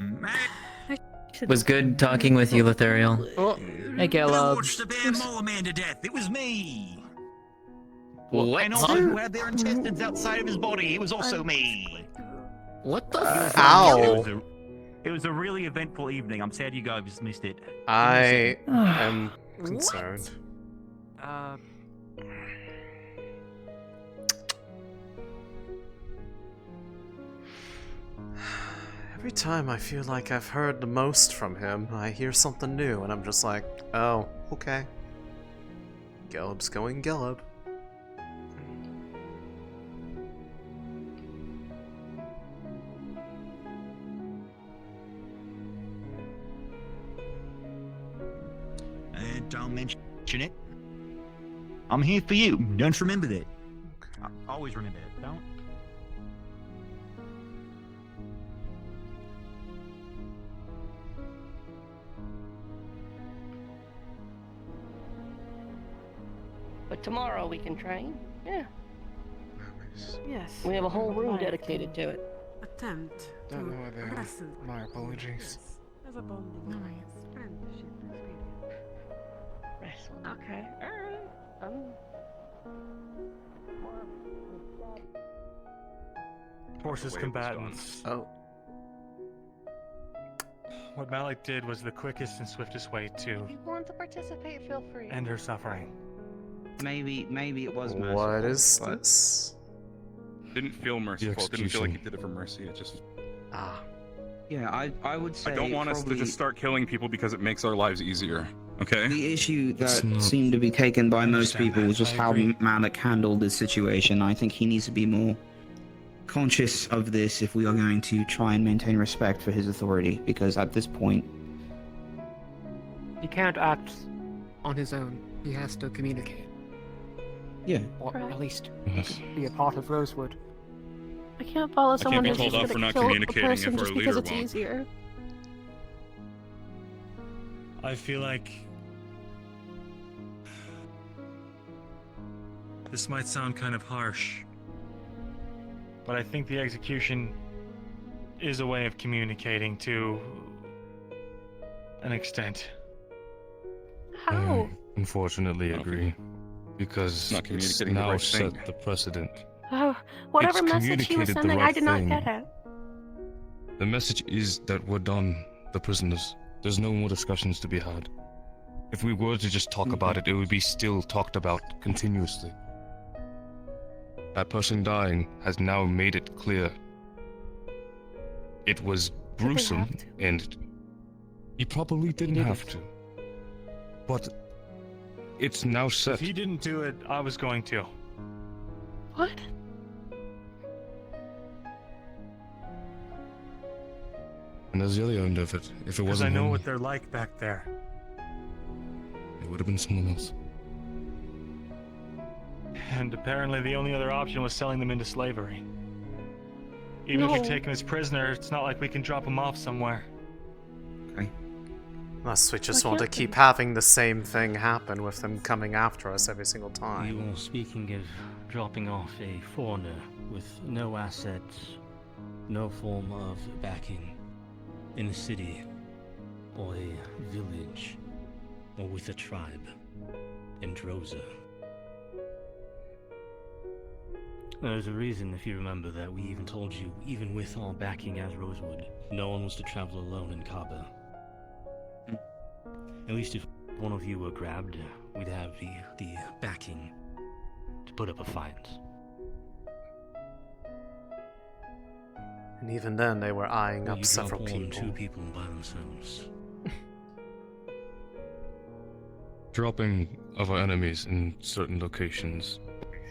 Was good talking with you, Lethariel. Oh. Hey, Caleb. Watched the bear maul a man to death. It was me. What? And also who had their intestines outside of his body. It was also me. What the Ow. It was a really eventful evening. I'm sad you guys missed it. I am concerned. Every time I feel like I've heard the most from him, I hear something new, and I'm just like, oh, okay. Gelib's going Gelib. Don't mention it. I'm here for you. Don't remember that. Always remember it. Don't. But tomorrow we can train. Yeah. Yes. We have a whole room dedicated to it. Attempt. Don't know where they are. wrestle. My apologies. As a bonding alliance, friendship experience. Wrestle. Okay. Alright. Forces combatants. Oh. What Malik did was the quickest and swiftest way to If you want to participate, feel free. end her suffering. Maybe it was merciful. What is this? Didn't feel merciful. Didn't feel like he did it for mercy. It just. Ah. Yeah, I would say. I don't want us to probably just start killing people because it makes our lives easier. Okay. The issue that It's not- seemed to be taken by most people was just I how agree. Malik handled this situation. I think he needs to be more conscious of this if we are going to try and maintain respect for his authority, because at this point, He can't act on his own. He has to communicate. yeah. Or at least be a part of Rosewood. I can't follow can't someone be who's told just off for gonna not kill a communicating if person our just because leader it's won't. easier. I feel like this might sound kind of harsh, but I think the execution is a way of communicating to an extent. How? Unfortunately, agree. Because Not it's communicating the now right set thing. the precedent. Oh, whatever It's message he was communicated the sending, I right did not thing. get it. The message is that we're done, the prisoners. There's no more discussions to be had. If we were to just talk about it, it would be still talked about continuously. That person dying has now made it clear. It was gruesome, and he probably didn't have to. But it's now set. If he didn't do it, I was going to. What? And there's the other end of it. If it Because wasn't I know him, what they're like back there. it would have been someone else. And apparently the only other option was selling them into slavery. Even if No. we take them as prisoner, it's not like we can drop them off somewhere. Unless we just Why want to can't keep having the same thing happen with them coming after us every single time. You were speaking of dropping off a foreigner with no assets, no form of backing in a city or a village or with a tribe in Droza. There's a reason, if you remember, that we even told you, even with our backing as Rosewood, no one was to travel alone in Kaba. At least if one of you were grabbed, we'd have the backing to put up a fight. And even then, they were eyeing Well, up you several drop on people. 2 people by themselves. Dropping of our enemies in certain locations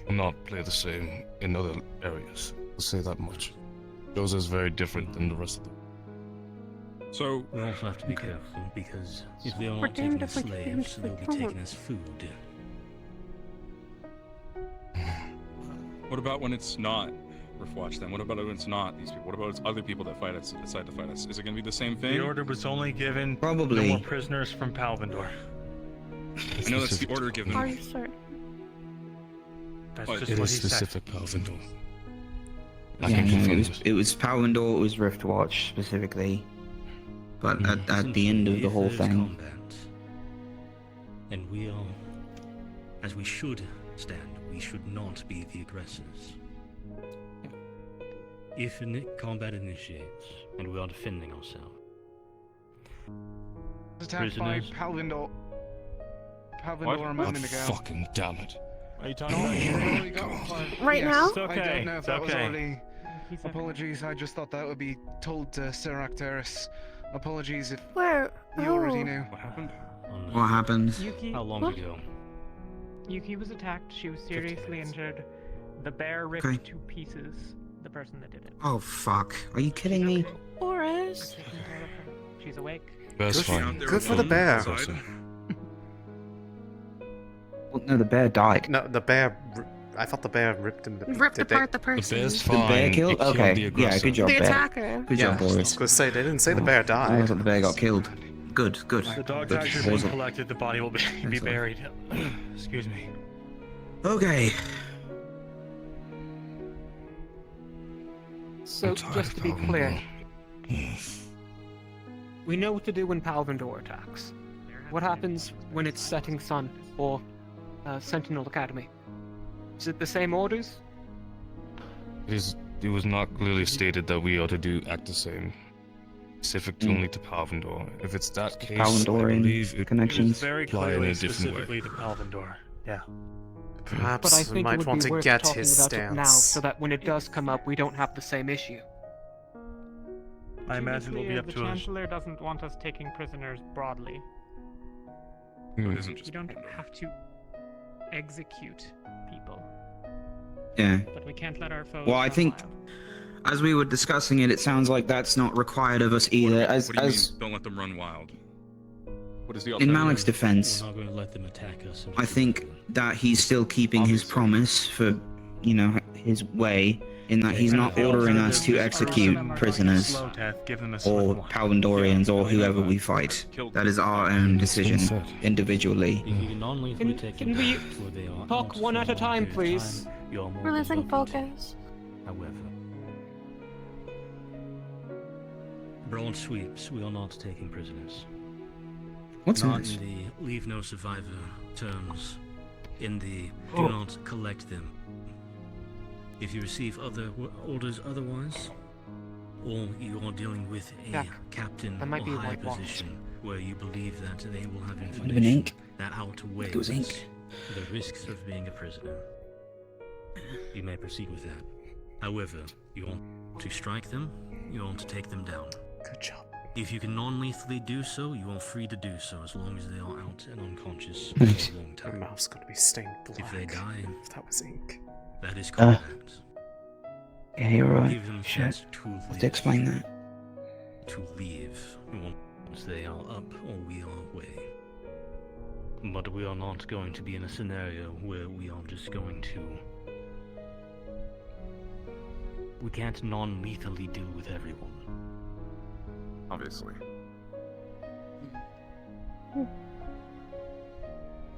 will not play the same in other areas. I'll say that much. Those is very different than the rest of them. So we also have to be careful because if they are We're not taken damned as if we can, slaves, if we they'll be don't. taken as food. what about when it's not Riftwatch then? What about when it's not these people? What about it's other people that fight us, that decide to fight us? Is it going to be the same thing? The order was only given Probably. no more prisoners from Palvindor. I know that's the order given. Are you certain? That's But just It what is he said. specific Palvindor. I Yeah, can no, confirm it was this. it was Palvindor, it was Riftwatch specifically. But at the end of the whole If there's thing, combat, and we are, as we should stand, we should not be the aggressors. If combat initiates, and we are defending ourselves, Attacked by prisoners, Palvindor. What? Palvindor a moment ago. Fucking damn it. Are you talking about you? Right Yes, now? It's okay. I don't know if It's that was okay. already. Apologies, I just thought that would be told to Seracteris. Apologies if Where? you Oh. already knew. What happened? what happened? Yuki, how long What? ago? Yuki was attacked. She was seriously injured. The bear ripped Okay. to pieces the person that did it. Oh fuck! Are you kidding me? Boris. Taking care of her. She's awake. That's Good, fine. good for the bear. Awesome. Well, no, the bear died. No, the bear. I thought the bear ripped him. Ripped did apart the The person. bear's The bear fine. killed? It killed Okay, the yeah, aggressor. good job, The bear. attacker. Good Yeah, job, I was Boris. gonna say they didn't say the bear I died. thought the bear got killed. Good, good. The dog Good. tags are being Awesome. collected. The body will be Excellent. buried. Excuse me. Okay. So, just to be clear, we know what to do when Palvindor attacks. What happens when it's Setting Sun or Sentinel Academy? Is it the same orders? It was not clearly stated that we are to act the same. Specific to only to Palvindor. If it's that case, I Palvindorian believe it connections. Very apply in clearly, a different way. specifically to Palvindor. Yeah. But I Perhaps we think it might would want be to worth get talking his about it now, stance. so that when it does come up, we don't have the same issue. I imagine it'll be up the to us. Chancellor doesn't want us taking prisoners broadly. Hmm. It isn't just You don't have to execute people, Yeah. but we can't let our foes. Well, I run think, wild. as we were discussing it, it sounds like that's not required of us either. As What do you as mean? Don't let them run wild. What is the in alternative? Malik's defense, We're not going to let them attack us. I think that he's still keeping his promise for, you know, his way, in that he's not ordering us to execute prisoners Slow death, give them a swift or one. Palvindorians or whoever we fight. That is our own decision individually. If you can non-lethally take Can them we out before they are talk out one for at a long time, period of please? time, you are more We're than losing welcome to. focus. However, Broad sweeps, we are not taking prisoners. What's not this? in the leave no survivor terms, in the do not collect them. If you receive other orders otherwise, or you are dealing with a captain that might or be high whitewashed. position where you believe that they will have Would have been information ink. that outweighs It was ink. the risks of being a prisoner, you may proceed with that. However, you want to strike them, you want to take them down. Good job. If you can non-lethally do so, you are free to do so, as long as they are out and unconscious Nice. for a long My time. mouth's gonna be stained black. If they die, if that was ink. that is combat. Yeah, you're right. Give them a Shit. chance to Have live. to explain that. To leave once they are up or we are away. But we are not going to be in a scenario where we are just going to... We can't non-lethally deal with everyone. Obviously.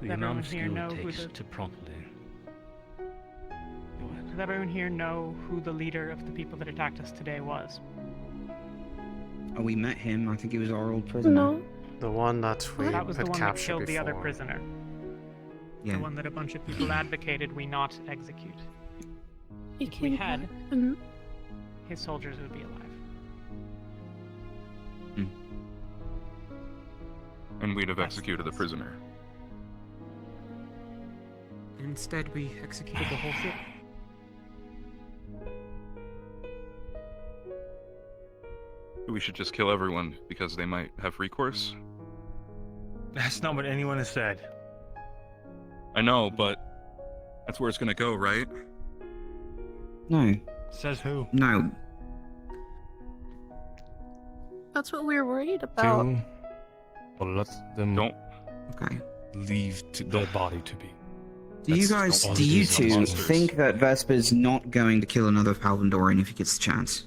The Does amount everyone of here skill know it who takes the- to properly... Go ahead. Does everyone here know who the leader of the people that attacked us today was? Oh, we met him. I think he was our old prisoner. No. The one that we That was the had one that captured killed the other before. prisoner. Yeah. The one that a bunch of people advocated we not execute. He If we came had, back. Mhm. his soldiers would be alive. And we'd have executed the prisoner. Instead, we executed the whole ship. We should just kill everyone because they might have recourse. That's not what anyone has said. I know, but that's where it's gonna go, right? No. Says who? No. That's what we were worried about. But let them Okay. leave their body to be. Do you guys, all do it you is, two monsters. think that Vesper's not going to kill another Palvandorian if he gets the chance?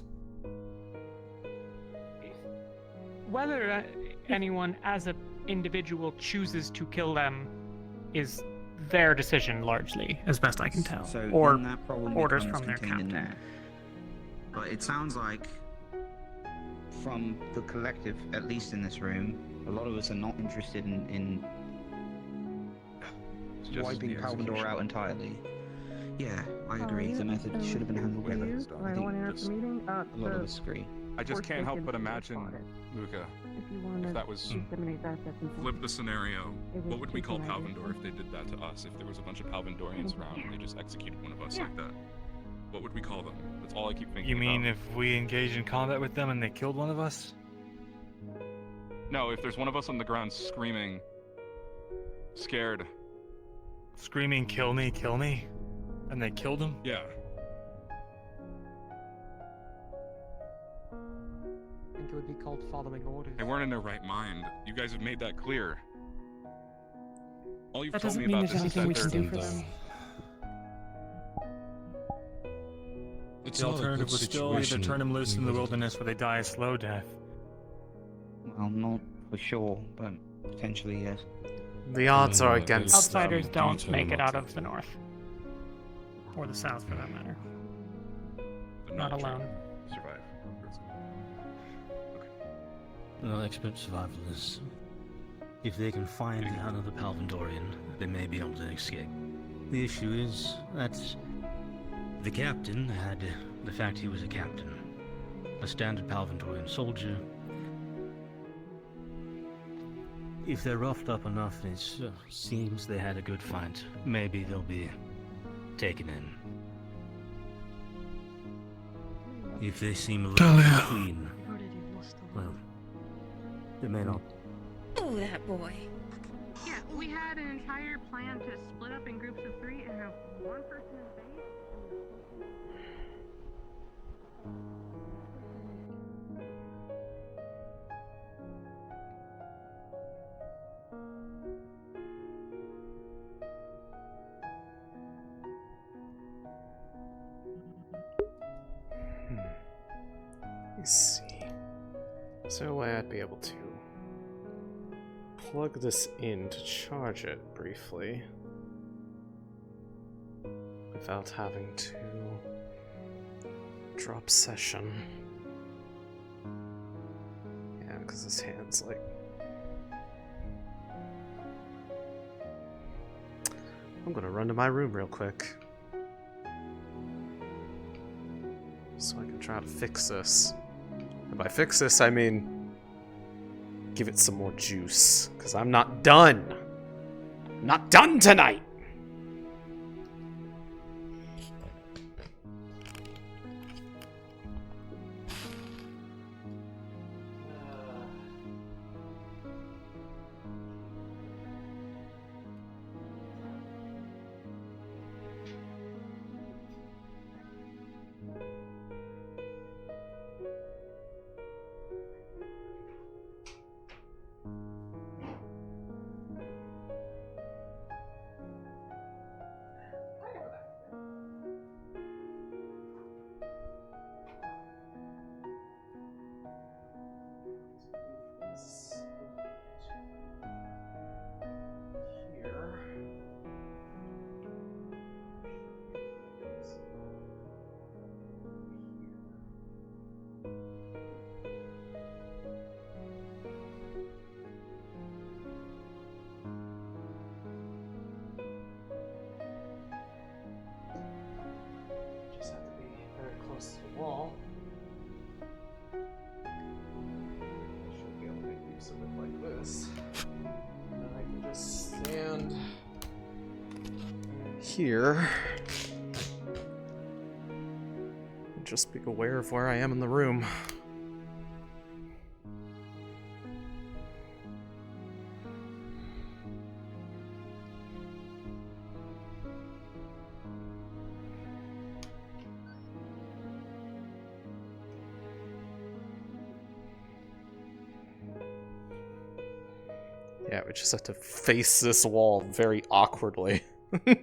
Whether anyone as an individual chooses to kill them is their decision largely, as best I can tell. So or then that problem orders becomes from their contained captain. in there. But it sounds like, from the collective, at least in this room, a lot of us are not interested in just wiping the Palvandor execution. out entirely. Yeah, I agree. The method should have been handled better. I think a lot of us agree. I just can't help but imagine, Luca, if that was flip the scenario, what would we call Palvandor if they did that to us? If there was a bunch of Palvandorians around and they just executed one of us like that? What would we call them? That's all I keep thinking You mean about. if we engaged in combat with them and they killed one of us? No, if there's one of us on the ground screaming, scared. Screaming, kill me, and they killed him? Yeah. I think it would be called following orders. They weren't in their right mind. You guys have made that clear. All you've That told doesn't me mean about there's this is anything that we can they're... do for them. It's The not a alternative good was still either situation. turn them loose in the wilderness where they die a slow death. Well, not for sure, but potentially yes. The odds are against Outsiders them. don't make it out of the north. Or the south, for that matter. Not alone. Survive. No expert survivalists. If they can find another Palvandorian, they may be able to escape. The issue is that the captain had the fact he was a captain. A standard Palvandorian soldier. If they're roughed up enough and it seems they had a good fight, maybe they'll be taken in. If they seem a little Alea. clean, well, they may not. Oh, that boy. Yeah, we had an entire plan to split up in groups of 3 and have one person in base. Let's see. Is there a way I'd be able to plug this in to charge it briefly without having to drop session? because his hand's like... I'm gonna run to my room real quick. So I can try to fix this. And by fix this, I mean... give it some more juice. Because I'm not done! I'm not done tonight! Wall. Should be able to make use of it like this. And I can just stand here. And just be aware of where I am in the room. Yeah, we just have to face this wall very awkwardly. Yeah,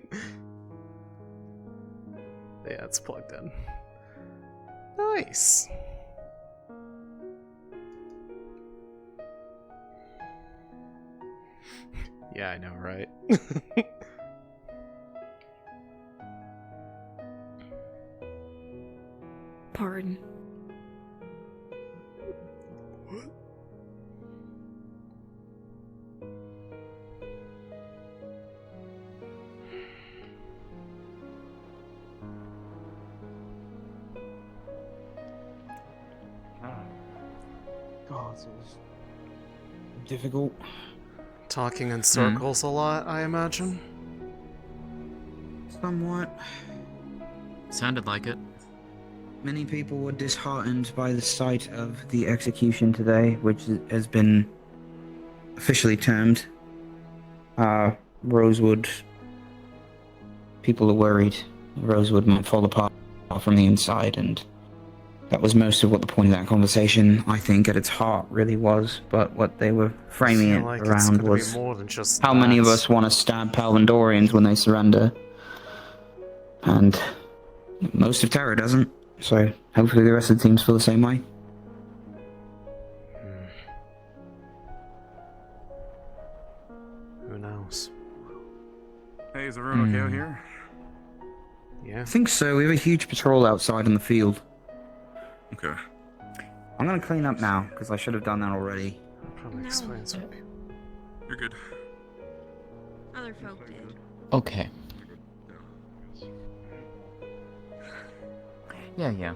it's plugged in. Nice. Yeah, I know, right? Pardon. God, it was difficult. Talking in circles a lot, I imagine. Somewhat. Sounded like it. Many people were disheartened by the sight of the execution today, which has been officially termed Rosewood. People are worried Rosewood might fall apart from the inside, and that was most of what the point of that conversation, I think, at its heart really was. But what they were framing it like around was more than just how many of us want to stab Palvandorians when they surrender. And most of Terra doesn't. So hopefully the rest of the teams feel the same way. Who knows? Hey, is everyone okay out here? Yeah. I think so. We have a huge patrol outside in the field. Okay. I'm gonna clean up now, because I should have done that already. Probably explains what You're good. Other folk did. Okay. Yeah.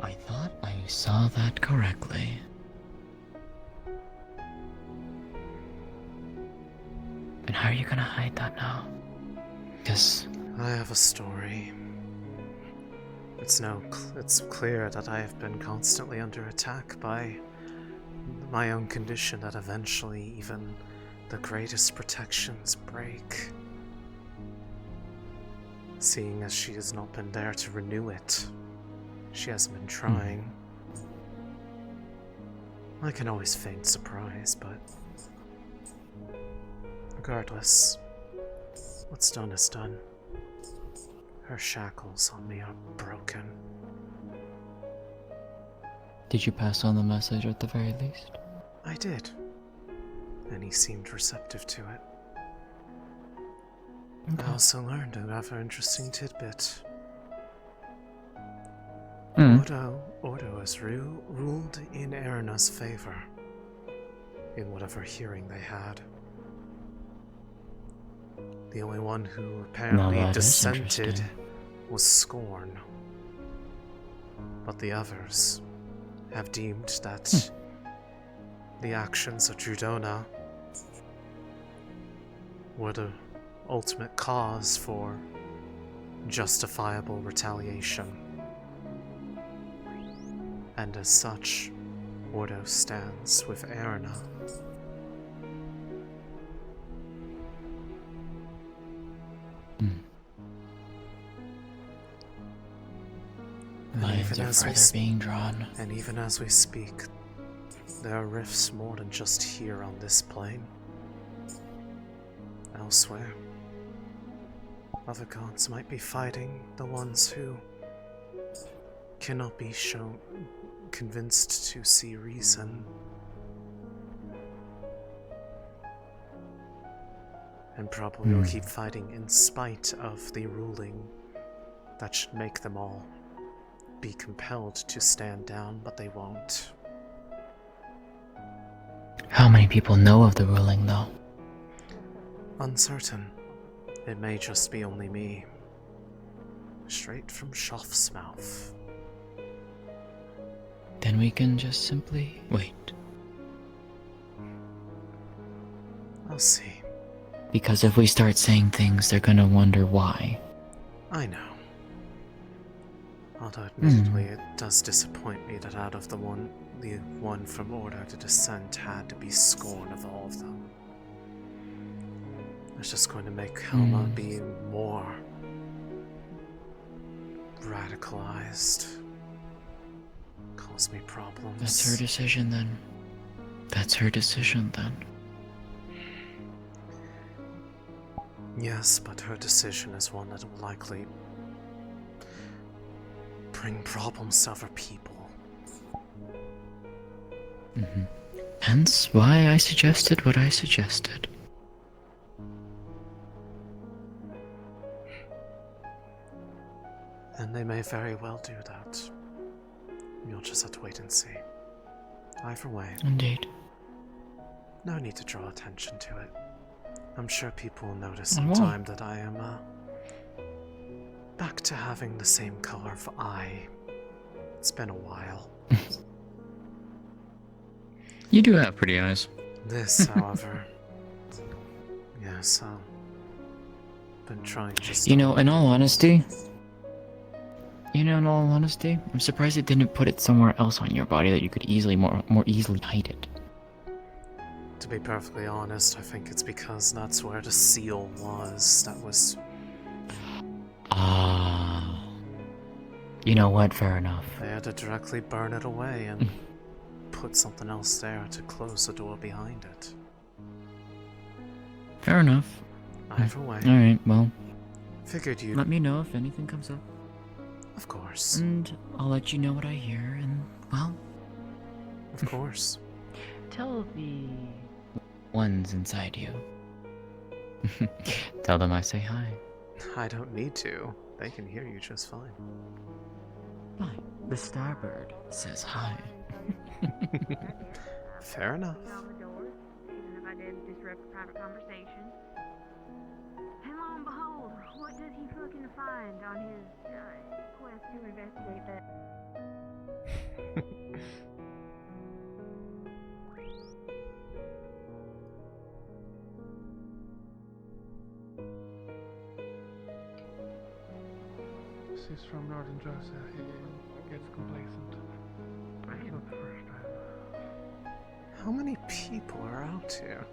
I thought I saw that correctly. And how are you gonna hide that now? Because I have a story. It's clear that I have been constantly under attack by my own condition, that eventually even the greatest protections break. Seeing as she has not been there to renew it. She hasn't been trying. I can always feign surprise, but regardless, what's done is done. Her shackles on me are broken. did you pass on the message at the very least? I did. And he seemed receptive to it. I also learned another interesting tidbit. Ordo has ruled in Erina's favor in whatever hearing they had. The only one who apparently dissented was Scorn. But the others have deemed that the actions of Drudona were the ultimate cause for justifiable retaliation. And as such, Ordo stands with Erina. Lines are further being drawn. And even as we speak, there are rifts more than just here on this plane. Elsewhere, other gods might be fighting the ones who cannot be convinced to see reason. And probably will keep fighting in spite of the ruling that should make them all be compelled to stand down, but they won't. How many people know of the ruling, though? Uncertain. It may just be only me. Straight from Shoff's mouth. Then we can just simply wait. I'll see. Because if we start saying things, they're gonna wonder why. I know. Although admittedly it does disappoint me that out of the one from Order to Descent had to be Scorn of all of them. It's just going to make Helma be more radicalized. Cause me problems. That's her decision then. That's her decision then. Yes, but her decision is one that will likely bring problems to other people. Hence why I suggested what I suggested. And they may very well do that. You'll just have to wait and see. Either way. Indeed. No need to draw attention to it. I'm sure people will notice in time that I am, back to having the same color of eye. It's been a while. You do have pretty eyes. This, however... yes, been trying just... in all honesty... in all honesty, I'm surprised it didn't put it somewhere else on your body that you could more easily hide it. To be perfectly honest, I think it's because that's where the seal was. That was... You know what? Fair enough. They had to directly burn it away and put something else there to close the door behind it. Fair enough. Either way. Alright, well... Figured you'd... Let me know if anything comes up. Of course. And I'll let you know what I hear, and, well... Of course. Tell the... ones inside you. Tell them I say hi. I don't need to. They can hear you just fine. Fine. The Starbird says hi. Fair enough. Even if I did disrupt private conversation. And lo and behold, what does he fucking find on his quest to investigate that? He's from northern Droza. He gets complacent. It's not the first time. How many people are out here?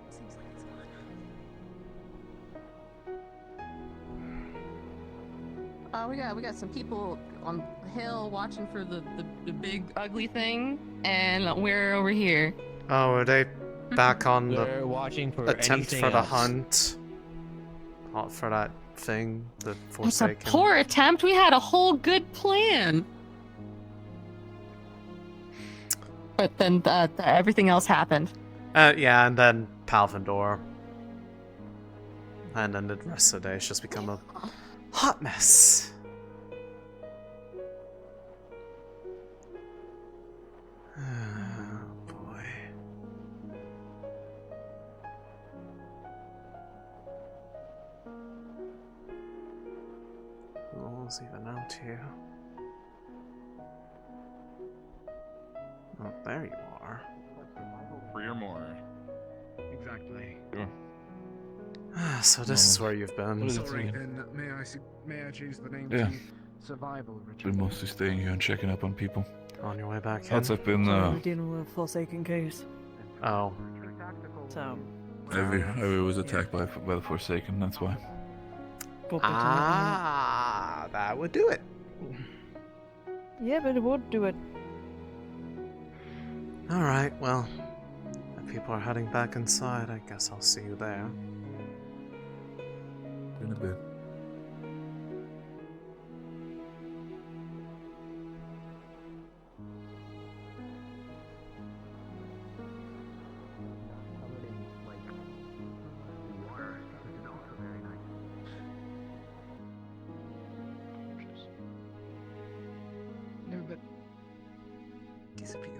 Seems like it's We got some people on the hill watching for the big ugly thing, and we're over here. Oh, are they back on They're the watching for attempt anything for the else. hunt? For that thing, the It's a Forsaken. poor attempt. We had a whole good plan. But then everything else happened. Yeah, and then Palvindor. And then the rest of the day it's just become a hot mess. Oh boy. Who all's even out here? Oh, there you are. 3 or more. Exactly. Sure. So this is where you've been. Sorry, then may I choose the name Yeah. to survival ritual? Been mostly staying here and checking up on people. On your way back in? Odds I've been, We're dealing with a Forsaken case. Oh. So. Ivy was attacked by the Forsaken, that's why. Ah, that would do it. Yeah, but it would do it. Alright, well, if people are heading back inside, I guess I'll see you there. In a bit. No, but disappear.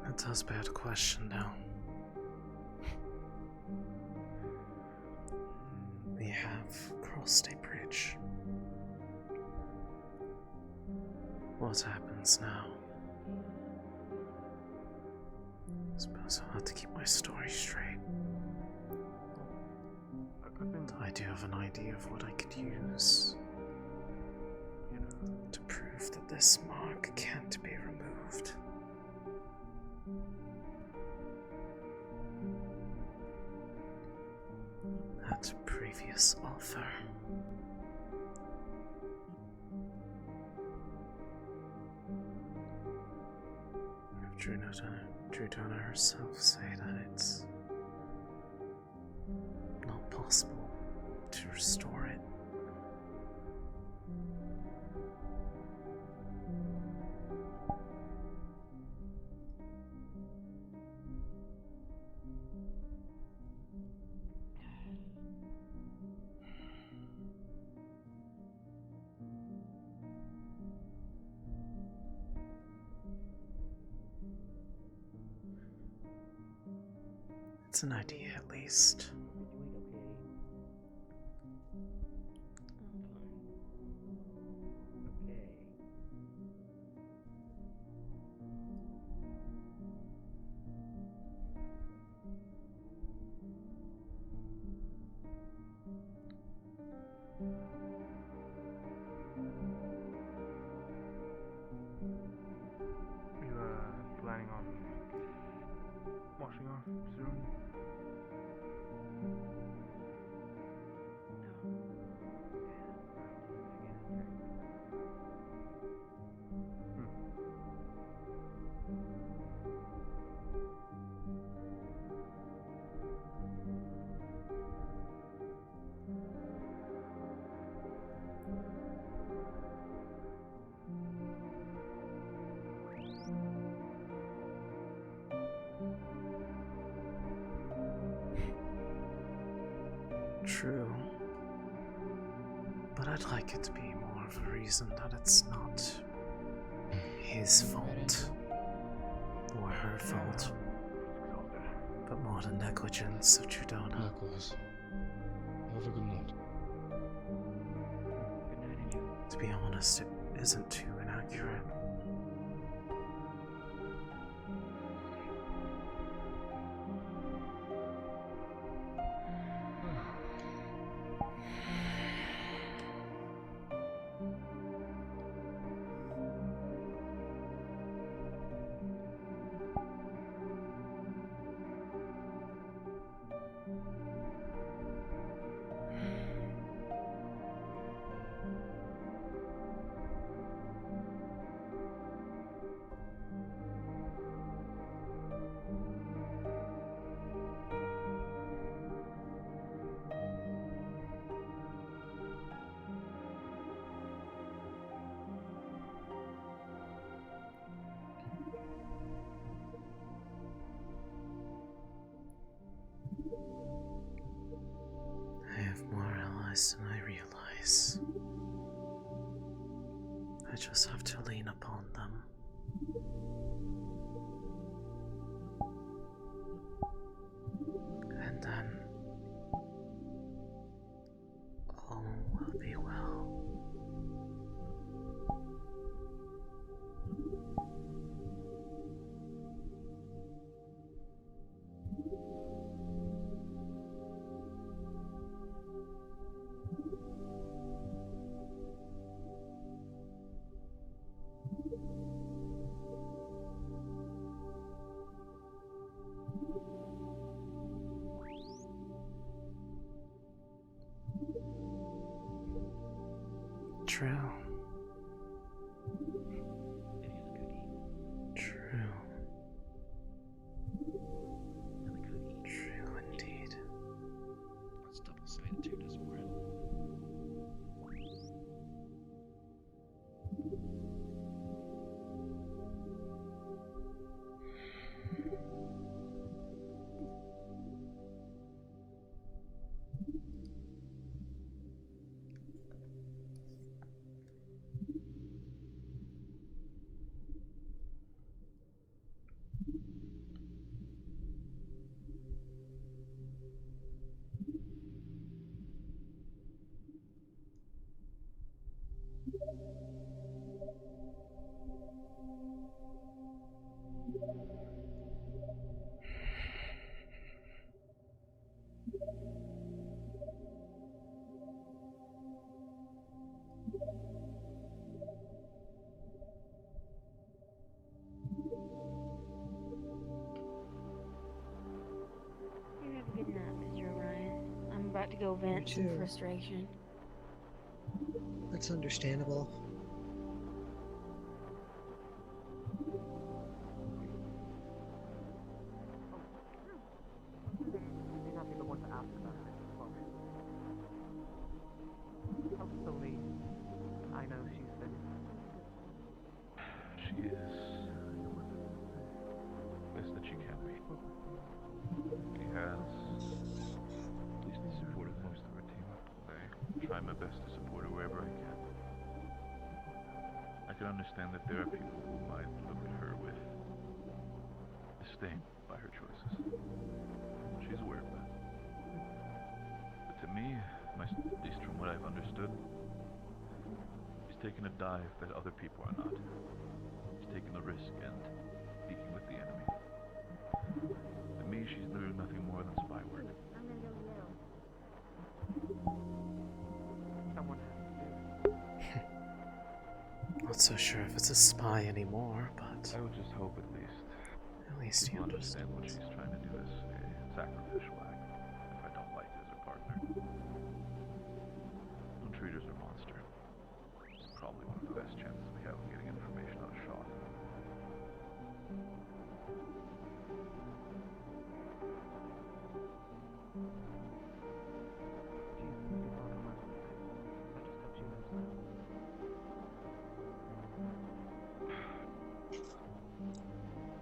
That does bear the question now. We have crossed a bridge. What happens now? I suppose I'll have to keep my story straight. I do have an idea of what I could use to prove that this mark can't be removed. That previous offer. Drudona herself say that it's not possible to restore it. It's an idea, at least. You planning on washing off soon? I'd like it to be more of a reason that it's not his fault or her fault, but more the negligence of Trudona. Likewise. Have a good night. To be honest, it isn't too inaccurate. I have more allies than I realize. I just have to lean upon them. And then all will be well. True. True. True indeed. That's double-sided too, doesn't work. You have a good night, Mr. Orion. I'm about to go vent some frustration. That's understandable. Hopefully, I know she's been. She is best that she can be. She has at least supported most of her team. I try my best to support her wherever I can. I can understand that there are people who might look at her with disdain by her choices. She's aware of that. But to me, at least from what I've understood, she's taken a dive that other people are not. She's taken the risk and speaking with the enemy. To me, she's doing nothing more than spy work. I'm gonna go yell. Someone Not so sure if it's a spy anymore, but I would just hope at least he people understands. understand what she's trying to do as a sacrificial act. If I don't like it as a partner. Don't treat her as a monster. It's probably one of the best chances we have of getting information out of Shaw.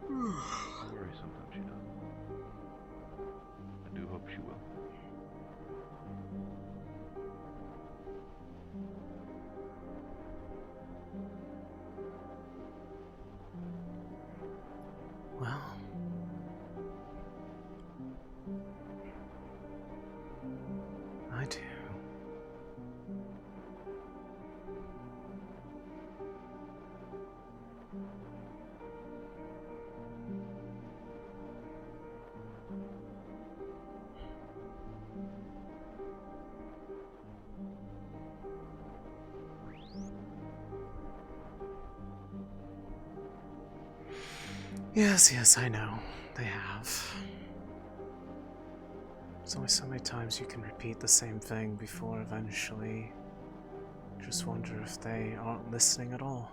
I worry sometimes she doesn't. I do hope Yes, I know. They have. There's only so many times you can repeat the same thing before eventually just wonder if they aren't listening at all.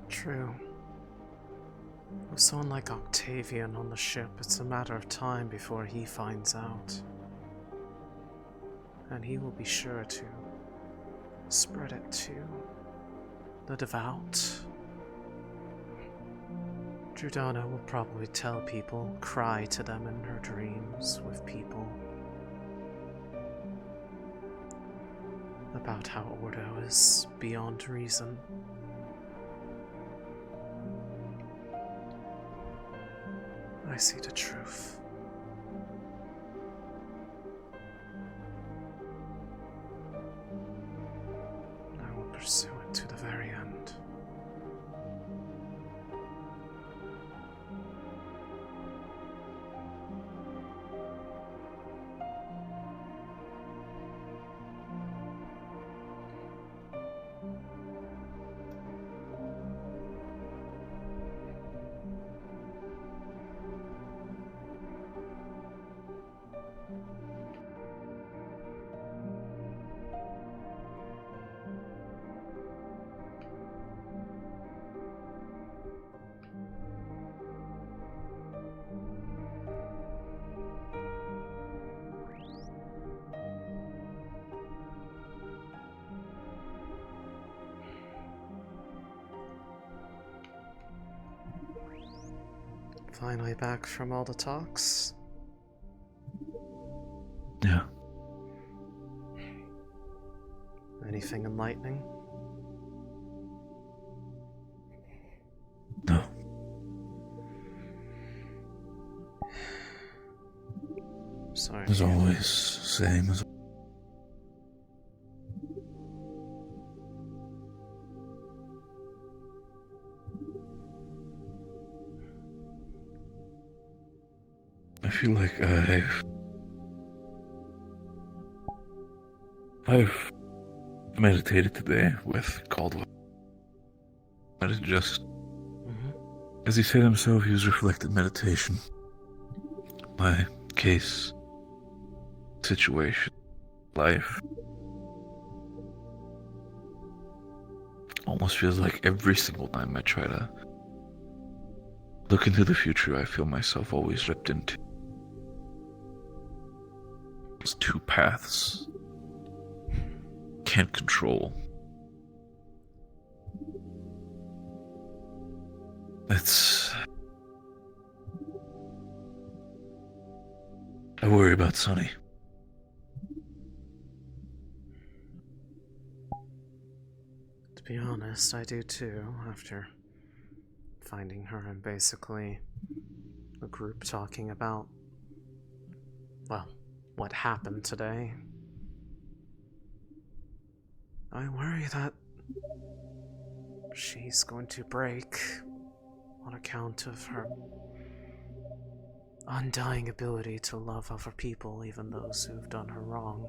True. With someone like Octavian on the ship, it's a matter of time before he finds out. And he will be sure to spread it to the devout. Drudana will probably tell people, cry to them in her dreams with people, about how Ordo is beyond reason. I see the truth. I will pursue it to the very end. Finally back from all the talks? Yeah. Anything enlightening? No. Sorry. As always, same as. I feel like I've meditated today with Caldwell. That is just, as he said himself, he was reflected meditation. My case, situation, life. Almost feels like every single time I try to look into the future, I feel myself always ripped into those two paths. Can't control. I worry about Sunny. To be honest, I do too, after finding her and basically a group talking about, well, what happened today. I worry that she's going to break on account of her undying ability to love other people, even those who've done her wrong.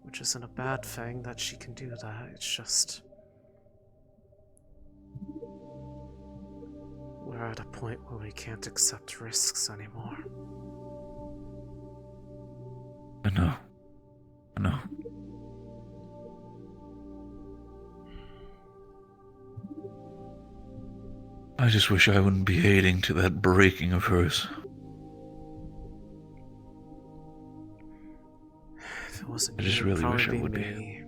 Which isn't a bad thing that she can do that, it's just we're at a point where we can't accept risks anymore. I know. I just wish I wouldn't be aiding to that breaking of hers. If it wasn't I just you, it'd really wish I probably would be. me.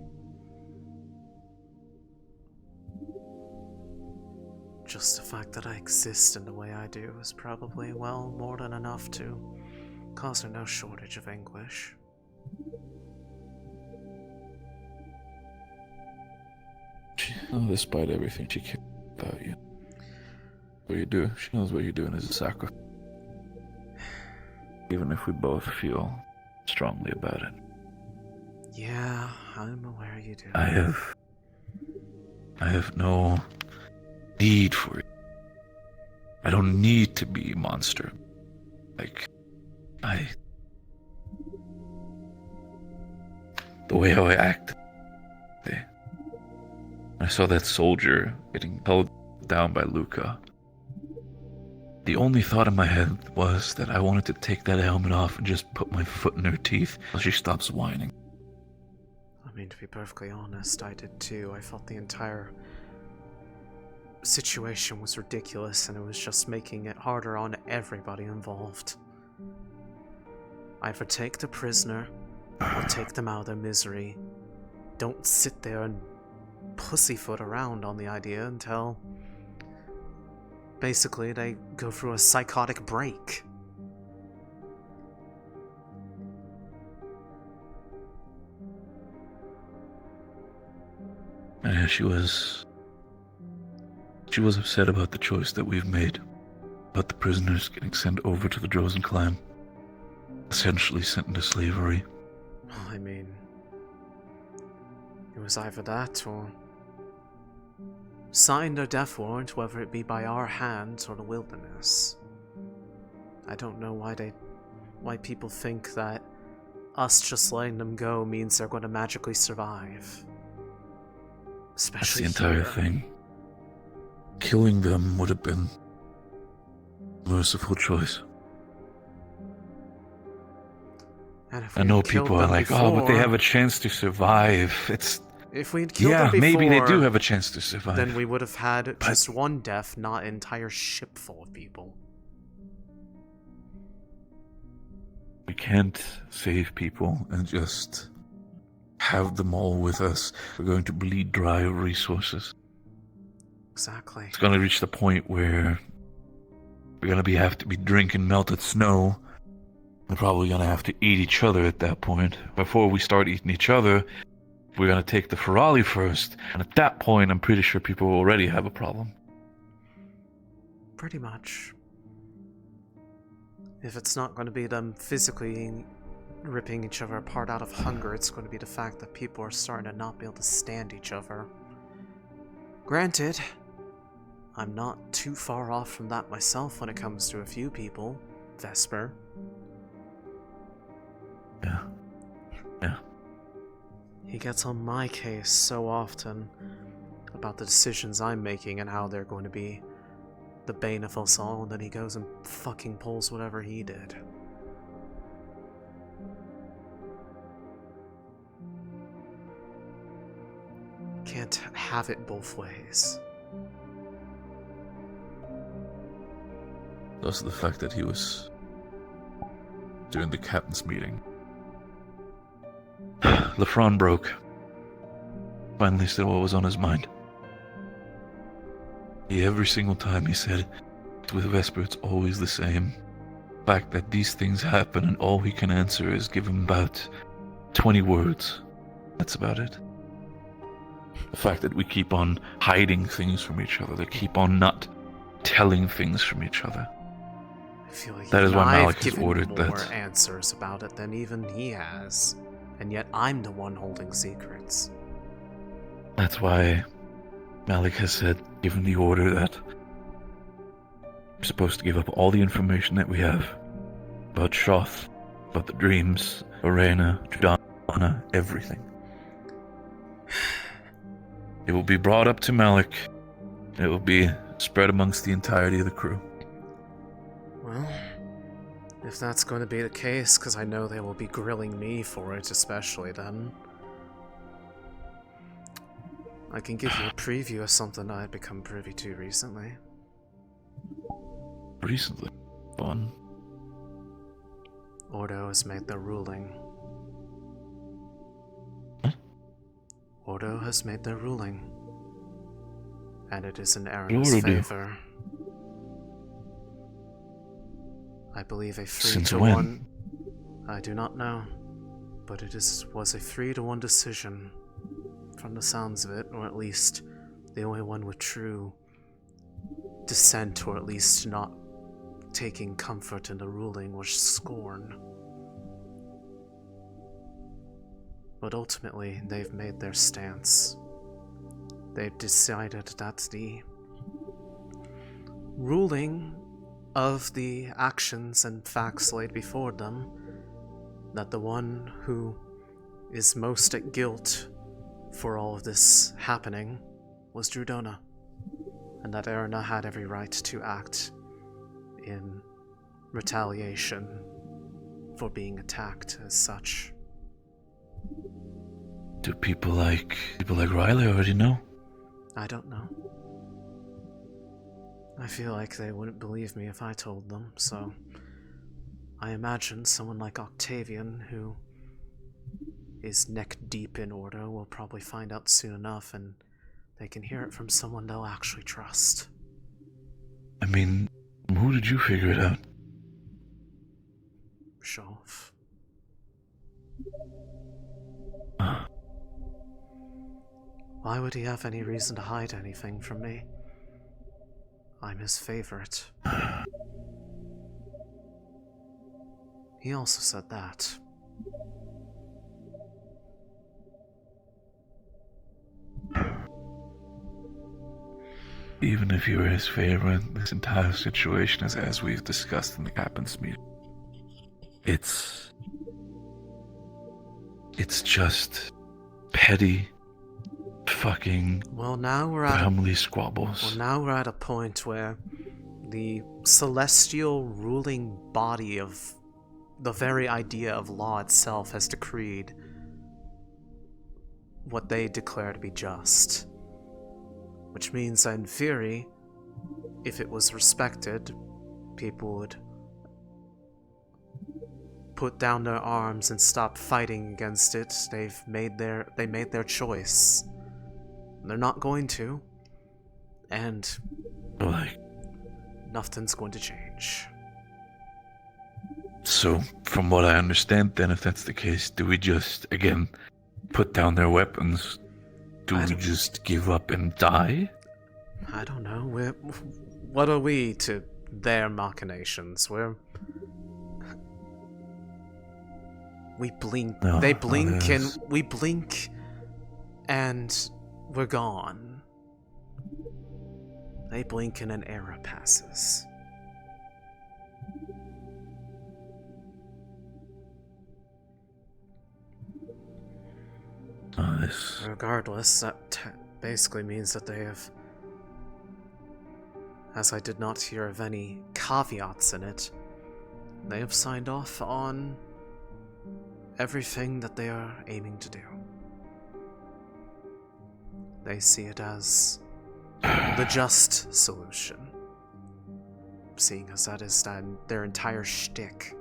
Just the fact that I exist in the way I do is probably, well, more than enough to cause her no shortage of anguish. Despite everything she cares about you. What you do, she knows what you're doing is a sacrifice. Even if we both feel strongly about it. Yeah, I'm aware you do. I have no need for it. I don't need to be a monster. The way how I act. I saw that soldier getting held down by Luca. The only thought in my head was that I wanted to take that helmet off and just put my foot in her teeth until she stops whining. I mean, to be perfectly honest, I did too. I felt the entire situation was ridiculous, and it was just making it harder on everybody involved. Either take the prisoner, or take them out of their misery. Don't sit there and pussyfoot around on the idea until basically they go through a psychotic break. Yeah, she was upset about the choice that we've made, about the prisoners getting sent over to the Droza clan, essentially sent into slavery. I mean, it was either that or signed a death warrant, whether it be by our hands or the wilderness. I don't know why people think that us just letting them go means they're going to magically survive. Especially That's the entire thing. Killing them would have been a merciful choice. I know people are like, oh, but they have a chance to survive. If we'd killed them before, maybe they do have a chance to survive. Then we would have had just one death, not an entire ship full of people. We can't save people and just have them all with us. We're going to bleed dry of resources. Exactly. It's going to reach the point where we're going to have to be drinking melted snow. We're probably going to have to eat each other at that point. Before we start eating each other, we're going to take the Ferrari first. And at that point, I'm pretty sure people already have a problem. Pretty much. If it's not going to be them physically ripping each other apart out of hunger, it's going to be the fact that people are starting to not be able to stand each other. Granted, I'm not too far off from that myself when it comes to a few people. Vesper. Yeah. He gets on my case so often about the decisions I'm making and how they're going to be the bane of us all, and then he goes and fucking pulls whatever he did. Can't have it both ways. Also the fact that he was during the captain's meeting. Lefron broke. Finally said what was on his mind. Every single time he said, with Vesper it's always the same. The fact that these things happen and all he can answer is give him about 20 words. That's about it. The fact that we keep on hiding things from each other, that keep on not telling things from each other. I feel like that is why Malik I've has given ordered more that. answers about it than even he has, and yet I'm the one holding secrets. That's why Malik has said, given the order that we're supposed to give up all the information that we have about Shoth, about the dreams, Arena, Judana, everything. It will be brought up to Malik. It will be spread amongst the entirety of the crew. Well, if that's going to be the case, because I know they will be grilling me for it especially then, I can give you a preview of something I've become privy to recently. recently. Fun. Ordo has made their ruling. Ordo has made their ruling. And it is in Aaron's favor. I believe a 3-to-1. I do not know. But it was a 3-to-1 decision. From the sounds of it, or at least the only one with true dissent, or at least not taking comfort in the ruling, was Scorn. But ultimately, they've made their stance. They've decided that the ruling of the actions and facts laid before them, that the one who is most at guilt for all of this happening was Drudona, and that Erina had every right to act in retaliation for being attacked as such. Do people like Riley already know? I don't know. I feel like they wouldn't believe me if I told them, so I imagine someone like Octavian, who is neck deep in Ordo, will probably find out soon enough, and they can hear it from someone they'll actually trust. I mean, who did you figure it out? Shoff. Why would he have any reason to hide anything from me? I'm his favorite. He also said that. Even if you were his favorite, this entire situation is as we've discussed in the captain's meeting. It's just petty fucking family squabbles. Well, now we're at a point where the celestial ruling body of the very idea of law itself has decreed what they declare to be just. Which means that in theory, if it was respected, people would put down their arms and stop fighting against it. They made their choice. They're not going to. And nothing's going to change. So, from what I understand then, if that's the case, do we just, again, put down their weapons? Do we just give up and die? I don't know. What are we to their machinations? We blink. They blink, and we blink, and we're gone. They blink, and an era passes. Regardless, that basically means that they have, as I did not hear of any caveats in it, they have signed off on everything that they are aiming to do. They see it as the just solution, seeing as that is their entire shtick.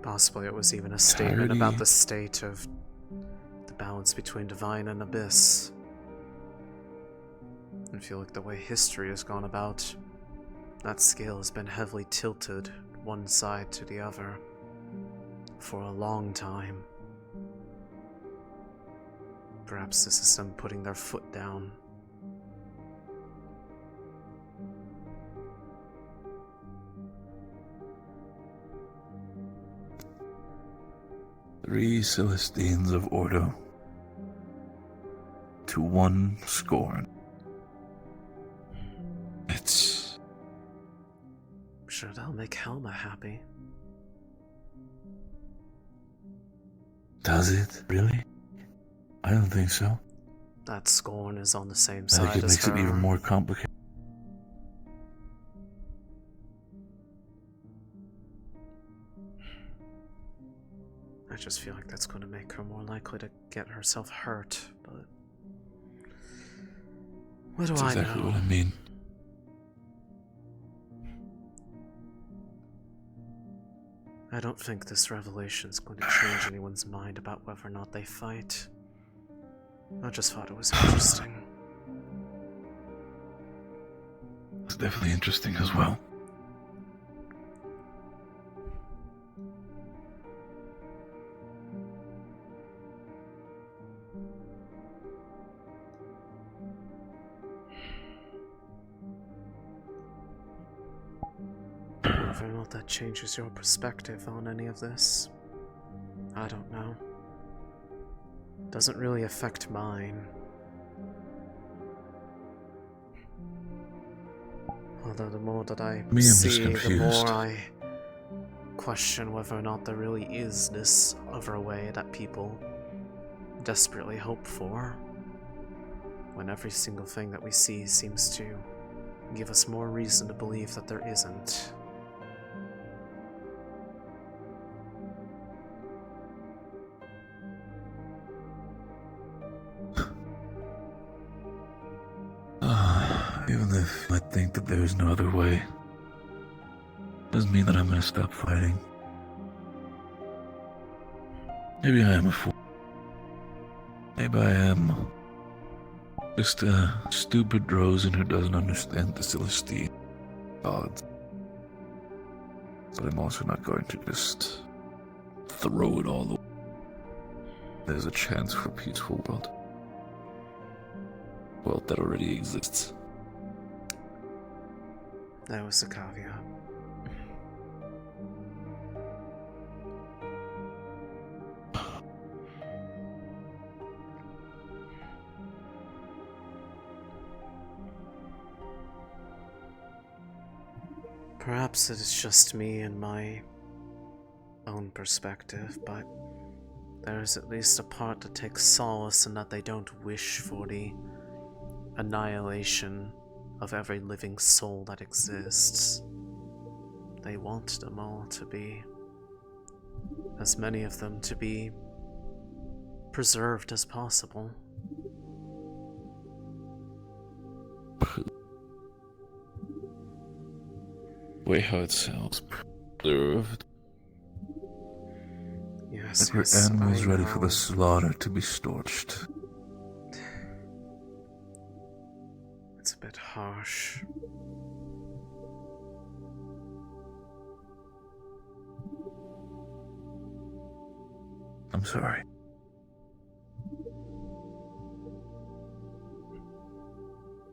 Possibly it was even a statement about the state of the balance between divine and abyss. I feel like the way history has gone about, that scale has been heavily tilted one side to the other for a long time. Perhaps this is them putting their foot down. Three Celestines of Ordo to one Scorn. It's... I'm sure that'll make Helma happy. Does it? Really? I don't think so. That Scorn is on the same I side think it as makes her. it even more complicated. I just feel like that's going to make her more likely to get herself hurt, but... What do That's I exactly know? what I mean. I don't think this revelation's going to change anyone's mind about whether or not they fight. I just thought it was interesting. It's definitely interesting as well. Whether or not that changes your perspective on any of this, I don't know. Doesn't really affect mine. Although the more that I Me, I'm just see, the confused. more I question whether or not there really is this other way that people desperately hope for. When every single thing that we see seems to give us more reason to believe that there isn't. Even if I think that there is no other way, doesn't mean that I'm gonna stop fighting. Maybe I am a fool. Maybe I am just a stupid Drozen who doesn't understand the Celestine gods. But I'm also not going to just throw it all away. There's a chance for a peaceful world. World that already exists. That was the caveat. Perhaps it is just me and my own perspective, but there is at least a part that takes solace in that they don't wish for the annihilation of every living soul that exists. They want them all to be, as many of them to be, preserved as possible. Way how it sounds. Preserved. Yes, like your animals ready for the slaughter to be scorched. It's a bit harsh. I'm sorry.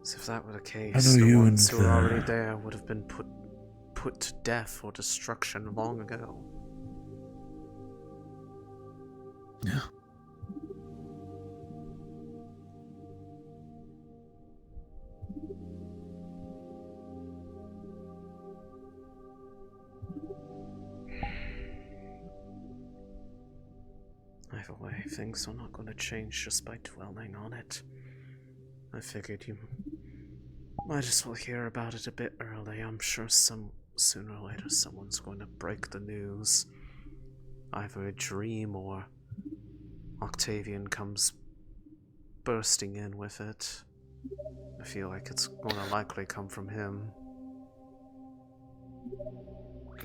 As if that were the I case, know the you ones and who were already there would have been put to death or destruction long ago. Yeah. Either way, things are not going to change just by dwelling on it. I figured you might as well hear about it a bit early. I'm sure sooner or later someone's going to break the news. Either a dream or Octavian comes bursting in with it. I feel like it's going to likely come from him.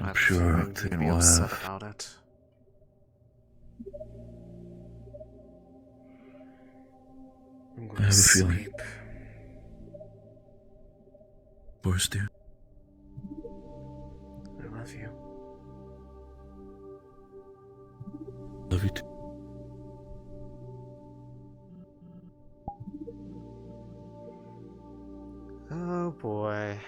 I'm sure Octavian will upset have. about it. I'm I going have to a feeling. sleep. Boris, dear. I love you. Love you too. Oh boy.